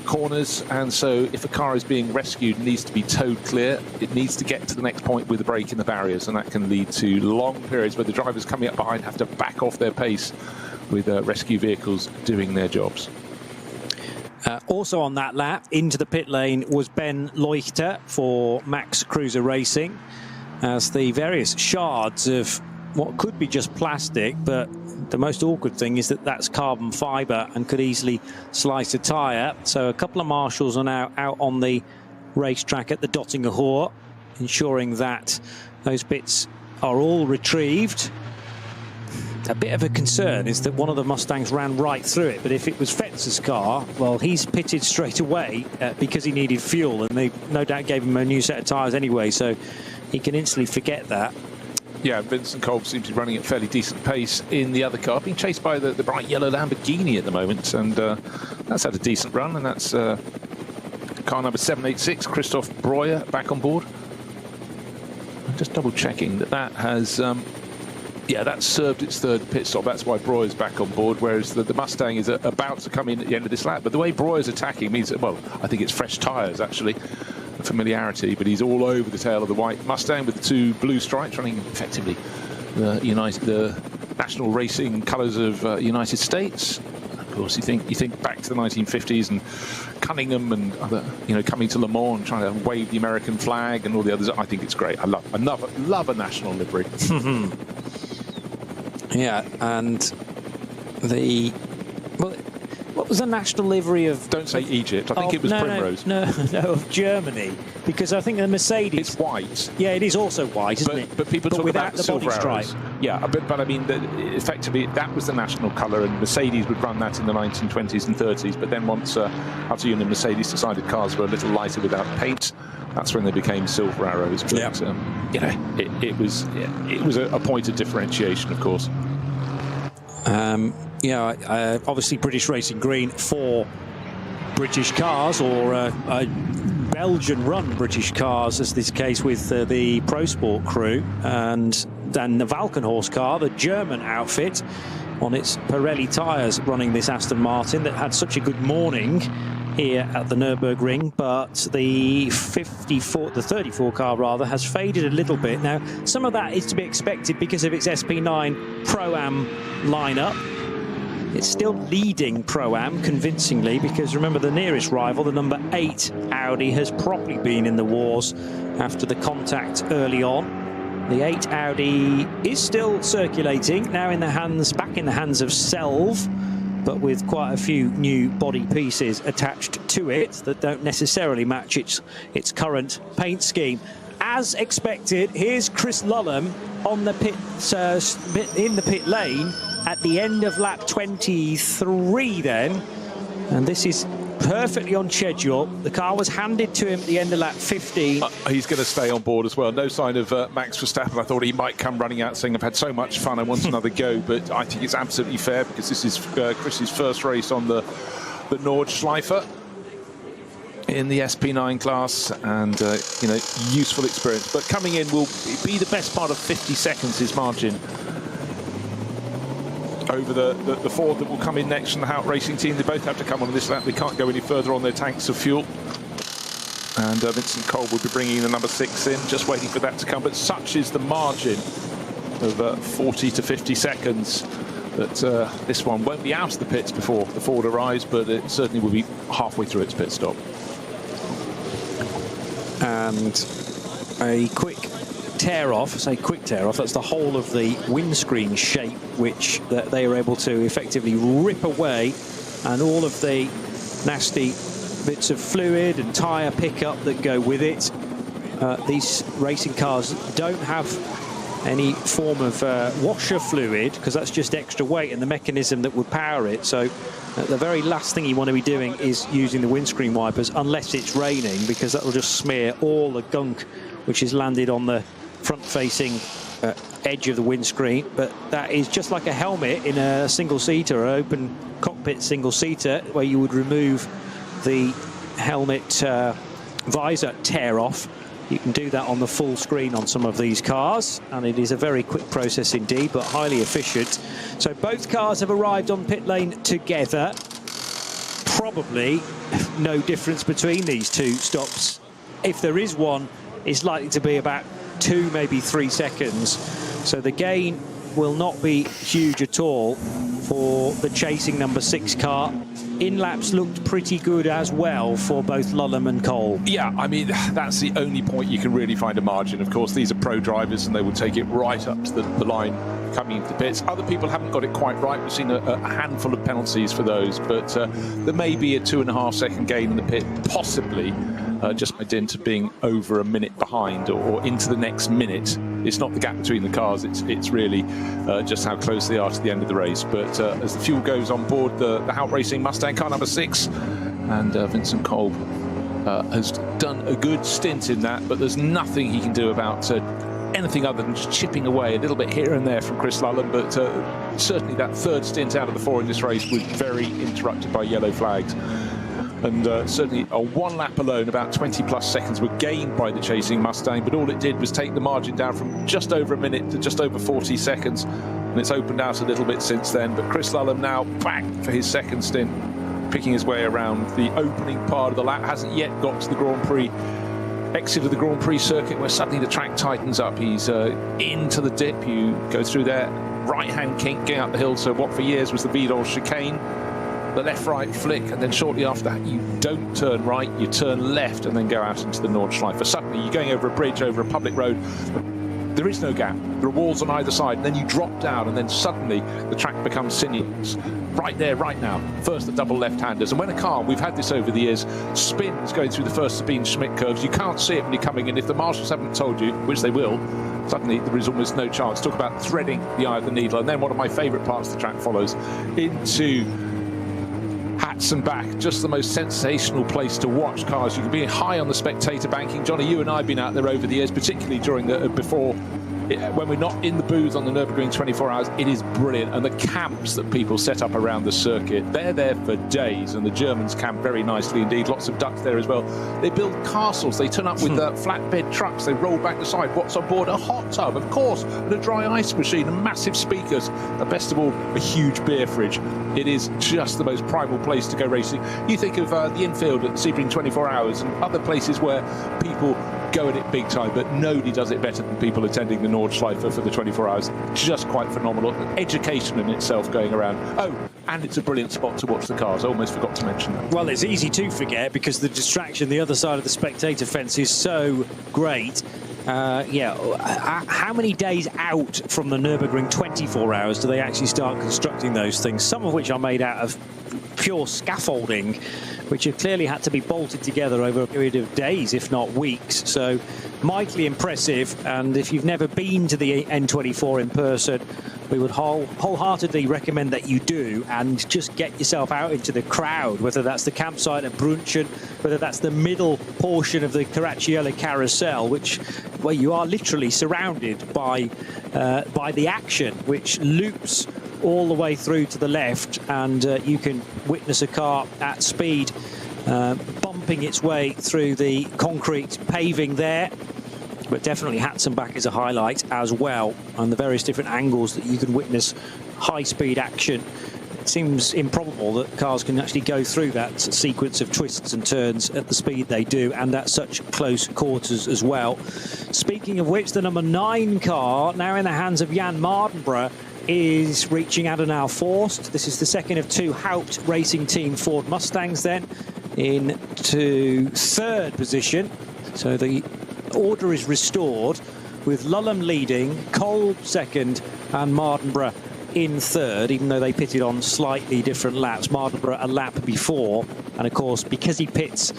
corners, and so if a car is being rescued and needs to be towed clear, it needs to get to the next point with a break in the barriers, and that can lead to long periods where the drivers coming up behind have to back off their pace with rescue vehicles doing their jobs. Also on that lap, into the pit lane was Ben Leuchter for Max Cruiser Racing, as the various shards of what could be just plastic, but the most awkward thing is that that's carbon fibre and could easily slice a tyre. So a couple of marshals are now out on the racetrack at the Dottinger Hoor, ensuring that those bits are all retrieved. A bit of a concern is that one of the Mustangs ran right through it, but if it was Fetzer's car, well, he's pitted straight away because he needed fuel, and they no doubt gave him a new set of tyres anyway, so he can instantly forget that. Yeah, Vincent Kolb seems to be running at fairly decent pace in the other car, being chased by the bright yellow Lamborghini at the moment, and that's had a decent run, and that's car number 786, Christoph Breuer, back on board. I'm just double checking that has yeah, that's served its third pit stop. That's why Breuer's back on board, whereas the Mustang is about to come in at the end of this lap. But the way Breuer's attacking means that, well, I think it's fresh tyres, actually, familiarity, but he's all over the tail of the white Mustang with the 2 blue stripes, running effectively the national racing colours of United States. Of course, you think back to the 1950s and Cunningham and other, coming to Le Mans and trying to wave the American flag and all the others. I think it's great. I love a national livery. Yeah, and what was the national livery of? Don't say Egypt. I think it was Primrose. No, of Germany, because I think the Mercedes. It's white. Yeah, it is also white, isn't it? But people talk without about the silver body stripe. arrows. Yeah, but I mean, effectively, that was the national colour, and Mercedes would run that in the 1920s and 30s. But then once after and Mercedes decided cars were a little lighter without paint, that's when they became silver arrows. But it was a point of differentiation, of course. Obviously British Racing Green for British cars, or Belgian-run British cars, as this case with the Pro Sport crew, and then the Valkenhorst car, the German outfit, on its Pirelli tyres, running this Aston Martin that had such a good morning here at the Nürburgring, but the 34 car rather has faded a little bit. Now, some of that is to be expected because of its SP9 Pro-Am lineup. It's still leading Pro-Am convincingly, because remember, the nearest rival, the number 8 Audi, has probably been in the wars after the contact early on. The 8 Audi is still circulating, now back in the hands of Selv, but with quite a few new body pieces attached to it that don't necessarily match its current paint scheme. As expected, here's Chris Lullam on the in the pit lane at the end of lap 23 then, and this is perfectly on schedule. The car was handed to him at the end of lap 15. He's going to stay on board as well. No sign of Max Verstappen. I thought he might come running out saying, I've had so much fun, I want another go. But I think it's absolutely fair, because this is Chris's first race on the Nordschleife in the SP9 class, and useful experience. But coming in will be the best part of 50 seconds, his margin. over the Ford that will come in next from the Hout Racing team. They both have to come on this lap. They can't go any further on their tanks of fuel. And Vincent Cole will be bringing the number 6 in, just waiting for that to come. But such is the margin of 40 to 50 seconds that this one won't be out of the pits before the Ford arrives, but it certainly will be halfway through its pit stop. And a quick tear-off, say quick tear-off, that's the whole of the windscreen shape, which they are able to effectively rip away, and all of the nasty bits of fluid and tyre pickup that go with it. These racing cars don't have any form of washer fluid, because that's just extra weight and the mechanism that would power it. So the very last thing you want to be doing is using the windscreen wipers unless it's raining, because that will just smear all the gunk which is landed on the front-facing edge of the windscreen. But that is just like a helmet in a single-seater, or open cockpit single-seater, where you would remove the helmet visor tear-off. You can do that on the full screen on some of these cars, and it is a very quick process indeed, but highly efficient. So both cars have arrived on pit lane together. Probably no difference between these two stops. If there is one, it's likely to be about 2, maybe 3 seconds. So the gain will not be huge at all for the chasing number 6 car. In-laps looked pretty good as well for both Lulham and Cole. Yeah, I mean, that's the only point you can really find a margin. Of course, these are pro drivers and they will take it right up to the line coming into the pits. Other people haven't got it quite right. We've seen a handful of penalties for those, but there may be a 2.5 second gain in the pit, possibly, just by dint of being over a minute behind or into the next minute. It's not the gap between the cars, it's really just how close they are to the end of the race. But as the fuel goes on board the Hout Racing Mustang car number 6, and Vincent Cole has done a good stint in that, but there's nothing he can do about anything other than just chipping away a little bit here and there from Chris Lulham. But certainly that third stint out of the 4 in this race was very interrupted by yellow flags. And certainly on 1 lap alone, about 20+ seconds were gained by the chasing Mustang, but all it did was take the margin down from just over a minute to just over 40 seconds. And it's opened out a little bit since then. But Chris Lulham now back for his second stint, picking his way around the opening part of the lap. Hasn't yet got to the Grand Prix, exit of the Grand Prix circuit, where suddenly the track tightens up. He's into the dip. You go through there, right-hand kink, getting up the hill. So what for years was the Vidal chicane. The left-right flick, and then shortly after that you don't turn right, you turn left and then go out into the Nordschleife. Suddenly you're going over a bridge, over a public road. There is no gap. There are walls on either side, and then you drop down, and then suddenly the track becomes sinuous. Right there, right now. First the double left-handers, and when a car, we've had this over the years, spins going through the first Sabine Schmidt curves, you can't see it when you're coming in. If the marshals haven't told you, which they will, suddenly there is almost no chance. Talk about threading the eye of the needle. And then one of my favourite parts of the track follows into Hats and back, just the most sensational place to watch cars. You can be high on the spectator banking. Johnny, you and I have been out there over the years, particularly during the when we're not in the booth on the Nürburgring 24 hours. It is brilliant, and the camps that people set up around the circuit, they're there for days, and the Germans camp very nicely indeed. Lots of ducks there as well. They build castles. They turn up with flatbed trucks. They roll back the side. What's on board? A hot tub, of course, and a dry ice machine, and massive speakers, and best of all, a huge beer fridge. It is just the most primal place to go racing. You think of the infield at the Sebring 24 hours and other places where people go at it big time, but nobody does it better than people attending the Nordschleife for the 24 hours. Just quite phenomenal. Education in itself going around. Oh, and it's a brilliant spot to watch the cars. I almost forgot to mention that. Well, it's easy to forget because the distraction the other side of the spectator fence is so great. How many days out from the Nürburgring 24 hours do they actually start constructing those things? Some of which are made out of pure scaffolding, which have clearly had to be bolted together over a period of days, if not weeks. So mightily impressive, and if you've never been to the N24 in person, we would wholeheartedly recommend that you do, and just get yourself out into the crowd, whether that's the campsite at Brunchen, whether that's the middle portion of the Caracciolo Carousel, where you are literally surrounded by the action, which loops all the way through to the left, and you can witness a car at speed bumping its way through the concrete paving there. But definitely Hats and Back is a highlight as well, and the various different angles that you can witness high-speed action. It seems improbable that cars can actually go through that sequence of twists and turns at the speed they do, and at such close quarters as well. Speaking of which, the number 9 car, now in the hands of Jan Mardenborough, is reaching Adenauer Forst. This is the second of 2 Haupt Racing Team Ford Mustangs then into 3rd position. So the order is restored with Lulham leading, Kolb 2nd and Mardenborough in 3rd, even though they pitted on slightly different laps. Mardenborough a lap before, and of course because he pits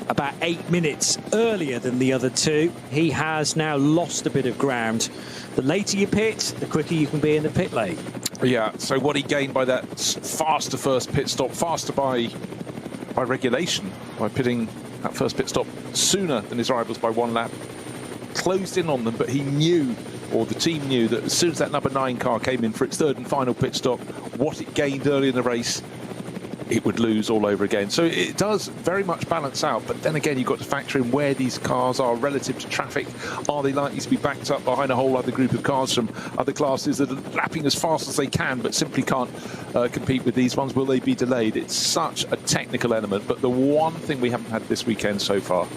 about 8 minutes earlier than the other 2, he has now lost a bit of ground. The later you pit, the quicker you can be in the pit lane. Yeah, so what he gained by that faster first pit stop, faster by regulation, by pitting that first pit stop sooner than his rivals by 1 lap, closed in on them, but he knew, or the team knew, that as soon as that number 9 car came in for its 3rd and final pit stop, what it gained early in the race, it would lose all over again. So it does very much balance out, but then again, you've got to factor in where these cars are relative to traffic. Are they likely to be backed up behind a whole other group of cars from other classes that are lapping as fast as they can but simply can't compete with these ones? Will they be delayed? It's such a technical element, but the one thing we haven't had this weekend so far,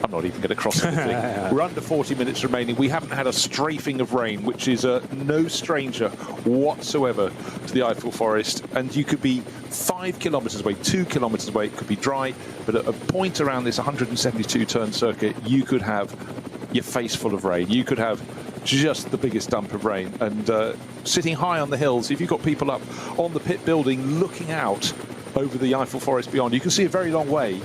I'm not even going to cross anything. We're under 40 minutes remaining. We haven't had a strafing of rain, which is no stranger whatsoever to the Eifel forest. And you could be 5 kilometres away, 2 kilometres away. It could be dry, but at a point around this 172-turn circuit, you could have your face full of rain. You could have just the biggest dump of rain. And sitting high on the hills, if you've got people up on the pit building looking out over the Eifel forest beyond, you can see a very long way,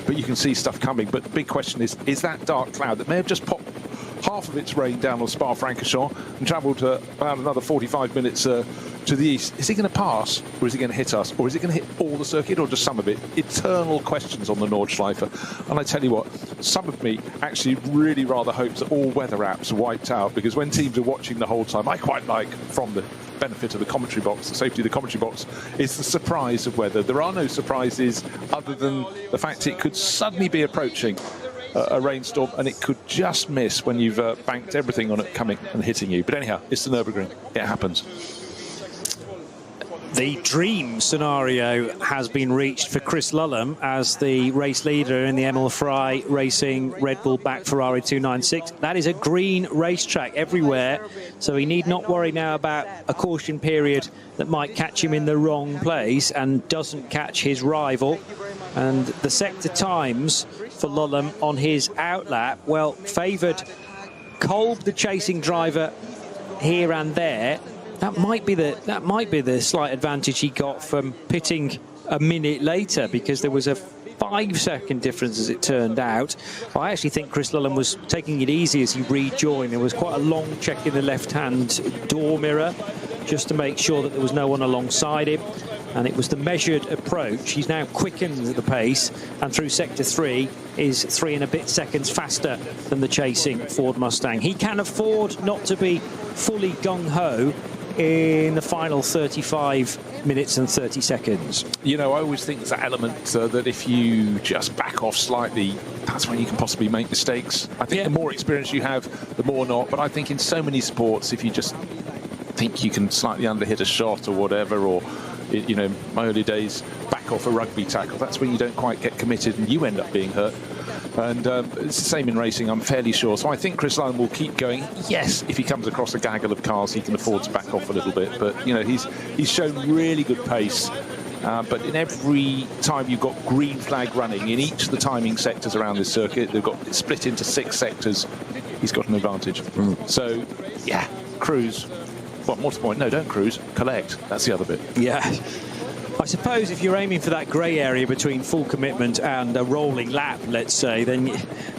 but you can see stuff coming. But the big question is that dark cloud that may have just popped half of its rain down on Spa-Francorchamps and travelled about another 45 minutes to the east, is it going to pass, or is it going to hit us, or is it going to hit all the circuit, or just some of it? Eternal questions on the Nordschleife. And I tell you what, some of me actually really rather hopes that all weather apps are wiped out, because when teams are watching the whole time, I quite like, from the benefit of the commentary box, the safety of the commentary box, is the surprise of weather. There are no surprises other than the fact it could suddenly be approaching a rainstorm, and it could just miss when you've banked everything on it coming and hitting you. But anyhow, it's the Nürburgring. It happens. The dream scenario has been reached for Chris Lulham as the race leader in the Emil Frey Racing Red Bull backed Ferrari 296. That is a green racetrack everywhere, so he need not worry now about a caution period that might catch him in the wrong place and doesn't catch his rival. And the sector times for Lulham on his outlap, well, favoured Kolb, the chasing driver, here and there. That might be the slight advantage he got from pitting a minute later, because there was a 5-second difference as it turned out. But I actually think Chris Lulham was taking it easy as he rejoined. There was quite a long check in the left-hand door mirror just to make sure that there was no one alongside him. And it was the measured approach. He's now quickened the pace, and through sector 3 is 3 and a bit seconds faster than the chasing Ford Mustang. He can afford not to be fully gung-ho in the final 35 minutes and 30 seconds. You know, I always think there's that element that if you just back off slightly, that's when you can possibly make mistakes. I think the more experience you have, the more not. But I think in so many sports, if you just think you can slightly underhit a shot or whatever, or, you know, my early days, back off a rugby tackle, that's when you don't quite get committed and you end up being hurt. And it's the same in racing, I'm fairly sure. So I think Chris Lulham will keep going. Yes, if he comes across a gaggle of cars, he can afford to back off a little bit. But, you know, he's shown really good pace. But in every time you've got green flag running, in each of the timing sectors around this circuit, they've got split into 6 sectors, he's got an advantage. So, yeah, cruise. Well, more to the point, no, don't cruise, collect. That's the other bit. Yeah. I suppose if you're aiming for that grey area between full commitment and a rolling lap, let's say, then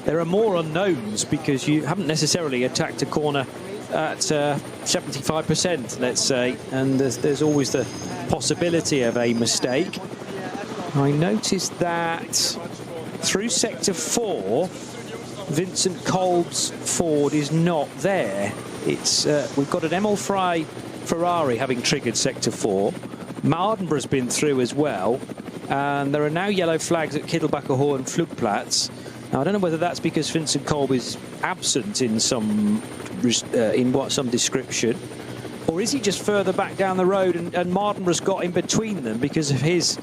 there are more unknowns, because you haven't necessarily attacked a corner at 75%, let's say, and there's always the possibility of a mistake. I noticed that through sector 4, Vincent Kolb's Ford is not there. It's we've got an Emil Frey Ferrari having triggered sector 4. Mardenborough's been through as well, and there are now yellow flags at Kittelbacher Hohe and Flugplatz. Now I don't know whether that's because Vincent Kolb is absent in some description, Or is he just further back down the road and Mardenborough's got in between them because of his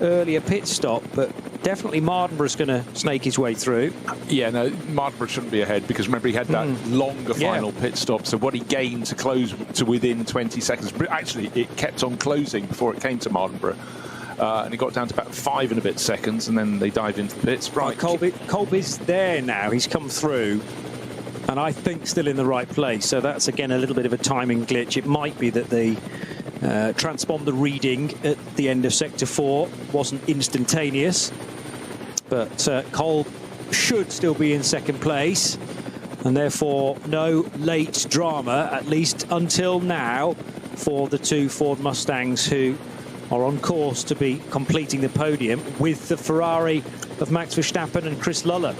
earlier pit stop? But definitely Mardenborough's going to snake his way through. Yeah, no, Mardenborough shouldn't be ahead because remember he had that longer final pit stop. So what he gained to close to within 20 seconds, actually it kept on closing before it came to Mardenborough. And it got down to about 5 and a bit seconds, and then they dived into the pits. Right, Colby's there now. He's come through, and I think still in the right place. So that's again a little bit of a timing glitch. It might be that the transponder reading at the end of sector 4 wasn't instantaneous, but Kolb should still be in second place, and therefore no late drama, at least until now, for the 2 Ford Mustangs who are on course to be completing the podium with the Ferrari of Max Verstappen and Chris Luller.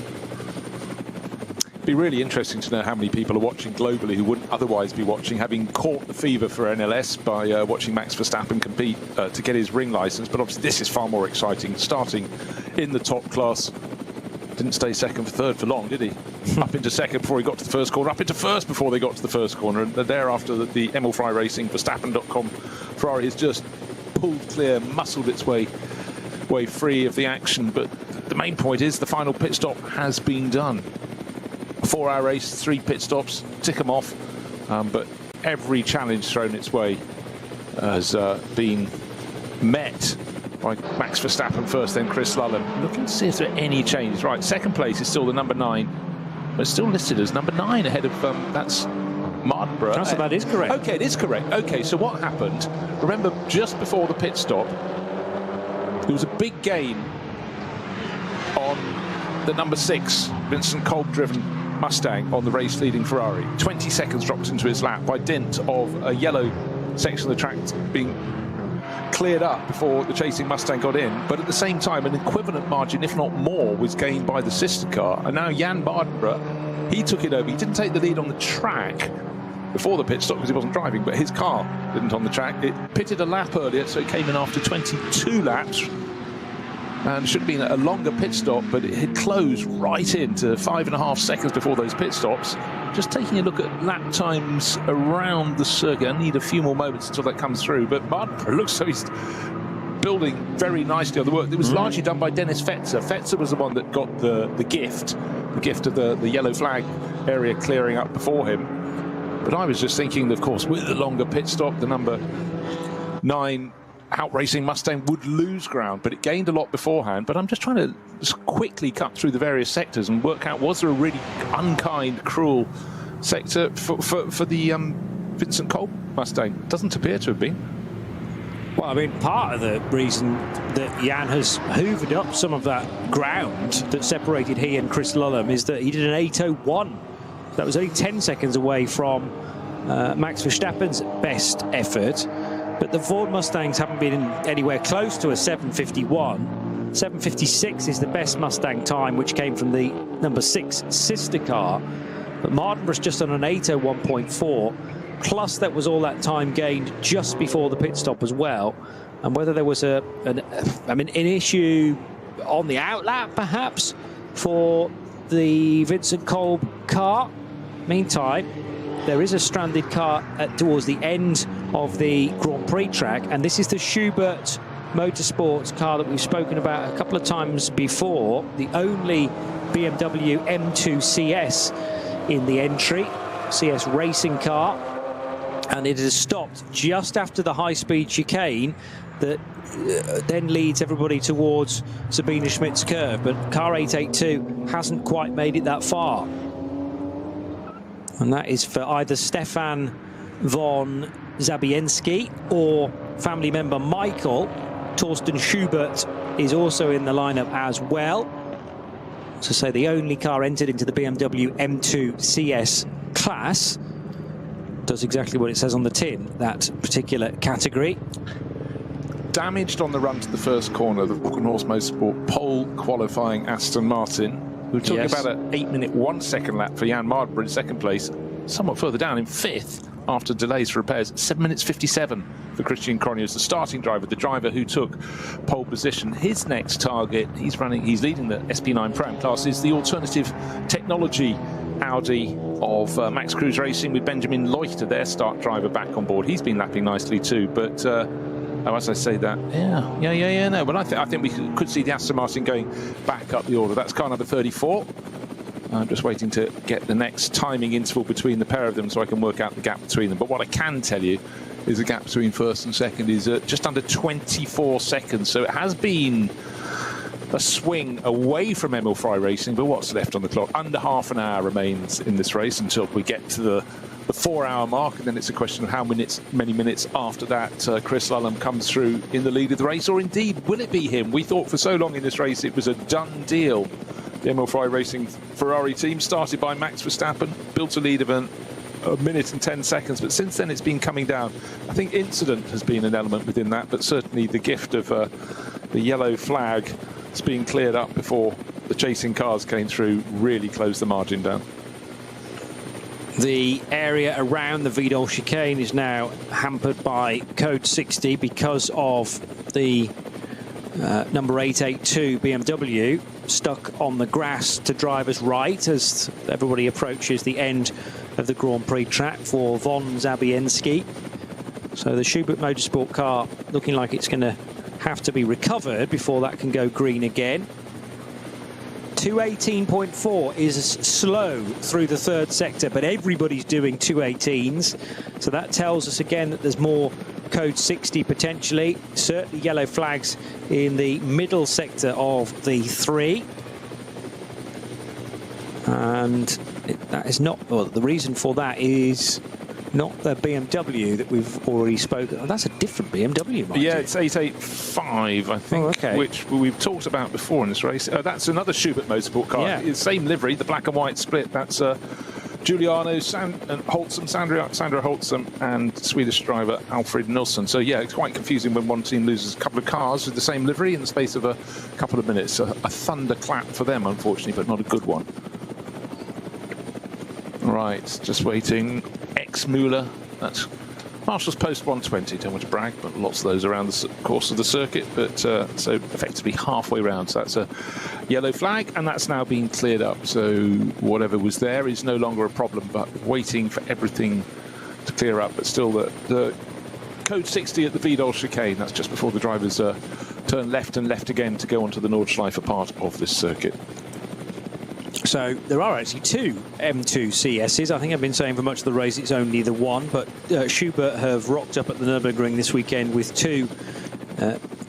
It'd be really interesting to know how many people are watching globally who wouldn't otherwise be watching, having caught the fever for NLS by watching Max Verstappen compete to get his ring license. But obviously this is far more exciting, starting in the top class. Didn't stay second for third for long, did he? Up into second before he got to the first corner, up into first before they got to the first corner, and thereafter the Emil Frey Racing, Verstappen.com Ferrari has just pulled clear, muscled its way free of the action. But the main point is the final pit stop has been done. A 4-hour race, 3 pit stops, tick them off. But every challenge thrown its way has been met by Max Verstappen first, then Chris Luller. Looking to see if there are any changes. Right, second place is still the number 9, but it's still listed as number 9 ahead of that's Mardenborough. So that is correct. Okay, it is correct. Okay, so what happened? Remember, just before the pit stop, there was a big gain on the number 6 Vincent Kolb-driven Mustang on the race-leading Ferrari. 20 seconds dropped into his lap by dint of a yellow section of the track being cleared up before the chasing Mustang got in. But at the same time, an equivalent margin, if not more, was gained by the sister car. And now Jan Mardenborough, he took it over. He didn't take the lead on the track before the pit stop because he wasn't driving, but his car didn't on the track. It pitted a lap earlier, so it came in after 22 laps. And should have been a longer pit stop, but it had closed right into 5.5 seconds before those pit stops. Just taking a look at lap times around the circuit. I need a few more moments until that comes through, but Mardenborough looks so he's building very nicely on the work. It was largely done by Dennis Fetzer. Fetzer was the one that got the gift of the yellow flag area clearing up before him. But I was just thinking, of course, with the longer pit stop, the number 9 out-racing Mustang would lose ground, but it gained a lot beforehand. But I'm just trying to just quickly cut through the various sectors and work out, was there a really unkind, cruel sector for the Vincent Kolb Mustang? Doesn't appear to have been. Well, I mean, part of the reason that Jan has hoovered up some of that ground that separated he and Chris Lullum is that he did an 8:01. That was only 10 seconds away from Max Verstappen's best effort. But the Ford Mustangs haven't been anywhere close to a 7:51. 7:56 is the best Mustang time, which came from the number 6 sister car. But Mardenborough's just on an 8:01.4. Plus, that was all that time gained just before the pit stop as well. And whether there was an issue on the outlap, perhaps, for the Vincent Kolb car. Meantime, there is a stranded car towards the end of the Grand Prix track, and this is the Schubert Motorsports car that we've spoken about a couple of times before, the only BMW M2 CS in the entry, CS racing car, and it has stopped just after the high-speed chicane that then leads everybody towards Sabine Schmidt's curve, but car 882 hasn't quite made it that far. And that is for either Stefan von Zabienski or family member Michael. Torsten Schubert is also in the lineup as well. To say the only car entered into the BMW M2 CS class. Does exactly what it says on the tin, that particular category. Damaged on the run to the first corner, the Walkenhorst Motorsport pole qualifying Aston Martin. We're talking about an 8-minute 1-second lap for Jan Mardenborough in second place, somewhat further down in 5th after delays for repairs. 7 minutes 57 for Christian Cronje, the starting driver, the driver who took pole position. His next target, he's leading the SP9 Pro class, is the alternative technology Audi of Max Cruz Racing with Benjamin Leuchter, their start driver, back on board. He's been lapping nicely too, but as I say that, no, but I think we could see the Aston Martin going back up the order. That's car number 34. I'm just waiting to get the next timing interval between the pair of them so I can work out the gap between them. But what I can tell you is the gap between first and second is just under 24 seconds. So it has been a swing away from Emil Frey Racing, but what's left on the clock? Under half an hour remains in this race until we get to the 4-hour mark, and then it's a question of how many minutes after that Chris Lullum comes through in the lead of the race, or indeed will it be him? We thought for so long in this race it was a done deal. The Emil Frey Racing Ferrari team, started by Max Verstappen, built a lead of a minute and 10 seconds, but since then it's been coming down. I think incident has been an element within that, but certainly the gift of the yellow flag that's being cleared up before the chasing cars came through really closed the margin down. The area around the Vidal chicane is now hampered by code 60 because of the number 882 BMW stuck on the grass to driver's right as everybody approaches the end of the Grand Prix track for Von Zabienski. So the Schubert Motorsport car looking like it's going to have to be recovered before that can go green again. 218.4 is slow through the third sector, but everybody's doing 218s. So that tells us again that there's more code 60 potentially. Certainly yellow flags in the middle sector of the 3. And that is not, well, the reason for that is not the BMW that we've already spoken. Oh, that's a different BMW, Mike. Yeah, it's 885, I think, which we've talked about before in this race. That's another Schubert Motorsport car. Yeah. It's same livery, the black and white split. That's Giuliano Holtzum, Sandra Holtzum, and Swedish driver Alfred Nilsson. So yeah, it's quite confusing when one team loses a couple of cars with the same livery in the space of a couple of minutes. A thunderclap for them, unfortunately, but not a good one. Right, just waiting. Ex-Müller, that's Marshall's Post 120. Don't want to brag, but lots of those around the course of the circuit. But so effectively halfway round. So that's a yellow flag, and that's now been cleared up. So whatever was there is no longer a problem, but waiting for everything to clear up. But still, the code 60 at the Vidal chicane. That's just before the drivers turn left and left again to go onto the Nordschleife part of this circuit. So there are actually 2 M2 CSs. I think I've been saying for much of the race it's only the one, but Schubert have rocked up at the Nürburgring this weekend with 2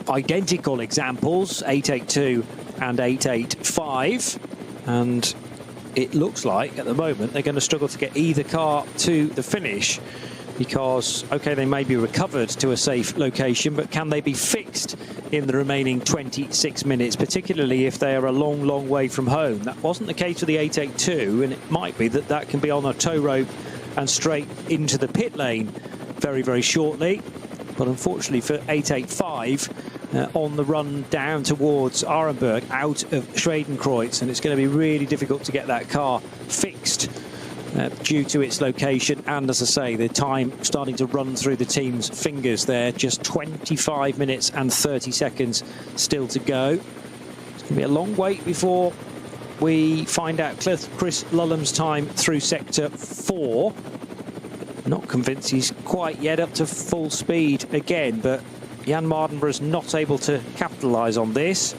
identical examples, 882 and 885. And it looks like at the moment they're going to struggle to get either car to the finish because, okay, they may be recovered to a safe location, but can they be fixed in the remaining 26 minutes, particularly if they are a long, long way from home? That wasn't the case with the 882, and it might be that that can be on a tow rope and straight into the pit lane very, very shortly. But unfortunately for 885, on the run down towards Arenberg, out of Schwedenkreuz, and it's going to be really difficult to get that car fixed due to its location, and as I say, the time starting to run through the team's fingers there. Just 25 minutes and 30 seconds still to go. It's going to be a long wait before we find out Chris Lullum's time through sector 4. Not convinced he's quite yet up to full speed again, but Jan Mardenborough's not able to capitalise on this.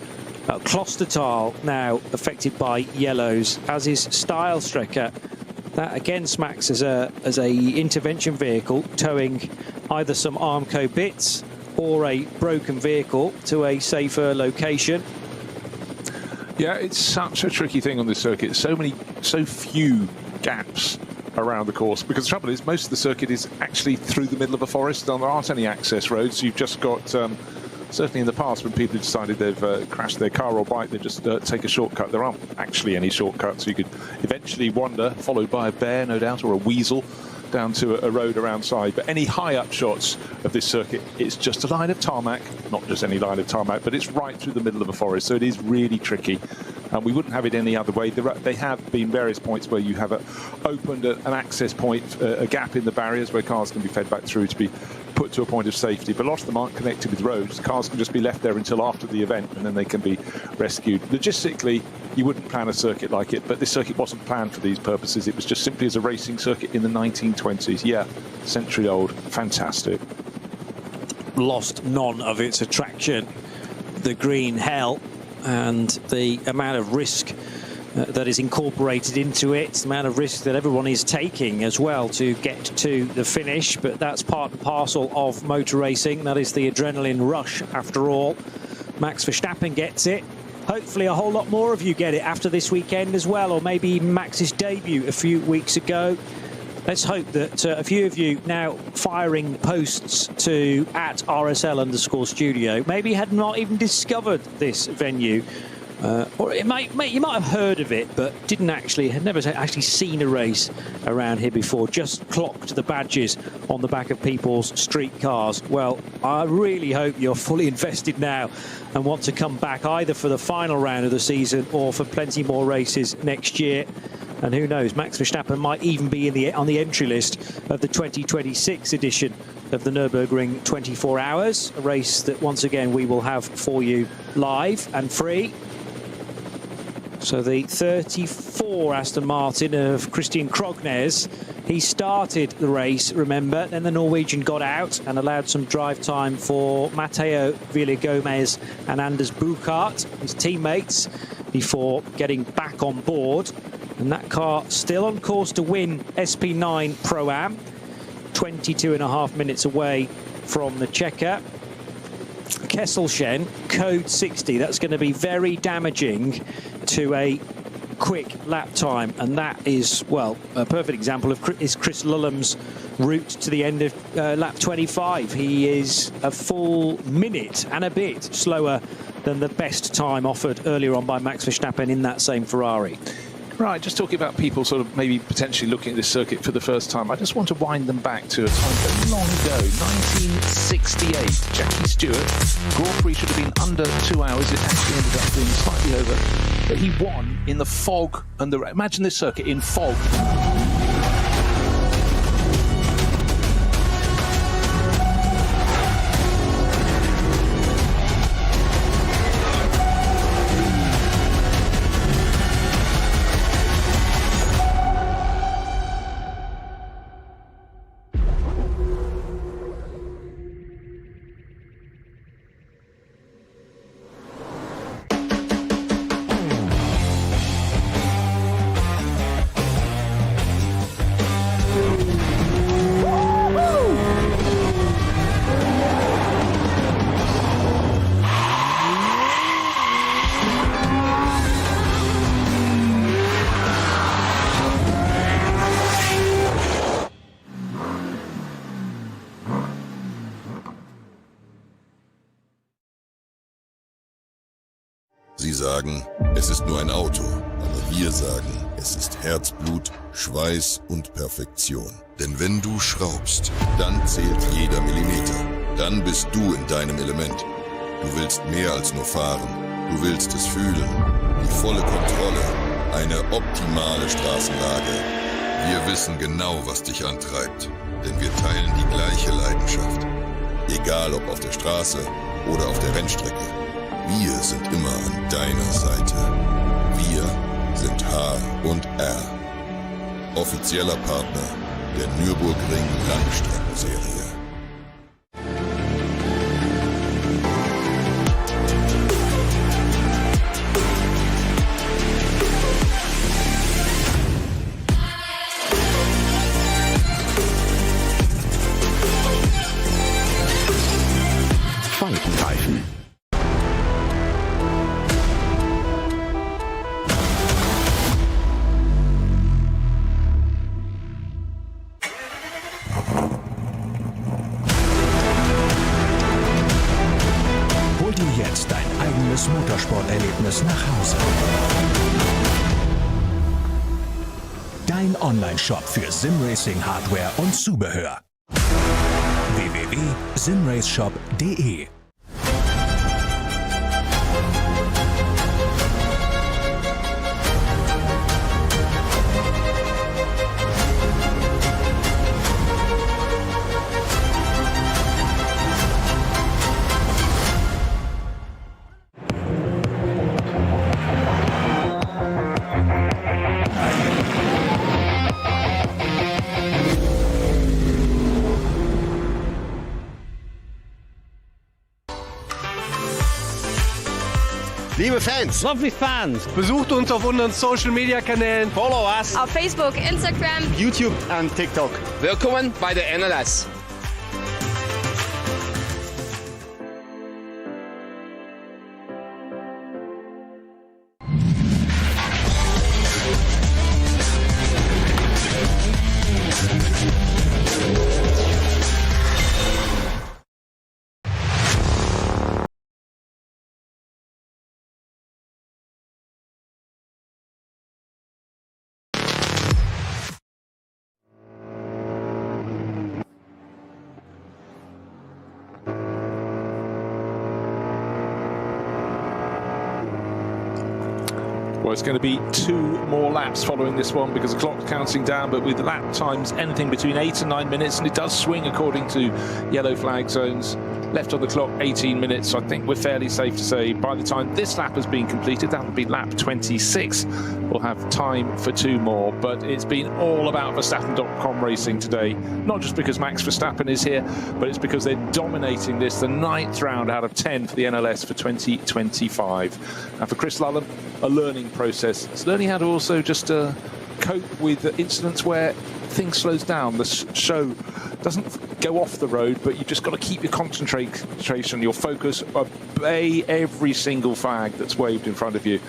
Klostertal now affected by yellows, as is Stylstrecker. That again smacks as a intervention vehicle towing either some Armco bits or a broken vehicle to a safer location. Yeah, it's such a tricky thing on this circuit. So few gaps around the course, because the trouble is most of the circuit is actually through the middle of a forest. There aren't any access roads. You've just got certainly in the past when people have decided they've crashed their car or bike, they just take a shortcut. There aren't actually any shortcuts. You could eventually wander, followed by a bear, no doubt, or a weasel, down to a road around side. But any high-up shots of this circuit, it's just a line of tarmac, not just any line of tarmac, but it's right through the middle of a forest, so it is really tricky. And we wouldn't have it any other way. They have been various points where you have opened an access point, a gap in the barriers where cars can be fed back through to be put to a point of safety, but a lot of them aren't connected with roads. Cars can just be left there until after the event, and then they can be rescued. Logistically, you wouldn't plan a circuit like it, but this circuit wasn't planned for these purposes. It was just simply as a racing circuit in the 1920s. Yeah, century old, fantastic. Lost none of its attraction, the green hell, and the amount of risk that is incorporated into it, the amount of risk that everyone is taking as well to get to the finish. But that's part and parcel of motor racing. That is the adrenaline rush after all. Max Verstappen gets it. Hopefully a whole lot more of you get it after this weekend as well, or maybe even Max's debut a few weeks ago. Let's hope that a few of you now firing posts to @RSL_studio maybe had not even discovered this venue. Or you might have heard of it, but had never actually seen a race around here before, just clocked the badges on the back of people's street cars. Well, I really hope you're fully invested now and want to come back either for the final round of the season or for plenty more races next year. And who knows, Max Verstappen might even be on the entry list of the 2026 edition of the Nürburgring 24 Hours, a race that once again we will have for you live and free. So the 34 Aston Martin of Christian Krognes, he started the race, remember, then the Norwegian got out and allowed some drive time for Matteo Villegomez and Anders Buchart, his teammates, before getting back on board. And that car still on course to win SP9 Pro-Am, 22.5 minutes away from the checker. Kesselchen, code 60, that's going to be very damaging to a quick lap time, and that is, well, a perfect example of Chris Lulham's route to the end of lap 25. He is a full minute and a bit slower than the best time offered earlier on by Max Verstappen in that same Ferrari. Right, just talking about people sort of maybe potentially looking at this circuit for the first time, I just want to wind them back to a time very long ago, 1968. Jackie Stewart, Grand Prix should have been under 2 hours. It actually ended up being slightly over. But he won in the fog and the... Imagine this circuit in fog. Sie sagen, es ist nur ein Auto, aber wir sagen, es ist Herzblut, Schweiß und Perfektion. Denn wenn du schraubst, dann zählt jeder Millimeter. Dann bist du in deinem Element. Du willst mehr als nur fahren. Du willst es fühlen. Die volle Kontrolle. Eine optimale Straßenlage. Wir wissen genau, was dich antreibt. Denn wir teilen die gleiche Leidenschaft. Egal ob auf der Straße oder auf der Rennstrecke. Wir sind immer an deiner Seite. Wir sind H&R. Offizieller Partner der Nürburgring Langstrecken Serie. Faltenreifen. Hol dir jetzt dein eigenes Motorsporterlebnis nach Hause. Dein Online-Shop für Simracing-Hardware und Zubehör. www.simraceshop.de liebe Fans. Lovely fans. Besucht uns auf unseren Social Media Kanälen. Follow us. Auf Facebook, Instagram, YouTube und TikTok. Willkommen bei der NLS. Well, it's going to be 2 more laps following this one because the clock's counting down, but with lap times anything between 8 and 9 minutes, and it does swing according to yellow flag zones. Left on the clock 18 minutes, so I think we're fairly safe to say by the time this lap has been completed, that will be lap 26, we'll have time for 2 more. But it's been all about Verstappen.com racing today, not just because Max Verstappen is here, but it's because they're dominating this, the 9th round out of 10 for the NLS for 2025. And for Chris Lullam, a learning process. It's learning how to also just cope with incidents where things slows down. The show doesn't go off the road, but you've just got to keep your concentration, your focus, obey every single flag that's waved in front of you,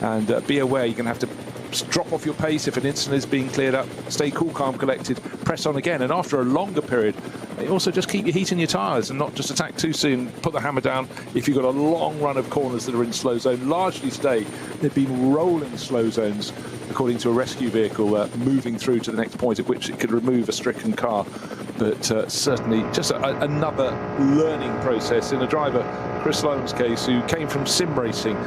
and be aware you're going to have to drop off your pace if an incident is being cleared up. Stay cool, calm, collected, press on again, and after a longer period, also just keep your heat in your tyres and not just attack too soon. Put the hammer down if you've got a long run of corners that are in slow zone. Largely today, they've been rolling slow zones, according to a rescue vehicle moving through to the next point at which it could remove a stricken car. But certainly just another learning process in a driver, Chris Lullam's case, who came from sim racing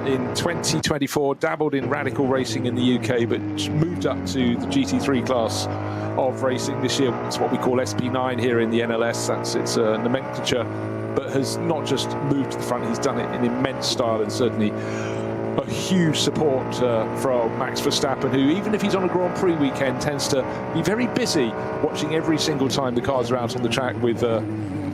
in 2024, dabbled in radical racing in the UK, but moved up to the GT3 class of racing this year. It's what we call SP9 here in the NLS. That's its nomenclature, but has not just moved to the front, he's done it in immense style, and certainly a huge support from Max Verstappen, who, even if he's on a Grand Prix weekend, tends to be very busy watching every single time the cars are out on the track with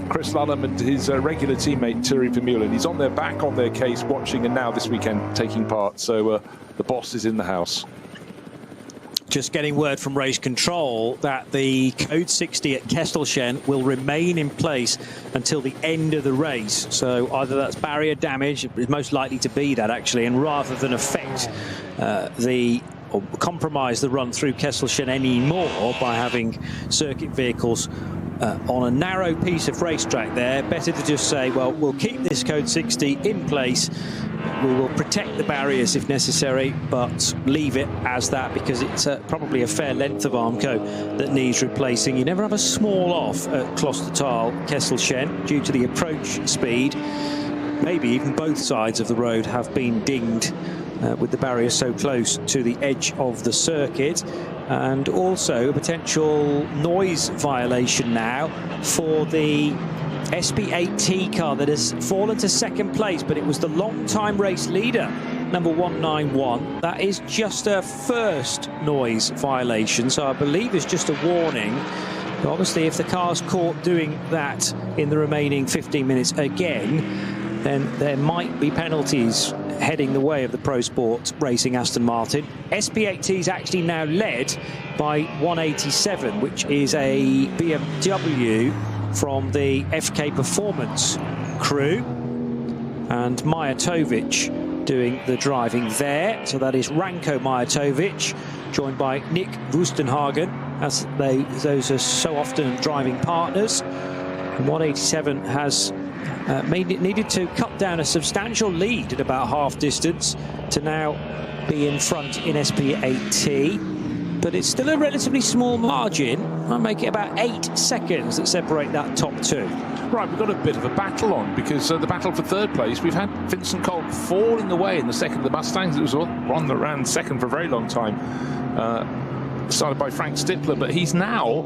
Chris Lullam and his regular teammate Thierry Vermeulen. He's on their back, on their case, watching, and now this weekend taking part. So the boss is in the house. Just getting word from race control that the code 60 at Kesselchen will remain in place until the end of the race. So either that's barrier damage, it's most likely to be that actually, and rather than affect or compromise the run through Kesselchen anymore by having circuit vehicles on a narrow piece of racetrack there, better to just say, well, we'll keep this code 60 in place. We will protect the barriers if necessary, but leave it as that, because it's probably a fair length of Armco that needs replacing. You never have a small off at Klostertal Kesselchen due to the approach speed. Maybe even both sides of the road have been dinged with the barrier so close to the edge of the circuit. And also a potential noise violation now for the SP8T car that has fallen to second place, but it was the long-time race leader, number 191. That is just a first noise violation, so I believe it's just a warning. But obviously, if the car's caught doing that in the remaining 15 minutes again, then there might be penalties heading the way of the Pro Sport Racing Aston Martin. SP8T is actually now led by 187, which is a BMW from the FK Performance crew, and Mijatovic doing the driving there. So that is Ranko Mijatovic, joined by Nick Wustenhagen, as those are so often driving partners. And 187 has needed to cut down a substantial lead at about half distance to now be in front in SP8T. But it's still a relatively small margin. I'll make it about 8 seconds that separate that top two. Right, we've got a bit of a battle on, because the battle for third place, we've had Vincent Kolb falling away in the second of the Mustangs. It was one that ran second for a very long time, started by Frank Stippler, but he's now,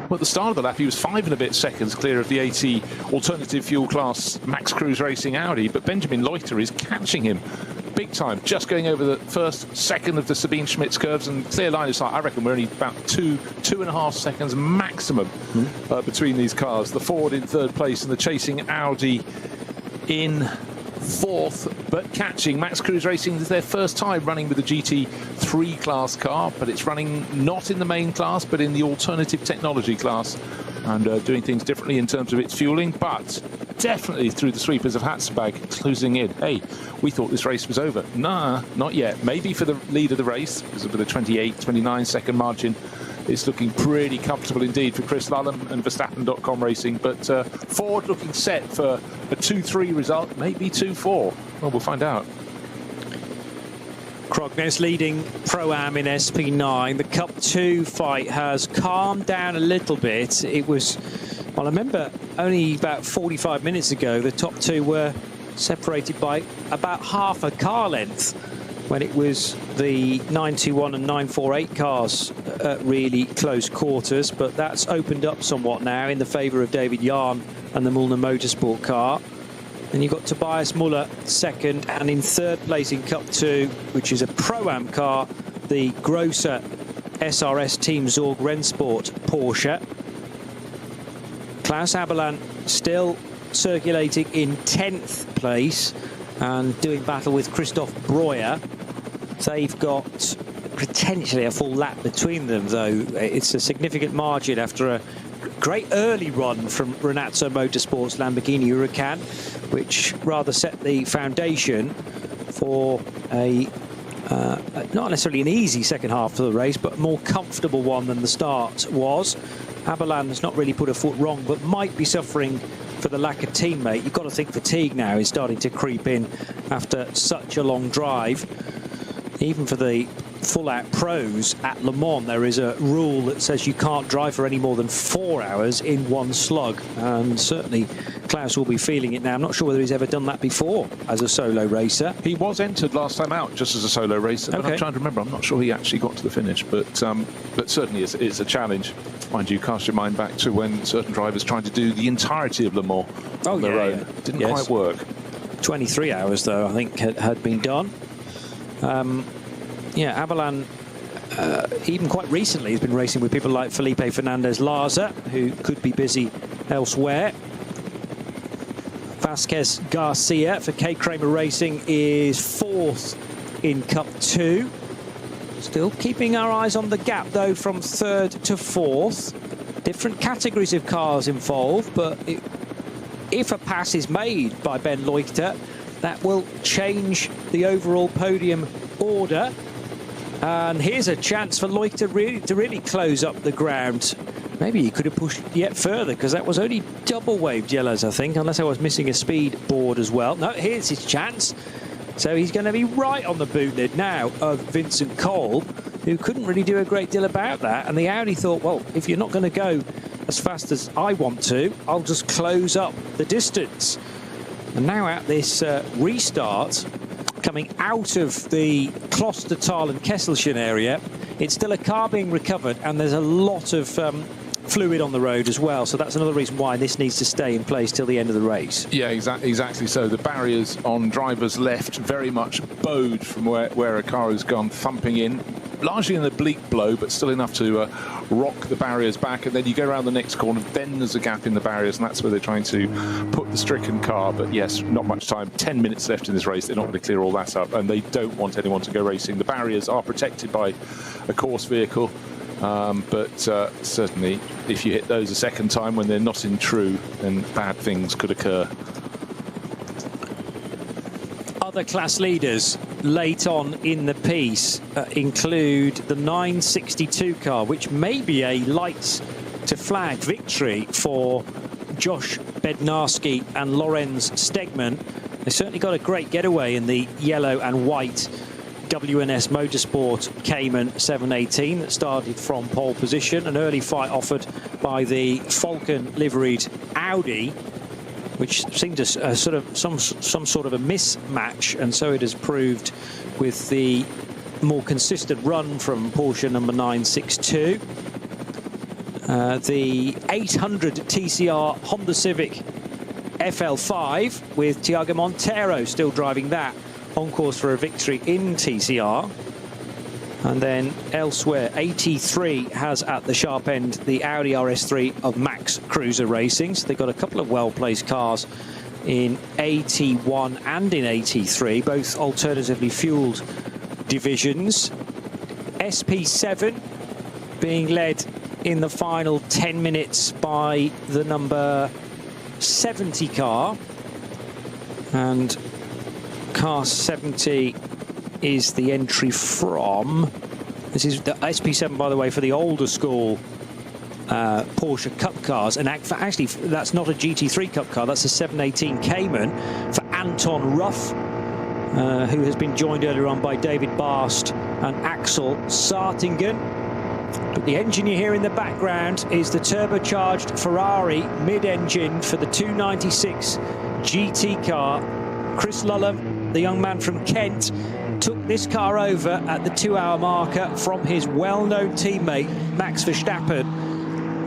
well, at the start of the lap, he was 5 and a bit seconds clear of the 80 alternative fuel class Max Cruz Racing Audi, but Benjamin Leuchter is catching him big time, just going over the first second of the Sabine Schmitz curves, and clear line of sight. I reckon we're only about 2.5 seconds maximum between these cars. The Ford in third place and the chasing Audi in fourth, but catching. Max Cruiser Racing is their first time running with a GT3 class car, but it's running not in the main class, but in the alternative technology class, and doing things differently in terms of its fueling, but definitely through the sweepers of Hatzberg closing in. Hey, we thought this race was over. Nah, not yet. Maybe for the lead of the race, because of the 28-29 second margin, it's looking pretty comfortable indeed for Chris Lulham and Verstappen.com Racing. But Ford looking set for a 2-3 result, maybe 2-4. Well, we'll find out. Krognes leading Pro-Am in SP9. The Cup 2 fight has calmed down a little bit. It was, well, I remember only about 45 minutes ago, the top two were separated by about half a car length, when it was the 921 and 948 cars at really close quarters. But that's opened up somewhat now in the favour of David Yarn and the Mullner Motorsport car. And you've got Tobias Muller second, and in third place in Cup 2, which is a Pro-Am car, the Grosser SRS Team Zorg Rennsport Porsche. Klaus Aberlan still circulating in 10th place and doing battle with Christoph Breuer. They've got potentially a full lap between them, though. It's a significant margin after a great early run from Renazzo Motorsport's Lamborghini Huracan, which rather set the foundation for a not necessarily an easy second half of the race, but a more comfortable one than the start was. Aberlan has not really put a foot wrong, but might be suffering for the lack of teammate. You've got to think fatigue now is starting to creep in after such a long drive. Even for the full-out pros at Le Mans, there is a rule that says you can't drive for any more than 4 hours in one slug, and certainly Klaus will be feeling it now. I'm not sure whether he's ever done that before as a solo racer. He was entered last time out just as a solo racer, but I'm trying to remember. I'm not sure he actually got to the finish, but certainly it's a challenge. Mind you, cast your mind back to when certain drivers tried to do the entirety of Le Mans on their own. Yeah. Didn't quite work. 23 hours, though, I think had been done. Yeah, Aberlan, even quite recently, has been racing with people like Felipe Fernandez-Larza, who could be busy elsewhere. Vasquez Garcia for K. Kramer Racing is 4th in Cup 2. Still keeping our eyes on the gap, though, from 3rd to 4th. Different categories of cars involved, but if a pass is made by Ben Leuchter, that will change the overall podium order. And here's a chance for Leuchter to really close up the ground. Maybe he could have pushed yet further, because that was only double waved yellows, I think, unless I was missing a speed board as well. No, here's his chance. So he's going to be right on the boot lid now of Vincent Kolb, who couldn't really do a great deal about that. And the Audi thought, well, if you're not going to go as fast as I want to, I'll just close up the distance. And now at this restart, coming out of the Klostertal and Kesselchen area, it's still a car being recovered, and there's a lot of fluid on the road as well. So that's another reason why this needs to stay in place till the end of the race. Yeah, exactly so. The barriers on driver's left very much bowed from where a car has gone thumping in. Largely an oblique blow, but still enough to rock the barriers back. And then you go around the next corner, then there's a gap in the barriers, and that's where they're trying to put the stricken car. But yes, not much time. 10 minutes left in this race. They're not going to clear all that up, and they don't want anyone to go racing. The barriers are protected by a course vehicle, but certainly if you hit those a second time when they're not in true, then bad things could occur. Other class leaders late on in the piece include the 962 car, which may be a lights to flag victory for Josh Bednarski and Lorenz Stegman. They certainly got a great getaway in the yellow and white WNS Motorsport Cayman 718 that started from pole position. An early fight offered by the Falcon liveried Audi, which seemed a sort of some sort of a mismatch, and so it has proved with the more consistent run from Porsche number 962. The 800 TCR Honda Civic FL5 with Thiago Monteiro still driving that, on course for a victory in TCR. And then elsewhere, 83 has at the sharp end the Audi RS3 of Max Cruiser Racing. So they've got a couple of well-placed cars in 81 and in 83, both alternatively fueled divisions. SP7 being led in the final 10 minutes by the number 70 car, and car 70 is the entry from, this is the SP7, by the way, for the older school Porsche Cup cars, and actually that's not a GT3 Cup car, that's a 718 Cayman for Anton Ruff, who has been joined earlier on by David Barst and Axel Sartingen. But the engineer here in the background is the turbocharged Ferrari mid-engine for the 296 GT car. Chris Lullum, the young man from Kent, took this car over at the 2-hour marker from his well-known teammate Max Verstappen,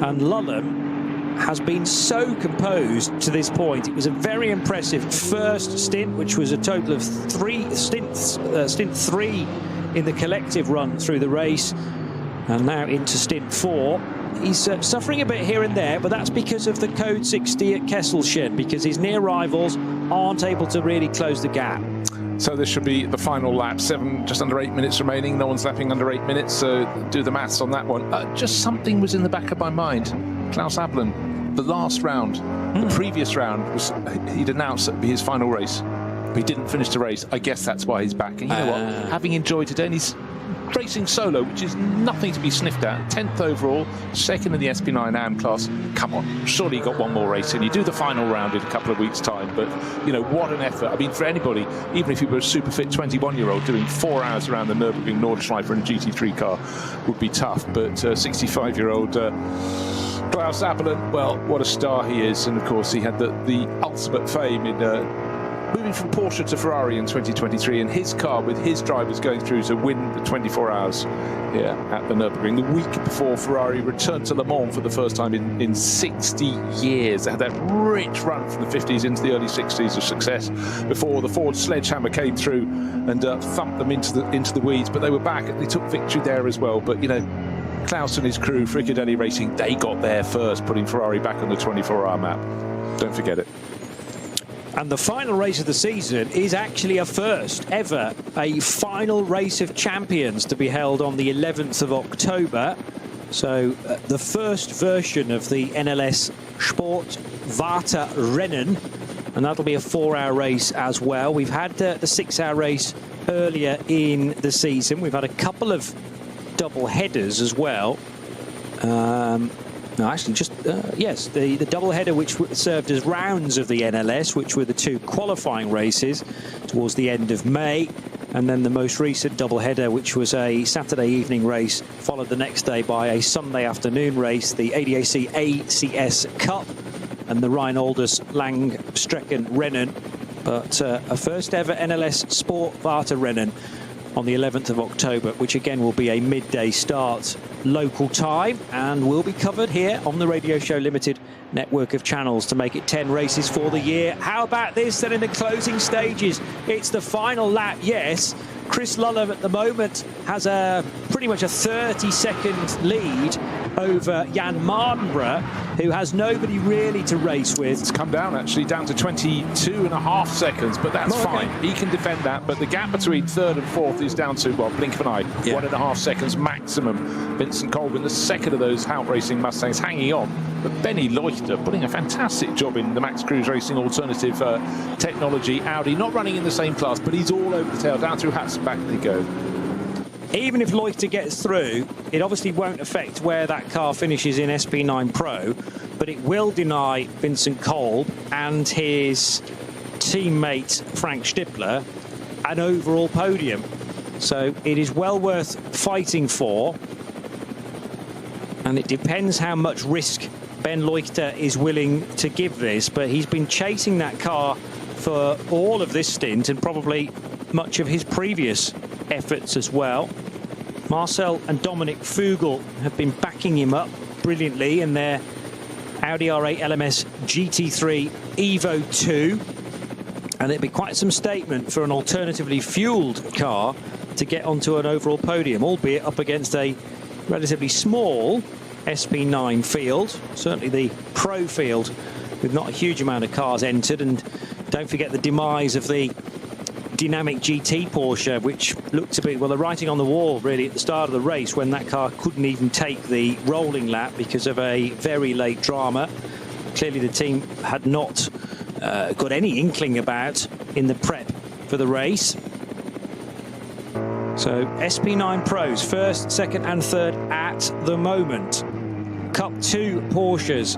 and Lullum has been so composed to this point. It was a very impressive first stint, which was a total of stint 3 in the collective run through the race, and now into stint 4. He's suffering a bit here and there, but that's because of the code 60 at Kesselshed, because his near rivals aren't able to really close the gap. So this should be the final lap. Just under 8 minutes remaining. No one's lapping under 8 minutes, so do the maths on that one. Just something was in the back of my mind. Klaus Abelen, the last round, the previous round, he'd announced that would be his final race. But he didn't finish the race. I guess that's why he's back. And you know what? Having enjoyed today, and he's racing solo, which is nothing to be sniffed at. 10th overall, second in the SP9 AM class. Come on, surely you got one more race in. You do the final round in a couple of weeks' time, but you know, what an effort. I mean, for anybody, even if you were a super fit 21-year-old, doing 4 hours around the Nürburgring Nordschleife in a GT3 car would be tough. But 65-year-old Klaus Abelen, well, what a star he is. And of course, he had the ultimate fame in moving from Porsche to Ferrari in 2023, and his car with his drivers going through to win the 24 hours here at the Nürburgring. The week before Ferrari returned to Le Mans for the first time in 60 years. They had that rich run from the 50s into the early 60s of success before the Ford sledgehammer came through and thumped them into the weeds. But they were back and they took victory there as well. But, you know, Klaus and his crew, Fricadelli Racing, they got there first, putting Ferrari back on the 24-hour map. Don't forget it. And the final race of the season is actually a first ever, a final race of champions to be held on the 11th of October. So the first version of the NLS Sport Warte Rennen, and that'll be a 4-hour race as well. We've had the 6-hour race earlier in the season. We've had a couple of double headers as well. No, actually, just, yes, the double-header which served as rounds of the NLS, which were the 2 qualifying races towards the end of May, and then the most recent double-header, which was a Saturday evening race, followed the next day by a Sunday afternoon race, the ADAC ACS Cup and the Rheinoldes Langstrecken Rennen. But a first-ever NLS Sport Warte Rennen on the 11th of October, which again will be a midday start local time, and will be covered here on the Radio Show Limited network of channels to make it 10 races for the year. How about this then in the closing stages? It's the final lap, yes. Chris Lullum at the moment has pretty much a 30-second lead over Jan Mardenborough, who has nobody really to race with. It's come down, actually, down to 22.5 seconds, but that's fine. He can defend that, but the gap between 3rd and 4th is down to, well, blink of an eye, 1.5 seconds maximum. Vincent Colvin, the second of those Hout Racing Mustangs, hanging on. But Benny Leuchter putting a fantastic job in the Max Cruise Racing alternative technology Audi, not running in the same class, but he's all over the tail, down through Hats and back they go. Even if Leuchter gets through, it obviously won't affect where that car finishes in SP9 Pro, but it will deny Vincent Kolb and his teammate Frank Stippler an overall podium. So it is well worth fighting for, and it depends how much risk Ben Leuchter is willing to give this, but he's been chasing that car for all of this stint and probably much of his previous efforts as well. Marcel and Dominic Fugel have been backing him up brilliantly in their Audi R8 LMS GT3 Evo 2, and it'd be quite some statement for an alternatively fueled car to get onto an overall podium, albeit up against a relatively small SP9 field, certainly the Pro field with not a huge amount of cars entered. And don't forget the demise of the dynamic GT Porsche, which looked to be, well, the writing on the wall really at the start of the race, when that car couldn't even take the rolling lap because of a very late drama. Clearly the team had not got any inkling about in the prep for the race. So SP9 Pros, first, second and third at the moment. Cup 2 Porsches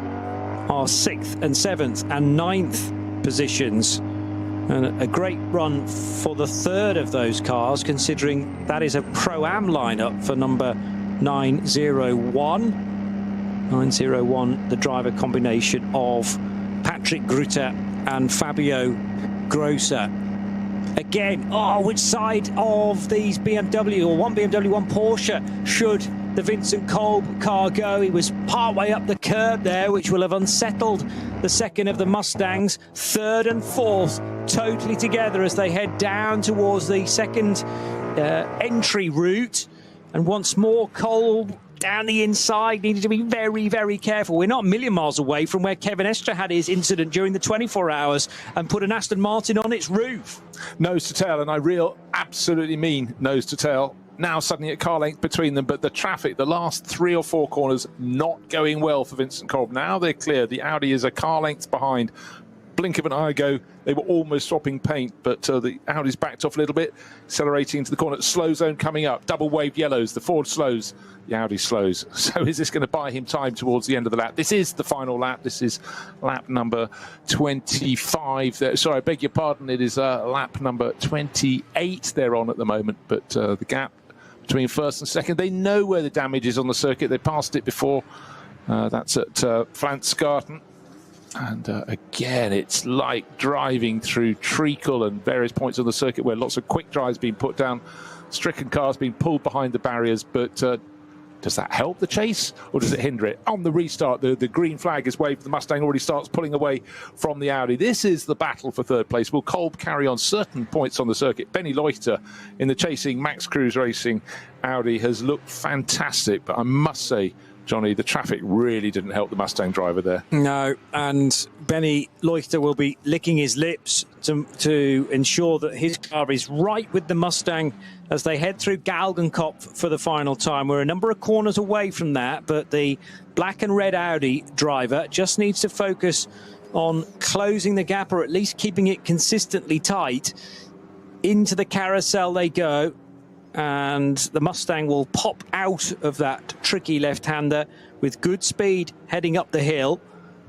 are 6th and 7th and 9th positions. And a great run for the third of those cars, considering that is a Pro-Am lineup for number 901. 901, the driver combination of Patrick Grutter and Fabio Grosser. Again, which side of these BMW, or one BMW, one Porsche, should the Vincent Kolb car go? He was partway up the curb there, which will have unsettled the second of the Mustangs. Third and fourth totally together as they head down towards the second entry route. And once more, Kolb down the inside, needed to be very, very careful. We're not a million miles away from where Kevin Estre had his incident during the 24 hours and put an Aston Martin on its roof. Nose to tail, and I absolutely mean nose to tail. Now suddenly at car length between them, but the traffic, the last 3 or 4 corners, not going well for Vincent Kolb. Now they're clear. The Audi is a car length behind. Blink of an eye ago, they were almost swapping paint, but the Audi's backed off a little bit, accelerating into the corner. Slow zone coming up, double waved yellows. The Ford slows, the Audi slows. So is this going to buy him time towards the end of the lap? This is the final lap. This is lap number 25. Sorry, I beg your pardon. It is lap number 28 they're on at the moment, but the gap between first and second, they know where the damage is on the circuit. They passed it before. That's at Flansgarten. And again, it's like driving through treacle and various points on the circuit where lots of quick drives being put down, stricken cars being pulled behind the barriers. But does that help the chase or does it hinder it? On the restart, the green flag is waved. The Mustang already starts pulling away from the Audi. This is the battle for third place. Will Kolb carry on certain points on the circuit? Benny Leuchter in the chasing Max Cruz Racing Audi has looked fantastic, but I must say, Johnny, the traffic really didn't help the Mustang driver there. No, and Benny Leuchter will be licking his lips to ensure that his car is right with the Mustang as they head through Galgenkopf for the final time. We're a number of corners away from that, but the black and red Audi driver just needs to focus on closing the gap, or at least keeping it consistently tight. Into the carousel they go. And the Mustang will pop out of that tricky left-hander with good speed heading up the hill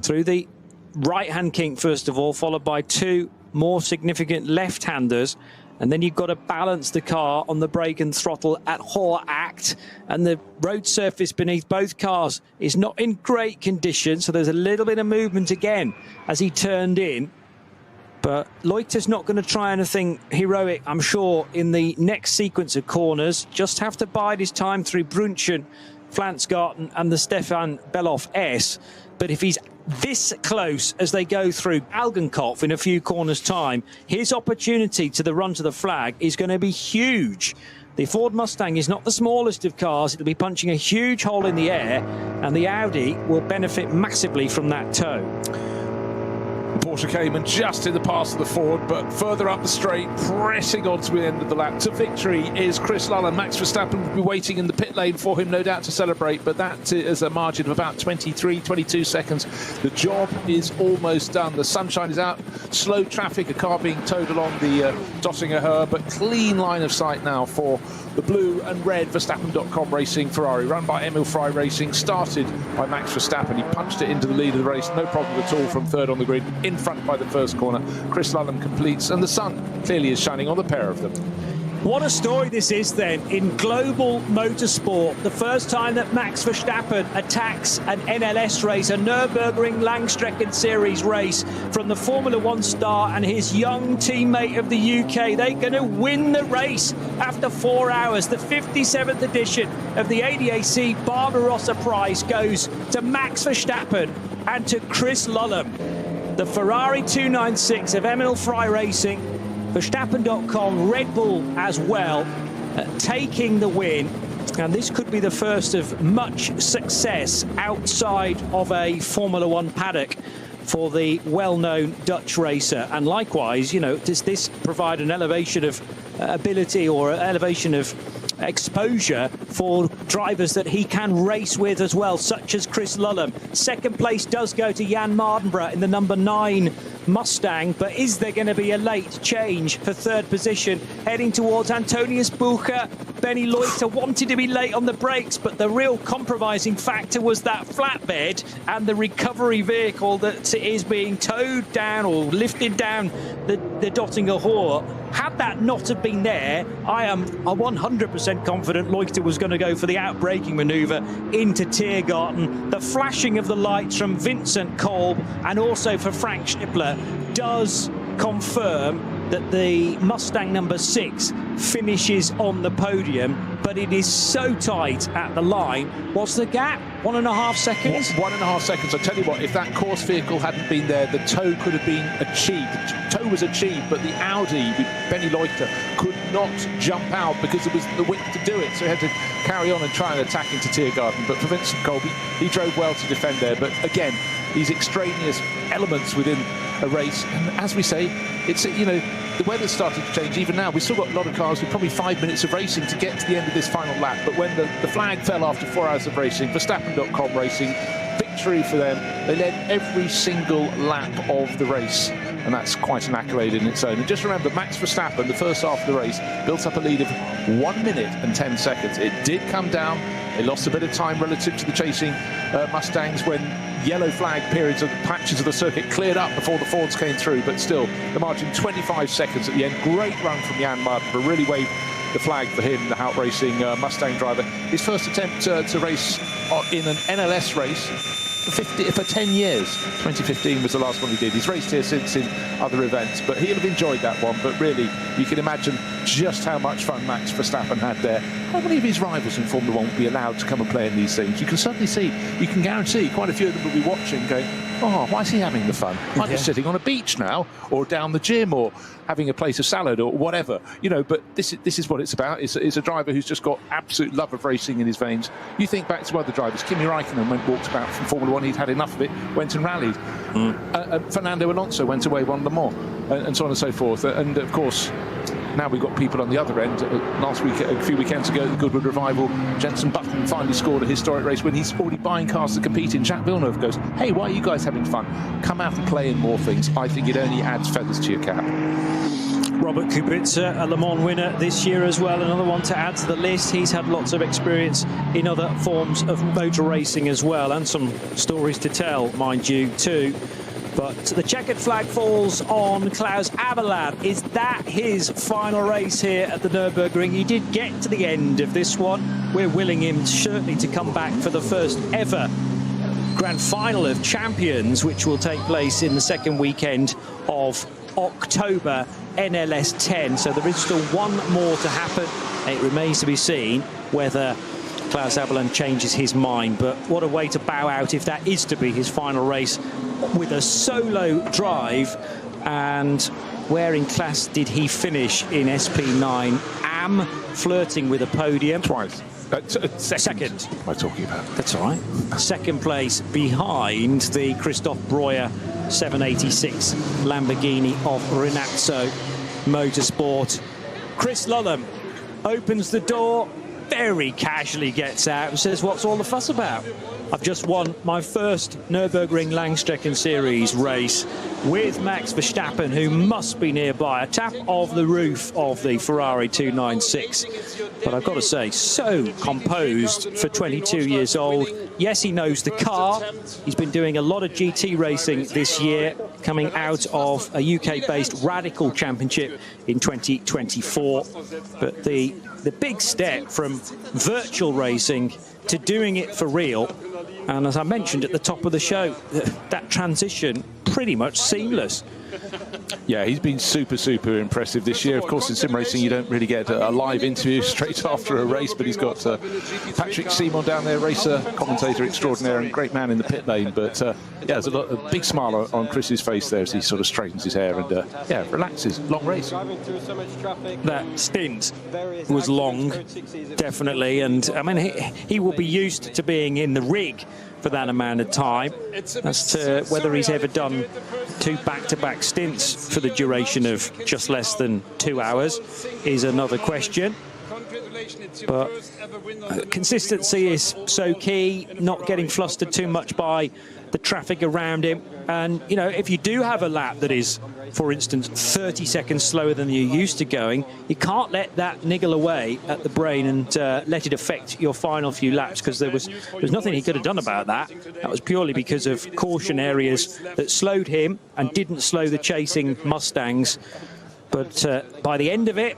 through the right-hand kink first of all, followed by 2 more significant left-handers. And then you've got to balance the car on the brake and throttle at hoher act. And the road surface beneath both cars is not in great condition, so there's a little bit of movement again as he turned in. But Leuchter's not going to try anything heroic, I'm sure, in the next sequence of corners. Just have to bide his time through Brunchen, Flansgarten and the Stefan Beloff S. But if he's this close as they go through Galgenkopf in a few corners' time, his opportunity to the run to the flag is going to be huge. The Ford Mustang is not the smallest of cars. It'll be punching a huge hole in the air, and the Audi will benefit massively from that tow. Porsche came and just in the pass of the Ford, but further up the straight, pressing on to the end of the lap. To victory is Chris Lull. Max Verstappen will be waiting in the pit lane for him, no doubt, to celebrate, but that is a margin of about 23, 22 seconds. The job is almost done. The sunshine is out, slow traffic, a car being towed along the Dottinger Höhe, but clean line of sight now for the blue and red Verstappen.com Racing Ferrari, run by Emil Frey Racing, started by Max Verstappen. He punched it into the lead of the race, no problem at all from third on the grid, in front by the first corner. Chris Lullum completes, and the sun clearly is shining on the pair of them. What a story this is then in global motorsport. The first time that Max Verstappen attacks an NLS race, a Nürburgring Langstrecken Series race from the Formula One star and his young teammate of the UK. They're going to win the race after 4 hours. The 57th edition of the ADAC Barbarossa Prize goes to Max Verstappen and to Chris Lullum. The Ferrari 296 of Emil Frey Racing, Verstappen.com, Red Bull as well, taking the win. And this could be the first of much success outside of a Formula One paddock for the well-known Dutch racer. And likewise, you know, does this provide an elevation of ability or elevation of exposure for drivers that he can race with as well, such as Chris Lullum? Second place does go to Jan Mardenborough in the number 9 Mustang, but is there going to be a late change for third position heading towards Antonius Bucher? Benny Loiter wanted to be late on the brakes, but the real compromising factor was that flatbed and the recovery vehicle that is being towed down or lifted down the Dottinger Hoor. Had that not have been there, I am 100% confident Loiter was going to go for the outbraking manoeuvre into Tiergarten. The flashing of the lights from Vincent Kolb and also for Frank Schnippler does confirm that the Mustang number 6 finishes on the podium, but it is so tight at the line. What's the gap? 1.5 seconds? 1.5 seconds. I tell you what, if that course vehicle hadn't been there, the tow could have been achieved. The tow was achieved, but the Audi with Benny Loiter could not jump out because it was the width to do it, so he had to carry on and try and attack into Tiergarten. But for Vincent Kolb, he drove well to defend there. But again, these extraneous elements within a race, and as we say, it's, you know, the weather's started to change even now. We've still got a lot of cars with probably 5 minutes of racing to get to the end of this final lap. But when the flag fell after 4 hours of racing, Verstappen.com Racing, victory for them. They led every single lap of the race, and that's quite an accolade in its own. And just remember, Max Verstappen, the first half of the race, built up a lead of 1 minute and 10 seconds. It did come down. They lost a bit of time relative to the chasing Mustangs when yellow flag periods of the patches of the circuit cleared up before the Fords came through, but still the margin 25 seconds at the end. Great run from Jan Mardenborough, really waved the flag for him, the Hout Racing Mustang driver. His first attempt to race in an NLS race for 10 years. 2015 was the last one he did. He's raced here since in other events, but he'll have enjoyed that one. But really, you can imagine just how much fun Max Verstappen had there. How many of his rivals in Formula 1 will be allowed to come and play in these things? You can certainly see, you can guarantee quite a few of them will be watching going, oh, why is he having the fun? I'm just sitting on a beach now, or down the gym, or having a plate of salad, or whatever, you know. But this is what it's about. It's a driver who's just got absolute love of racing in his veins. You think back to other drivers. Kimi Raikkonen walked about from Formula 1. He'd had enough of it, went and rallied. Fernando Alonso went away, won Le Mans, and so on and so forth. And of course, now we've got people on the other end. Last week, a few weekends ago, the Goodwood Revival, Jenson Button finally scored a historic race when he's already buying cars to compete in. Jacques Villeneuve goes, hey, why are you guys having fun? Come out and play in more things. I think it only adds feathers to your cap. Robert Kubica, a Le Mans winner this year as well, another one to add to the list. He's had lots of experience in other forms of motor racing as well, and some stories to tell, mind you, too. But the checkered flag falls on Klaus Aberland. Is that his final race here at the Nürburgring? He did get to the end of this one. We're willing him certainly to come back for the first ever Grand Final of Champions, which will take place in the second weekend of October, NLS 10. So there is still one more to happen. It remains to be seen whether Klaus Aberland changes his mind. But what a way to bow out if that is to be his final race, with a solo drive. And where in class did he finish in SP9? Am flirting with a podium. Twice. Second. What am I talking about? That's all right. Second place behind the Christoph Breuer 786 Lamborghini of Rinazzo Motorsport. Chris Lullum opens the door, very casually gets out and says, what's all the fuss about? I've just won my first Nürburgring Langstrecken Series race with Max Verstappen, who must be nearby. A tap of the roof of the Ferrari 296. But I've got to say, so composed for 22 years old. Yes, he knows the car. He's been doing a lot of GT racing this year, coming out of a UK-based Radical Championship in 2024. But the big step from virtual racing to doing it for real, and as I mentioned at the top of the show, that transition pretty much seamless. Yeah, he's been super impressive this year. Of course, in sim racing, you don't really get a live interview straight after a race, but he's got Patrick Simon down there, racer, commentator extraordinaire, and great man in the pit lane. But yeah, there's a big smile on Chris's face there as he sort of straightens his hair and yeah, relaxes. Long race. That stint was long, definitely, and I mean he will be used to being in the rig for that amount of time. As to whether he's ever done 2 back-to-back stints for the duration of just less than 2 hours is another question. But consistency is so key, not getting flustered too much by the traffic around him. And, you know, if you do have a lap that is, for instance, 30 seconds slower than you're used to going, you can't let that niggle away at the brain and let it affect your final few laps, because there was nothing he could have done about that. That was purely because of caution areas that slowed him and didn't slow the chasing Mustangs. But by the end of it,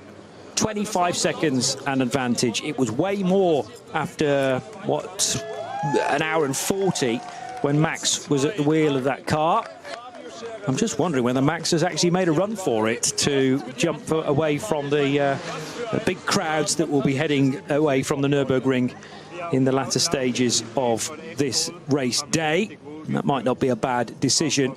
25 seconds an advantage. It was way more after, what, an hour and 40 when Max was at the wheel of that car. I'm just wondering whether Max has actually made a run for it to jump away from the big crowds that will be heading away from the Nürburgring in the latter stages of this race day. And that might not be a bad decision.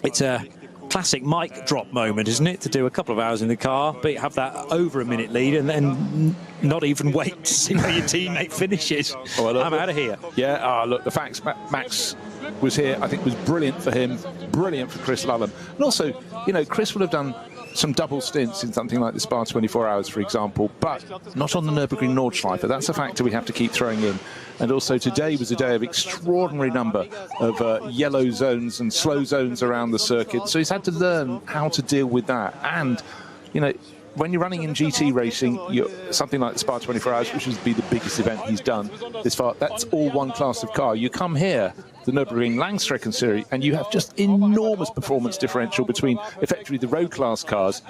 It's a classic mic drop moment, isn't it, to do a couple of hours in the car, but have that over a minute lead and then not even wait to see where your teammate finishes. Oh, I'm out of here. Yeah, look, the facts, Max was here, I think was brilliant for him, brilliant for Chris Lulham. And also, you know, Chris would have done some double stints in something like the Spa 24 Hours, for example, but not on the Nürburgring Nordschleife. That's a factor we have to keep throwing in. And also today was a day of extraordinary number of yellow zones and slow zones around the circuit. So he's had to learn how to deal with that. And, you know, when you're running in GT racing, something like the Spa 24 Hours, which would be the biggest event he's done this far, that's all one class of car. You come here, the Nürburgring Langstrecken Series, and you have just enormous performance differential between effectively the road class cars.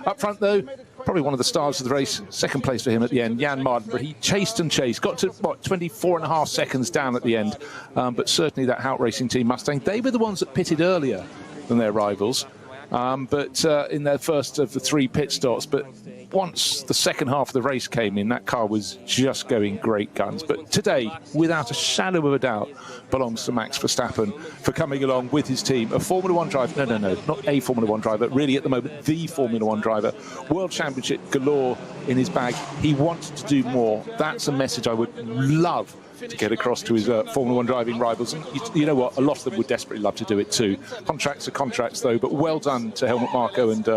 Up front, though, probably one of the stars of the race, second place for him at the end, Jan Mardenborough. He chased and chased, got to, what, 24.5 seconds down at the end. But certainly that Hout Racing Team Mustang, they were the ones that pitted earlier than their rivals. But in their first of the 3 pit stops. But once the second half of the race came in, that car was just going great guns. But today, without a shadow of a doubt, belongs to Max Verstappen for coming along with his team. A Formula 1 driver, no, not a Formula 1 driver, really at the moment, the Formula 1 driver. World Championship galore in his bag. He wants to do more. That's a message I would love to get across to his Formula 1 driving rivals. And you know what? A lot of them would desperately love to do it too. Contracts are contracts, though, but well done to Helmut Marko and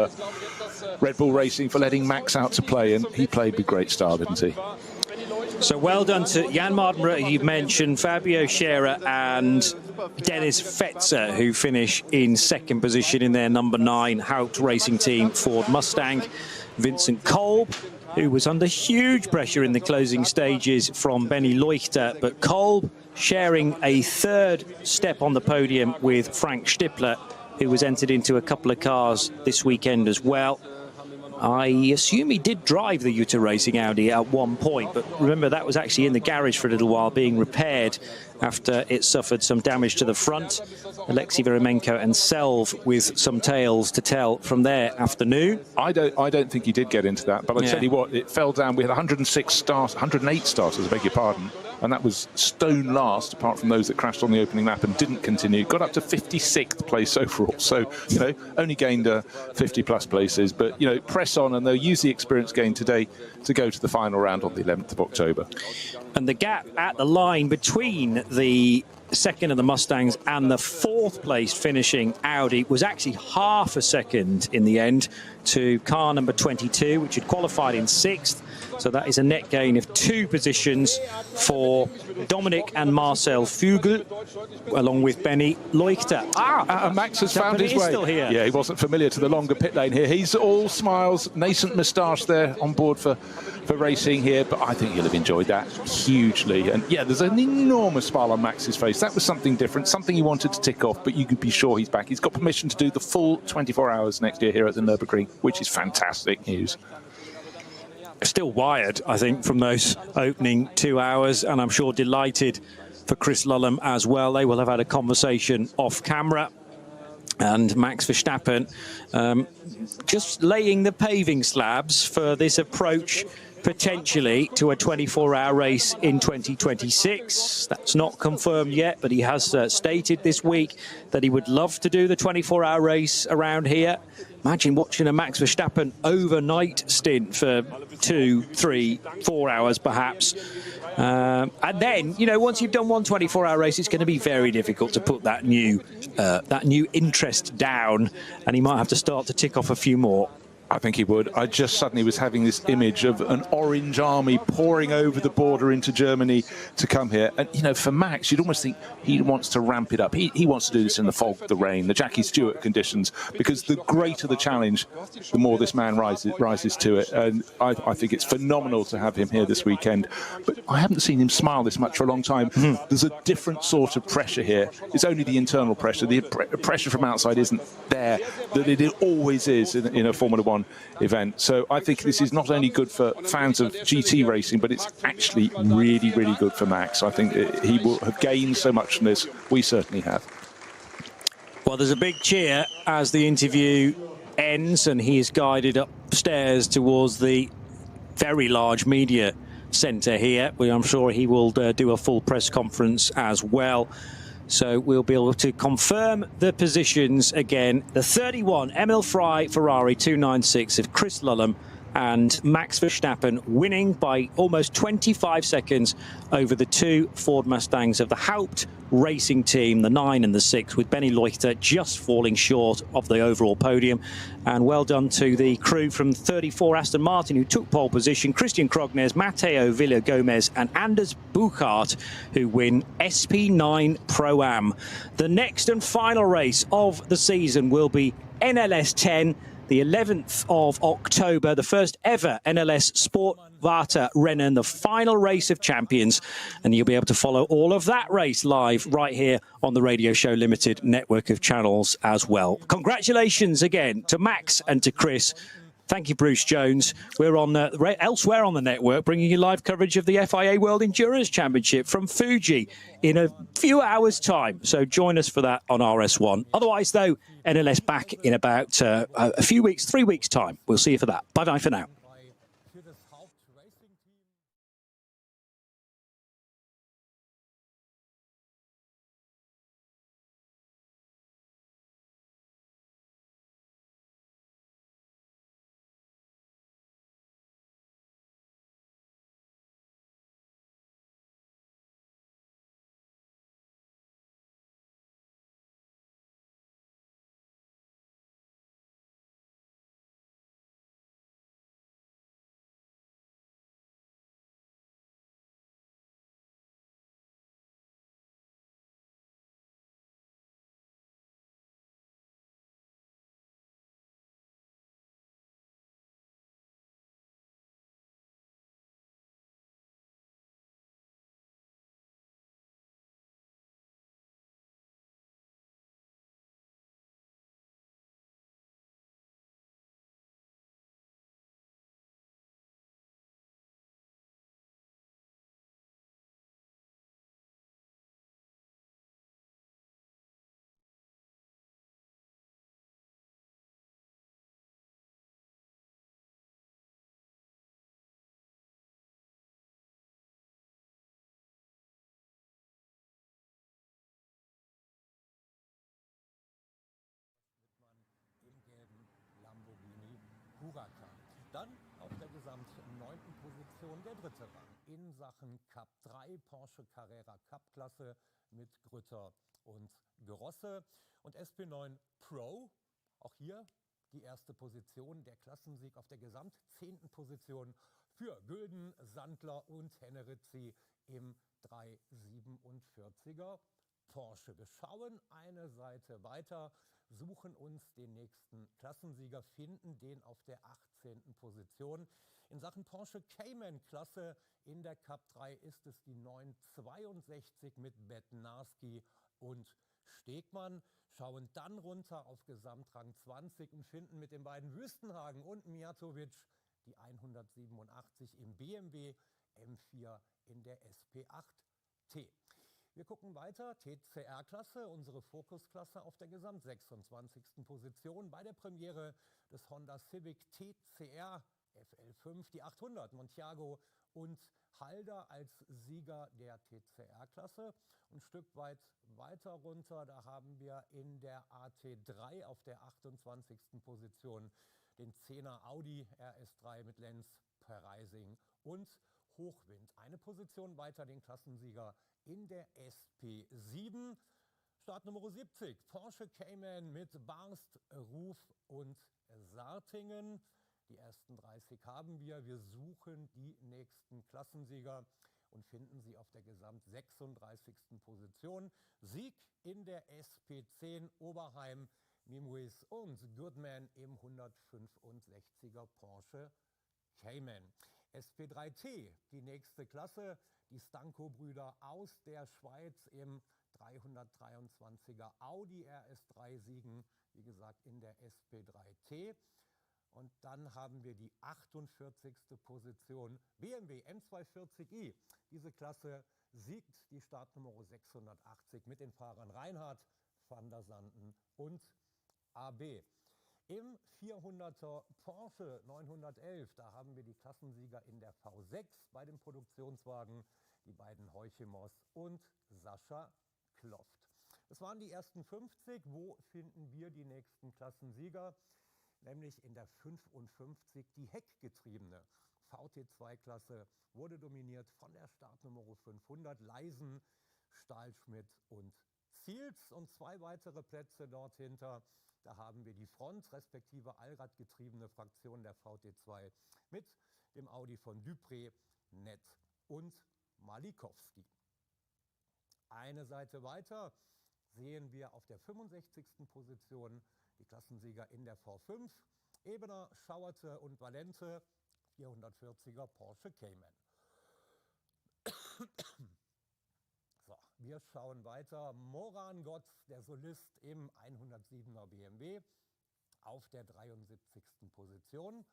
Red Bull Racing for letting Max out to play, and he played with great style, didn't he? So well done to Jan Mardenborough, you've mentioned, Fabio Scherer and Dennis Fetzer, who finish in second position in their number 9 Hout Racing Team Ford Mustang. Vincent Kolb, who was under huge pressure in the closing stages from Benny Leuchter, but Kolb sharing a 3rd step on the podium with Frank Stippler, who was entered into a couple of cars this weekend as well. I assume he did drive the Jutta Racing Audi at one point, but remember that was actually in the garage for a little while being repaired after it suffered some damage to the front. Alexei Veremenko and Selv with some tales to tell from their afternoon. I don't think he did get into that, but I tell you what, it fell down. We had 108 starters, I beg your pardon, and that was stone last, apart from those that crashed on the opening lap and didn't continue. Got up to 56th place overall, so, you know, only gained 50-plus places, but, you know, press on, and they'll use the experience gained today to go to the final round on the 11th of October. And the gap at the line between the second of the Mustangs and the 4th place finishing Audi was actually half a second in the end to car number 22, which had qualified in 6th. So that is a net gain of 2 positions for Dominic and Marcel Vögel, along with Benny Leuchter. Max has found his way. Still here. Yeah, he wasn't familiar to the longer pit lane here. He's all smiles, nascent moustache there on board for racing here, but I think you'll have enjoyed that hugely. And yeah, there's an enormous smile on Max's face. That was something different, something he wanted to tick off, but you could be sure he's back. He's got permission to do the full 24 hours next year here at the Nürburgring, which is fantastic news. Still wired, I think, from those opening 2 hours, and I'm sure delighted for Chris Lulham as well. They will have had a conversation off camera. And Max Verstappen just laying the paving slabs for this approach potentially to a 24-hour race in 2026. That's not confirmed yet, but he has stated this week that he would love to do the 24-hour race around here. Imagine watching a Max Verstappen overnight stint for 2, 3, 4 hours perhaps. And then, you know, once you've done one 24-hour race, it's going to be very difficult to put that new interest down, and he might have to start to tick off a few more. I think he would. I just suddenly was having this image of an orange army pouring over the border into Germany to come here. And, you know, for Max, you'd almost think he wants to ramp it up. He wants to do this in the fog, the rain, the Jackie Stewart conditions, because the greater the challenge, the more this man rises to it. And I think it's phenomenal to have him here this weekend. But I haven't seen him smile this much for a long time. There's a different sort of pressure here. It's only the internal pressure. The pressure from outside isn't there that it always is in a Formula One event. So I think this is not only good for fans of GT racing, but it's actually really, really good for Max. I think he will have gained so much from this. We certainly have. Well, there's a big cheer as the interview ends, and he is guided upstairs towards the very large media centre here, where I'm sure he will do a full press conference as well. So we'll be able to confirm the positions again. The 31 Emil Frey Ferrari 296 of Chris Lullum and Max Verstappen winning by almost 25 seconds over the two Ford Mustangs of the Haupt Racing Team, the 9 and the 6, with Benny Leuchter just falling short of the overall podium. And well done to the crew from 34 Aston Martin, who took pole position: Christian Krognes, Matteo Villa-Gomez and Anders Buchart, who win SP9 Pro-Am. The next and final race of the season will be NLS 10, the 11th of October, the first ever NLS Sportwarte Rennen, the final race of champions. And you'll be able to follow all of that race live right here on the Radio Show Limited network of channels as well. Congratulations again to Max and to Chris. Thank you, Bruce Jones. We're on elsewhere on the network, bringing you live coverage of the FIA World Endurance Championship from Fuji in a few hours' time. So join us for that on RS1. Otherwise, though, NLS back in about a few weeks, 3 weeks' time. We'll see you for that. Bye-bye for now. Dann auf der Gesamt 9. Position der dritte Rang in Sachen Cup 3 Porsche Carrera Cup Klasse mit Grütter und Gerosse und SP9 Pro. Auch hier die erste Position, der Klassensieg auf der Gesamt 10. Position für Gülden, Sandler und Hennerizzi im 347er Porsche. Wir schauen eine Seite weiter, suchen uns den nächsten Klassensieger, finden den auf der 18. Position. In Sachen Porsche Cayman-Klasse in der Cup 3 ist es die 962 mit Bednarski und Stegmann. Schauen dann runter auf Gesamtrang 20 und finden mit den beiden Wüstenhagen und Mijatovic die 187 im BMW M4 in der SP8T. Wir gucken weiter, TCR-Klasse, unsere Fokusklasse auf der Gesamt 26. Position bei der Premiere des Honda Civic TCR FL5, die 800, Montiago und Halder als Sieger der TCR-Klasse. Ein Stück weit weiter runter, da haben wir in der AT3 auf der 28. Position den 10er Audi RS3 mit Lenz, Preising und Hochwind. Eine Position weiter den Klassensieger in der SP7. Start Nummer 70, Porsche Cayman mit Barst, Ruf und Sartingen. Die ersten 30 haben wir. Wir suchen die nächsten Klassensieger und finden sie auf der gesamt 36. Position. Sieg in der SP10 Oberheim, Mimwis und Goodman im 165er Porsche Cayman. SP3T, die nächste Klasse, die Stanko-Brüder aus der Schweiz im 323er Audi RS3 siegen, wie gesagt, in der SP3T. Und dann haben wir die 48. Position BMW M240i. Diese Klasse siegt die Startnummer 680 mit den Fahrern Reinhard, van der Sanden und AB. Im 400er Porsche 911, da haben wir die Klassensieger in der V6 bei dem Produktionswagen, die beiden Heuchemos und Sascha Kloft. Das waren die ersten 50. Wo finden wir die nächsten Klassensieger? Nämlich in der 55, die heckgetriebene VT2-Klasse wurde dominiert von der Startnummer 500, Leisen, Stahlschmidt und Ziels. Und zwei weitere Plätze dort hinter. Da haben wir die Front, respektive allradgetriebene Fraktion der VT2 mit dem Audi von Dupré, Nett und Malikowski. Eine Seite weiter sehen wir auf der 65. Position die Klassensieger in der V5, Ebener, Schauerte und Valente, 440er Porsche Cayman. So, wir schauen weiter. Moran Gott, der Solist im 107er BMW auf der 73. Position.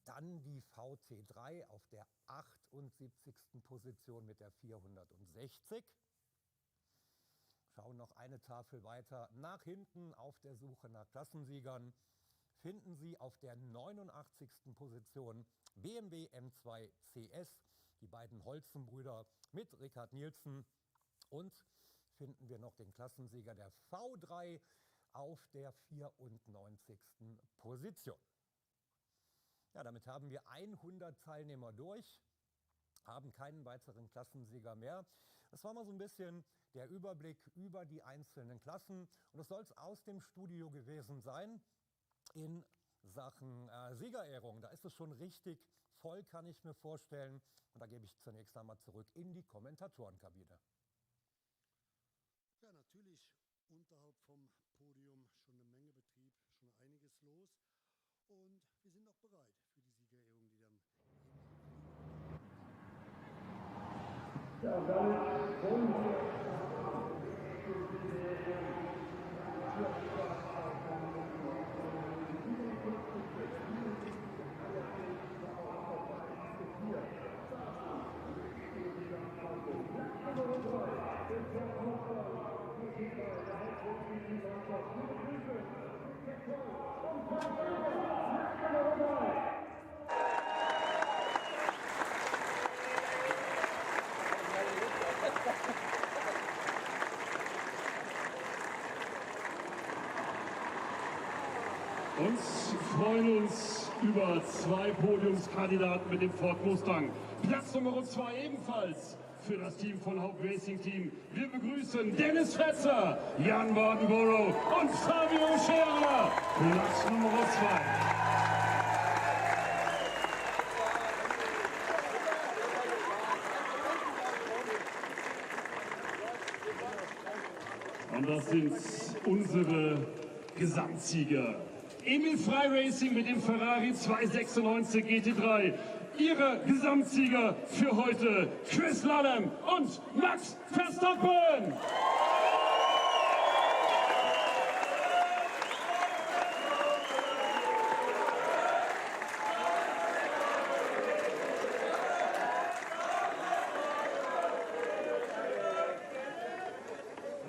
Dann die VT3 auf der 78. Position mit der 460. Schauen noch eine Tafel weiter nach hinten auf der Suche nach Klassensiegern. Finden Sie auf der 89. Position BMW M2 CS, die beiden Holzenbrüder mit Richard Nielsen. Und finden wir noch den Klassensieger der V3 auf der 94. Position. Ja, damit haben wir 100 Teilnehmer durch, haben keinen weiteren Klassensieger mehr. Das war mal so ein bisschen der Überblick über die einzelnen Klassen. Und das soll es aus dem Studio gewesen sein in Sachen Siegerehrung. Da ist es schon richtig voll, kann ich mir vorstellen. Und da gebe ich zunächst einmal zurück in die Kommentatorenkabine. Ja, natürlich unterhalb vom Podium schon eine Menge Betrieb, schon einiges los. Und wir sind auch bereit für die Siegerehrung, die dann ja, und damit wollen wir freuen uns über zwei Podiumskandidaten mit dem Ford Mustang. Platz Nummer 2 ebenfalls für das Team von Haupt Racing Team. Wir begrüßen Dennis Fetzer, Jan Wardenborough und Fabio Scherer. Platz Nummer 2. Und das sind unsere Gesamtsieger. Emil Frey Racing mit dem Ferrari 296 GT3. Ihre Gesamtsieger für heute, Chris Lallam und Max Verstappen.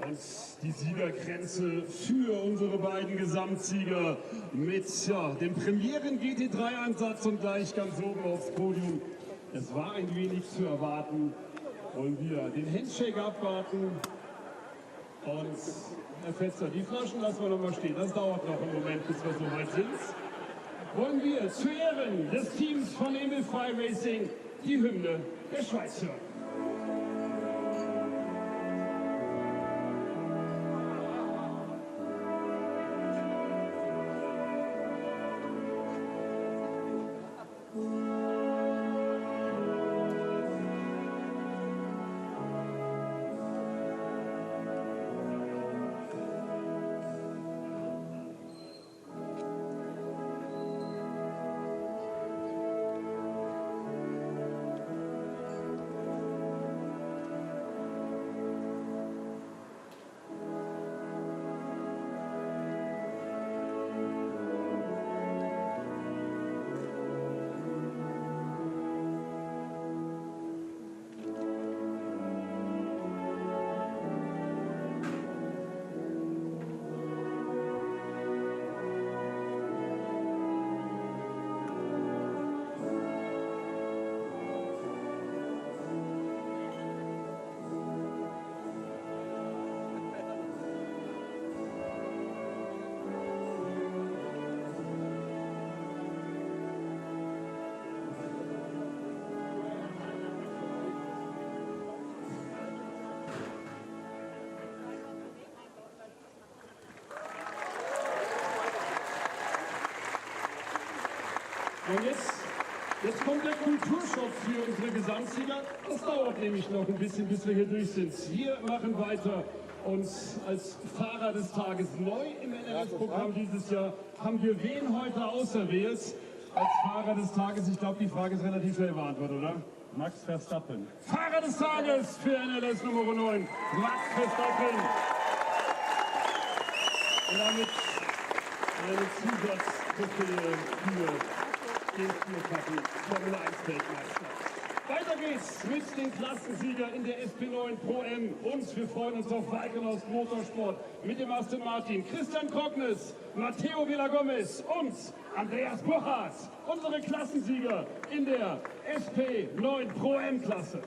Und die Siegergrenze für unsere beiden Gesamtsieger mit dem Premieren GT3-Einsatz und gleich ganz oben aufs Podium. Es war ein wenig zu erwarten. Wollen wir den Handshake abwarten. Und Herr Fetzer, die Flaschen lassen wir noch mal stehen. Das dauert noch einen Moment, bis wir so weit sind. Wollen wir zu Ehren des Teams von Emil Frey Racing die Hymne der Schweiz hören. Und jetzt kommt der Kulturshop für unsere Gesamtsieger. Das dauert nämlich noch ein bisschen, bis wir hier durch sind. Wir machen weiter. Und als Fahrer des Tages neu im NLS-Programm dieses Jahr haben wir wen heute auserwählt als Fahrer des Tages. Ich glaube, die Frage ist relativ schnell beantwortet, oder? Max Verstappen. Fahrer des Tages für NLS Nummer 9, Max Verstappen. Und damit eine Zusatztrophäe für den vierfachen Formel 1 Weltmeister. Weiter geht's mit den Klassensieger in der SP9 Pro M. Und wir freuen uns auf Walkenhorst Motorsport mit dem Aston Martin. Christian Krocknes, Matteo Villagomez und Andreas Burchardt. Unsere Klassensieger in der SP9 Pro M Klasse.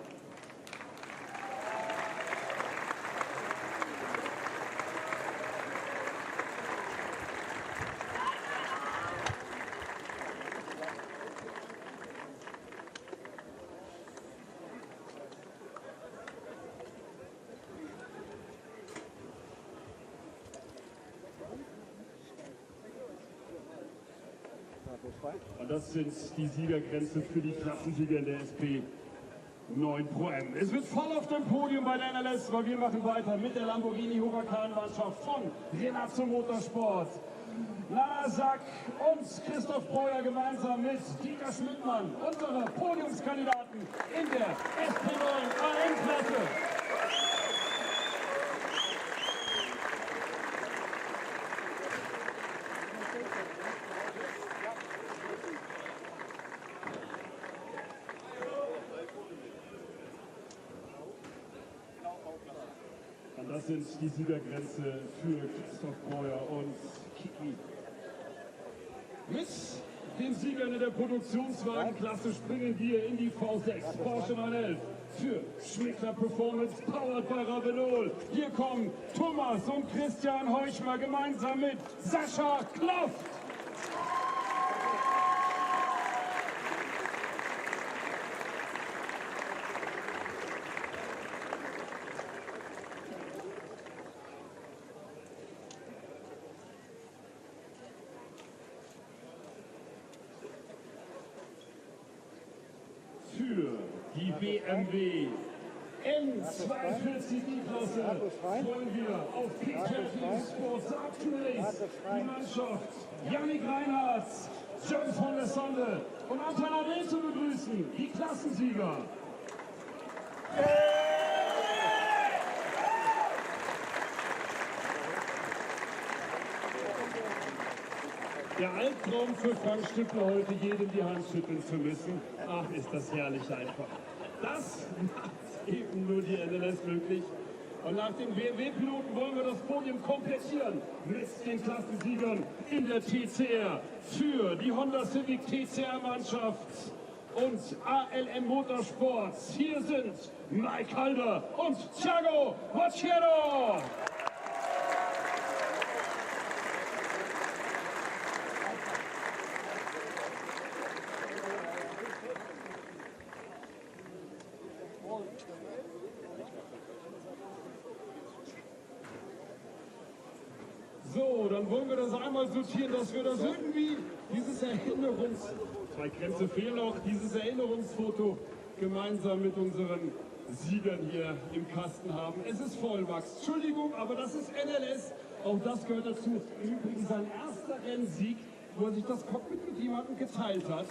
Und das sind die Siegergrenze für die Klassensieger in der SP9 Pro M. Es wird voll auf dem Podium bei der NLS, weil wir machen weiter mit der Lamborghini Huracan-Mannschaft von Renato Motorsport. Lana Sack und Christoph Breuer gemeinsam mit Dieter Schmidtmann, unsere Podiumskandidaten in der SP9 AM-Klasse. Das sind die Siegergrenze für Christoph Breuer und Kiki. Mit den Siegern in der Produktionswagenklasse springen wir in die V6 Porsche 911 für Schmickler Performance, powered by Ravenol. Hier kommen Thomas und Christian Heuchmer gemeinsam mit Sascha Kloft. Die BMW M42-Klasse wollen wir auf P13 Sports Up to Race die Mannschaft Yannick Reinhardt, John von der Sonde und Anton Adel zu begrüßen, die Klassensieger. Der Albtraum für Frank Stüppler, heute jedem die Hand schütteln zu müssen. Ach, ist das herrlich einfach. Das macht eben nur die NLS möglich. Und nach den BMW-Piloten wollen wir das Podium komplettieren mit den Klassensiegern in der TCR für die Honda Civic TCR-Mannschaft und ALM Motorsports. Hier sind Mike Halder und Thiago Macchiero. So, dann wollen wir das einmal sortieren, dass wir das irgendwie, dieses zwei Grenze fehlen noch, dieses Erinnerungsfoto gemeinsam mit unseren Siegern hier im Kasten haben. Es ist voll, Max. Entschuldigung, aber das ist NLS. Auch das gehört dazu. Im Übrigen sein erster Rennsieg, wo er sich das Cockpit mit jemandem geteilt hat.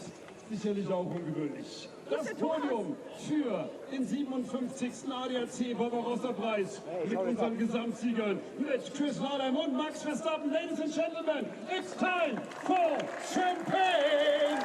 Sicherlich auch ungewöhnlich. Das Podium für den 57. ADAC Barbarossa-Preis mit unseren Gesamtsiegern, mit Chris Wadheim und Max Verstappen. Ladies and Gentlemen, it's time for Champagne!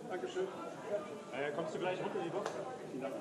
Dankeschön. Kommst du gleich runter in die Box? Vielen Dank.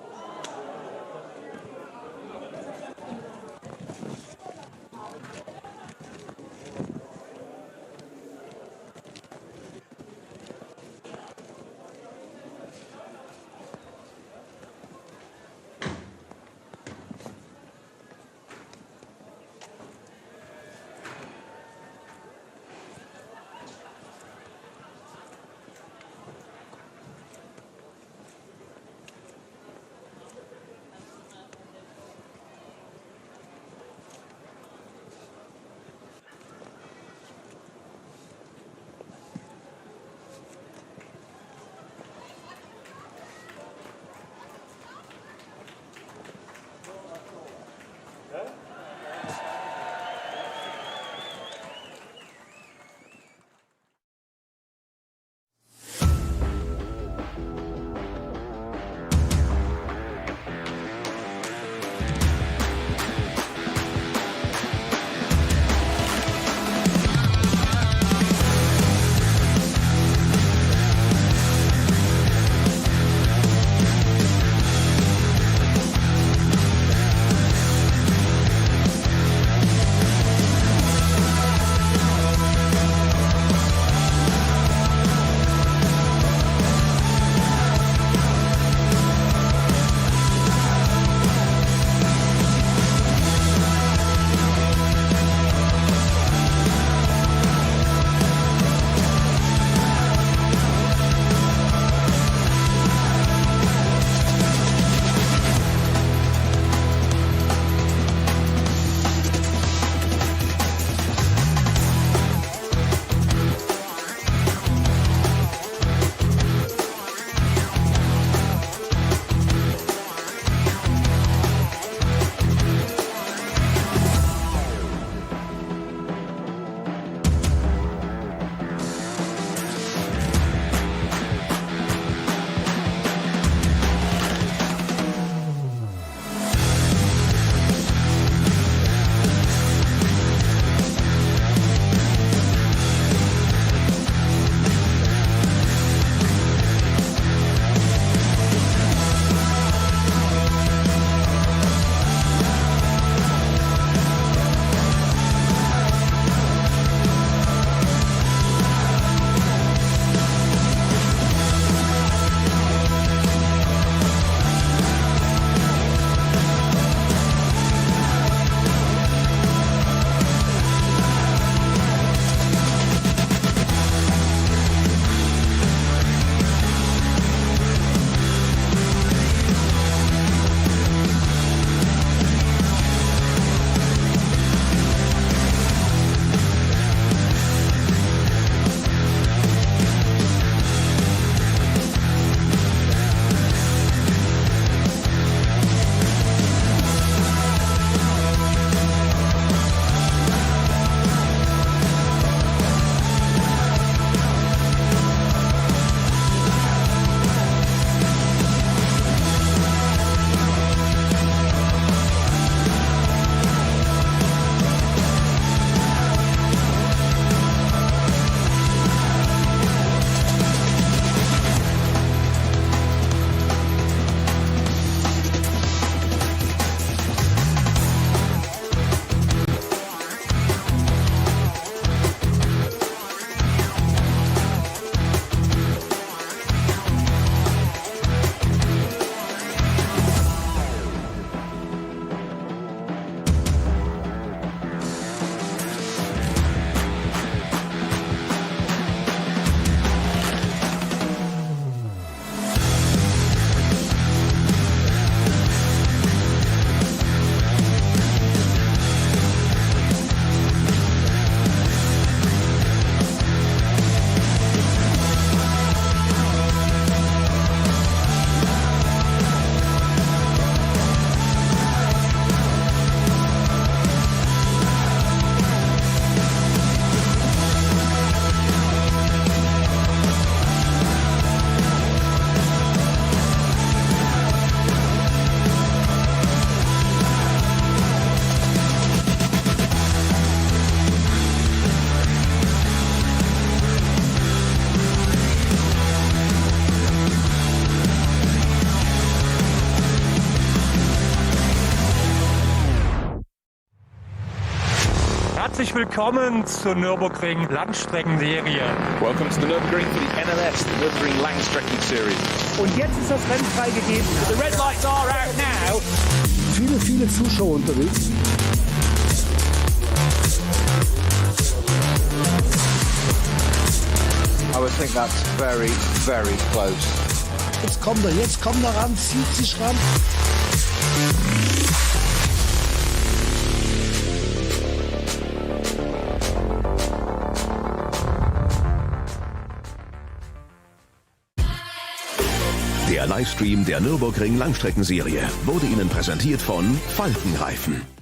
willkommen zur Nürburgring Langstreckenserie. Welcome to the Nürburgring for the NLS, the Nürburgring Langstrecken Series. Und jetzt ist das Rennen freigegeben. The red lights are out now. Viele Zuschauer unterwegs. I would think that's very, very close. Jetzt kommt er ran, zieht sich ran. Der Livestream der Nürburgring Langstreckenserie wurde Ihnen präsentiert von Falken Reifen.